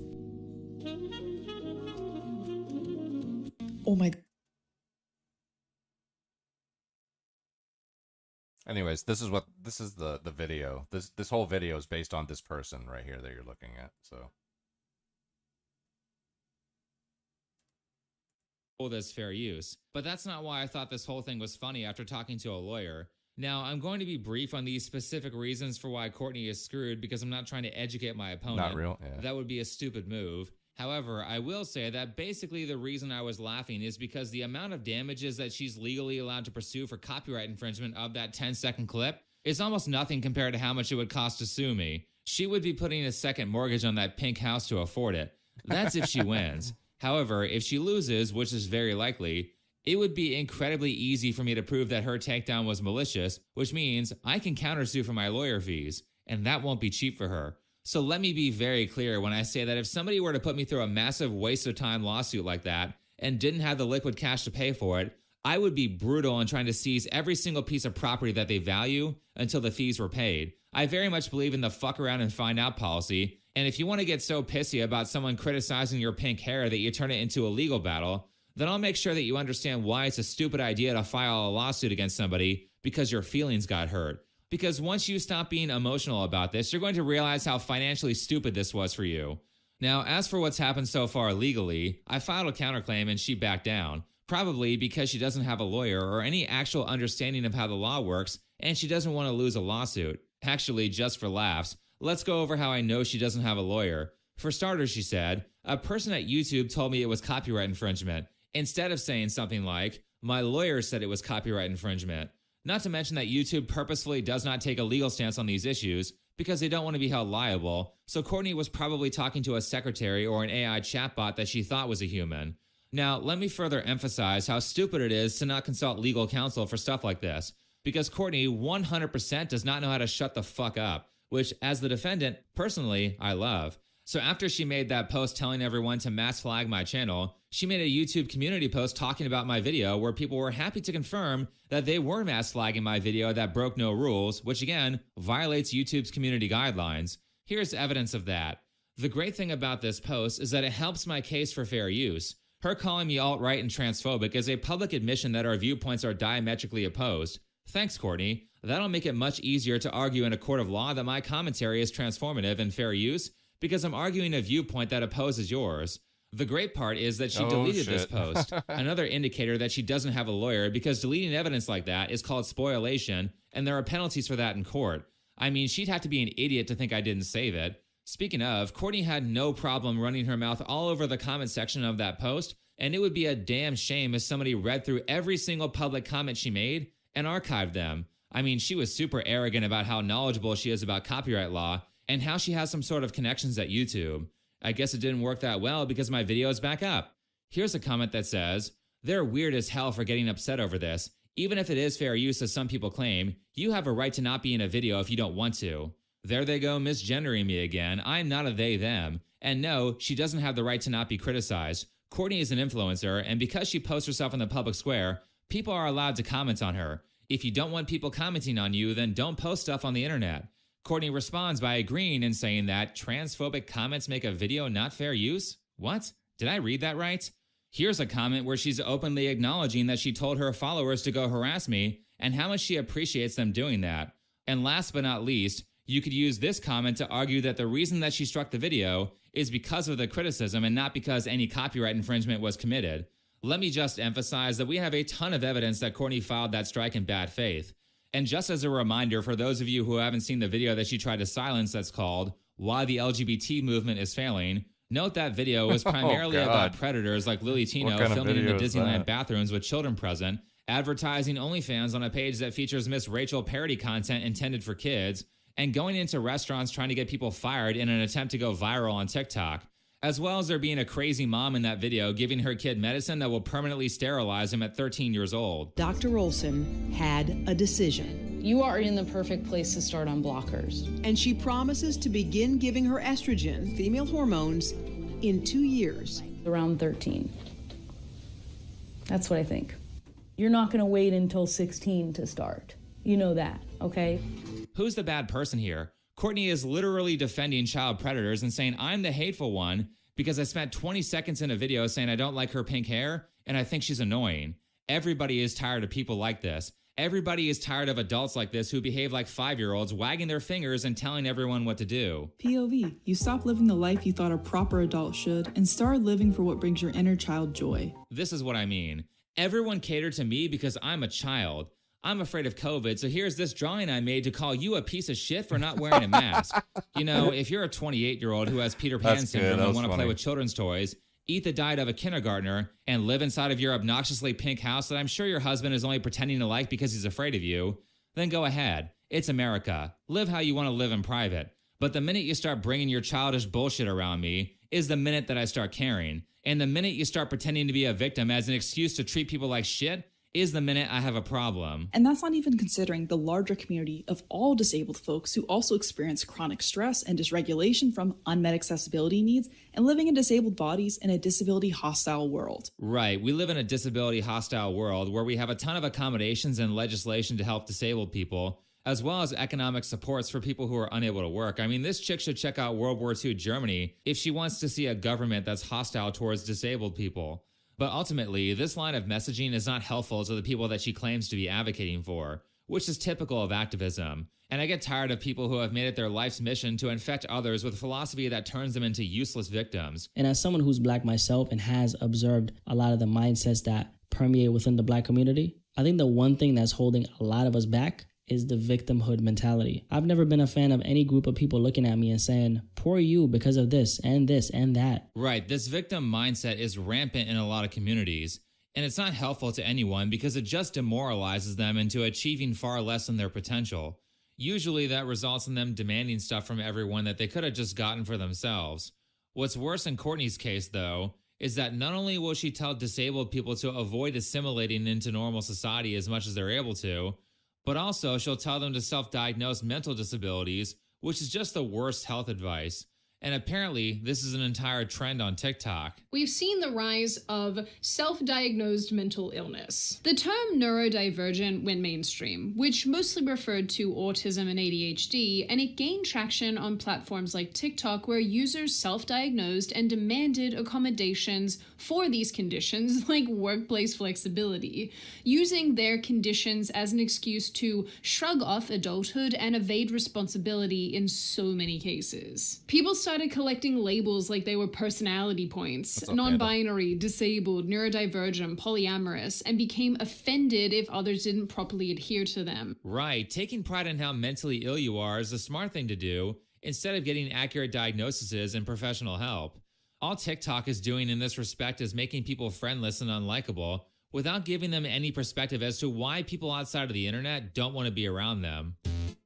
Oh my. Anyways, this is the video. This whole video is based on this person right here that you're looking at. So As fair use. But that's not why I thought this whole thing was funny after talking to a lawyer. Now, I'm going to be brief on these specific reasons for why Courtney is screwed because I'm not trying to educate my opponent. Not real, yeah. That would be a stupid move. However, I will say that basically the reason I was laughing is because the amount of damages that she's legally allowed to pursue for copyright infringement of that 10-second clip is almost nothing compared to how much it would cost to sue me. She would be putting a second mortgage on that pink house to afford it. That's if she wins. However, if she loses, which is very likely, it would be incredibly easy for me to prove that her takedown was malicious, which means I can countersue for my lawyer fees, and that won't be cheap for her. So let me be very clear when I say that if somebody were to put me through a massive waste of time lawsuit like that and didn't have the liquid cash to pay for it, I would be brutal in trying to seize every single piece of property that they value until the fees were paid. I very much believe in the fuck around and find out policy, and if you want to get so pissy about someone criticizing your pink hair that you turn it into a legal battle, then I'll make sure that you understand why it's a stupid idea to file a lawsuit against somebody because your feelings got hurt. Because once you stop being emotional about this, you're going to realize how financially stupid this was for you. Now, as for what's happened so far legally, I filed a counterclaim and she backed down, probably because she doesn't have a lawyer or any actual understanding of how the law works, and she doesn't want to lose a lawsuit. Actually, just for laughs, let's go over how I know she doesn't have a lawyer. For starters, she said, a person at YouTube told me it was copyright infringement, instead of saying something like, my lawyer said it was copyright infringement. Not to mention that YouTube purposefully does not take a legal stance on these issues, because they don't want to be held liable. So Courtney was probably talking to a secretary or an AI chatbot that she thought was a human. Now, let me further emphasize how stupid it is to not consult legal counsel for stuff like this, because Courtney 100% does not know how to shut the fuck up, which, as the defendant, personally, I love. So after she made that post telling everyone to mass flag my channel, she made a YouTube community post talking about my video where people were happy to confirm that they were mass flagging my video that broke no rules, which again, violates YouTube's community guidelines. Here's evidence of that. The great thing about this post is that it helps my case for fair use. Her calling me alt-right and transphobic is a public admission that our viewpoints are diametrically opposed. Thanks, Courtney. That'll make it much easier to argue in a court of law that my commentary is transformative and fair use, because I'm arguing a viewpoint that opposes yours. The great part is that she deleted this post, another indicator that she doesn't have a lawyer, because deleting evidence like that is called spoliation, and there are penalties for that in court. I mean, she'd have to be an idiot to think I didn't save it. Speaking of, Courtney had no problem running her mouth all over the comment section of that post, and it would be a damn shame if somebody read through every single public comment she made and archived them. I mean, she was super arrogant about how knowledgeable she is about copyright law, and how she has some sort of connections at YouTube. I guess it didn't work that well because my video is back up. Here's a comment that says, "They're weird as hell for getting upset over this. Even if it is fair use as some people claim, you have a right to not be in a video if you don't want to." There they go misgendering me again. I'm not a they, them. And no, she doesn't have the right to not be criticized. Courtney is an influencer, and because she posts herself in the public square, people are allowed to comment on her. If you don't want people commenting on you, then don't post stuff on the internet. Courtney responds by agreeing and saying that transphobic comments make a video not fair use? What? Did I read that right? Here's a comment where she's openly acknowledging that she told her followers to go harass me and how much she appreciates them doing that. And last but not least, you could use this comment to argue that the reason that she struck the video is because of the criticism and not because any copyright infringement was committed. Let me just emphasize that we have a ton of evidence that Courtney filed that strike in bad faith. And just as a reminder for those of you who haven't seen the video that she tried to silence that's called "Why the LGBT Movement is Failing," note that video was primarily about predators like Lily Tino filming in the Disneyland bathrooms with children present, advertising OnlyFans on a page that features Miss Rachel parody content intended for kids, and going into restaurants trying to get people fired in an attempt to go viral on TikTok. As well as there being a crazy mom in that video giving her kid medicine that will permanently sterilize him at 13 years old. Dr. Olson had a decision. You are in the perfect place to start on blockers. And she promises to begin giving her estrogen, female hormones, in 2 years. Around 13. That's what I think. You're not going to wait until 16 to start. You know that, okay? Who's the bad person here? Courtney is literally defending child predators and saying I'm the hateful one because I spent 20 seconds in a video saying I don't like her pink hair and I think she's annoying. Everybody is tired of people like this. Everybody is tired of adults like this who behave like 5-year-olds, wagging their fingers and telling everyone what to do. POV, you stop living the life you thought a proper adult should and start living for what brings your inner child joy. This is what I mean. Everyone catered to me because I'm a child. I'm afraid of COVID, so here's this drawing I made to call you a piece of shit for not wearing a mask. You know, if you're a 28-year-old who has Peter Pan syndrome and want to play with children's toys, eat the diet of a kindergartner, and live inside of your obnoxiously pink house that I'm sure your husband is only pretending to like because he's afraid of you, then go ahead. It's America. Live how you want to live in private. But the minute you start bringing your childish bullshit around me is the minute that I start caring. And the minute you start pretending to be a victim as an excuse to treat people like shit is the minute I have a problem. And that's not even considering the larger community of all disabled folks who also experience chronic stress and dysregulation from unmet accessibility needs and living in disabled bodies in a disability hostile world. Right, we live in a disability hostile world where we have a ton of accommodations and legislation to help disabled people, as well as economic supports for people who are unable to work. I mean, this chick should check out World War II Germany if she wants to see a government that's hostile towards disabled people. But ultimately, this line of messaging is not helpful to the people that she claims to be advocating for, which is typical of activism. And I get tired of people who have made it their life's mission to infect others with philosophy that turns them into useless victims. And as someone who's Black myself and has observed a lot of the mindsets that permeate within the Black community, I think the one thing that's holding a lot of us back is the victimhood mentality. I've never been a fan of any group of people looking at me and saying, poor you because of this and that. Right, this victim mindset is rampant in a lot of communities, and it's not helpful to anyone because it just demoralizes them into achieving far less than their potential. Usually that results in them demanding stuff from everyone that they could have just gotten for themselves. What's worse in Courtney's case, though, is that not only will she tell disabled people to avoid assimilating into normal society as much as they're able to, but also she'll tell them to self-diagnose mental disabilities, which is just the worst health advice. And apparently, this is an entire trend on TikTok. We've seen the rise of self-diagnosed mental illness. The term neurodivergent went mainstream, which mostly referred to autism and ADHD, and it gained traction on platforms like TikTok, where users self-diagnosed and demanded accommodations for these conditions, like workplace flexibility, using their conditions as an excuse to shrug off adulthood and evade responsibility in so many cases. People started collecting labels like they were personality points, non-binary, disabled, neurodivergent, polyamorous, and became offended if others didn't properly adhere to them. Right, taking pride in how mentally ill you are is a smart thing to do instead of getting accurate diagnoses and professional help. All TikTok is doing in this respect is making people friendless and unlikable without giving them any perspective as to why people outside of the internet don't want to be around them.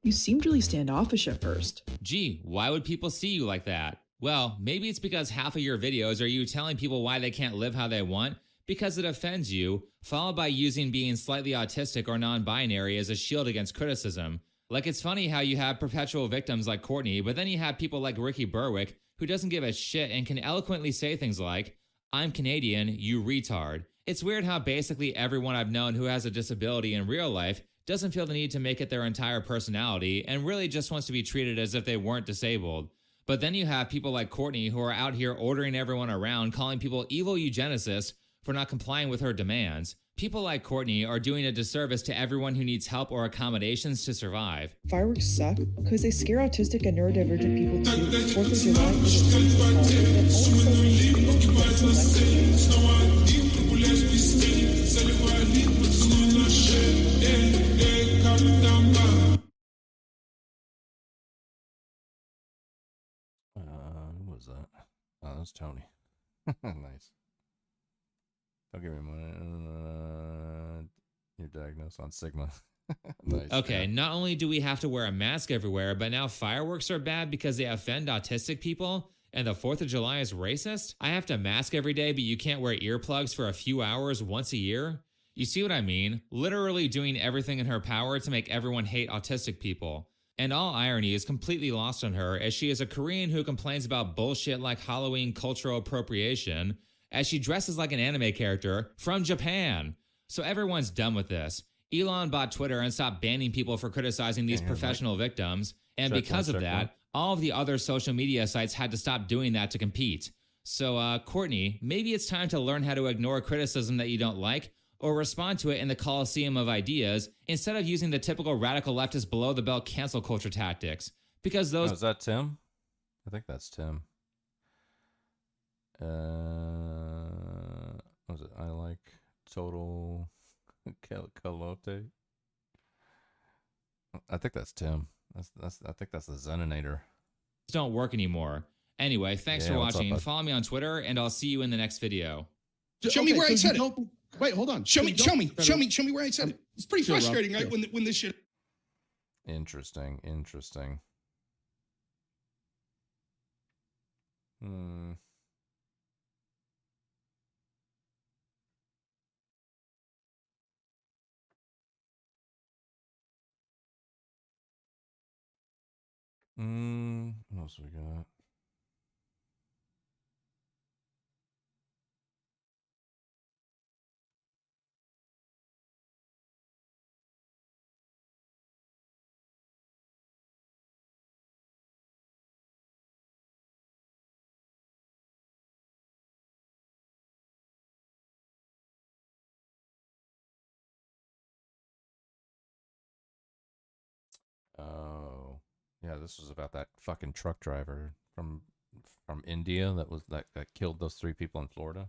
You seemed really standoffish at first. Gee, why would people see you like that? Well, maybe it's because half of your videos are you telling people why they can't live how they want because it offends you, followed by using being slightly autistic or non-binary as a shield against criticism. Like, it's funny how you have perpetual victims like Courtney, but then you have people like Ricky Berwick who doesn't give a shit and can eloquently say things like, "I'm Canadian, you retard." It's weird how basically everyone I've known who has a disability in real life doesn't feel the need to make it their entire personality and really just wants to be treated as if they weren't disabled. But then you have people like Courtney who are out here ordering everyone around, calling people evil eugenicists for not complying with her demands. People like Courtney are doing a disservice to everyone who needs help or accommodations to survive. Fireworks suck because they scare autistic and neurodivergent people too. 4th of July is who was that? Oh, that was Tony. Nice. Don't give me money. You're diagnosed on Sigma. Nice. Okay, not only do we have to wear a mask everywhere, but now fireworks are bad because they offend autistic people, and the 4th of July is racist? I have to mask every day, but you can't wear earplugs for a few hours once a year? You see what I mean? Literally doing everything in her power to make everyone hate autistic people. And all irony is completely lost on her, as she is a Korean who complains about bullshit like Halloween cultural appropriation, as she dresses like an anime character from Japan. So everyone's done with this. Elon bought Twitter and stopped banning people for criticizing these professional victims, and because of that, all of the other social media sites had to stop doing that to compete. So, Courtney, maybe it's time to learn how to ignore criticism that you don't like, or respond to it in the Coliseum of ideas, instead of using the typical radical leftist below-the-belt cancel culture tactics. Because those... Oh, is that Tim? I think that's Tim. What was it? I like total calote. I think that's Tim. I think that's the Zeninator. don't work anymore. Anyway, thanks for watching. Follow me on Twitter, and I'll see you in the next video. Show me where I said it. Wait, hold on. Show me where I said it. It's pretty frustrating, right? When this shit. Interesting. What else we got? Oh, yeah, this was about that fucking truck driver from India that killed those 3 people in Florida.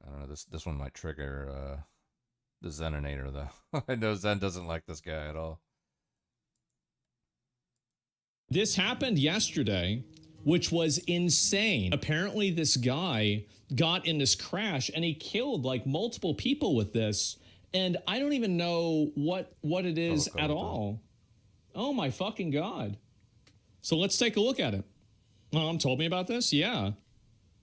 I don't know, this one might trigger the Zeninator though. I know Zen doesn't like this guy at all. This happened yesterday, which was insane. Apparently this guy got in this crash and he killed like multiple people with this. And I don't even know what it is at all. Oh my fucking God. So let's take a look at it. Mom told me about this. Yeah.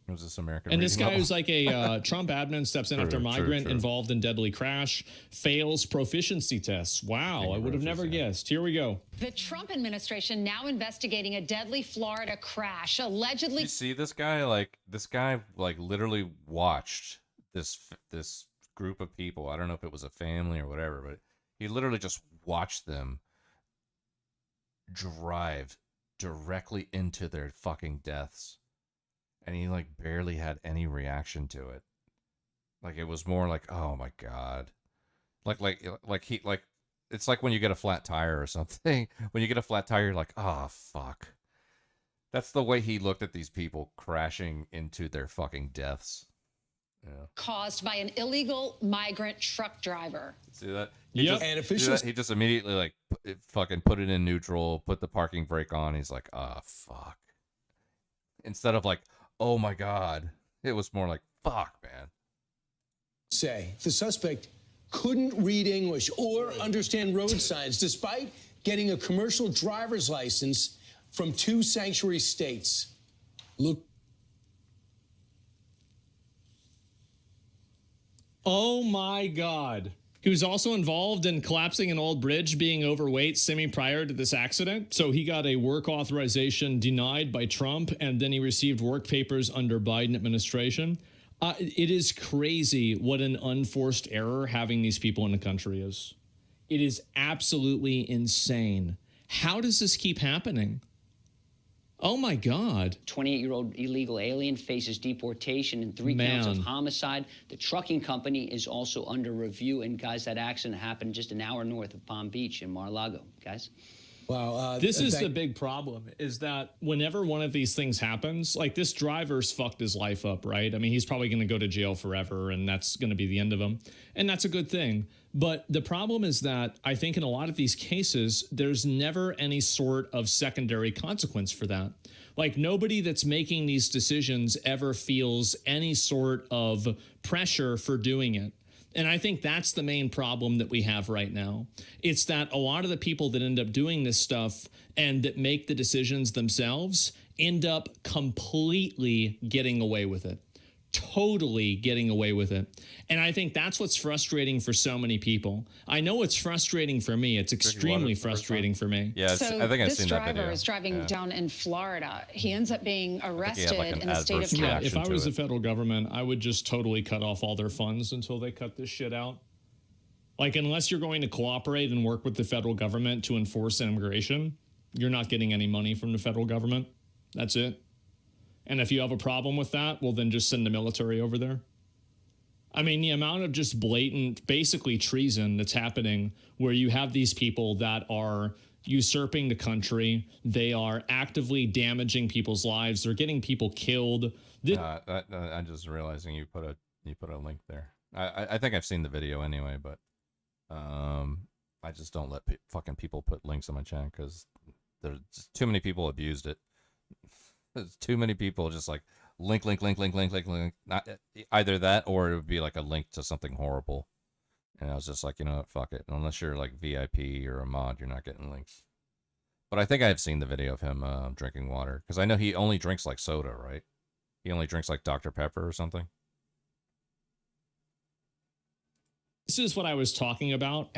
Was this American? And this reading? guy who's like a Trump admin steps in after migrant true. involved in deadly crash, fails proficiency tests. Wow, I would have never guessed. Here we go. The Trump administration now investigating a deadly Florida crash, allegedly. You see this guy? Like, this guy, like, literally watched this group of people. I don't know if it was a family or whatever, but he literally just watched them drive directly into their fucking deaths. And he like barely had any reaction to it. Like it was more like, oh my God. Like it's like when you get a flat tire or something. When you get a flat tire, you're like, oh fuck. That's the way he looked at these people crashing into their fucking deaths. Yeah. Caused by an illegal migrant truck driver. See that? And officials. He just immediately like fucking put it in neutral, put the parking brake on. He's like, ah, fuck. Instead of like, oh my God, it was more like, fuck, man. Say the suspect couldn't read English or understand road signs despite getting a commercial driver's license from 2 sanctuary states. Look. Oh my God. He was also involved in collapsing an old bridge, being overweight prior to this accident. So he got a work authorization denied by Trump, and then he received work papers under Biden administration. It is crazy what an unforced error having these people in the country is. It is absolutely insane. How does this keep happening? Oh my God. 28-year-old illegal alien faces deportation and 3 counts of homicide. The trucking company is also under review. And guys, that accident happened just an hour north of Palm Beach in Mar-a-Lago, guys. Wow. This is the big problem, is that whenever one of these things happens, like this driver's fucked his life up, right? I mean, he's probably going to go to jail forever, and that's going to be the end of him. And that's a good thing. But the problem is that I think in a lot of these cases, there's never any sort of secondary consequence for that. Like nobody that's making these decisions ever feels any sort of pressure for doing it. And I think that's the main problem that we have right now. It's that a lot of the people that end up doing this stuff and that make the decisions themselves end up completely getting away with it. Totally getting away with it. And I think that's what's frustrating for so many people. I know it's frustrating for me. It's extremely frustrating for me. Yeah, So I think I've this seen that driver video. is driving Yeah. down in Florida. He ends up being arrested like an in the state of adverse California. reaction. If I was the federal government, I would just totally cut off all their funds until they cut this shit out. Like, unless you're going to cooperate and work with the federal government to enforce immigration, you're not getting any money from the federal government. That's it. And if you have a problem with that, well, then just send the military over there. I mean, the amount of just blatant, basically treason that's happening where you have these people that are usurping the country. They are actively damaging people's lives. They're getting people killed. I'm just realizing you put a link there. I think I've seen the video anyway, but I just don't let fucking people put links on my channel because there's too many people abused it. There's too many people just like link. Not either that or it would be like a link to something horrible. And I was just like, you know what, fuck it. Unless you're like VIP or a mod, you're not getting links. But I think I have seen the video of him drinking water because I know he only drinks like soda, right? He only drinks like Dr. Pepper or something. This is what I was talking about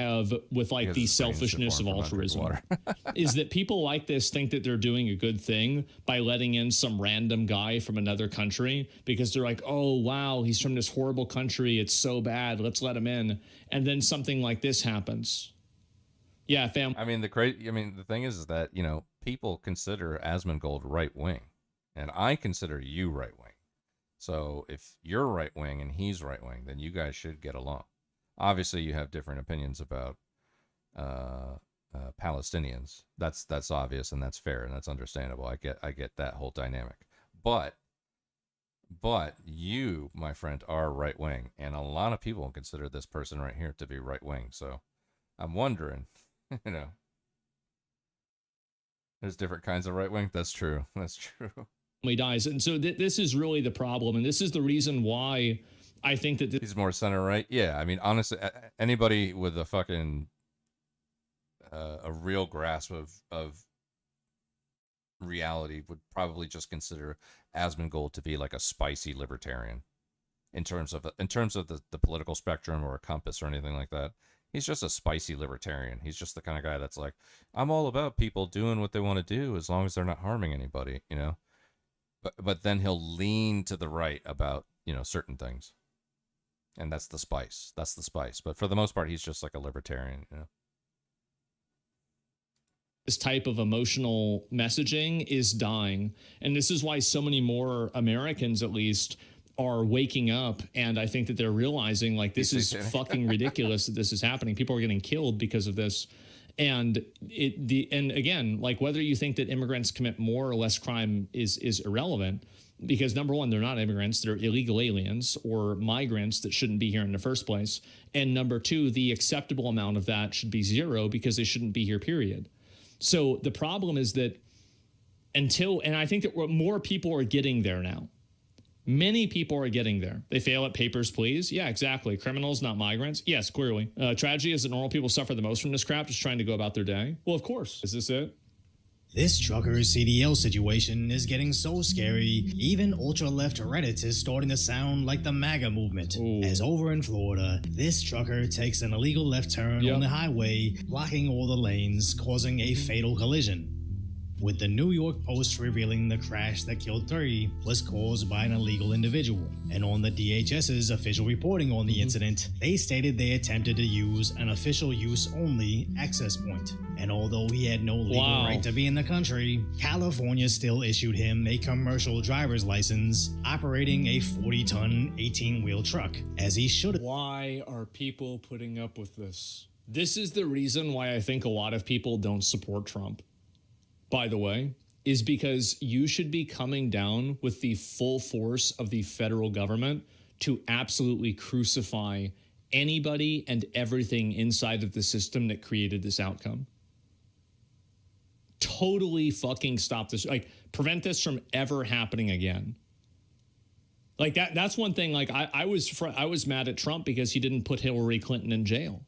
with like the selfishness of altruism is that people like this think that they're doing a good thing by letting in some random guy from another country because they're like, oh, wow, he's from this horrible country. It's so bad. Let's let him in. And then something like this happens. Yeah, fam. I mean, the thing is that, you know, people consider Asmongold right wing and I consider you right wing. So if you're right wing and he's right wing, then you guys should get along. Obviously, you have different opinions about Palestinians. That's obvious and that's fair and that's understandable. I get that whole dynamic. But you, my friend, are right wing, and a lot of people consider this person right here to be right wing. So I'm wondering, you know, there's different kinds of right wing. That's true. That's true. He dies, and so this is really the problem, and this is the reason why I think that he's more center right. Yeah, I mean, honestly, anybody with a fucking a real grasp of reality would probably just consider Asmongold to be like a spicy libertarian in terms of the political spectrum or a compass or anything like that. He's just a spicy libertarian. He's just the kind of guy that's like, I'm all about people doing what they want to do as long as they're not harming anybody, you know. But then he'll lean to the right about, you know, certain things. And that's the spice. That's the spice. But for the most part, he's just like a libertarian, you know. This type of emotional messaging is dying. And this is why so many more Americans, at least, are waking up. And I think that they're realizing, like, this is fucking ridiculous that this is happening. People are getting killed because of this. And and again, like, whether you think that immigrants commit more or less crime is irrelevant, because number one, they're not immigrants, they're illegal aliens or migrants that shouldn't be here in the first place. And number two, the acceptable amount of that should be zero because they shouldn't be here, period. So the problem is that and I think that more people are getting there now. Many people are getting there. They fail at papers, please. Yeah, exactly. Criminals, not migrants. Yes, clearly. Tragedy is that normal people suffer the most from this crap, just trying to go about their day. Well, of course. Is this it? This trucker's CDL situation is getting so scary, even ultra-left Reddit is starting to sound like the MAGA movement. Ooh. As over in Florida, this trucker takes an illegal left turn on the highway, blocking all the lanes, causing a fatal collision. With the New York Post revealing the crash that killed 3 was caused by an illegal individual. And on the DHS's official reporting on the incident, they stated they attempted to use an official use only access point. And although he had no legal right to be in the country, California still issued him a commercial driver's license operating a 40-ton 18-wheel truck, as he should. Why are people putting up with this? This is the reason why I think a lot of people don't support Trump, by the way, is because you should be coming down with the full force of the federal government to absolutely crucify anybody and everything inside of the system that created this outcome. Totally fucking stop this. Like, prevent this from ever happening again. Like, that's one thing. Like, I was mad at Trump because he didn't put Hillary Clinton in jail.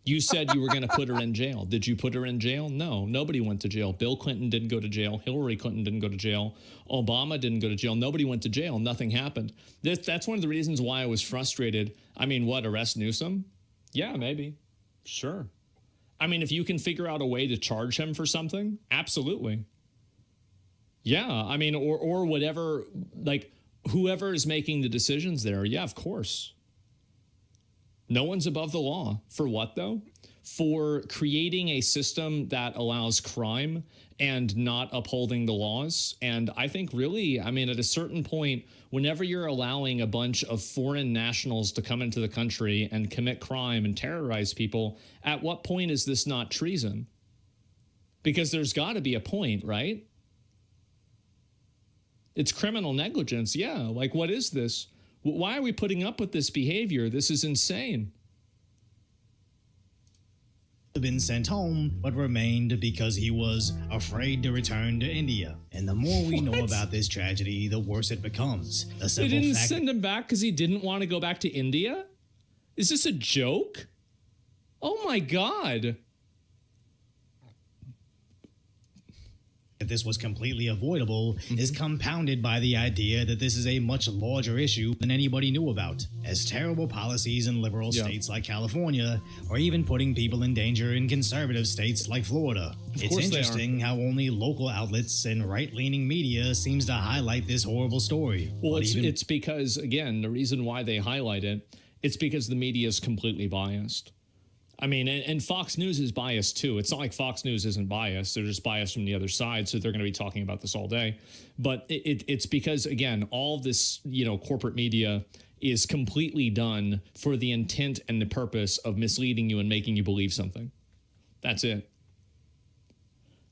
You said you were going to put her in jail. Did you put her in jail? No, nobody went to jail. Bill Clinton didn't go to jail. Hillary Clinton didn't go to jail. Obama didn't go to jail. Nobody went to jail. Nothing happened. That's one of the reasons why I was frustrated. I mean, what, arrest Newsom? Yeah, maybe. Sure. I mean, if you can figure out a way to charge him for something, absolutely. Yeah, I mean, or whatever, like, whoever is making the decisions there, yeah, of course. No one's above the law. For what, though? For creating a system that allows crime and not upholding the laws. And I think really, I mean, at a certain point, whenever you're allowing a bunch of foreign nationals to come into the country and commit crime and terrorize people, at what point is this not treason? Because there's got to be a point, right? It's criminal negligence. Yeah, like, what is this? Why are we putting up with this behavior? This is insane. Been sent home, but remained because he was afraid to return to India. And the more we know about this tragedy, the worse it becomes. They didn't send him back because he didn't want to go back to India? Is this a joke? Oh my God. That this was completely avoidable is compounded by the idea that this is a much larger issue than anybody knew about, as terrible policies in liberal states like California are even putting people in danger in conservative states like Florida. It's interesting how only local outlets and right-leaning media seems to highlight this horrible story. Well, it's because, again, the reason why they highlight it, it's because the media is completely biased. I mean, and Fox News is biased, too. It's not like Fox News isn't biased. They're just biased from the other side, so they're going to be talking about this all day. But it's because, again, all this, corporate media is completely done for the intent and the purpose of misleading you and making you believe something. That's it.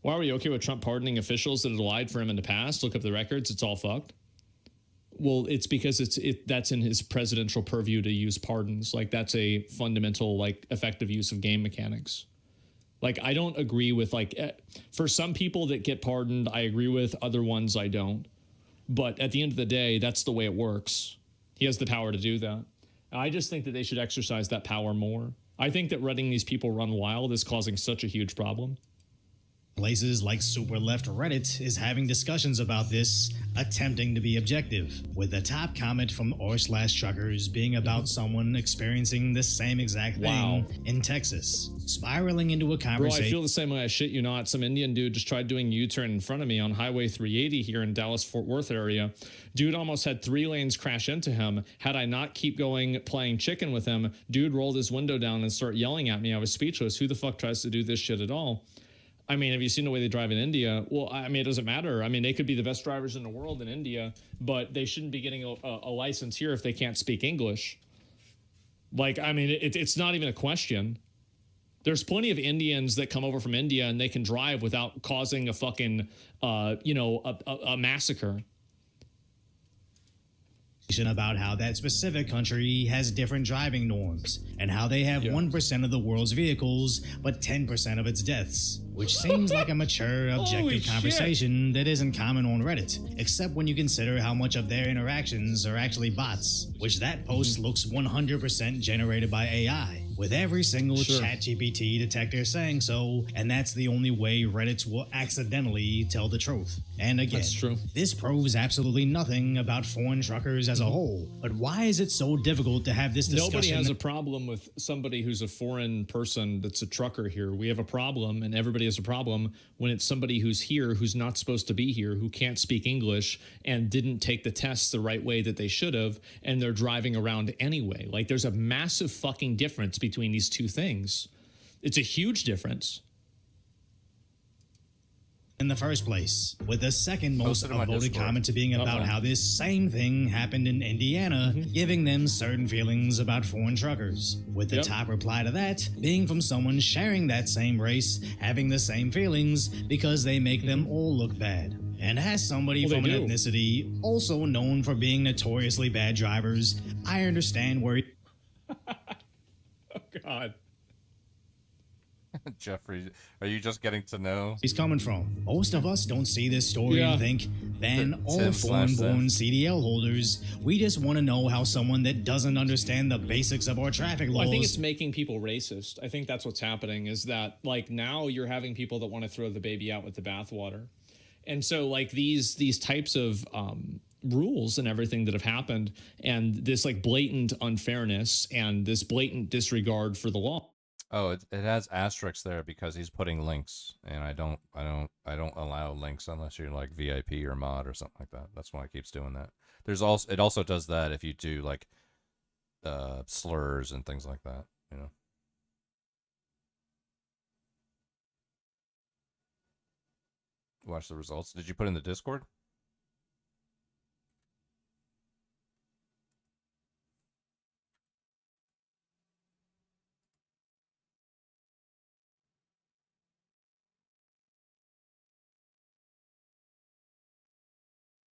Why are we okay with Trump pardoning officials that had lied for him in the past? Look up the records. It's all fucked. Well, it's because that's in his presidential purview to use pardons. Like, that's a fundamental, effective use of game mechanics. Like, I don't agree with, for some people that get pardoned, I agree with. Other ones, I don't. But at the end of the day, that's the way it works. He has the power to do that. I just think that they should exercise that power more. I think that letting these people run wild is causing such a huge problem. Places like Super Left Reddit is having discussions about this, attempting to be objective, with the top comment from r/truckers being about someone experiencing the same exact thing in Texas, spiraling into a Bro, conversation. I feel the same way. I shit you not. Some Indian dude just tried doing U-turn in front of me on Highway 380 here in Dallas-Fort Worth area. Dude almost had 3 lanes crash into him. Had I not keep going playing chicken with him, dude rolled his window down and started yelling at me. I was speechless. Who the fuck tries to do this shit at all? I mean, have you seen the way they drive in India? Well, I mean, it doesn't matter. I mean, they could be the best drivers in the world in India, but they shouldn't be getting a license here if they can't speak English. Like, I mean, it's not even a question. There's plenty of Indians that come over from India and they can drive without causing a fucking, a massacre. About how that specific country has different driving norms and how they have 1% of the world's vehicles but 10% of its deaths, which seems like a mature, objective conversation that isn't common on Reddit, except when you consider how much of their interactions are actually bots, which that post looks 100% generated by AI, with every single ChatGPT detector saying so, and that's the only way Reddit will accidentally tell the truth. And again, this proves absolutely nothing about foreign truckers as a whole, but why is it so difficult to have this discussion? Nobody has a problem with somebody who's a foreign person that's a trucker here. We have a problem, and everybody has a problem when it's somebody who's here who's not supposed to be here, who can't speak English and didn't take the tests the right way that they should have, and they're driving around anyway. Like, there's a massive fucking difference between these two things. It's a huge difference. In the first place, with the second most upvoted comment to being about how this same thing happened in Indiana, giving them certain feelings about foreign truckers, with the top reply to that being from someone sharing that same race, having the same feelings because they make them all look bad. And as somebody from an ethnicity also known for being notoriously bad drivers, I understand where Oh, God. Jeffrey, are you just getting to know? He's coming from. Most of us don't see this story and think, ban all foreign-born CDL holders. We just want to know how someone that doesn't understand the basics of our traffic laws. I think it's making people racist. I think that's what's happening, is that, like, now you're having people that want to throw the baby out with the bathwater. And so, like, these types of rules and everything that have happened, and this, like, blatant unfairness and this blatant disregard for the law. Oh, it has asterisks there because he's putting links, and I don't allow links unless you're like VIP or mod or something like that. That's why it keeps doing that. It also does that if you do like slurs and things like that, you know. Watch the results. Did you put in the Discord?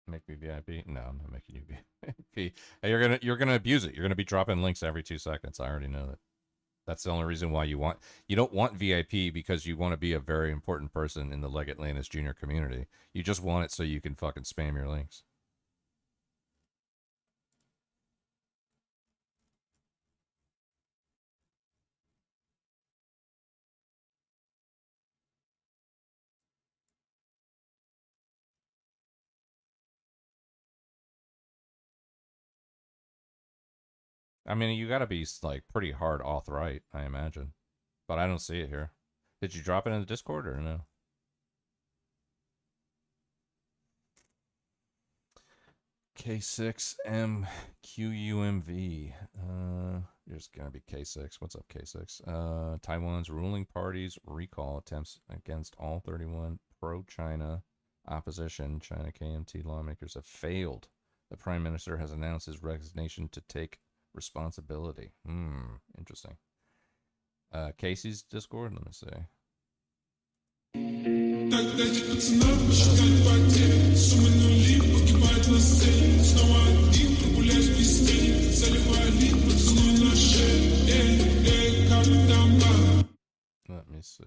Make me VIP? No, I'm not making you VIP. You're gonna abuse it. You're gonna be dropping links every 2 seconds. I already know that. That's the only reason why you don't want VIP, because you want to be a very important person in the Leggett Lannis Jr. community. You just want it so you can fucking spam your links. I mean, you gotta be like pretty hard auth-right, I imagine. But I don't see it here. Did you drop it in the Discord or no? K6MQUMV. There's gonna be K6. What's up, K6? Taiwan's ruling party's recall attempts against all 31 pro-China opposition China KMT lawmakers have failed. The Prime Minister has announced his resignation to take responsibility. Interesting. Casey's Discord, let me see. Let me see.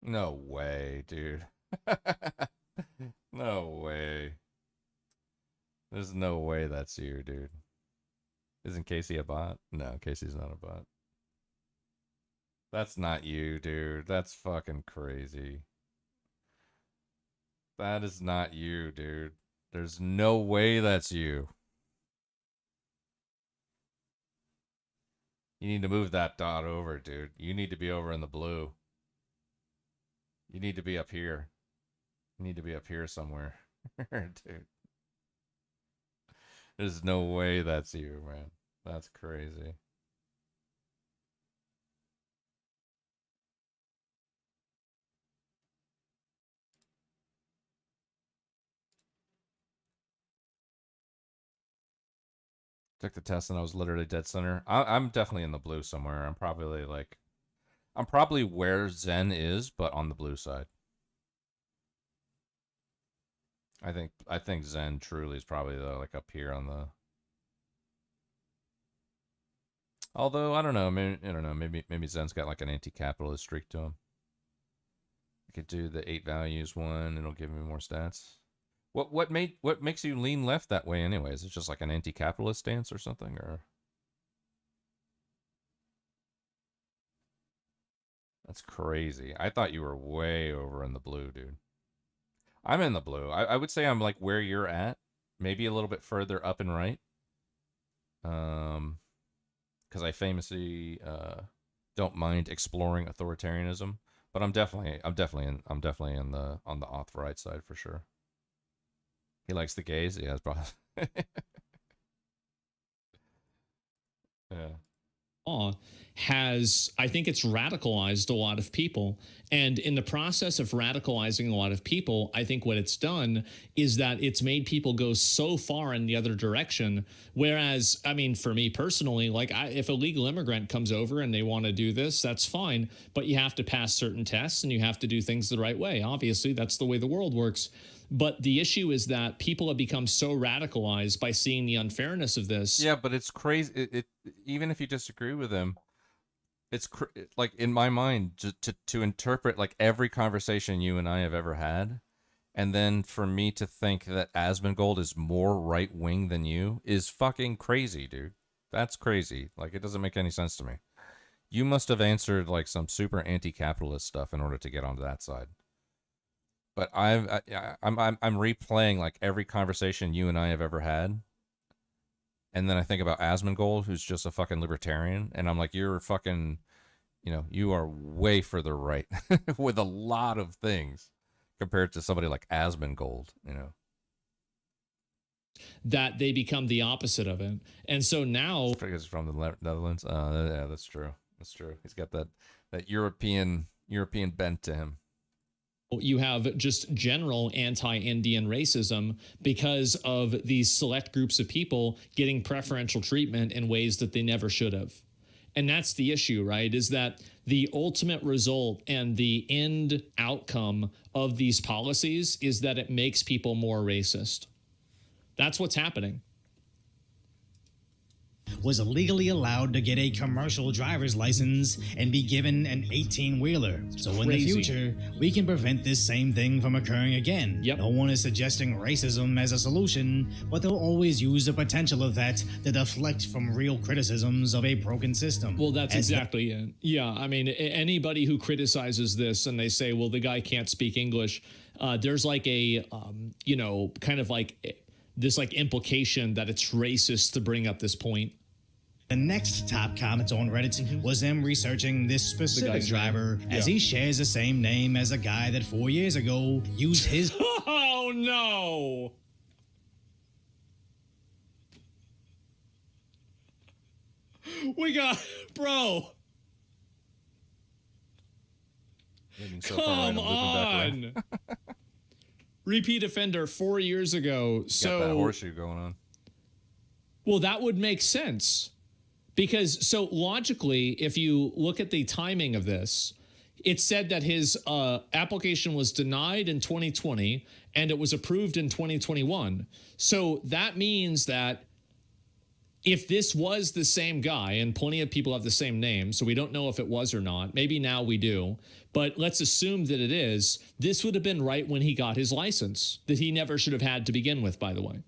No way, dude. No way. There's no way that's you, dude. Isn't Casey a bot? No, Casey's not a bot. That's not you, dude. That's fucking crazy. That is not you, dude. There's no way that's you. You need to move that dot over, dude. You need to be over in the blue. You need to be up here. You need to be up here somewhere. Dude. There's no way that's you, man. That's crazy. Took the test and I was literally dead center. I'm definitely in the blue somewhere. I'm probably where Zen is, but on the blue side. I think Zen truly is probably like up here on the. Although I don't know, maybe Zen's got like an anti-capitalist streak to him. I could do the 8 values one; it'll give me more stats. What makes you lean left that way, anyways? It's just like an anti-capitalist stance or something, or. That's crazy. I thought you were way over in the blue, dude. I'm in the blue. I would say I'm like where you're at, maybe a little bit further up and right. Because I famously don't mind exploring authoritarianism, but I'm definitely on the off right side for sure. He likes the gays. Yeah, that's probably. Yeah. Has, I think it's radicalized a lot of people. And in the process of radicalizing a lot of people, I think what it's done is that it's made people go so far in the other direction. Whereas, I mean, for me personally, like if a legal immigrant comes over and they want to do this, that's fine. But you have to pass certain tests and you have to do things the right way. Obviously, that's the way the world works. But the issue is that people have become so radicalized by seeing the unfairness of this. Yeah, but it's crazy. It even if you disagree with him, it's like in my mind to interpret like every conversation you and I have ever had, and then for me to think that Asmongold is more right wing than you is fucking crazy, dude. That's crazy. Like it doesn't make any sense to me. You must have answered like some super anti-capitalist stuff in order to get onto that side. But I'm replaying like every conversation you and I have ever had, and then I think about Asmongold, who's just a fucking libertarian, and I'm like, you're fucking, you are way further right with a lot of things compared to somebody like Asmongold, That they become the opposite of it, and so now because from the Netherlands. Yeah, that's true. That's true. He's got that European bent to him. You have just general anti-Indian racism because of these select groups of people getting preferential treatment in ways that they never should have. And that's the issue, right? Is that the ultimate result and the end outcome of these policies is that it makes people more racist. That's what's happening. Was legally allowed to get a commercial driver's license and be given an 18-wheeler. So in the future, we can prevent this same thing from occurring again. Yep. No one is suggesting racism as a solution, but they'll always use the potential of that to deflect from real criticisms of a broken system. Well, that's exactly it. Yeah, I mean, anybody who criticizes this and they say, well, the guy can't speak English, there's like a, kind of like this like implication that it's racist to bring up this point. The next top comment on Reddit was them researching this specific driver as he shares the same name as a guy that 4 years ago used his... Oh, no! We got... Bro! Come on! Repeat offender 4 years ago. So got that horseshoe going on. Well, that would make sense. Because, so logically, if you look at the timing of this, it said that his application was denied in 2020 and it was approved in 2021. So that means that if this was the same guy, and plenty of people have the same name, so we don't know if it was or not. Maybe now we do. But let's assume that it is. This would have been right when he got his license, that he never should have had to begin with, by the way.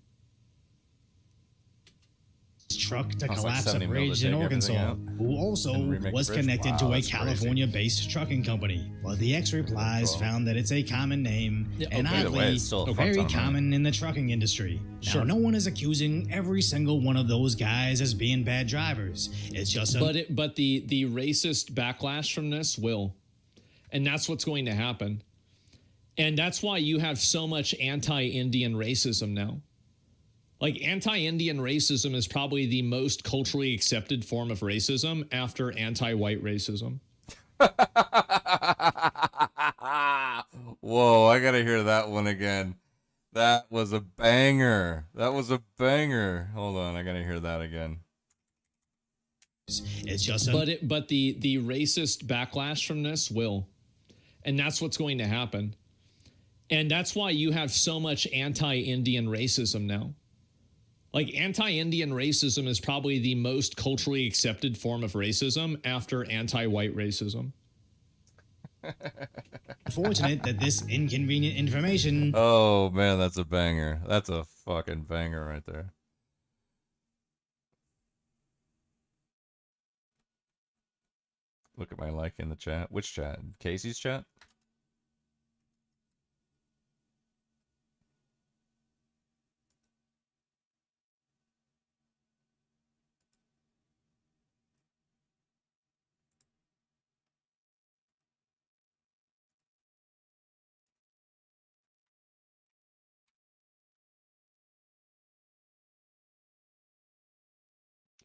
Truck to Costs like collapse a 70 mil to bridge in dig everything Arkansas, out who also and remake was the bridge. connected Wow, to a that's crazy. California-based trucking company. But the X replies found that it's a common name, and Either way, oddly, it's still a fuck very ton of money. common in the trucking industry. Sure. Now, no one is accusing every single one of those guys as being bad drivers. It's just a... But the racist backlash from this will. And that's what's going to happen. And that's why you have so much anti-Indian racism now. Like, anti-Indian racism is probably the most culturally accepted form of racism after anti-white racism. Whoa, I gotta hear that one again. That was a banger. That was a banger. Hold on, I gotta hear that again. It's just a... But the racist backlash from this will. And that's what's going to happen. And that's why you have so much anti-Indian racism now. Like, anti-Indian racism is probably the most culturally accepted form of racism after anti-white racism. Fortunate that this inconvenient information... Oh, man, that's a banger. That's a fucking banger right there. Look at my like in the chat. Which chat? Casey's chat?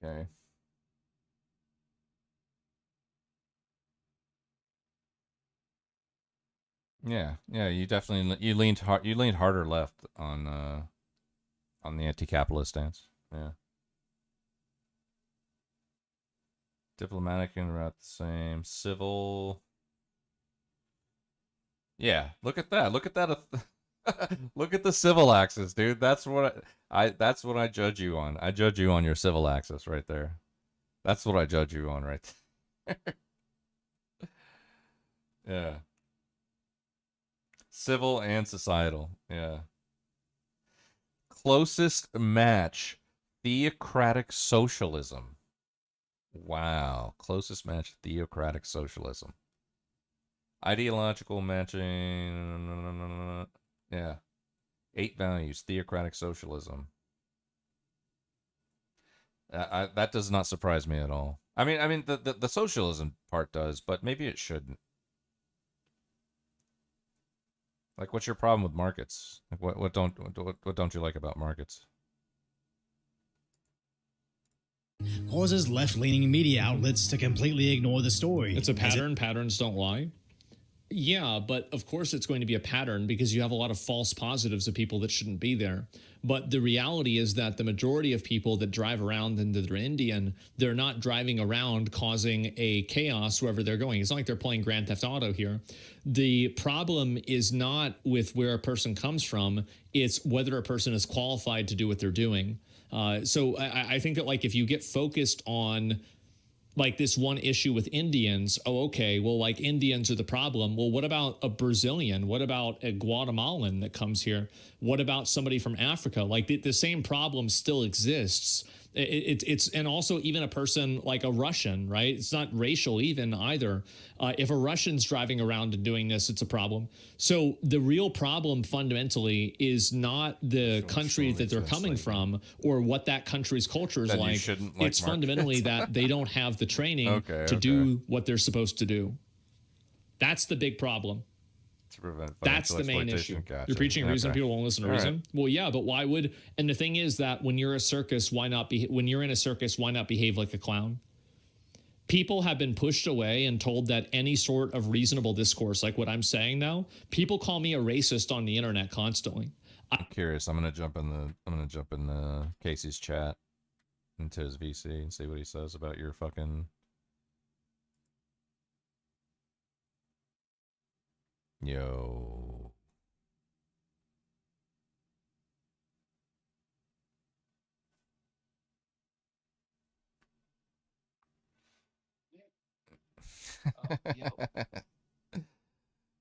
Okay. Yeah, you definitely you leaned harder left on the anti-capitalist stance. Yeah. Diplomatic and about the same. Civil. Yeah, look at that. Look at that. Look at the civil axis, dude. That's what that's what I judge you on. I judge you on your civil axis right there. That's what I judge you on right there. Yeah. Civil and societal. Yeah. Closest match, theocratic socialism. Wow. Closest match, theocratic socialism. Ideological matching. Yeah. 8 values, theocratic socialism. That does not surprise me at all. I mean, the socialism part does, but maybe it shouldn't. Like, what's your problem with markets? Like, what don't you like about markets? Causes left-leaning media outlets to completely ignore the story. It's a pattern. Patterns don't lie. Yeah, but of course it's going to be a pattern because you have a lot of false positives of people that shouldn't be there. But the reality is that the majority of people that drive around and that are Indian, they're not driving around causing a chaos wherever they're going. It's not like they're playing Grand Theft Auto here. The problem is not with where a person comes from. It's whether a person is qualified to do what they're doing. So I think that, like, if you get focused on like this one issue with Indians, oh, okay, well, like, Indians are the problem. Well, what about a Brazilian? What about a Guatemalan that comes here? What about somebody from Africa? Like, the same problem still exists. It's and also even a person like a Russian, right? It's not racial even either. If a Russian's driving around and doing this, it's a problem. So the real problem fundamentally is not the country that they're coming from or what that country's culture is Then you like. shouldn't like It's fundamentally that they don't have the training to do what they're supposed to do. That's the big problem. That's the main issue. Gotcha. You're preaching reason, Okay. people won't listen to All reason. right. Well, yeah, but why would? And the thing is that when you're a circus, why not be? When you're in a circus, why not behave like a clown? People have been pushed away and told that any sort of reasonable discourse, like what I'm saying now, people call me a racist on the internet constantly. I'm curious. I'm gonna jump in the Casey's chat into his VC and see what he says about your fucking. Yo.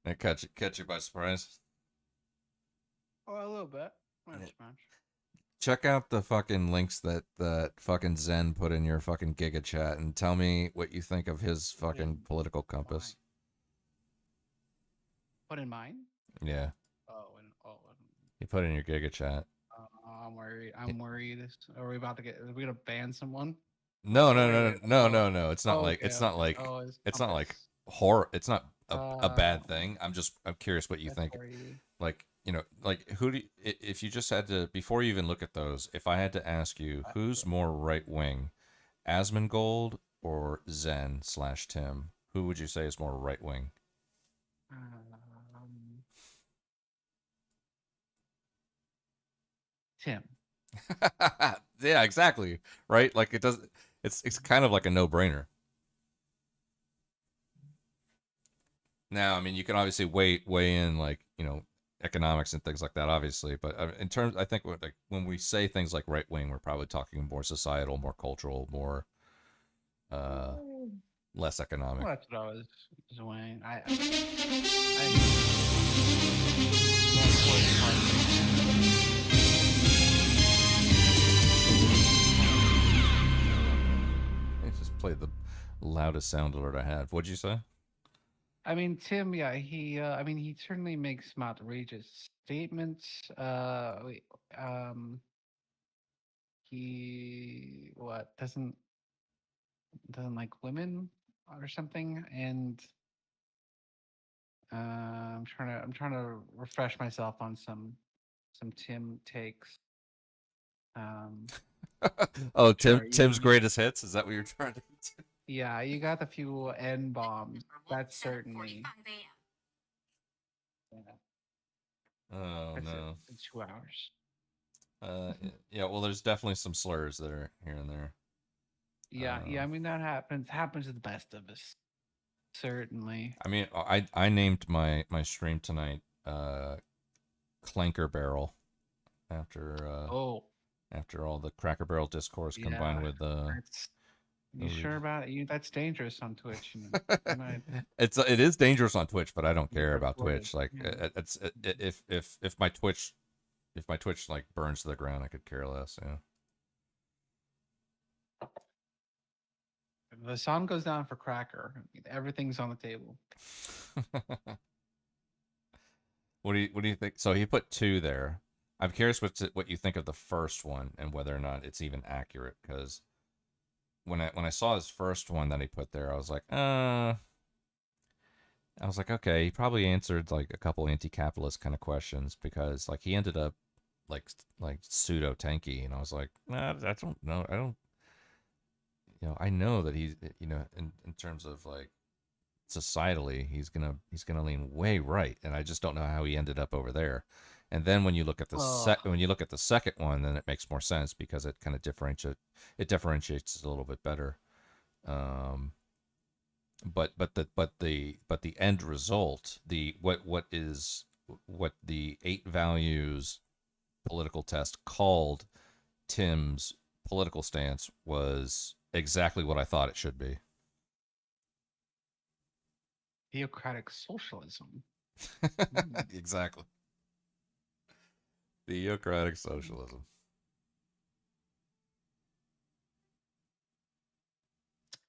And catch you by surprise. Oh, a little bit. Not too much. Check out the fucking links that fucking Zen put in your fucking Giga chat and tell me what you think of his fucking political compass. Put in mine? Yeah. Oh, He put in your Giga chat. I'm worried. I'm worried. Are we about to get? Are we gonna ban someone? No. It's not Oh, like okay, it's not okay. like Oh, his it's not like compass. horror. It's not a bad thing. I'm curious what you That's think. worried. Like, like who do you, if you just had to, before you even look at those, if I had to ask you who's more right wing, Asmongold or Zen/Tim, who would you say is more right wing? Tim. Yeah, exactly. Right? Like it's kind of like a no-brainer. Now, I mean, you can obviously weigh in like, economics and things like that, obviously, but in terms, I think when we say things like right wing, we're probably talking more societal, more cultural, more less economic. Well, that's what I was weighing. I just played the loudest sound alert I had. What'd you say? I mean, Tim, yeah, he certainly makes some outrageous statements. He doesn't like women or something, and I'm trying to refresh myself on some Tim takes. Oh, Sure, Tim's greatest hits. Is that what you're trying to? Yeah, you got a few N bombs. That's certainly. Yeah. Oh That's no. in 2 hours. Yeah. Well, there's definitely some slurs that are here and there. Yeah. I mean, that happens to the best of us. Certainly. I mean, I named my stream tonight Clanker Barrel after after all the Cracker Barrel discourse combined with You sure about it? That's dangerous on Twitch. it is dangerous on Twitch, but I don't care about recorded, Twitch. Like if my Twitch like burns to the ground, I could care less. Yeah. If the sun goes down for Cracker, everything's on the table. What do you think? So he put 2 there. I'm curious what you think of the first one and whether or not it's even accurate. Because when I saw his first one that he put there, I was like, okay, he probably answered like a couple anti-capitalist kind of questions, because like he ended up like pseudo tanky, and I was like, nah, I don't know. I know that he's, in terms of like societally, he's gonna lean way right, and I just don't know how he ended up over there. And then when you look at the second one, then it makes more sense, because it kind of differentiates it a little bit better. But the end result, what the 8 values political test called Tim's political stance was exactly what I thought it should be. Theocratic socialism. Exactly. Theocratic socialism.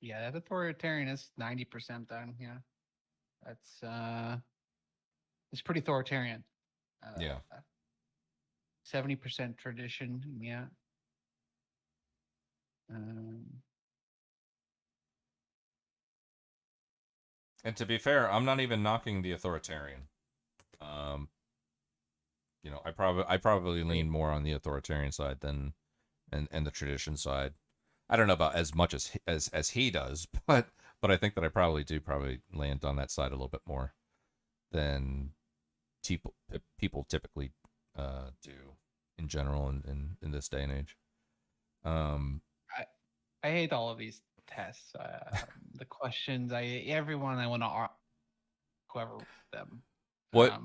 Yeah, that authoritarian is 90% done. Yeah, that's it's pretty authoritarian. Yeah. 70% tradition. Yeah. And to be fair, I'm not even knocking the authoritarian. I probably lean more on the authoritarian side than and the tradition side. I don't know about as much as he does, but I think that I probably land on that side a little bit more than people typically do in general in this day and age. I hate all of these tests. The questions. Everyone I want to whoever them. What?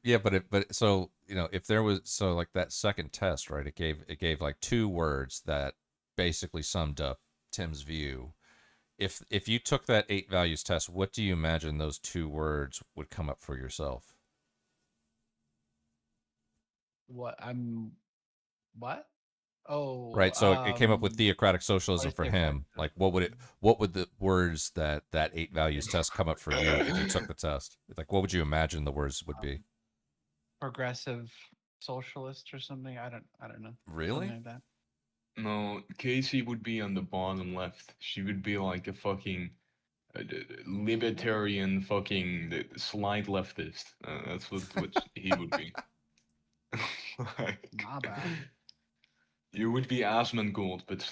Yeah, but so if there was like that second test, right? It gave like 2 words that basically summed up Tim's view, if you took that 8 values test, what do you imagine those 2 words would come up for yourself? What what? Oh, Right. So it came up with theocratic what socialism is for theocratic? him. Like, what would the words that 8 values test come up for you if you took the test? Like, what would you imagine the words would be? Progressive socialist or something. I don't know. Really? Something like that. No, Casey would be on the bottom left. She would be like a fucking libertarian, fucking slide leftist. That's what he would be. Like, Not bad. you would be Asmongold, but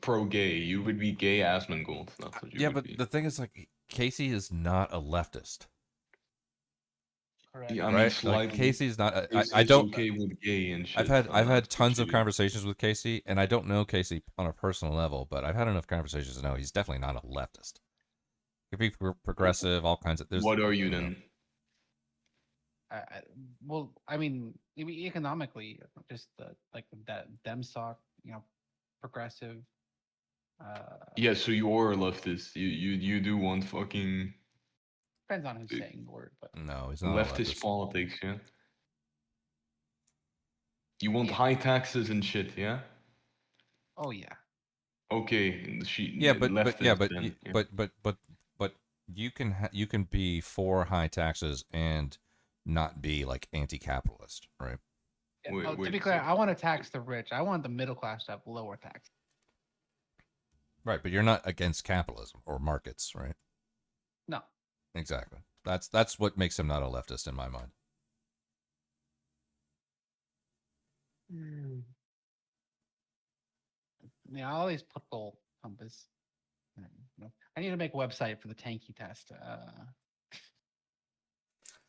pro-gay. You would be gay Asmongold. That's what you Yeah, would but be. the thing is, like, Casey is not a leftist. Correct. Yeah, I mean, Right? Like, slightly. Casey's not. I Casey's don't. okay with gay and shit. I've had that's tons what of you- conversations with Casey, and I don't know Casey on a personal level, but I've had enough conversations to know he's definitely not a leftist. He could be progressive, all kinds of. What are you then? Well, I mean, economically, just like that DemSoc, progressive. Yeah, so you are a leftist. You do want fucking Depends on who's saying the word, but No, he's not a leftist leftist. politics, yeah. You want high taxes and shit, yeah. oh yeah. Okay, Yeah, but then, yeah. but you can be for high taxes and not be like anti-capitalist, right? Yeah, to be clear, I want to tax the rich. I want the middle class to have lower tax. Right, but you're not against capitalism or markets, right? No. Exactly. That's what makes him not a leftist in my mind. Yeah, all these political compass. I need to make a website for the tanky test.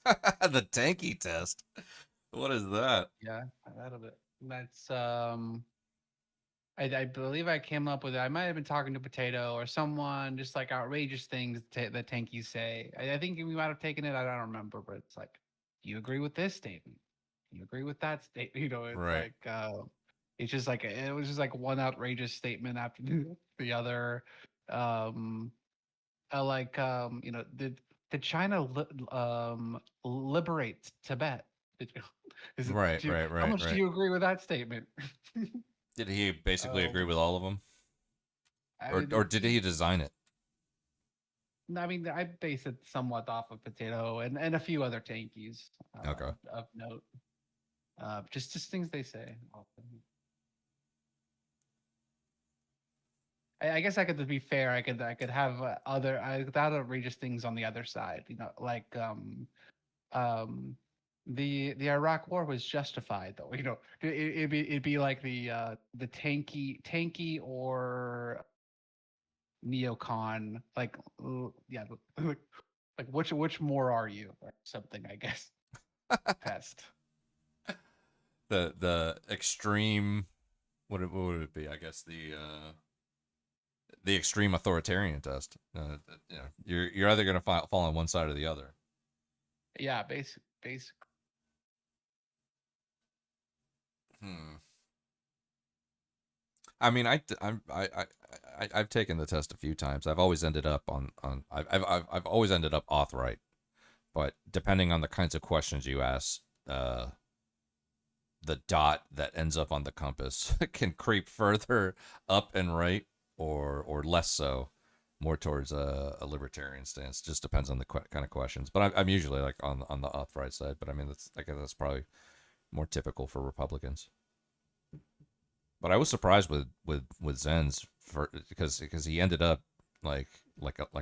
The tanky test. What is that? Yeah, that'll be. That's I believe I came up with it. I might have been talking to Potato or someone, just like outrageous things that tankies say. I think we might have taken it. I don't remember, but it's like, do you agree with this statement? Do you agree with that statement? It's Right. like it's just like it was just like one outrageous statement after the other. Did China liberate Tibet? Right. How much do you agree with that statement? Did he basically agree with all of them? I Or did he design it? I mean, I base it somewhat off of Potato and a few other tankies Okay. of note. Just things they say. I guess I could, to be fair, I could have other outrageous things on the other side. Like the Iraq War was justified, though. It'd be like the tanky or neocon, like like which more are you, or something, I guess. Test. The extreme, what would it be? I guess the extreme authoritarian test. You're either going to fall on one side or the other. Yeah, basic. I mean, I've taken the test a few times. I've always ended up on I've always ended up auth right, but depending on the kinds of questions you ask, the dot that ends up on the compass can creep further up and right, or less so, more towards a libertarian stance. Just depends on the kind of questions. But I'm usually like on the auth right side. But I mean, I guess that's probably more typical for Republicans. But I was surprised with Zen's because he ended up like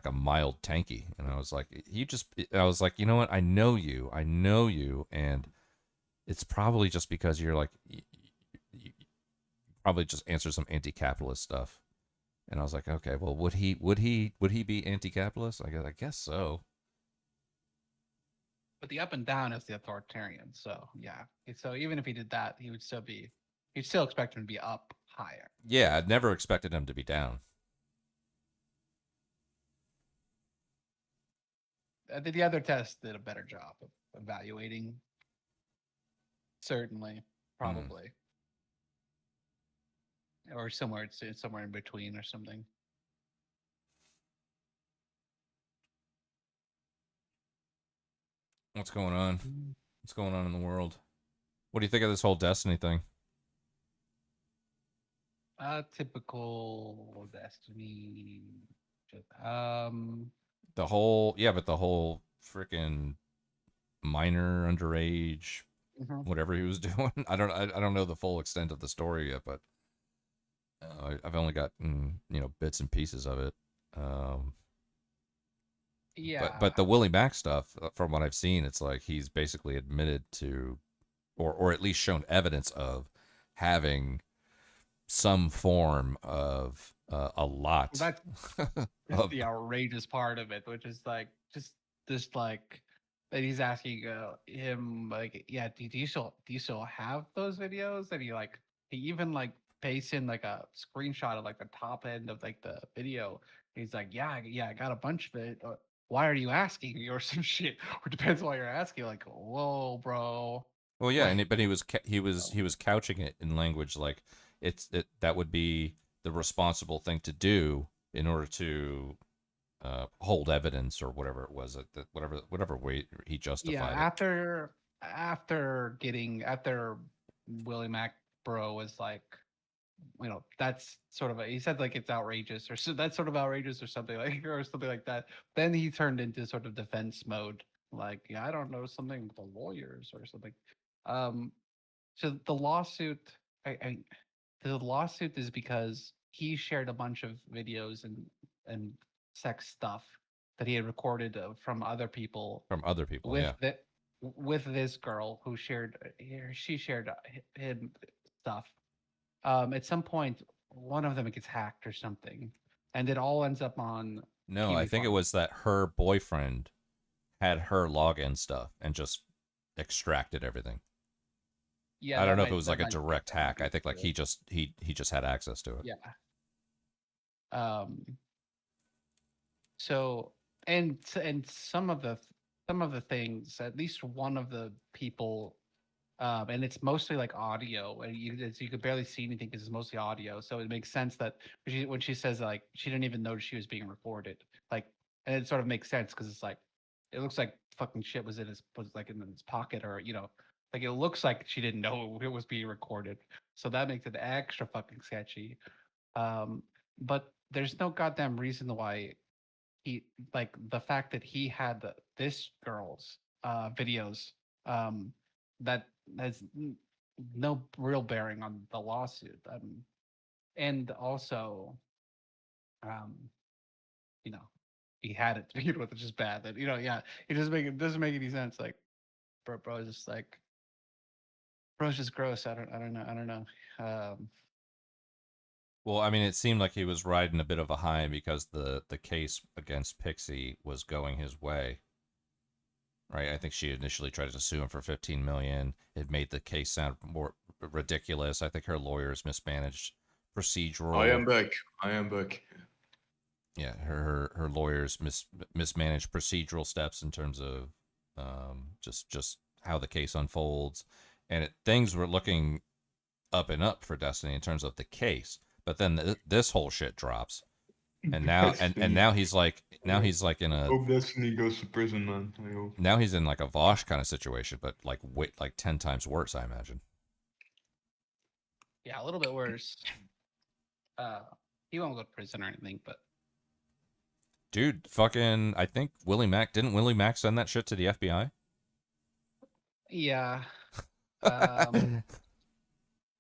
a mild tanky, and I was like, you know what, I know you, and it's probably just because you're like you probably just answer some anti-capitalist stuff, and I was like, okay, well, would he be anti-capitalist? I guess so. But the up and down is the authoritarian, so yeah. So even if he did that, he would still be. You'd still expect him to be up higher. Yeah, I'd never expected him to be down. The other test did a better job of evaluating. Certainly, probably, or somewhere in between or something. What's going on? What's going on in the world? What do you think of this whole Destiny thing? Typical Destiny. The whole freaking minor underage, whatever he was doing. I don't know the full extent of the story yet, but I've only got bits and pieces of it. Yeah. But the Willie Mack stuff, from what I've seen, it's like he's basically admitted to, or at least shown evidence of having some form of a lot. That's of, the outrageous part of it, which is like just like that he's asking him like, yeah, do you still have those videos? And he even like pastes in like a screenshot of like the top end of like the video. He's like, yeah, I got a bunch of it. Why are you asking me or some shit? Or depends why you're asking. Like, whoa, bro. Well, yeah, but he was couching it in language like that would be the responsible thing to do in order to hold evidence or whatever it was, whatever way he justified it. After Willie Mac bro was like, that's sort of he said like it's outrageous or so that's sort of outrageous or something like that. Then he turned into sort of defense mode, like, yeah, I don't know, something with the lawyers or something. So the lawsuit, the lawsuit is because he shared a bunch of videos and sex stuff that he had recorded from other people. With this girl who shared him stuff. At some point, one of them gets hacked or something, and it all ends up on. No, TV I think Farm. it was that her boyfriend had her login stuff and just extracted everything. Yeah, I don't know if it was like a direct hack. I think like he just had access to it. Yeah. So and some of the things, at least one of the people, and it's mostly like audio, and you could barely see anything because it's mostly audio. So it makes sense that when she says like she didn't even know she was being recorded, like, and it sort of makes sense because it's like it looks like fucking shit was in his pocket, or like it looks like she didn't know it was being recorded. So that makes it extra fucking sketchy. But there's no goddamn reason why he, like, the fact that he had this girl's videos, that has no real bearing on the lawsuit. And also, he had it to begin with, which is bad. That it doesn't make any sense. Like, bro is just like, bro's just gross. I don't know. Well, I mean, it seemed like he was riding a bit of a high because the case against Pixie was going his way. Right? I think she initially tried to sue him for $15 million. It made the case sound more ridiculous. I think her lawyers mismanaged procedural. I am back. Yeah, her lawyers mismanaged procedural steps in terms of just how the case unfolds, and things were looking up and up for Destiny in terms of the case. But then this whole shit drops, and now now he's like in a. Hope Destiny goes to prison, man. I hope. Now he's in like a Vosh kind of situation, but like 10 times worse, I imagine. Yeah, a little bit worse. He won't go to prison or anything, but. Dude, fucking, I think didn't Willie Mack send that shit to the FBI? Yeah.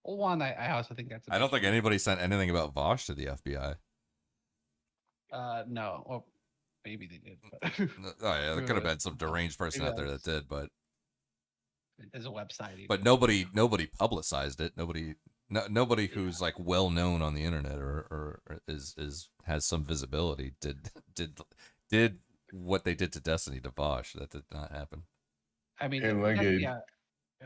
One, I also think that's. I don't think anybody sent anything about Vosh to the FBI. No. Well, maybe they did. But oh yeah, there could have been some deranged person out there that did, but there's a website. Even. But nobody publicized it. Nobody who's like well known on the internet or has some visibility did what they did to Destiny to Vosh. That did not happen. I mean, yeah.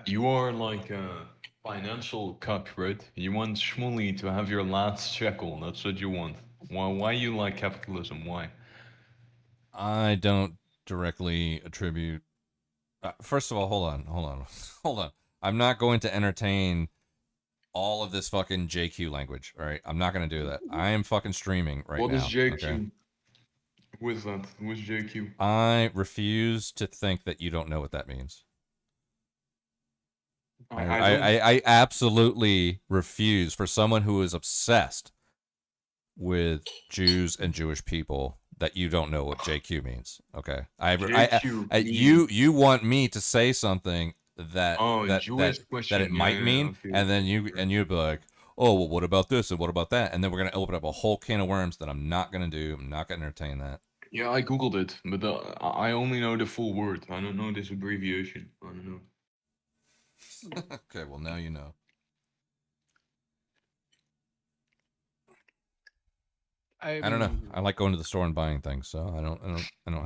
You are like a financial cuck, right? You want Shmuley to have your last shekel. That's what you want. Why you like capitalism? Why? I don't directly attribute. First of all, hold on. I'm not going to entertain all of this fucking JQ language. All right, I'm not going to do that. I am fucking streaming right now. What is JQ? Okay? Who is that? Who is JQ? I refuse to think that you don't know what that means. I absolutely refuse, for someone who is obsessed with Jews and Jewish people, that you don't know what JQ means. Okay, you want me to say something that that it might mean, okay. and then you'd be like, oh, well, what about this and what about that, and then we're gonna open up a whole can of worms that I'm not gonna do. I'm not gonna entertain that. Yeah, I googled it, but I only know the full word. I don't know this abbreviation. I don't know. Okay, well now you know. I don't know. I like going to the store and buying things, so I don't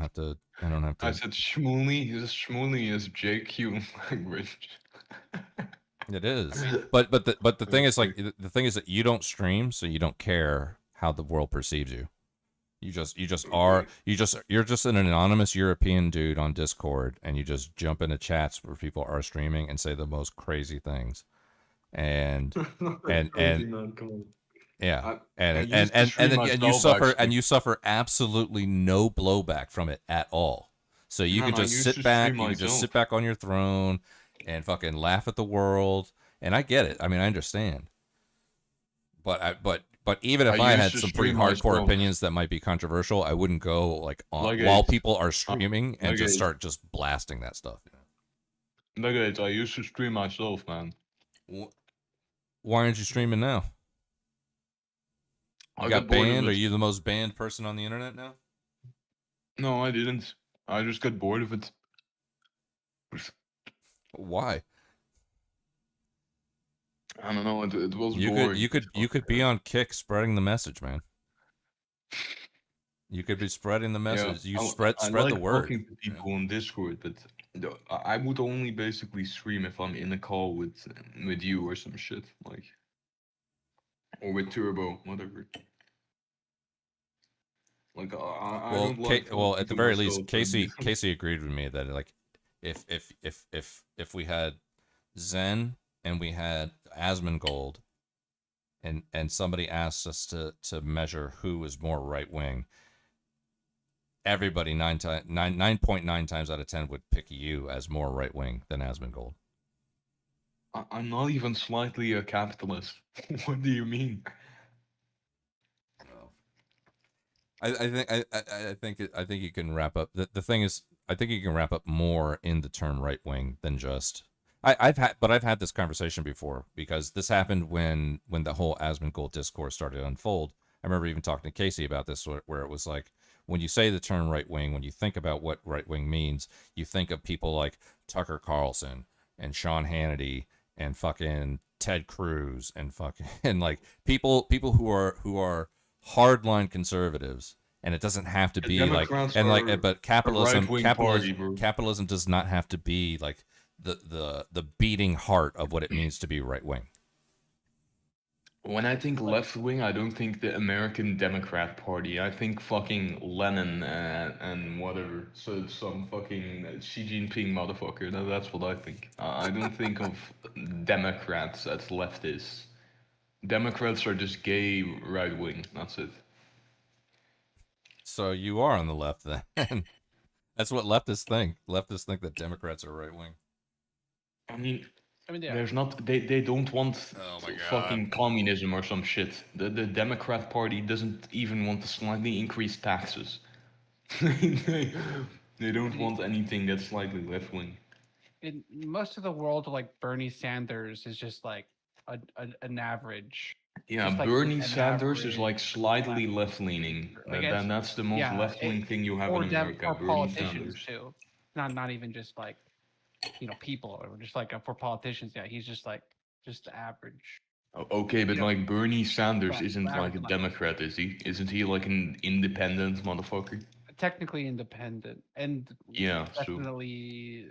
have to. I said Shmuley. Shmuley is JQ language. It is, but the thing is, like, the thing is that you don't stream, so you don't care how the world perceives you. You're just an anonymous European dude on Discord, and you just jump into chats where people are streaming and say the most crazy things, and yeah, and you suffer absolutely no blowback from it at all. So you can just sit back, you can just sit back on your throne and fucking laugh at the world. And I get it. I mean, I understand. But even if I had some pretty hardcore opinions that might be controversial, I wouldn't go while people are streaming and just start just blasting that stuff. Nugget, I used to stream myself, man. Why aren't you streaming now? You got banned? Are you the most banned person on the internet now? No, I didn't. I just got bored of it. Why? I don't know. It was boring. You could be on Kick spreading the message, man. You could be spreading the message. Yeah, spread the word. Talking to people on Discord, but I would only basically stream if I'm in a call with you or some shit, like, or with Turbo, whatever. Like I don't like. Well, at the very least, Casey agreed with me that, like, if we had Zen and we had Asmongold, and somebody asked us to measure who is more right wing, everybody 9.9 times out of 10 would pick you as more right wing than Asmongold. I'm not even slightly a capitalist. What do you mean? I think you can wrap up. The thing is, I think you can wrap up more in the term right wing than just. I've had this conversation before, because this happened when the whole Asmongold discourse started to unfold. I remember even talking to Casey about this, where it was like, when you say the term right wing, when you think about what right wing means, you think of people like Tucker Carlson and Sean Hannity and fucking Ted Cruz and fucking like people who are hardline conservatives, and it doesn't have to be but capitalism does not have to be like the beating heart of what it means to be right wing. When I think left wing, I don't think the American Democrat Party. I think fucking Lenin and whatever. So some fucking Xi Jinping motherfucker. That's what I think. I don't think of Democrats as leftists. Democrats are just gay right wing. That's it. So you are on the left then. That's what leftists think. Leftists think that Democrats are right wing. I mean, there's not. They don't want fucking communism or some shit. The Democrat Party doesn't even want to slightly increase taxes. They don't want anything that's slightly left wing. In most of the world, like Bernie Sanders is just like an average. Yeah, just like Bernie Sanders is like slightly left leaning. That's the most left wing thing you have in America. Or Bernie politicians Sanders. too. Not even just like, people, or just like for politicians. Yeah, he's just like just average. Okay, but like Bernie Sanders isn't average like a Democrat, is he? Isn't he like an independent motherfucker? Technically independent, and Yeah, definitely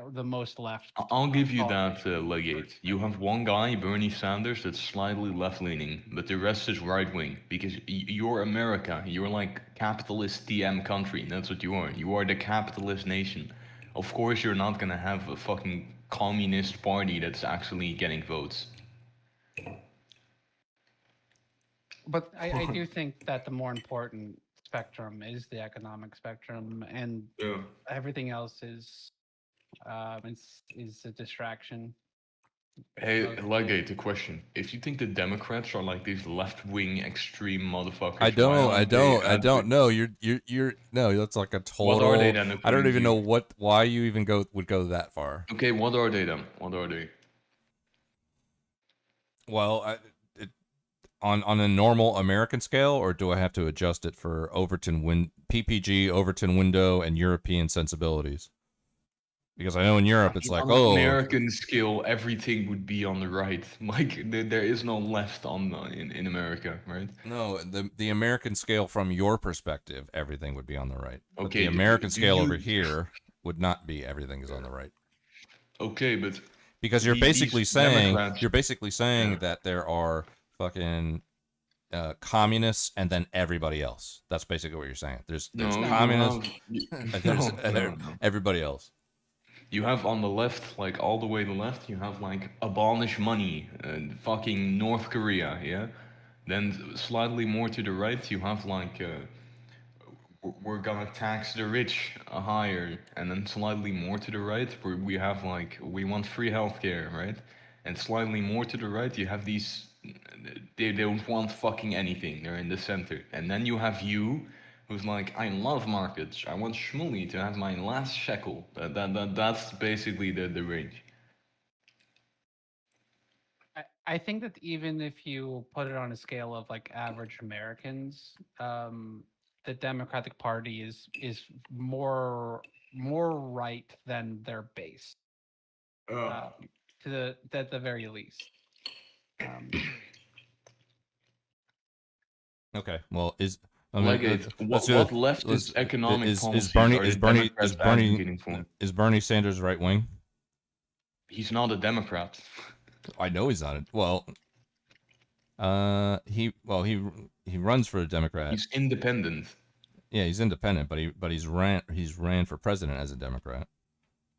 the most left. I'll give you that, Legate. You have one guy, Bernie Sanders, that's slightly left-leaning, but the rest is right-wing, because you're America. You're like capitalist TM country. That's what you are. You are the capitalist nation. Of course, you're not gonna have a fucking communist party that's actually getting votes. But I do think that the more important spectrum is the economic spectrum, and Yeah. everything else is a distraction. Hey, Mostly. Legate, a question. If you think the Democrats are like these left-wing extreme motherfuckers, I why don't. aren't I they don't know. advocating- You're. No, that's like a total. What are they then, I don't according even to know you? why you even would go that far. Okay, what are they then? What are they? Well, on a normal American scale, or do I have to adjust it for PPG, Overton window, and European sensibilities? Because I know in Europe it's like, on an American scale, everything would be on the right. Like there is no left in America, right? No, the American scale from your perspective, everything would be on the right. But Okay, the American do scale you- over here would not be everything is on the right. Okay, but Because you're these basically saying Democrats- that there are fucking communists and then everybody else. That's basically what you're saying. There's No, you communists have- and there's no. everybody else. You have on the left, like all the way to the left, you have like abolish money, fucking North Korea, yeah. Then slightly more to the right, you have like we're gonna tax the rich higher, and then slightly more to the right, where we have like we want free healthcare, right? And slightly more to the right, you have these they don't want fucking anything. They're in the center, and then you have you. Who's like, I love markets. I want Shmuley to have my last shekel. That's basically the range. I think that even if you put it on a scale of like average Americans, the Democratic Party is more right than their base. To the at the very least. Okay. Well, what leftist economic policies are the Democrats advocating for? Is Bernie Sanders right wing? He's not a Democrat. I know he's not. He runs for a Democrat. He's independent. Yeah, he's independent, but he's ran for president as a Democrat.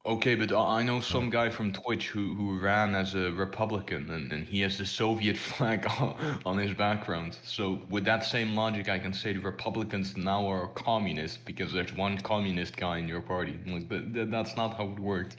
Okay, but I know some guy from Twitch who ran as a Republican, and he has the Soviet flag on his background. So with that same logic, I can say the Republicans now are communist because there's one communist guy in your party. Like, that's not how it works.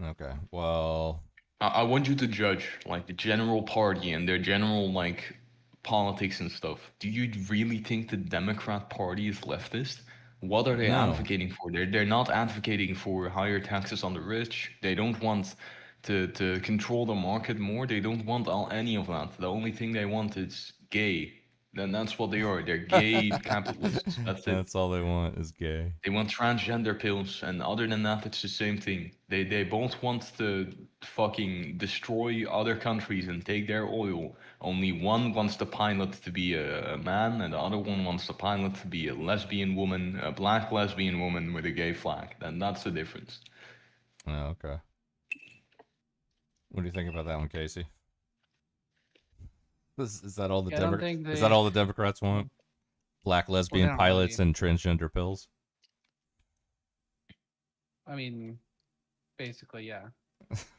Okay, well, I want you to judge like the general party and their general like politics and stuff. Do you really think the Democrat Party is leftist? What are they No. advocating for? They're not advocating for higher taxes on the rich. They don't want to control the market more. They don't want any of that. The only thing they want is gay. Then that's what they are. They're gay capitalists. That's it. That's all they want is gay. They want transgender pills, and other than that, it's the same thing. They both want to fucking destroy other countries and take their oil. Only one wants the pilot to be a man, and the other one wants the pilot to be a lesbian woman, a black lesbian woman with a gay flag. And that's the difference. Oh, okay. What do you think about that one, Casey? Is that all the is that all the Democrats want? Black lesbian pilots and transgender pills? I mean, basically, yeah.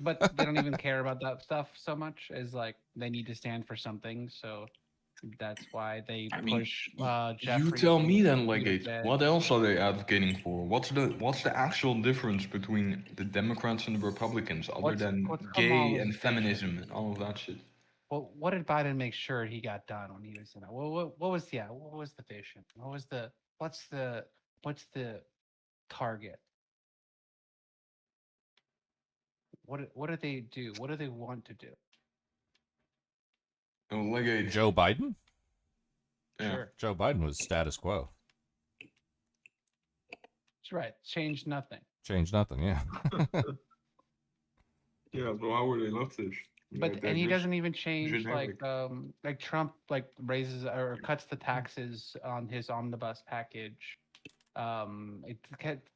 But they don't even care about that stuff so much as like they need to stand for something. So that's why they push Jeffrey. You tell me then, Legate. What else are they advocating for? What's the actual difference between the Democrats and the Republicans, other than gay and feminism and all of that shit? Well, what did Biden make sure he got done when he was in? What was the vision? What's the target? What do they do? What do they want to do? Oh, Legate. Joe Biden? Yeah. Sure. Joe Biden was status quo. That's right. Change nothing. Changed nothing, yeah. Yeah, but why were they leftish? But and he doesn't even change like Trump like raises or cuts the taxes on his omnibus package.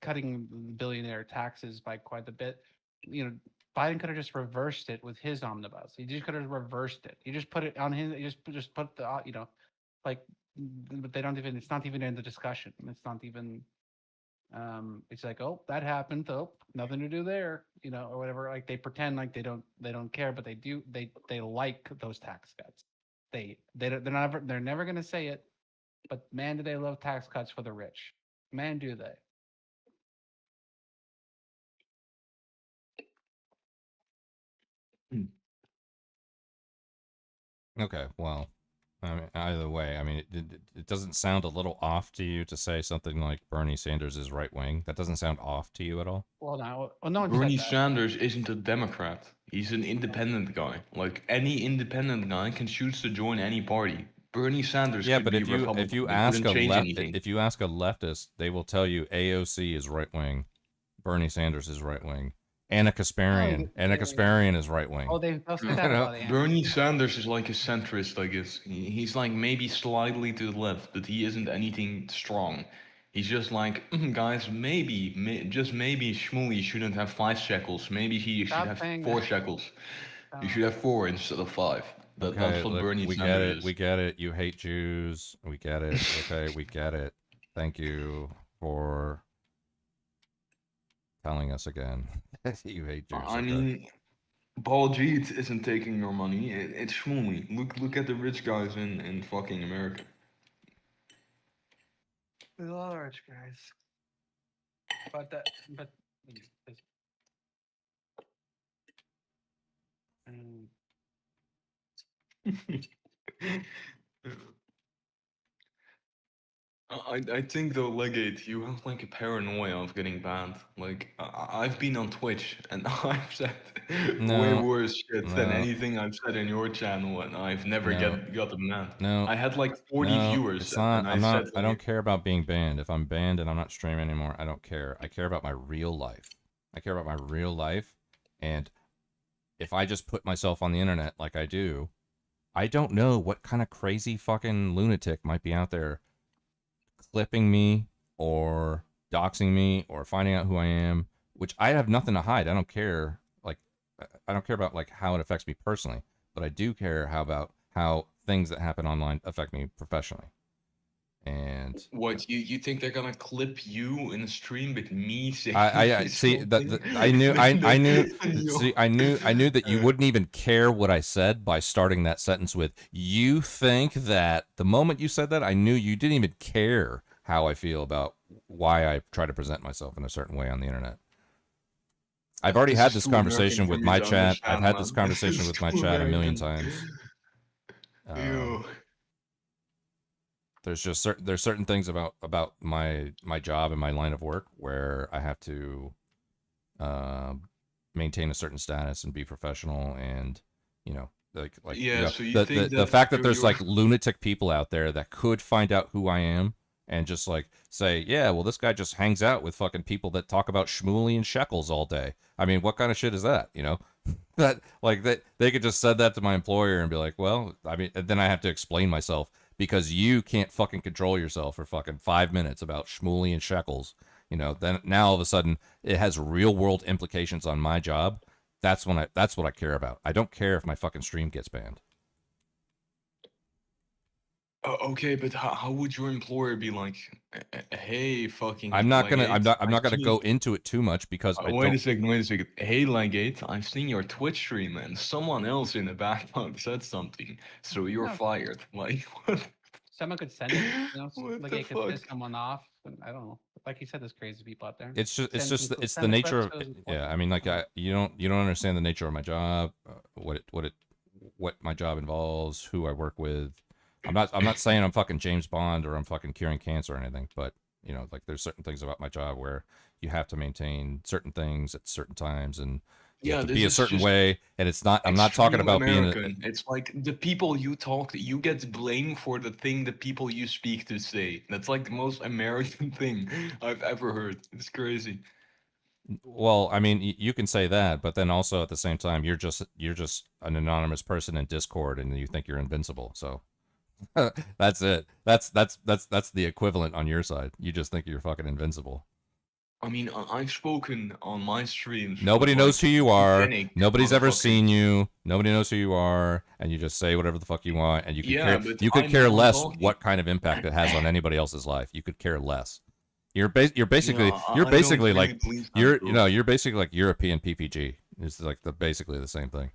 Cutting billionaire taxes by quite a bit. You know, Biden could have just reversed it with his omnibus. He just could have reversed it. He just put it on his. He just put the like, but they don't even. It's not even in the discussion. It's not even. It's like, oh, that happened. Oh, nothing to do there, or whatever. Like they pretend like they don't care, but they do. They like those tax cuts. They're never going to say it, But man, do they love tax cuts for the rich. Man, do they. Okay, well, I mean, either way, I mean, it doesn't sound a little off to you to say something like Bernie Sanders is right wing. That doesn't sound off to you at all. Well, no one Bernie said that. Sanders isn't a Democrat. He's an independent guy. Like any independent guy can choose to join any party. Bernie Sanders Yeah, could but be if you Republican. ask a anything. if you ask a leftist, they will tell you AOC is right wing, Bernie Sanders is right wing, Anna Kasparian is right wing. Oh, they'll say that about the Bernie Sanders is like a centrist, I guess. He's like maybe slightly to the left, but he isn't anything strong. He's just like, guys, just maybe Shmuley shouldn't have 5 shekels. Maybe he should have 4 shekels. You should have 4 instead of 5. That's what look, Bernie we Sanders get it. is. We get it. You hate Jews. We get it. Okay, we get it. Thank you for telling us again that you hate Jews. I okay. mean, Paul Jeet isn't taking your money. It's Shmuley. Look at the rich guys in fucking America. There's a lot of rich guys. But I think though, Legate, you have like a paranoia of getting banned. Like I've been on Twitch and I've said way worse shit than anything I've said in your channel, and I've never gotten banned. No, I had like 40 viewers. It's not. And I don't care about being banned. If I'm banned and I'm not streaming anymore, I don't care. I care about my real life. I care about my real life, and if I just put myself on the internet like I do, I don't know what kind of crazy fucking lunatic might be out there clipping me or doxing me or finding out who I am, which I have nothing to hide. I don't care. Like, I don't care about like how it affects me personally, but I do care about how things that happen online affect me professionally. And what you think they're gonna clip you in a stream with me saying? I see that I knew see I knew that you wouldn't even care what I said by starting that sentence with "you think that." The moment you said that, I knew you didn't even care how I feel about why I try to present myself in a certain way on the internet. I've already had this conversation with my chat. I've had this conversation with my chat a million times. There's just certain things about my job and my line of work where I have to maintain a certain status and be professional, and like yeah. You know, so you think the fact that there's like lunatic people out there that could find out who I am and just like say, yeah, well, this guy just hangs out with fucking people that talk about Shmuley and shekels all day. I mean, what kind of shit is that? That like that they could just said that to my employer and be like, well, I mean, and then I have to explain myself. Because you can't fucking control yourself for fucking 5 minutes about Shmuley and shekels, then now all of a sudden it has real world implications on my job. That's what I care about. I don't care if my fucking stream gets banned. Okay, but how would your employer be like, hey, fucking? I'm not gonna Legate, go into it too much because wait a second. Hey, Legate, I've seen your Twitch stream and someone else in the background said something, so you're fired. Like, what? Someone could send it. Legate could piss someone off. And I don't know. Like you said, there's crazy people out there. It's the nature of yeah. I mean, like you don't understand the nature of my job, what my job involves, who I work with. I'm not saying I'm fucking James Bond or I'm fucking curing cancer or anything, but like there's certain things about my job where you have to maintain certain things at certain times and you have to be a certain way. And it's not. I'm not talking about American. It's like the people you talk to, you get blamed for the thing the people you speak to say. That's like the most American thing I've ever heard. It's crazy. Well, I mean, you can say that, but then also at the same time, you're just an anonymous person in Discord, and you think you're invincible. So. That's it. That's the equivalent on your side. You just think you're fucking invincible. I mean, I've spoken on my streams. Nobody knows who you are. Nobody's ever seen you. Nobody knows who you are, and you just say whatever the fuck you want, and you could care less what kind of impact it has on anybody else's life. You could care less. You're basically like European PPG. It's like basically the same thing.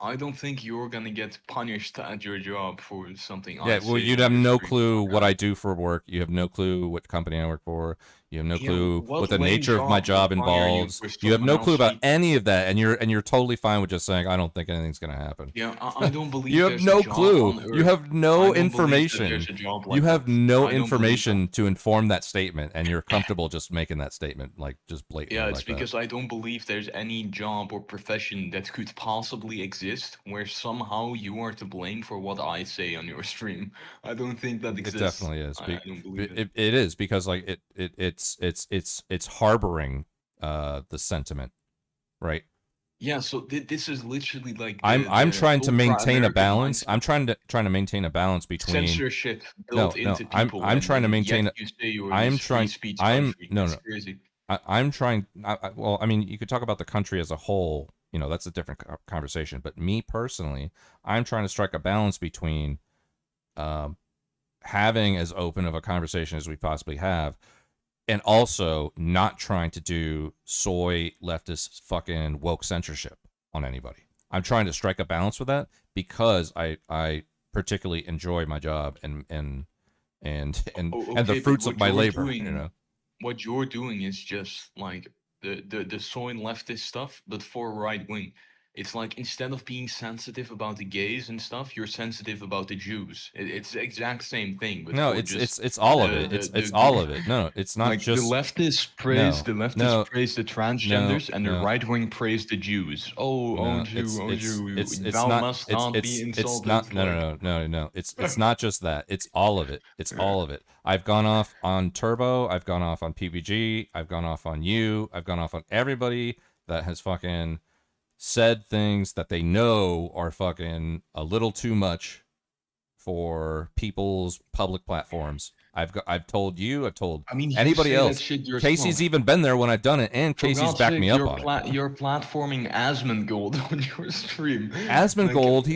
I don't think you're gonna get punished at your job for something. Yeah, I well, say you'd on have your no stream. clue what I do for work. You have no clue what company I work for. You have no Yeah, clue what what the lame nature of my job job will hire you involves. for You have someone no clue else about need- any of that, and you're totally fine with just saying, I don't think anything's gonna happen. Yeah, I don't believe You have there's a no job clue. on You Earth. have I no don't believe that information. there's a job You like have that. no I don't believe that. information to inform that statement, and you're comfortable just making that statement, like just blatantly Yeah, it's like because that. I don't believe there's any job or profession that could possibly exist where somehow you are to blame for what I say on your stream. I don't think that It exists. definitely is. I don't believe it. It is because like it's harboring the sentiment, right? Yeah, so this is literally like I'm trying to maintain a ultra-American balance. mindset. I'm trying to maintain a balance between Censorship built into people. I'm trying to and maintain. yet you say you're I'm this free trying. speech I'm country. no That's no. crazy. I'm trying. Well, I mean, you could talk about the country as a whole. You know, that's a different conversation. But me personally, I'm trying to strike a balance between having as open of a conversation as we possibly have, and also not trying to do soy leftist fucking woke censorship on anybody. I'm trying to strike a balance with that because I particularly enjoy my job and the fruits of my labor. You know. What you're doing is just like the soy leftist stuff, but for right wing. It's like instead of being sensitive about the gays and stuff, you're sensitive about the Jews. It's the exact same thing. But No, for it's just all of it. It's all of it. No, it's not like just the leftists praise the transgenders, and the right wing praise the Jews. Oh, Jew, thou must not be insulted. It's not. No. It's not just that. It's all of it. It's all of it. I've gone off on Turbo. I've gone off on PBG. I've gone off on you. I've gone off on everybody that has fucking said things that they know are fucking a little too much for people's public platforms. I've told you, I've told anybody else. Casey's even been there when I've done it, and Casey's backed me up on it. You're platforming Asmongold on your stream. Asmongold,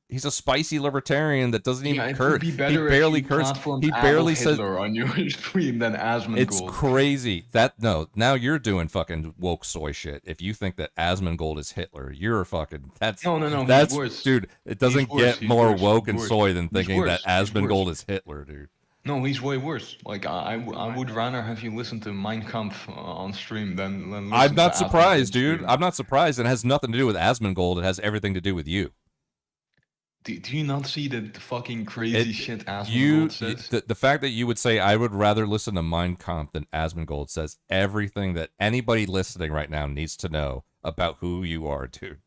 he's a spicy libertarian that doesn't even curse. He barely curses. He barely says on your stream than Asmongold. It's crazy. Now you're doing fucking woke soy shit. If you think that Asmongold is Hitler, you're fucking no. That's he's worse. Dude, it doesn't get more woke and soy than thinking that Asmongold is Hitler, dude. No, he's way worse. Like I would rather have you listen to Mein Kampf on stream than listen I'm not to surprised, Asmongold dude. stream. I'm not surprised. It has nothing to do with Asmongold. It has everything to do with you. Do you not see the fucking crazy shit Asmongold says? The fact that you would say I would rather listen to Mein Kampf than Asmongold says everything that anybody listening right now needs to know about who you are, dude.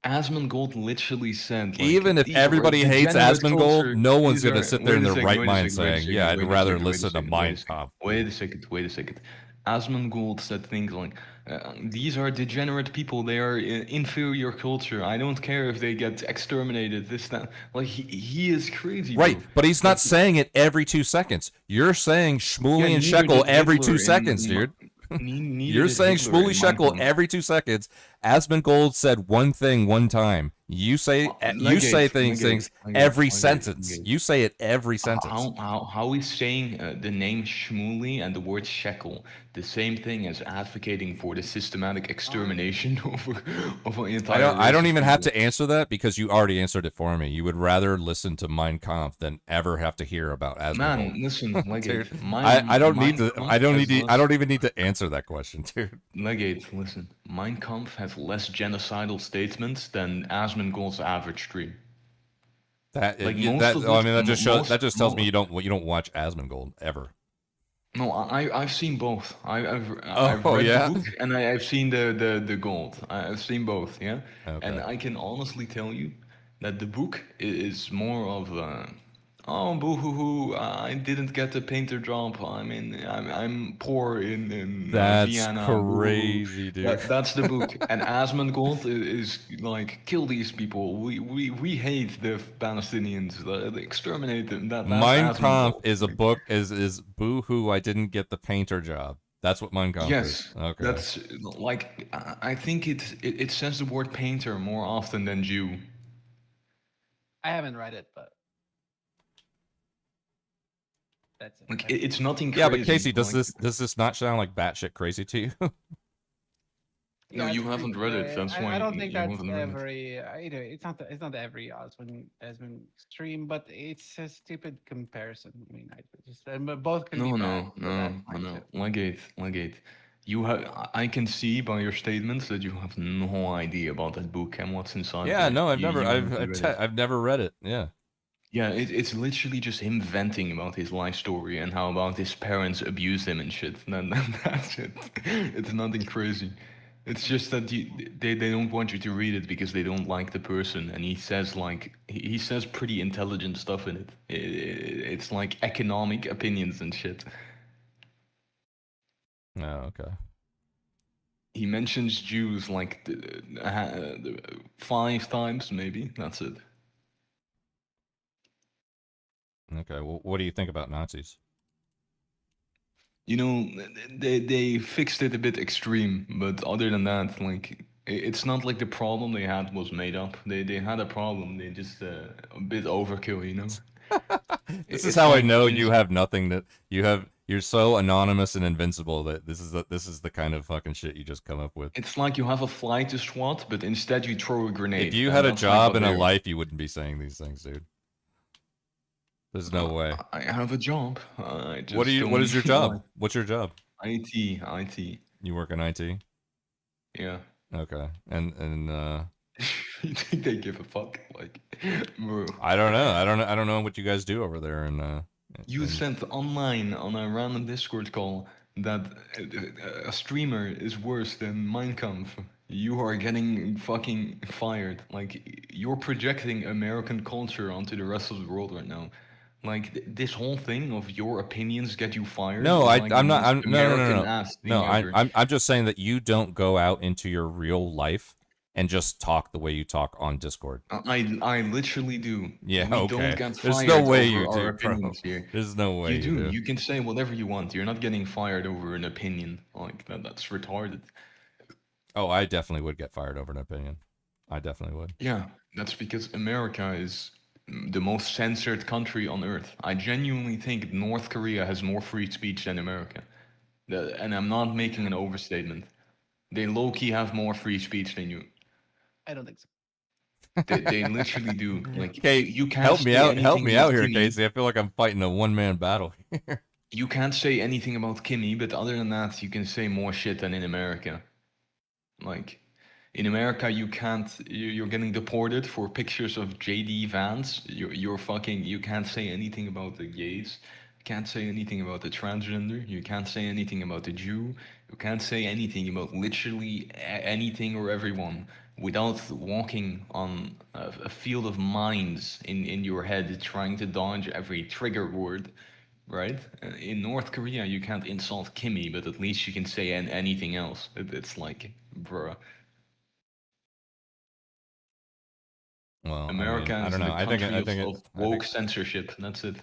Asmongold literally said, like, even if everybody hates Asmongold, no one's going to sit there in their right mind saying, yeah, I'd rather listen to Mein Kampf. Wait a second. Asmongold said things like, these are degenerate people, they are inferior culture, I don't care if they get exterminated, this, that. Like, he is crazy, right, bro. but he's not saying it every 2 seconds. You're saying Shmuley and Shekel every 2 seconds, dude. You're saying Shmuley Shekel every 2 seconds. Asmongold said one thing one time. You say things every sentence. You say it every sentence. How is saying the name Shmuley and the word Shekel the same thing as advocating for the systematic extermination of an entire race? I don't even have to answer that because you already answered it for me. You would rather listen to Mein Kampf than ever have to hear about Asmongold. Man, listen, Legate. I don't even need to answer that question, dude. Legate, listen. Mein Kampf has less genocidal statements than Asmongold's average stream. That just tells me you don't watch Asmongold ever. No, I've seen both. I've read the book and I've seen the gold. I've seen both, yeah. Okay. And I can honestly tell you that the book is more of oh, boo hoo hoo! I didn't get the painter job. I'm poor in That's Vienna. crazy, dude. That's the book. And Asmongold is like, kill these people. We hate the Palestinians. Exterminate them. That's Mein Kampf Asmongold. is a book. Is boo hoo! I didn't get the painter job. That's what Mein Kampf is. Okay. That's like, I think it says the word painter more often than Jew. I haven't read it, but that's it. Like, it's nothing crazy. Yeah, but Casey, does like, this not sound like batshit crazy to you? No, Yeah, you it's haven't pretty read it. good. That's why I don't think you that's haven't read it. every. It's not every Osmond stream, but it's a stupid comparison. I mean, I just but both can be No, bad. no, So no, that's no, fine no. too. Legate. You have. I can see by your statements that you have no idea about that book and what's inside Yeah, there. no, You haven't read it. I've never read it. Yeah. Yeah, it's literally just him venting about his life story and how about his parents abused him and shit. That's it. It's nothing crazy. It's just that they don't want you to read it because they don't like the person, and he says like he says pretty intelligent stuff in it. It's like economic opinions and shit. Oh, okay. He mentions Jews like 5 times, maybe. That's it. Okay. Well, what do you think about Nazis? You know, they fixed it a bit extreme, but other than that, like it's not like the problem they had was made up. They had a problem. They just a bit overkill, you know. This is It's how I like know you have nothing that you're so anonymous and invincible that this is the kind of fucking shit you just come up with. It's like you have a fly to swat, but instead you throw a grenade. If you and had a that's like job what and a they're- life, you wouldn't be saying these things, dude. There's no way. I have a job. I just What do you? don't What is your feel job? like- What's your job? IT. You work in IT? Yeah. Okay. And You think they give a fuck? Like, bro. I don't know. I don't know what you guys do over there. And You sent online on a random Discord call that a streamer is worse than Mein Kampf. You are getting fucking fired. Like, you're projecting American culture onto the rest of the world right now. Like, this whole thing of your opinions get you fired. no, is like I'm the not. most I'm no. American ass thing No, ever. I'm just saying that you don't go out into your real life and just talk the way you talk on Discord. I literally do. Yeah, we okay. don't get There's fired no way over you our do, bro. opinions here. There's no way you do. You can say whatever you want. You're not getting fired over an opinion. Like that's retarded. Oh, I definitely would get fired over an opinion. I definitely would. Yeah, that's because America is the most censored country on earth. I genuinely think North Korea has more free speech than America. And I'm not making an overstatement. They low-key have more free speech than you. I don't think so. They literally do. Like, Okay, you can't help me say out. Help anything me about out here, Kimmy. Casey. I feel like I'm fighting a one-man battle here. You can't say anything about Kimmy, but other than that, you can say more shit than in America. Like, in America, you can't. You're getting deported for pictures of JD Vance. You're fucking. You can't say anything about the gays. You can't say anything about the transgender. You can't say anything about the Jew. You can't say anything about literally anything or everyone without walking on a field of mines in your head, trying to dodge every trigger word. Right? In North Korea, you can't insult Kimmy, but at least you can say anything else. It's like, bruh. Well, America I is don't the know. I country think of woke censorship. That's it.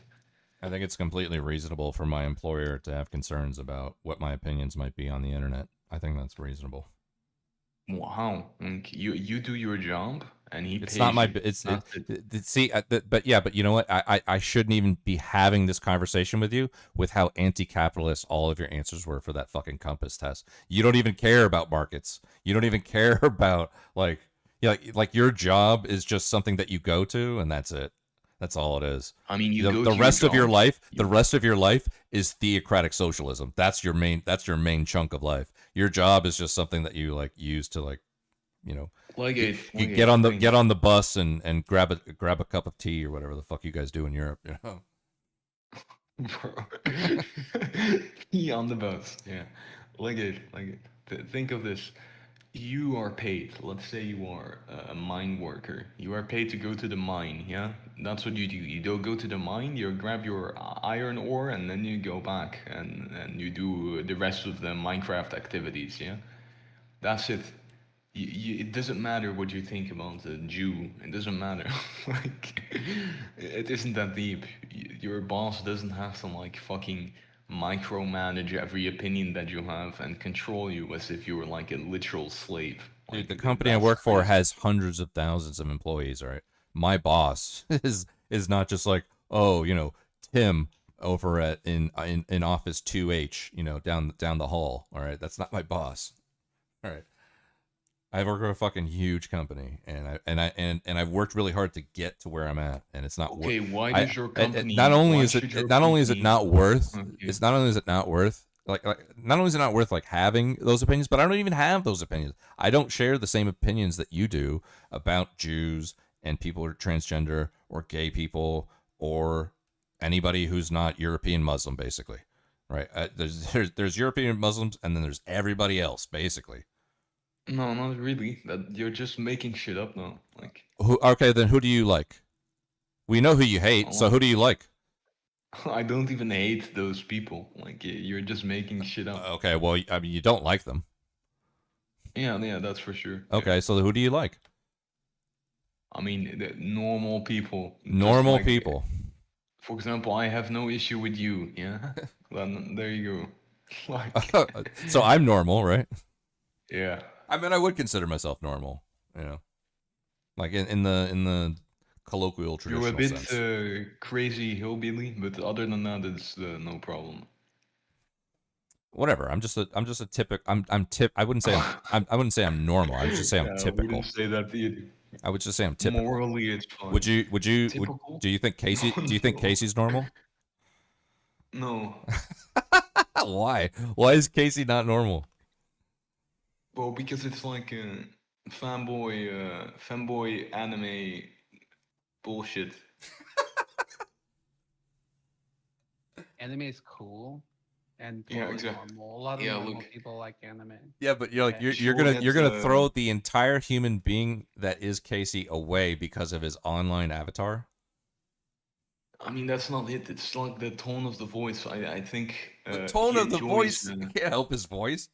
I think it's completely reasonable for my employer to have concerns about what my opinions might be on the internet. I think that's reasonable. Wow. Like, you do your job, and he It's pays not my. you. It's That's see, but yeah, but you know what? I shouldn't even be having this conversation with you with how anti-capitalist all of your answers were for that fucking compass test. You don't even care about markets. You don't even care about like your job is just something that you go to, and that's it. That's all it is. I mean, you the, go the to rest your of your job, life. The rest of your life is theocratic socialism. That's your main. That's your main chunk of life. Your job is just something that you like use to like, you know, you get on the bus and grab a cup of tea or whatever the fuck you guys do in Europe. You know. Bro. He on the bus. Yeah. Like it. Think of this. You are paid. Let's say you are a mine worker. You are paid to go to the mine. Yeah. That's what you do. You don't go to the mine. You grab your iron ore and then you go back and you do the rest of the Minecraft activities. Yeah. That's it. It doesn't matter what you think about a Jew. It doesn't matter. Like, it isn't that deep. Your boss doesn't have to like fucking micromanage every opinion that you have and control you as if you were like a literal slave. Dude, the company I work for has hundreds of thousands of employees. All right, my boss is not just like, oh, you know, Tim over at in office 2H, you know, down the hall. All right, that's not my boss. All right. I work for a fucking huge company, and I've worked really hard to get to where I'm at, and it's not Okay, why I- does your it- company? not only why is should your it not only is it company- not worth Okay. it's not only is it not worth like not only is it not worth like having those opinions, but I don't even have those opinions. I don't share the same opinions that you do about Jews and people who are transgender or gay people or anybody who's not European Muslim, basically, right? There's European Muslims, and then there's everybody else, basically. No, not really. That you're just making shit up now. Like, Okay, then who do you like? We know who you hate, so who do you like? I don't even hate those people. Like, you're just making shit up. Okay, well, I mean, you don't like them. Yeah, that's for sure. Okay, so who do you like? I mean, the normal people. just Normal like- people. For example, I have no issue with you. Yeah, then there you go. Like, So I'm normal, right? yeah. I mean, I would consider myself normal, you know, like in the colloquial You're traditional a bit sense. crazy hillbilly, but other than that, it's no problem. Whatever. I'm just a typical. I wouldn't say I wouldn't say I'm normal. I would just say I'm Yeah, I typical. wouldn't say that either. I would just say I'm typical. Morally, it's fine. Would you? Typical? Do you think Casey? Do you think Casey's normal? No. Why? Why is Casey not normal? Well, because it's like fanboy anime bullshit. Anime is cool and Yeah, totally exactly. normal. A lot of Yeah, normal look. people like anime. Yeah, but you're like Yeah. you're Sure, gonna that's, throw the entire human being that is Casey away because of his online avatar. I mean, that's not it. It's like the tone of the voice. I think The tone he of the enjoys, voice. You can't help his voice.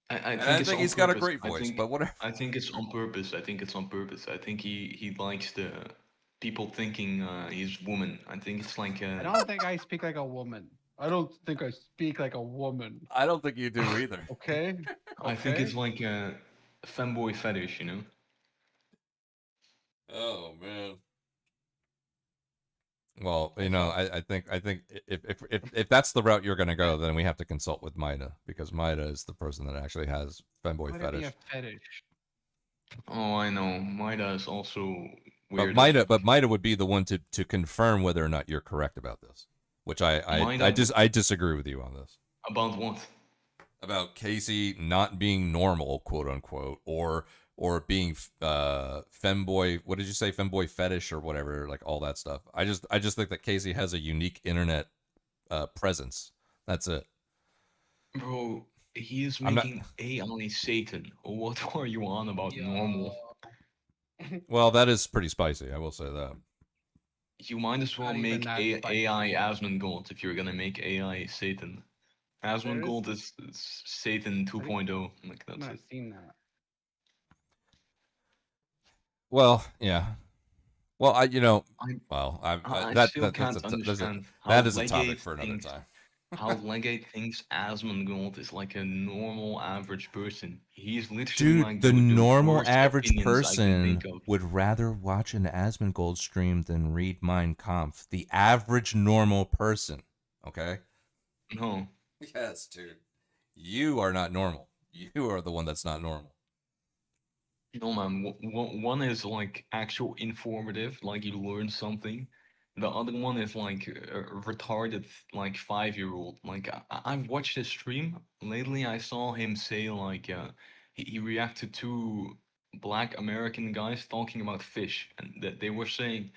I And think I it's think on he's got a purpose. great I voice, think- but whatever. I think it's on purpose. I think it's on purpose. I think he likes the people thinking he's woman. I think it's like I don't think I speak like a woman. I don't think I speak like a woman. I don't think you do either. Okay. I think Okay? it's like a fanboy fetish, you know. Oh man. Well, you know, I think if that's the route you're gonna go, then we have to consult with Maida, because Maida is the person that actually has fanboy Why would it be fetish. a fetish? Oh, I know. Maida is also But weird. Maida would be the one to confirm whether or not you're correct about this. Which I disagree with you on this. About what? About Casey not being normal, quote unquote, or being femboy. What did you say? Femboy fetish or whatever, like all that stuff. I just think that Casey has a unique internet presence. That's it. Bro, he is I'm not- making AI Satan. What are you on about normal? Well, that is pretty spicy. I will say that. You might as well Not even make that spicy. AI Asmongold if you're gonna make AI Satan. Asmongold is Satan 2.0. Like I've that's not it. seen that. Well, yeah. Well, I that's still can't a understand that how is a topic Legate for another thinks- time. How Legate thinks Asmongold is like a normal average person. He's literally Dude, like the normal worst average opinions I can person think of. would rather watch an Asmongold stream than read Mein Kampf. The average normal person, okay? No. Yes, dude. You are not normal. You are the one that's not normal. No, man. One is like actual informative, like you learn something. The other one is like a retarded, like 5-year-old. Like I've watched his stream lately. I saw him say like he reacted to black American guys talking about fish, and that they were saying,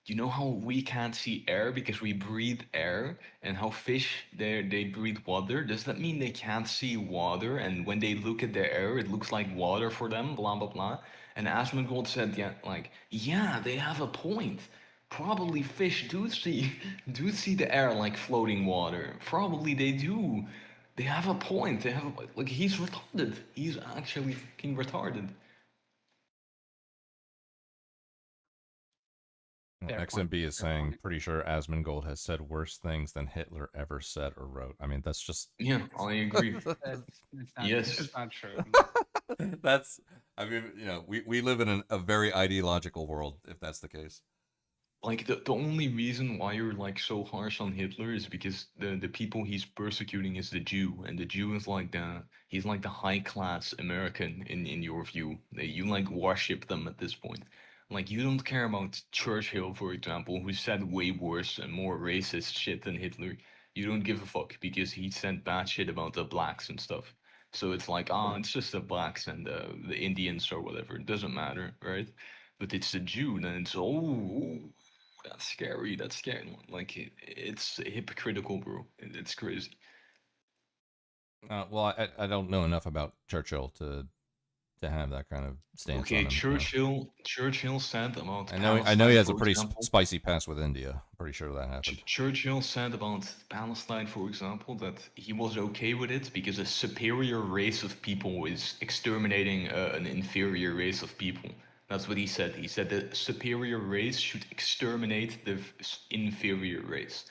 you know how we can't see air because we breathe air, and how fish they breathe water. Does that mean they can't see water? And when they look at the air, it looks like water for them. Blah blah blah. And Asmongold said, yeah, they have a point. Probably fish do see the air like floating water. Probably they do. They have a point. They have like he's retarded. He's actually fucking retarded. Fair XMB is saying, pretty sure Asmongold has said worse things than Hitler ever said or wrote. I mean, that's just... Yeah, I agree. It's not, Yes. it's not true. That's... I mean, you know, we live in a very ideological world, if that's the case. Like the only reason why you're like so harsh on Hitler is because the people he's persecuting is the Jew, and the Jew is like he's like the high class American in your view. You like worship them at this point. Like you don't care about Churchill, for example, who said way worse and more racist shit than Hitler. You don't give a fuck because he said bad shit about the blacks and stuff. So it's like, it's just the blacks and the Indians or whatever. It doesn't matter, right? But it's the Jew, then it's that's scary. That's scary. Like it's hypocritical, bro. It's crazy. Well, I don't know enough about Churchill to have that kind of stance. Okay, on him, Churchill said about. I know he has a for pretty example. spicy past with India. I'm pretty sure that happened. Churchill said about Palestine, for example, that he was okay with it because a superior race of people is exterminating an inferior race of people. That's what he said. He said the superior race should exterminate the inferior race.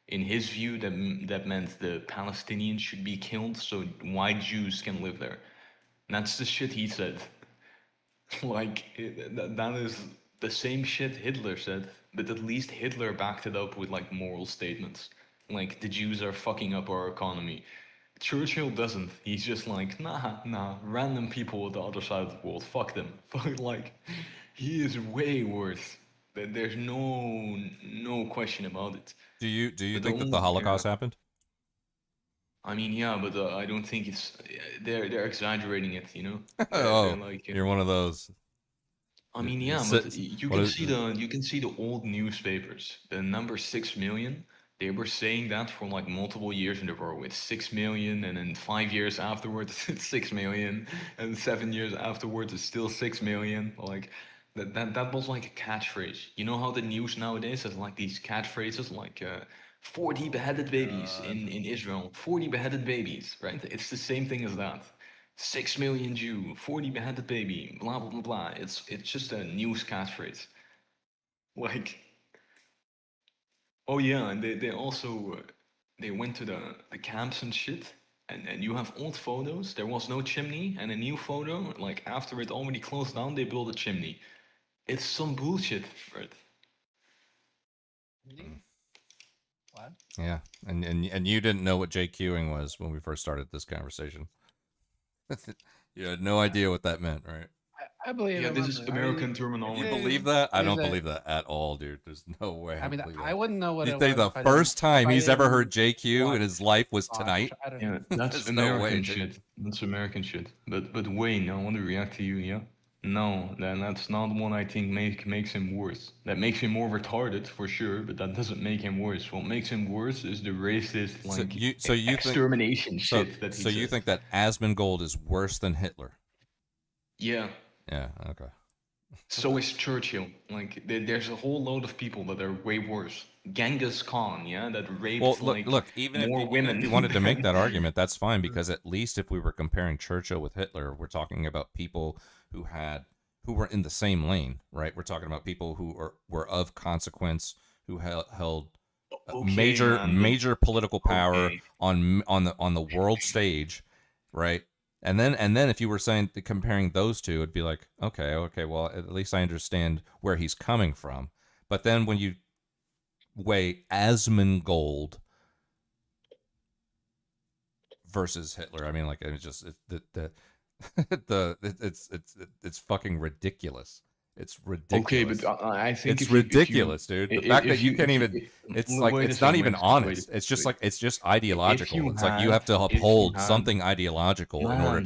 In his view, that meant the Palestinians should be killed so white Jews can live there. And that's the shit he said. Like, that is the same shit Hitler said, but at least Hitler backed it up with, like, moral statements. Like, the Jews are fucking up our economy. Churchill doesn't. He's just like, nah, random people at the other side of the world, fuck them. Like, he is way worse. There's no question about it. Do you think that the Holocaust happened? I mean, yeah, but I don't think it's. They're exaggerating it, you know. Oh, like, you're one of those. I mean, yeah, but you can see the old newspapers. The number 6 million. They were saying that for like multiple years in a row. It's 6 million, and then 5 years afterwards it's 6 million, and 7 years afterwards it's still 6 million. Like that was like a catchphrase. You know how the news nowadays has like these catchphrases like 40 beheaded babies in Israel, 40 beheaded babies, right? It's the same thing as that. 6 million Jew, 40 beheaded baby, blah blah blah blah. It's just a news catchphrase. Like. Oh yeah, and they also they went to the camps and shit, and you have old photos. There was no chimney, and a new photo, like after it already closed down, they built a chimney. It's some bullshit, right? What? Yeah, and you didn't know what JQing was when we first started this conversation. You had no idea what that meant, right? I believe. Yeah, it this is mostly. American terminology. You believe that? I don't believe that at all, dude. There's no way. I mean, believe I that. wouldn't know what You it think was the if I first didn't- time if I he's ever didn't heard JQ in watch- his life was watch. tonight? I don't Yeah, know. that's There's no American way, shit. dude. That's American shit. But Wayne, I want to react to you. Yeah. No, that's not what I think makes him worse. That makes him more retarded for sure, but that doesn't make him worse. What makes him worse is the racist like extermination shit that he So you said. think that Asmongold is worse than Hitler? Yeah. Yeah. Okay. So is Churchill. Like there's a whole load of people that are way worse. Genghis Khan, yeah, that raped Well, like look. Even more women. if you wanted to make that argument, that's fine because at least if we were comparing Churchill with Hitler, we're talking about people who were in the same lane, right? We're talking about people who were of consequence, who held major political power on the world stage, right? And then if you were saying comparing those two, it'd be like, okay, well, at least I understand where he's coming from. But then when you weigh Asmongold versus Hitler, I mean, like it's just it's fucking ridiculous. It's ridiculous. Okay, but I think it's ridiculous, dude. The fact that you can't even, it's like, it's not even honest. It's just like, it's just ideological. It's like you have to uphold something ideological in order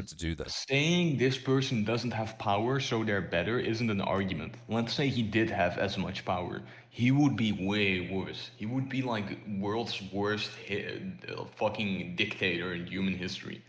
to do this. Saying this person doesn't have power, so they're better, isn't an argument. Let's say he did have as much power. He would be way worse. He would be like world's worst fucking dictator in human history.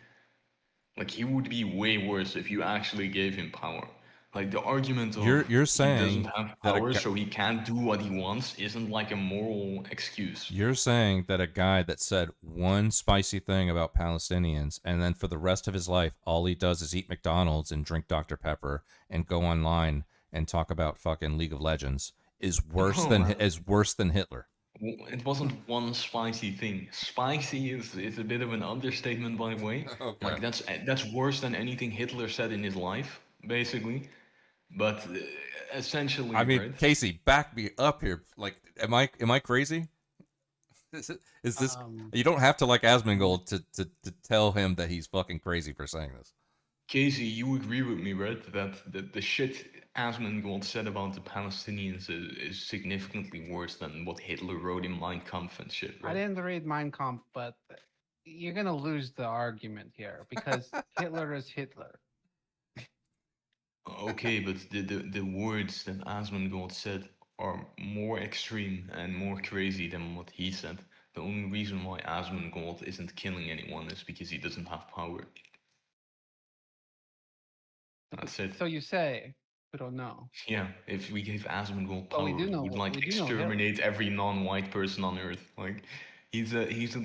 Like he would be way worse if you actually gave him power. Like the argument of you're saying he doesn't have power, so he can't do what he wants, isn't like a moral excuse. You're saying that a guy that said one spicy thing about Palestinians, and then for the rest of his life, all he does is eat McDonald's and drink Dr. Pepper and go online and talk about fucking League of Legends, is worse than Hitler. It wasn't one spicy thing. Spicy is a bit of an understatement, by the way. Okay. Like that's worse than anything Hitler said in his life, basically. But Essentially, I mean, right? Casey, back me up here. Like, am I crazy? Is this? You don't have to like Asmongold to tell him that he's fucking crazy for saying this. Casey, you agree with me, right? That the shit Asmongold said about the Palestinians is significantly worse than what Hitler wrote in Mein Kampf and shit, I right? didn't read Mein Kampf, but you're gonna lose the argument here because Hitler is Hitler. Okay, but the words that Asmongold said are more extreme and more crazy than what he said. The only reason why Asmongold isn't killing anyone is because he doesn't have power. That's it. So you say, we don't know. Yeah, if we gave Asmongold But power, we do know- he'd like we do know Hitler. exterminate every non-white person on Earth. Like, he's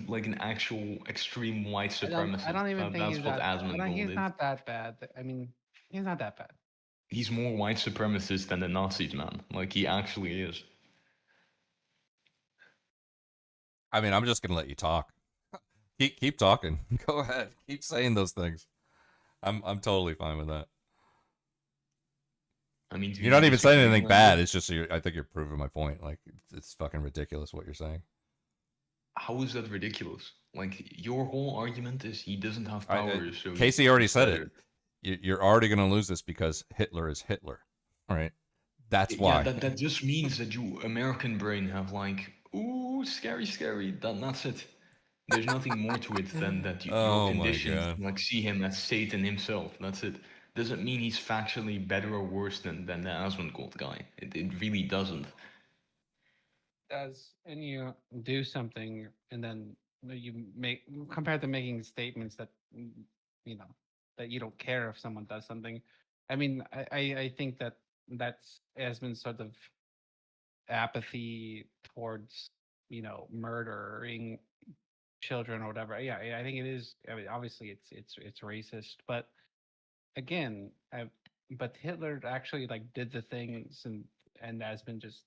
like an actual extreme white supremacist. I don't even think that's he's what that. Asmongold He's is. not that bad. I mean, he's not that bad. He's more white supremacist than the Nazis, man. Like, he actually is. I mean, I'm just gonna let you talk. Keep talking. Go ahead. Keep saying those things. I'm totally fine with that. I mean, you're not even saying anything bad. It's just I think you're proving my point. Like, it's fucking ridiculous what you're saying. How is that ridiculous? Like, your whole argument is he doesn't have power. So Casey already said it. You're already gonna lose this because Hitler is Hitler, right? That's why. Yeah, that just means that you American brain have like, ooh, scary, scary. That's it. There's nothing more to it than that Oh you're my conditioned God. to like see him as Satan himself. That's it. Doesn't mean he's factually better or worse than the Asmongold guy. It really doesn't. And you do something, and then you make compared to making statements that that you don't care if someone does something. I mean, I think that's has been sort of apathy towards murdering children or whatever. Yeah, I think it is. I mean, obviously it's racist, but again, but Hitler actually like did the things, and Asmund just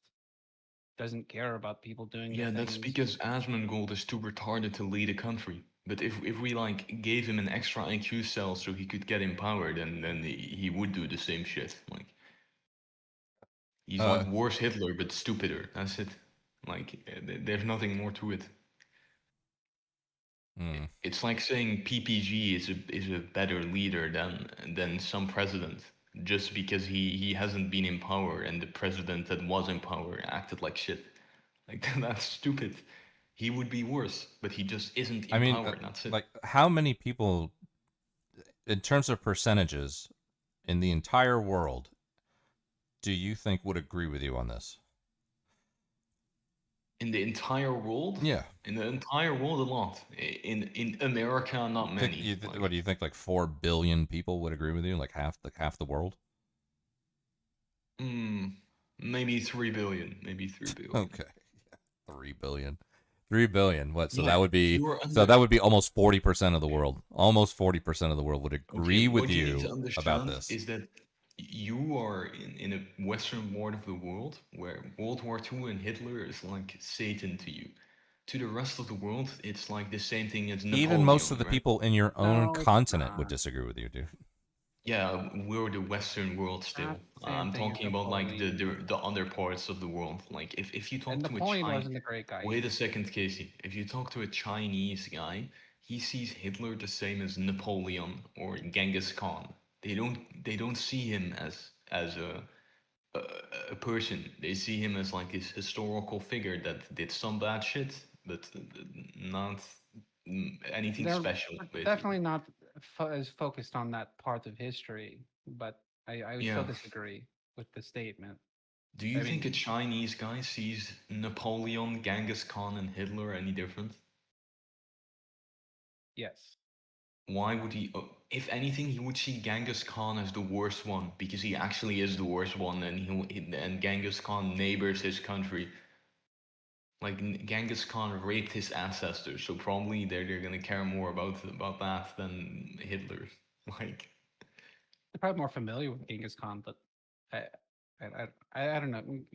doesn't care about people doing. Yeah, the that's things. because Asmongold is too retarded to lead a country. But if we like gave him an extra IQ cell so he could get in power, then he would do the same shit. Like, he's like worse Hitler but stupider. That's it. Like, there's nothing more to it. It's like saying PPG is a better leader than some president just because he hasn't been in power and the president that was in power acted like shit. Like, that's stupid. He would be worse, but he just isn't in I mean, power. That's it. like, how many people, in terms of percentages, in the entire world, do you think would agree with you on this? In the entire world? Yeah. In the entire world, a lot. In America, not many. What do you think? Like 4 billion people would agree with you? Like half the world? Maybe 3 billion. Maybe 3 billion. Okay. 3 billion. 3 billion. What? So Yeah, that would be almost 40% of the world. Almost 40% of the world would agree with what you need to understand about this. is that you are in a Western part of the world where World War II and Hitler is like Satan to you. To the rest of the world, it's like the same thing as Napoleon. Even most of the right? people in your own No, it's continent would disagree with you, dude. Yeah, we're the Western world still. I'm talking about like the other parts of the world. Like if you talk And to a Napoleon Chinese, wasn't a great guy. wait a second, Casey. If you talk to a Chinese guy, he sees Hitler the same as Napoleon or Genghis Khan. They don't see him as a person. They see him as like this historical figure that did some bad shit, but not anything They're special. Basically. definitely not as focused on that part of history, but I would still Yeah. disagree with the statement. Do you I think mean- a Chinese guy sees Napoleon, Genghis Khan, and Hitler any different? Yes. Why would he? If anything, he would see Genghis Khan as the worst one because he actually is the worst one, and Genghis Khan neighbors his country. Like Genghis Khan raped his ancestors, so probably they're gonna care more about that than Hitler. Like, They're probably more familiar with Genghis Khan, but I don't know. I'm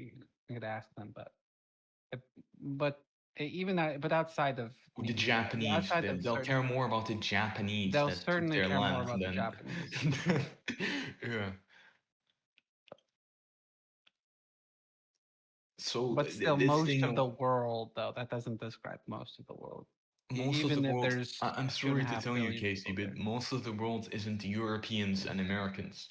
gonna ask them, but even that, but outside of the Japanese, they'll care more about the Japanese They'll that took certainly their care more land about the than Japanese. yeah. So But still, this most thing, of the world, though, that doesn't describe most of the world. most of Even the if world, there's I'm sorry to 2.5 tell you, billion Casey, people but there. most of the world isn't Europeans and Americans.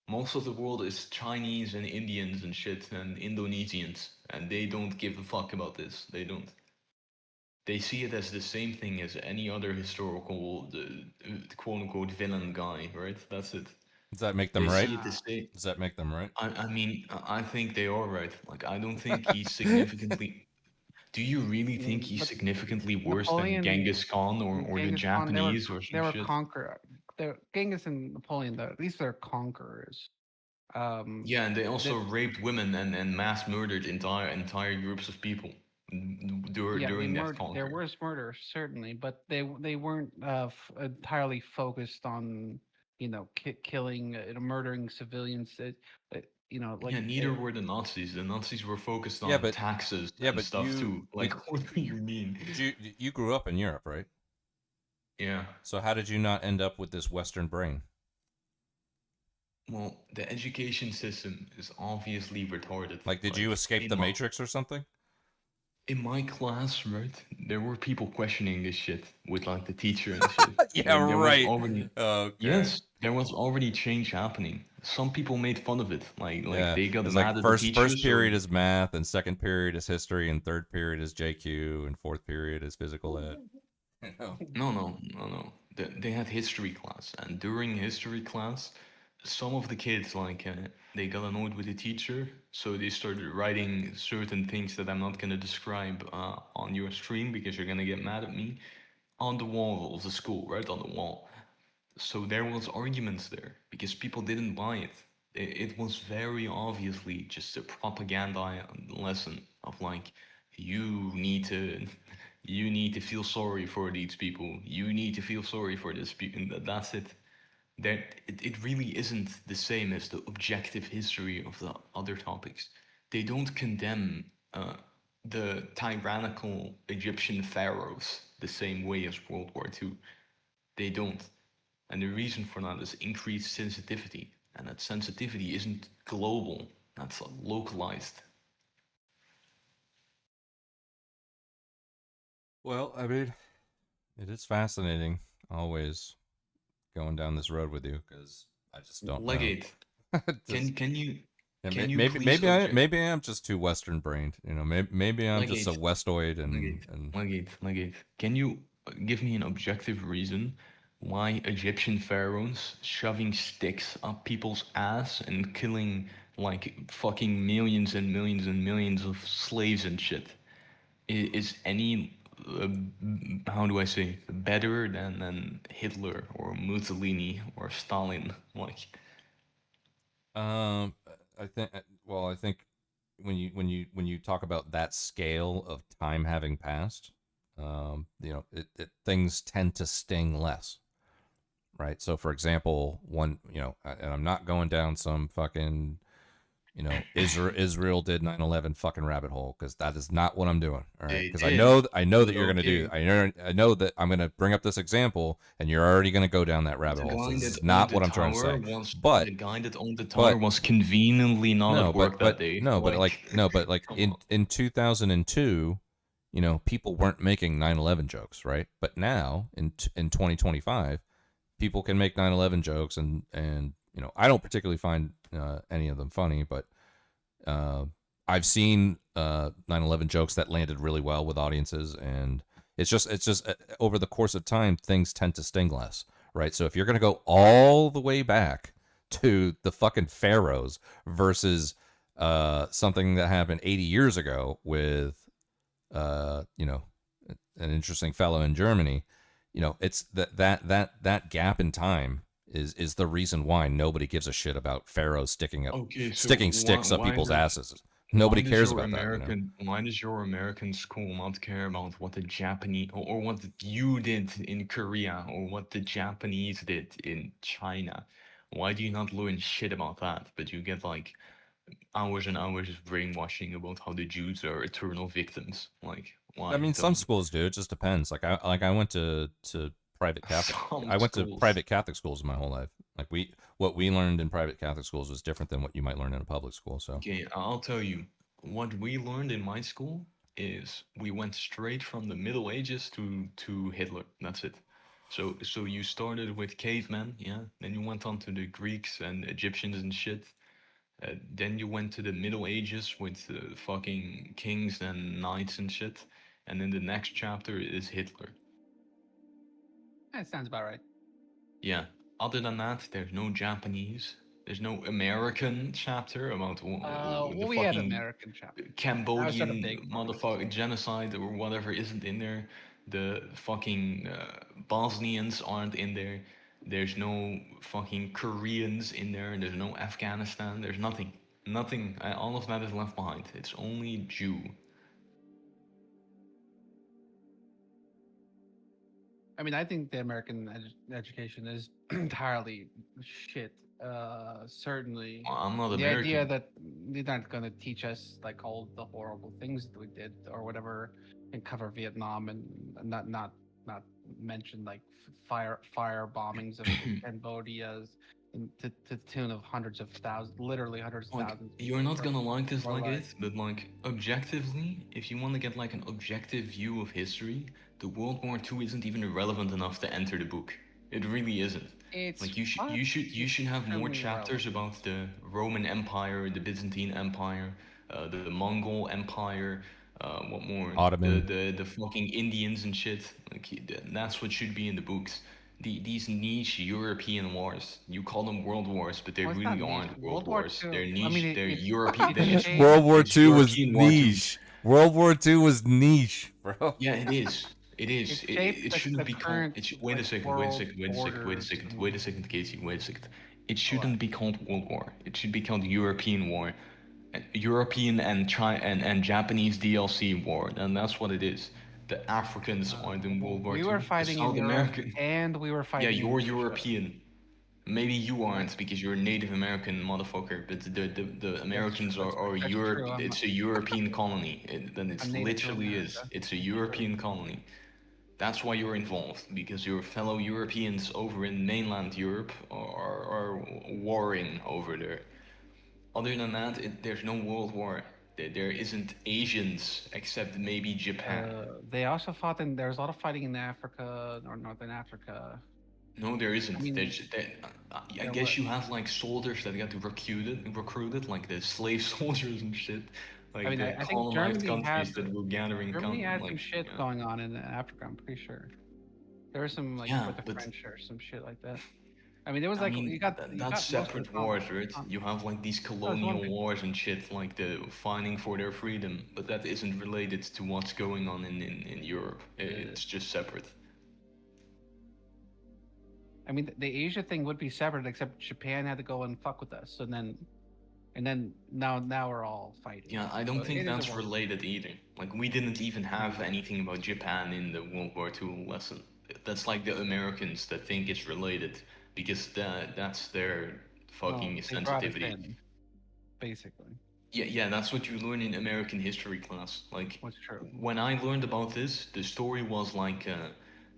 Most of the world is Chinese and Indians and shit and Indonesians, and they don't give a fuck about this. They don't. They see it as the same thing as any other historical, quote unquote villain guy, right? That's it. Does that make them They right? see it the same. Does that make them right? I mean, I think they are right. Like, I don't think he's significantly. Do you really think he's But significantly worse than Napoleon Genghis Khan and or the Genghis Khan, Japanese or they some were shit? conqueror. Genghis and Napoleon, though, at least they're conquerors. Yeah, and they also raped women and mass murdered entire groups of people during that There conquer. was murder certainly, but they weren't entirely focused on killing murdering civilians. Yeah, neither were the Nazis. The Nazis were focused on Yeah, but taxes yeah, and but stuff too. Like, what do you mean? You grew up in Europe, right? Yeah. So how did you not end up with this Western brain? Well, the education system is obviously retarded. Like, did you escape the Matrix or something? In my class, right, there were people questioning this shit with like the teacher and shit. Yeah, There right. Was already, Okay. Yes, there was already change happening. Some people made fun of it, like Yeah, they got it's mad like at first the teachers. first period is math, and second period is history, and third period is JQ, and fourth period is physical ed. No. They had history class, and during history class, some of the kids they got annoyed with the teacher, so they started writing certain things that I'm not gonna describe on your stream because you're gonna get mad at me, on the wall of the school, right on the wall. So there was arguments there because people didn't buy it. It was very obviously just a propaganda lesson of like, you need to feel sorry for these people. You need to feel sorry for this people. That's it. It really isn't the same as the objective history of the other topics. They don't condemn the tyrannical Egyptian pharaohs the same way as World War II. They don't. And the reason for that is increased sensitivity. And that sensitivity isn't global, that's localized. Well, I mean, it is fascinating always going down this road with you because I just don't Legate. know. Can you maybe I'm just too Western brained. Maybe I'm just a Westoid and Legate. Can you give me an objective reason why Egyptian pharaohs shoving sticks up people's ass and killing like fucking millions and millions and millions of slaves and shit is any how do I say better than Hitler or Mussolini or Stalin? Like, I think when you talk about that scale of time having passed, things tend to sting less, right? So, for example, and I'm not going down some fucking, Israel did 9/11 fucking rabbit hole because that is not what I'm doing. All right, because I know that you're gonna do. I know that I'm gonna bring up this example, and you're already gonna go down that rabbit hole. So this is not what I'm trying to say. But the guy that owned the tower was conveniently not at work that day. In 2002, people weren't making 9/11 jokes, right? But now in 2025, people can make 9/11 jokes, and I don't particularly find any of them funny, but I've seen 9/11 jokes that landed really well with audiences, and it's just over the course of time, things tend to sting less, right? So if you're gonna go all the way back to the fucking pharaohs versus something that happened 80 years ago with an interesting fellow in Germany, it's that gap in time is the reason why nobody gives a shit about pharaohs sticking sticks up people's asses. Nobody cares about that. Why does your American school not care about what the Japanese or what you did in Korea or what the Japanese did in China? Why do you not learn shit about that? But you get like hours and hours of brainwashing about how the Jews are eternal victims. Like, why? I mean, some schools do. It just depends. I went to private Catholic. To private Catholic schools my whole life. Like what we learned in private Catholic schools was different than what you might learn in a public school. So okay, I'll tell you. what we learned in my school is we went straight from the Middle Ages to Hitler. That's it. So you started with cavemen, yeah. Then you went on to the Greeks and Egyptians and shit. Then you went to the Middle Ages with fucking kings and knights and shit. And then the next chapter is Hitler. That sounds about right. Yeah. Other than that, there's no Japanese. There's no American chapter about Well, the we had fucking American chapter. That was Cambodian sort of big. motherfucking genocide or whatever isn't in there. The fucking Bosnians aren't in there. There's no fucking Koreans in there. There's no Afghanistan. There's nothing. Nothing. All of that is left behind. It's only Jew. I mean, I think the American education is entirely shit. Certainly. Well, I'm not the American. idea that they're not going to teach us like all the horrible things that we did or whatever, and cover Vietnam and not mention like fire bombings of Cambodia's to the tune of hundreds of thousands, literally hundreds of Like, thousands. you're not gonna like this Or like like- it, but like objectively, if you want to get like an objective view of history, the World War II isn't even relevant enough to enter the book. It really isn't. It's Like you should have more extremely chapters about the Roman Empire, the Byzantine Empire, the Mongol Empire, what more? Ottoman. The fucking Indians and shit. Like that's what should be in the books. These niche European wars. You call them world wars, but they Well, it's really not niche. aren't world World War wars. II They're I niche. mean, they're it's- European. it's they're- World War it's II was European war too. niche. World War II was niche, bro. Yeah, it is. It is. It's It, shaped it the- shouldn't the be called. current, It wait a like, second. world Wait a second. Wait a second. Wait a orders second. and- Wait a second, Casey. Wait a second. It shouldn't be called World War. It should be called European War, European and and Japanese DLC war, and that's what it is. The Africans aren't in World War We II. were The fighting in South Europe, American. and we were fighting. Yeah, in you're Asia. European. Maybe you aren't because you're a Native American motherfucker, but the Americans are that's Europe. true, I'm It's a European colony. Then it's I'm Native to literally is. America. It's a European colony. That's why you're involved because your fellow Europeans over in mainland Europe are warring over there. Other than that, there's no world war. There isn't Asians except maybe Japan. They also fought in. There's a lot of fighting in Africa or Northern Africa. No, there isn't. I mean, I guess you have like soldiers that got recruited, like the slave soldiers and shit. Like I mean, the I think colonized Germany countries had that were gathering. Germany had like, some shit yeah. going on in Africa. I'm pretty sure. There was some like Yeah, with the but- French or some shit like that. I mean, there was I like mean, you got that's you got most separate of the wars, conflict right? on- You have like these one colonial thing. wars and shit, like the fighting for their freedom, but that isn't related to what's going on in Europe. It's just separate. I mean, the Asia thing would be separate, except Japan had to go and fuck with us. And then now we're all fighting. Yeah, I don't So think it is a that's war. related either. Like we didn't even have anything about Japan in the World War II lesson. That's like the Americans that think it's related because that's their fucking Well, they brought us sensitivity. in, basically. Yeah, that's what you learn in American history class. Like, What's true. when I learned about this, the story was like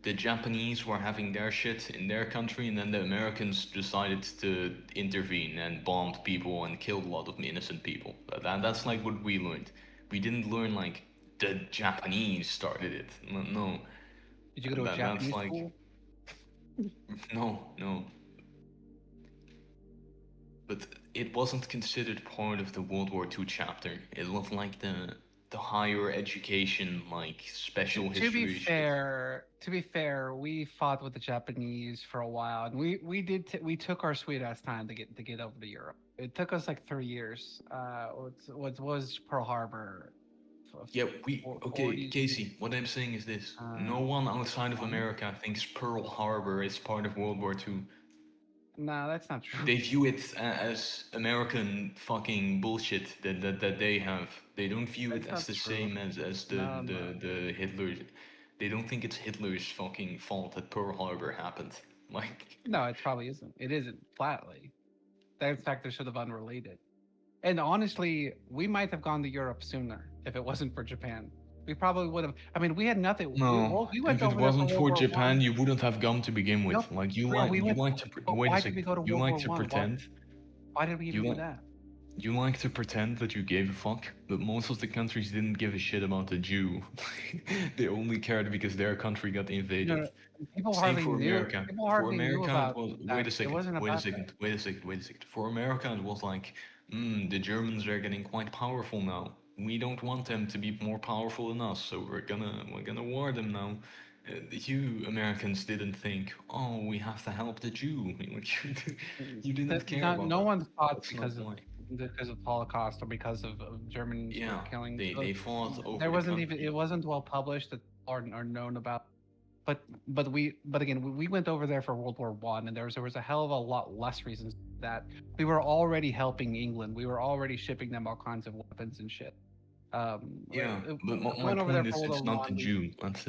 the Japanese were having their shit in their country, and then the Americans decided to intervene and bombed people and killed a lot of innocent people. That's like what we learned. We didn't learn like the Japanese started it. No. Did you go to a That's Japanese like, school? No. But it wasn't considered part of the World War II chapter. It was like the higher education, like special To history. be fair, we fought with the Japanese for a while, and we took our sweet ass time to get over to Europe. It took us like 3 years. What was Pearl Harbor? Yeah, okay, 40s. Casey, what I'm saying is this. No one outside of America thinks Pearl Harbor is part of World War II. No, that's not true. They view it as American fucking bullshit that they have. They don't view it That's as the not true. same as the Hitler. They don't think it's Hitler's fucking fault that Pearl Harbor happened. Like, No, it probably isn't. It isn't flatly. In fact, they're sort of unrelated. And honestly, we might have gone to Europe sooner if it wasn't for Japan. We probably would have. I mean, we had nothing. no, we went if it over there wasn't for World War Japan, I. you wouldn't have gone to begin with. Nope. Like you Bro, like we you went- like to but wait why a did we second. go to You World like to War I? pretend. Why did we even You do like- that? You like to pretend that you gave a fuck, but most of the countries didn't give a shit about the Jew. They only cared because their country got invaded. No, people Same hardly for knew. America. People For hardly knew America, about it was that. wait a It second, wasn't wait a about second, that. wait a second, wait a second. For America, it was like, the Germans are getting quite powerful now. We don't want them to be more powerful than us, so we're gonna war them now. You Americans didn't think, oh, we have to help the Jew. You didn't care about No that. one thought That's because not of Holocaust or because of Germans Yeah, killing. they fought over There the wasn't country. it wasn't well published or known about. But again, we went over there for World War One, and there was a hell of a lot less reasons that we were already helping England. We were already shipping them all kinds of weapons and shit. Yeah, but we my went over there point for is, World it's War not the One. Jew. That's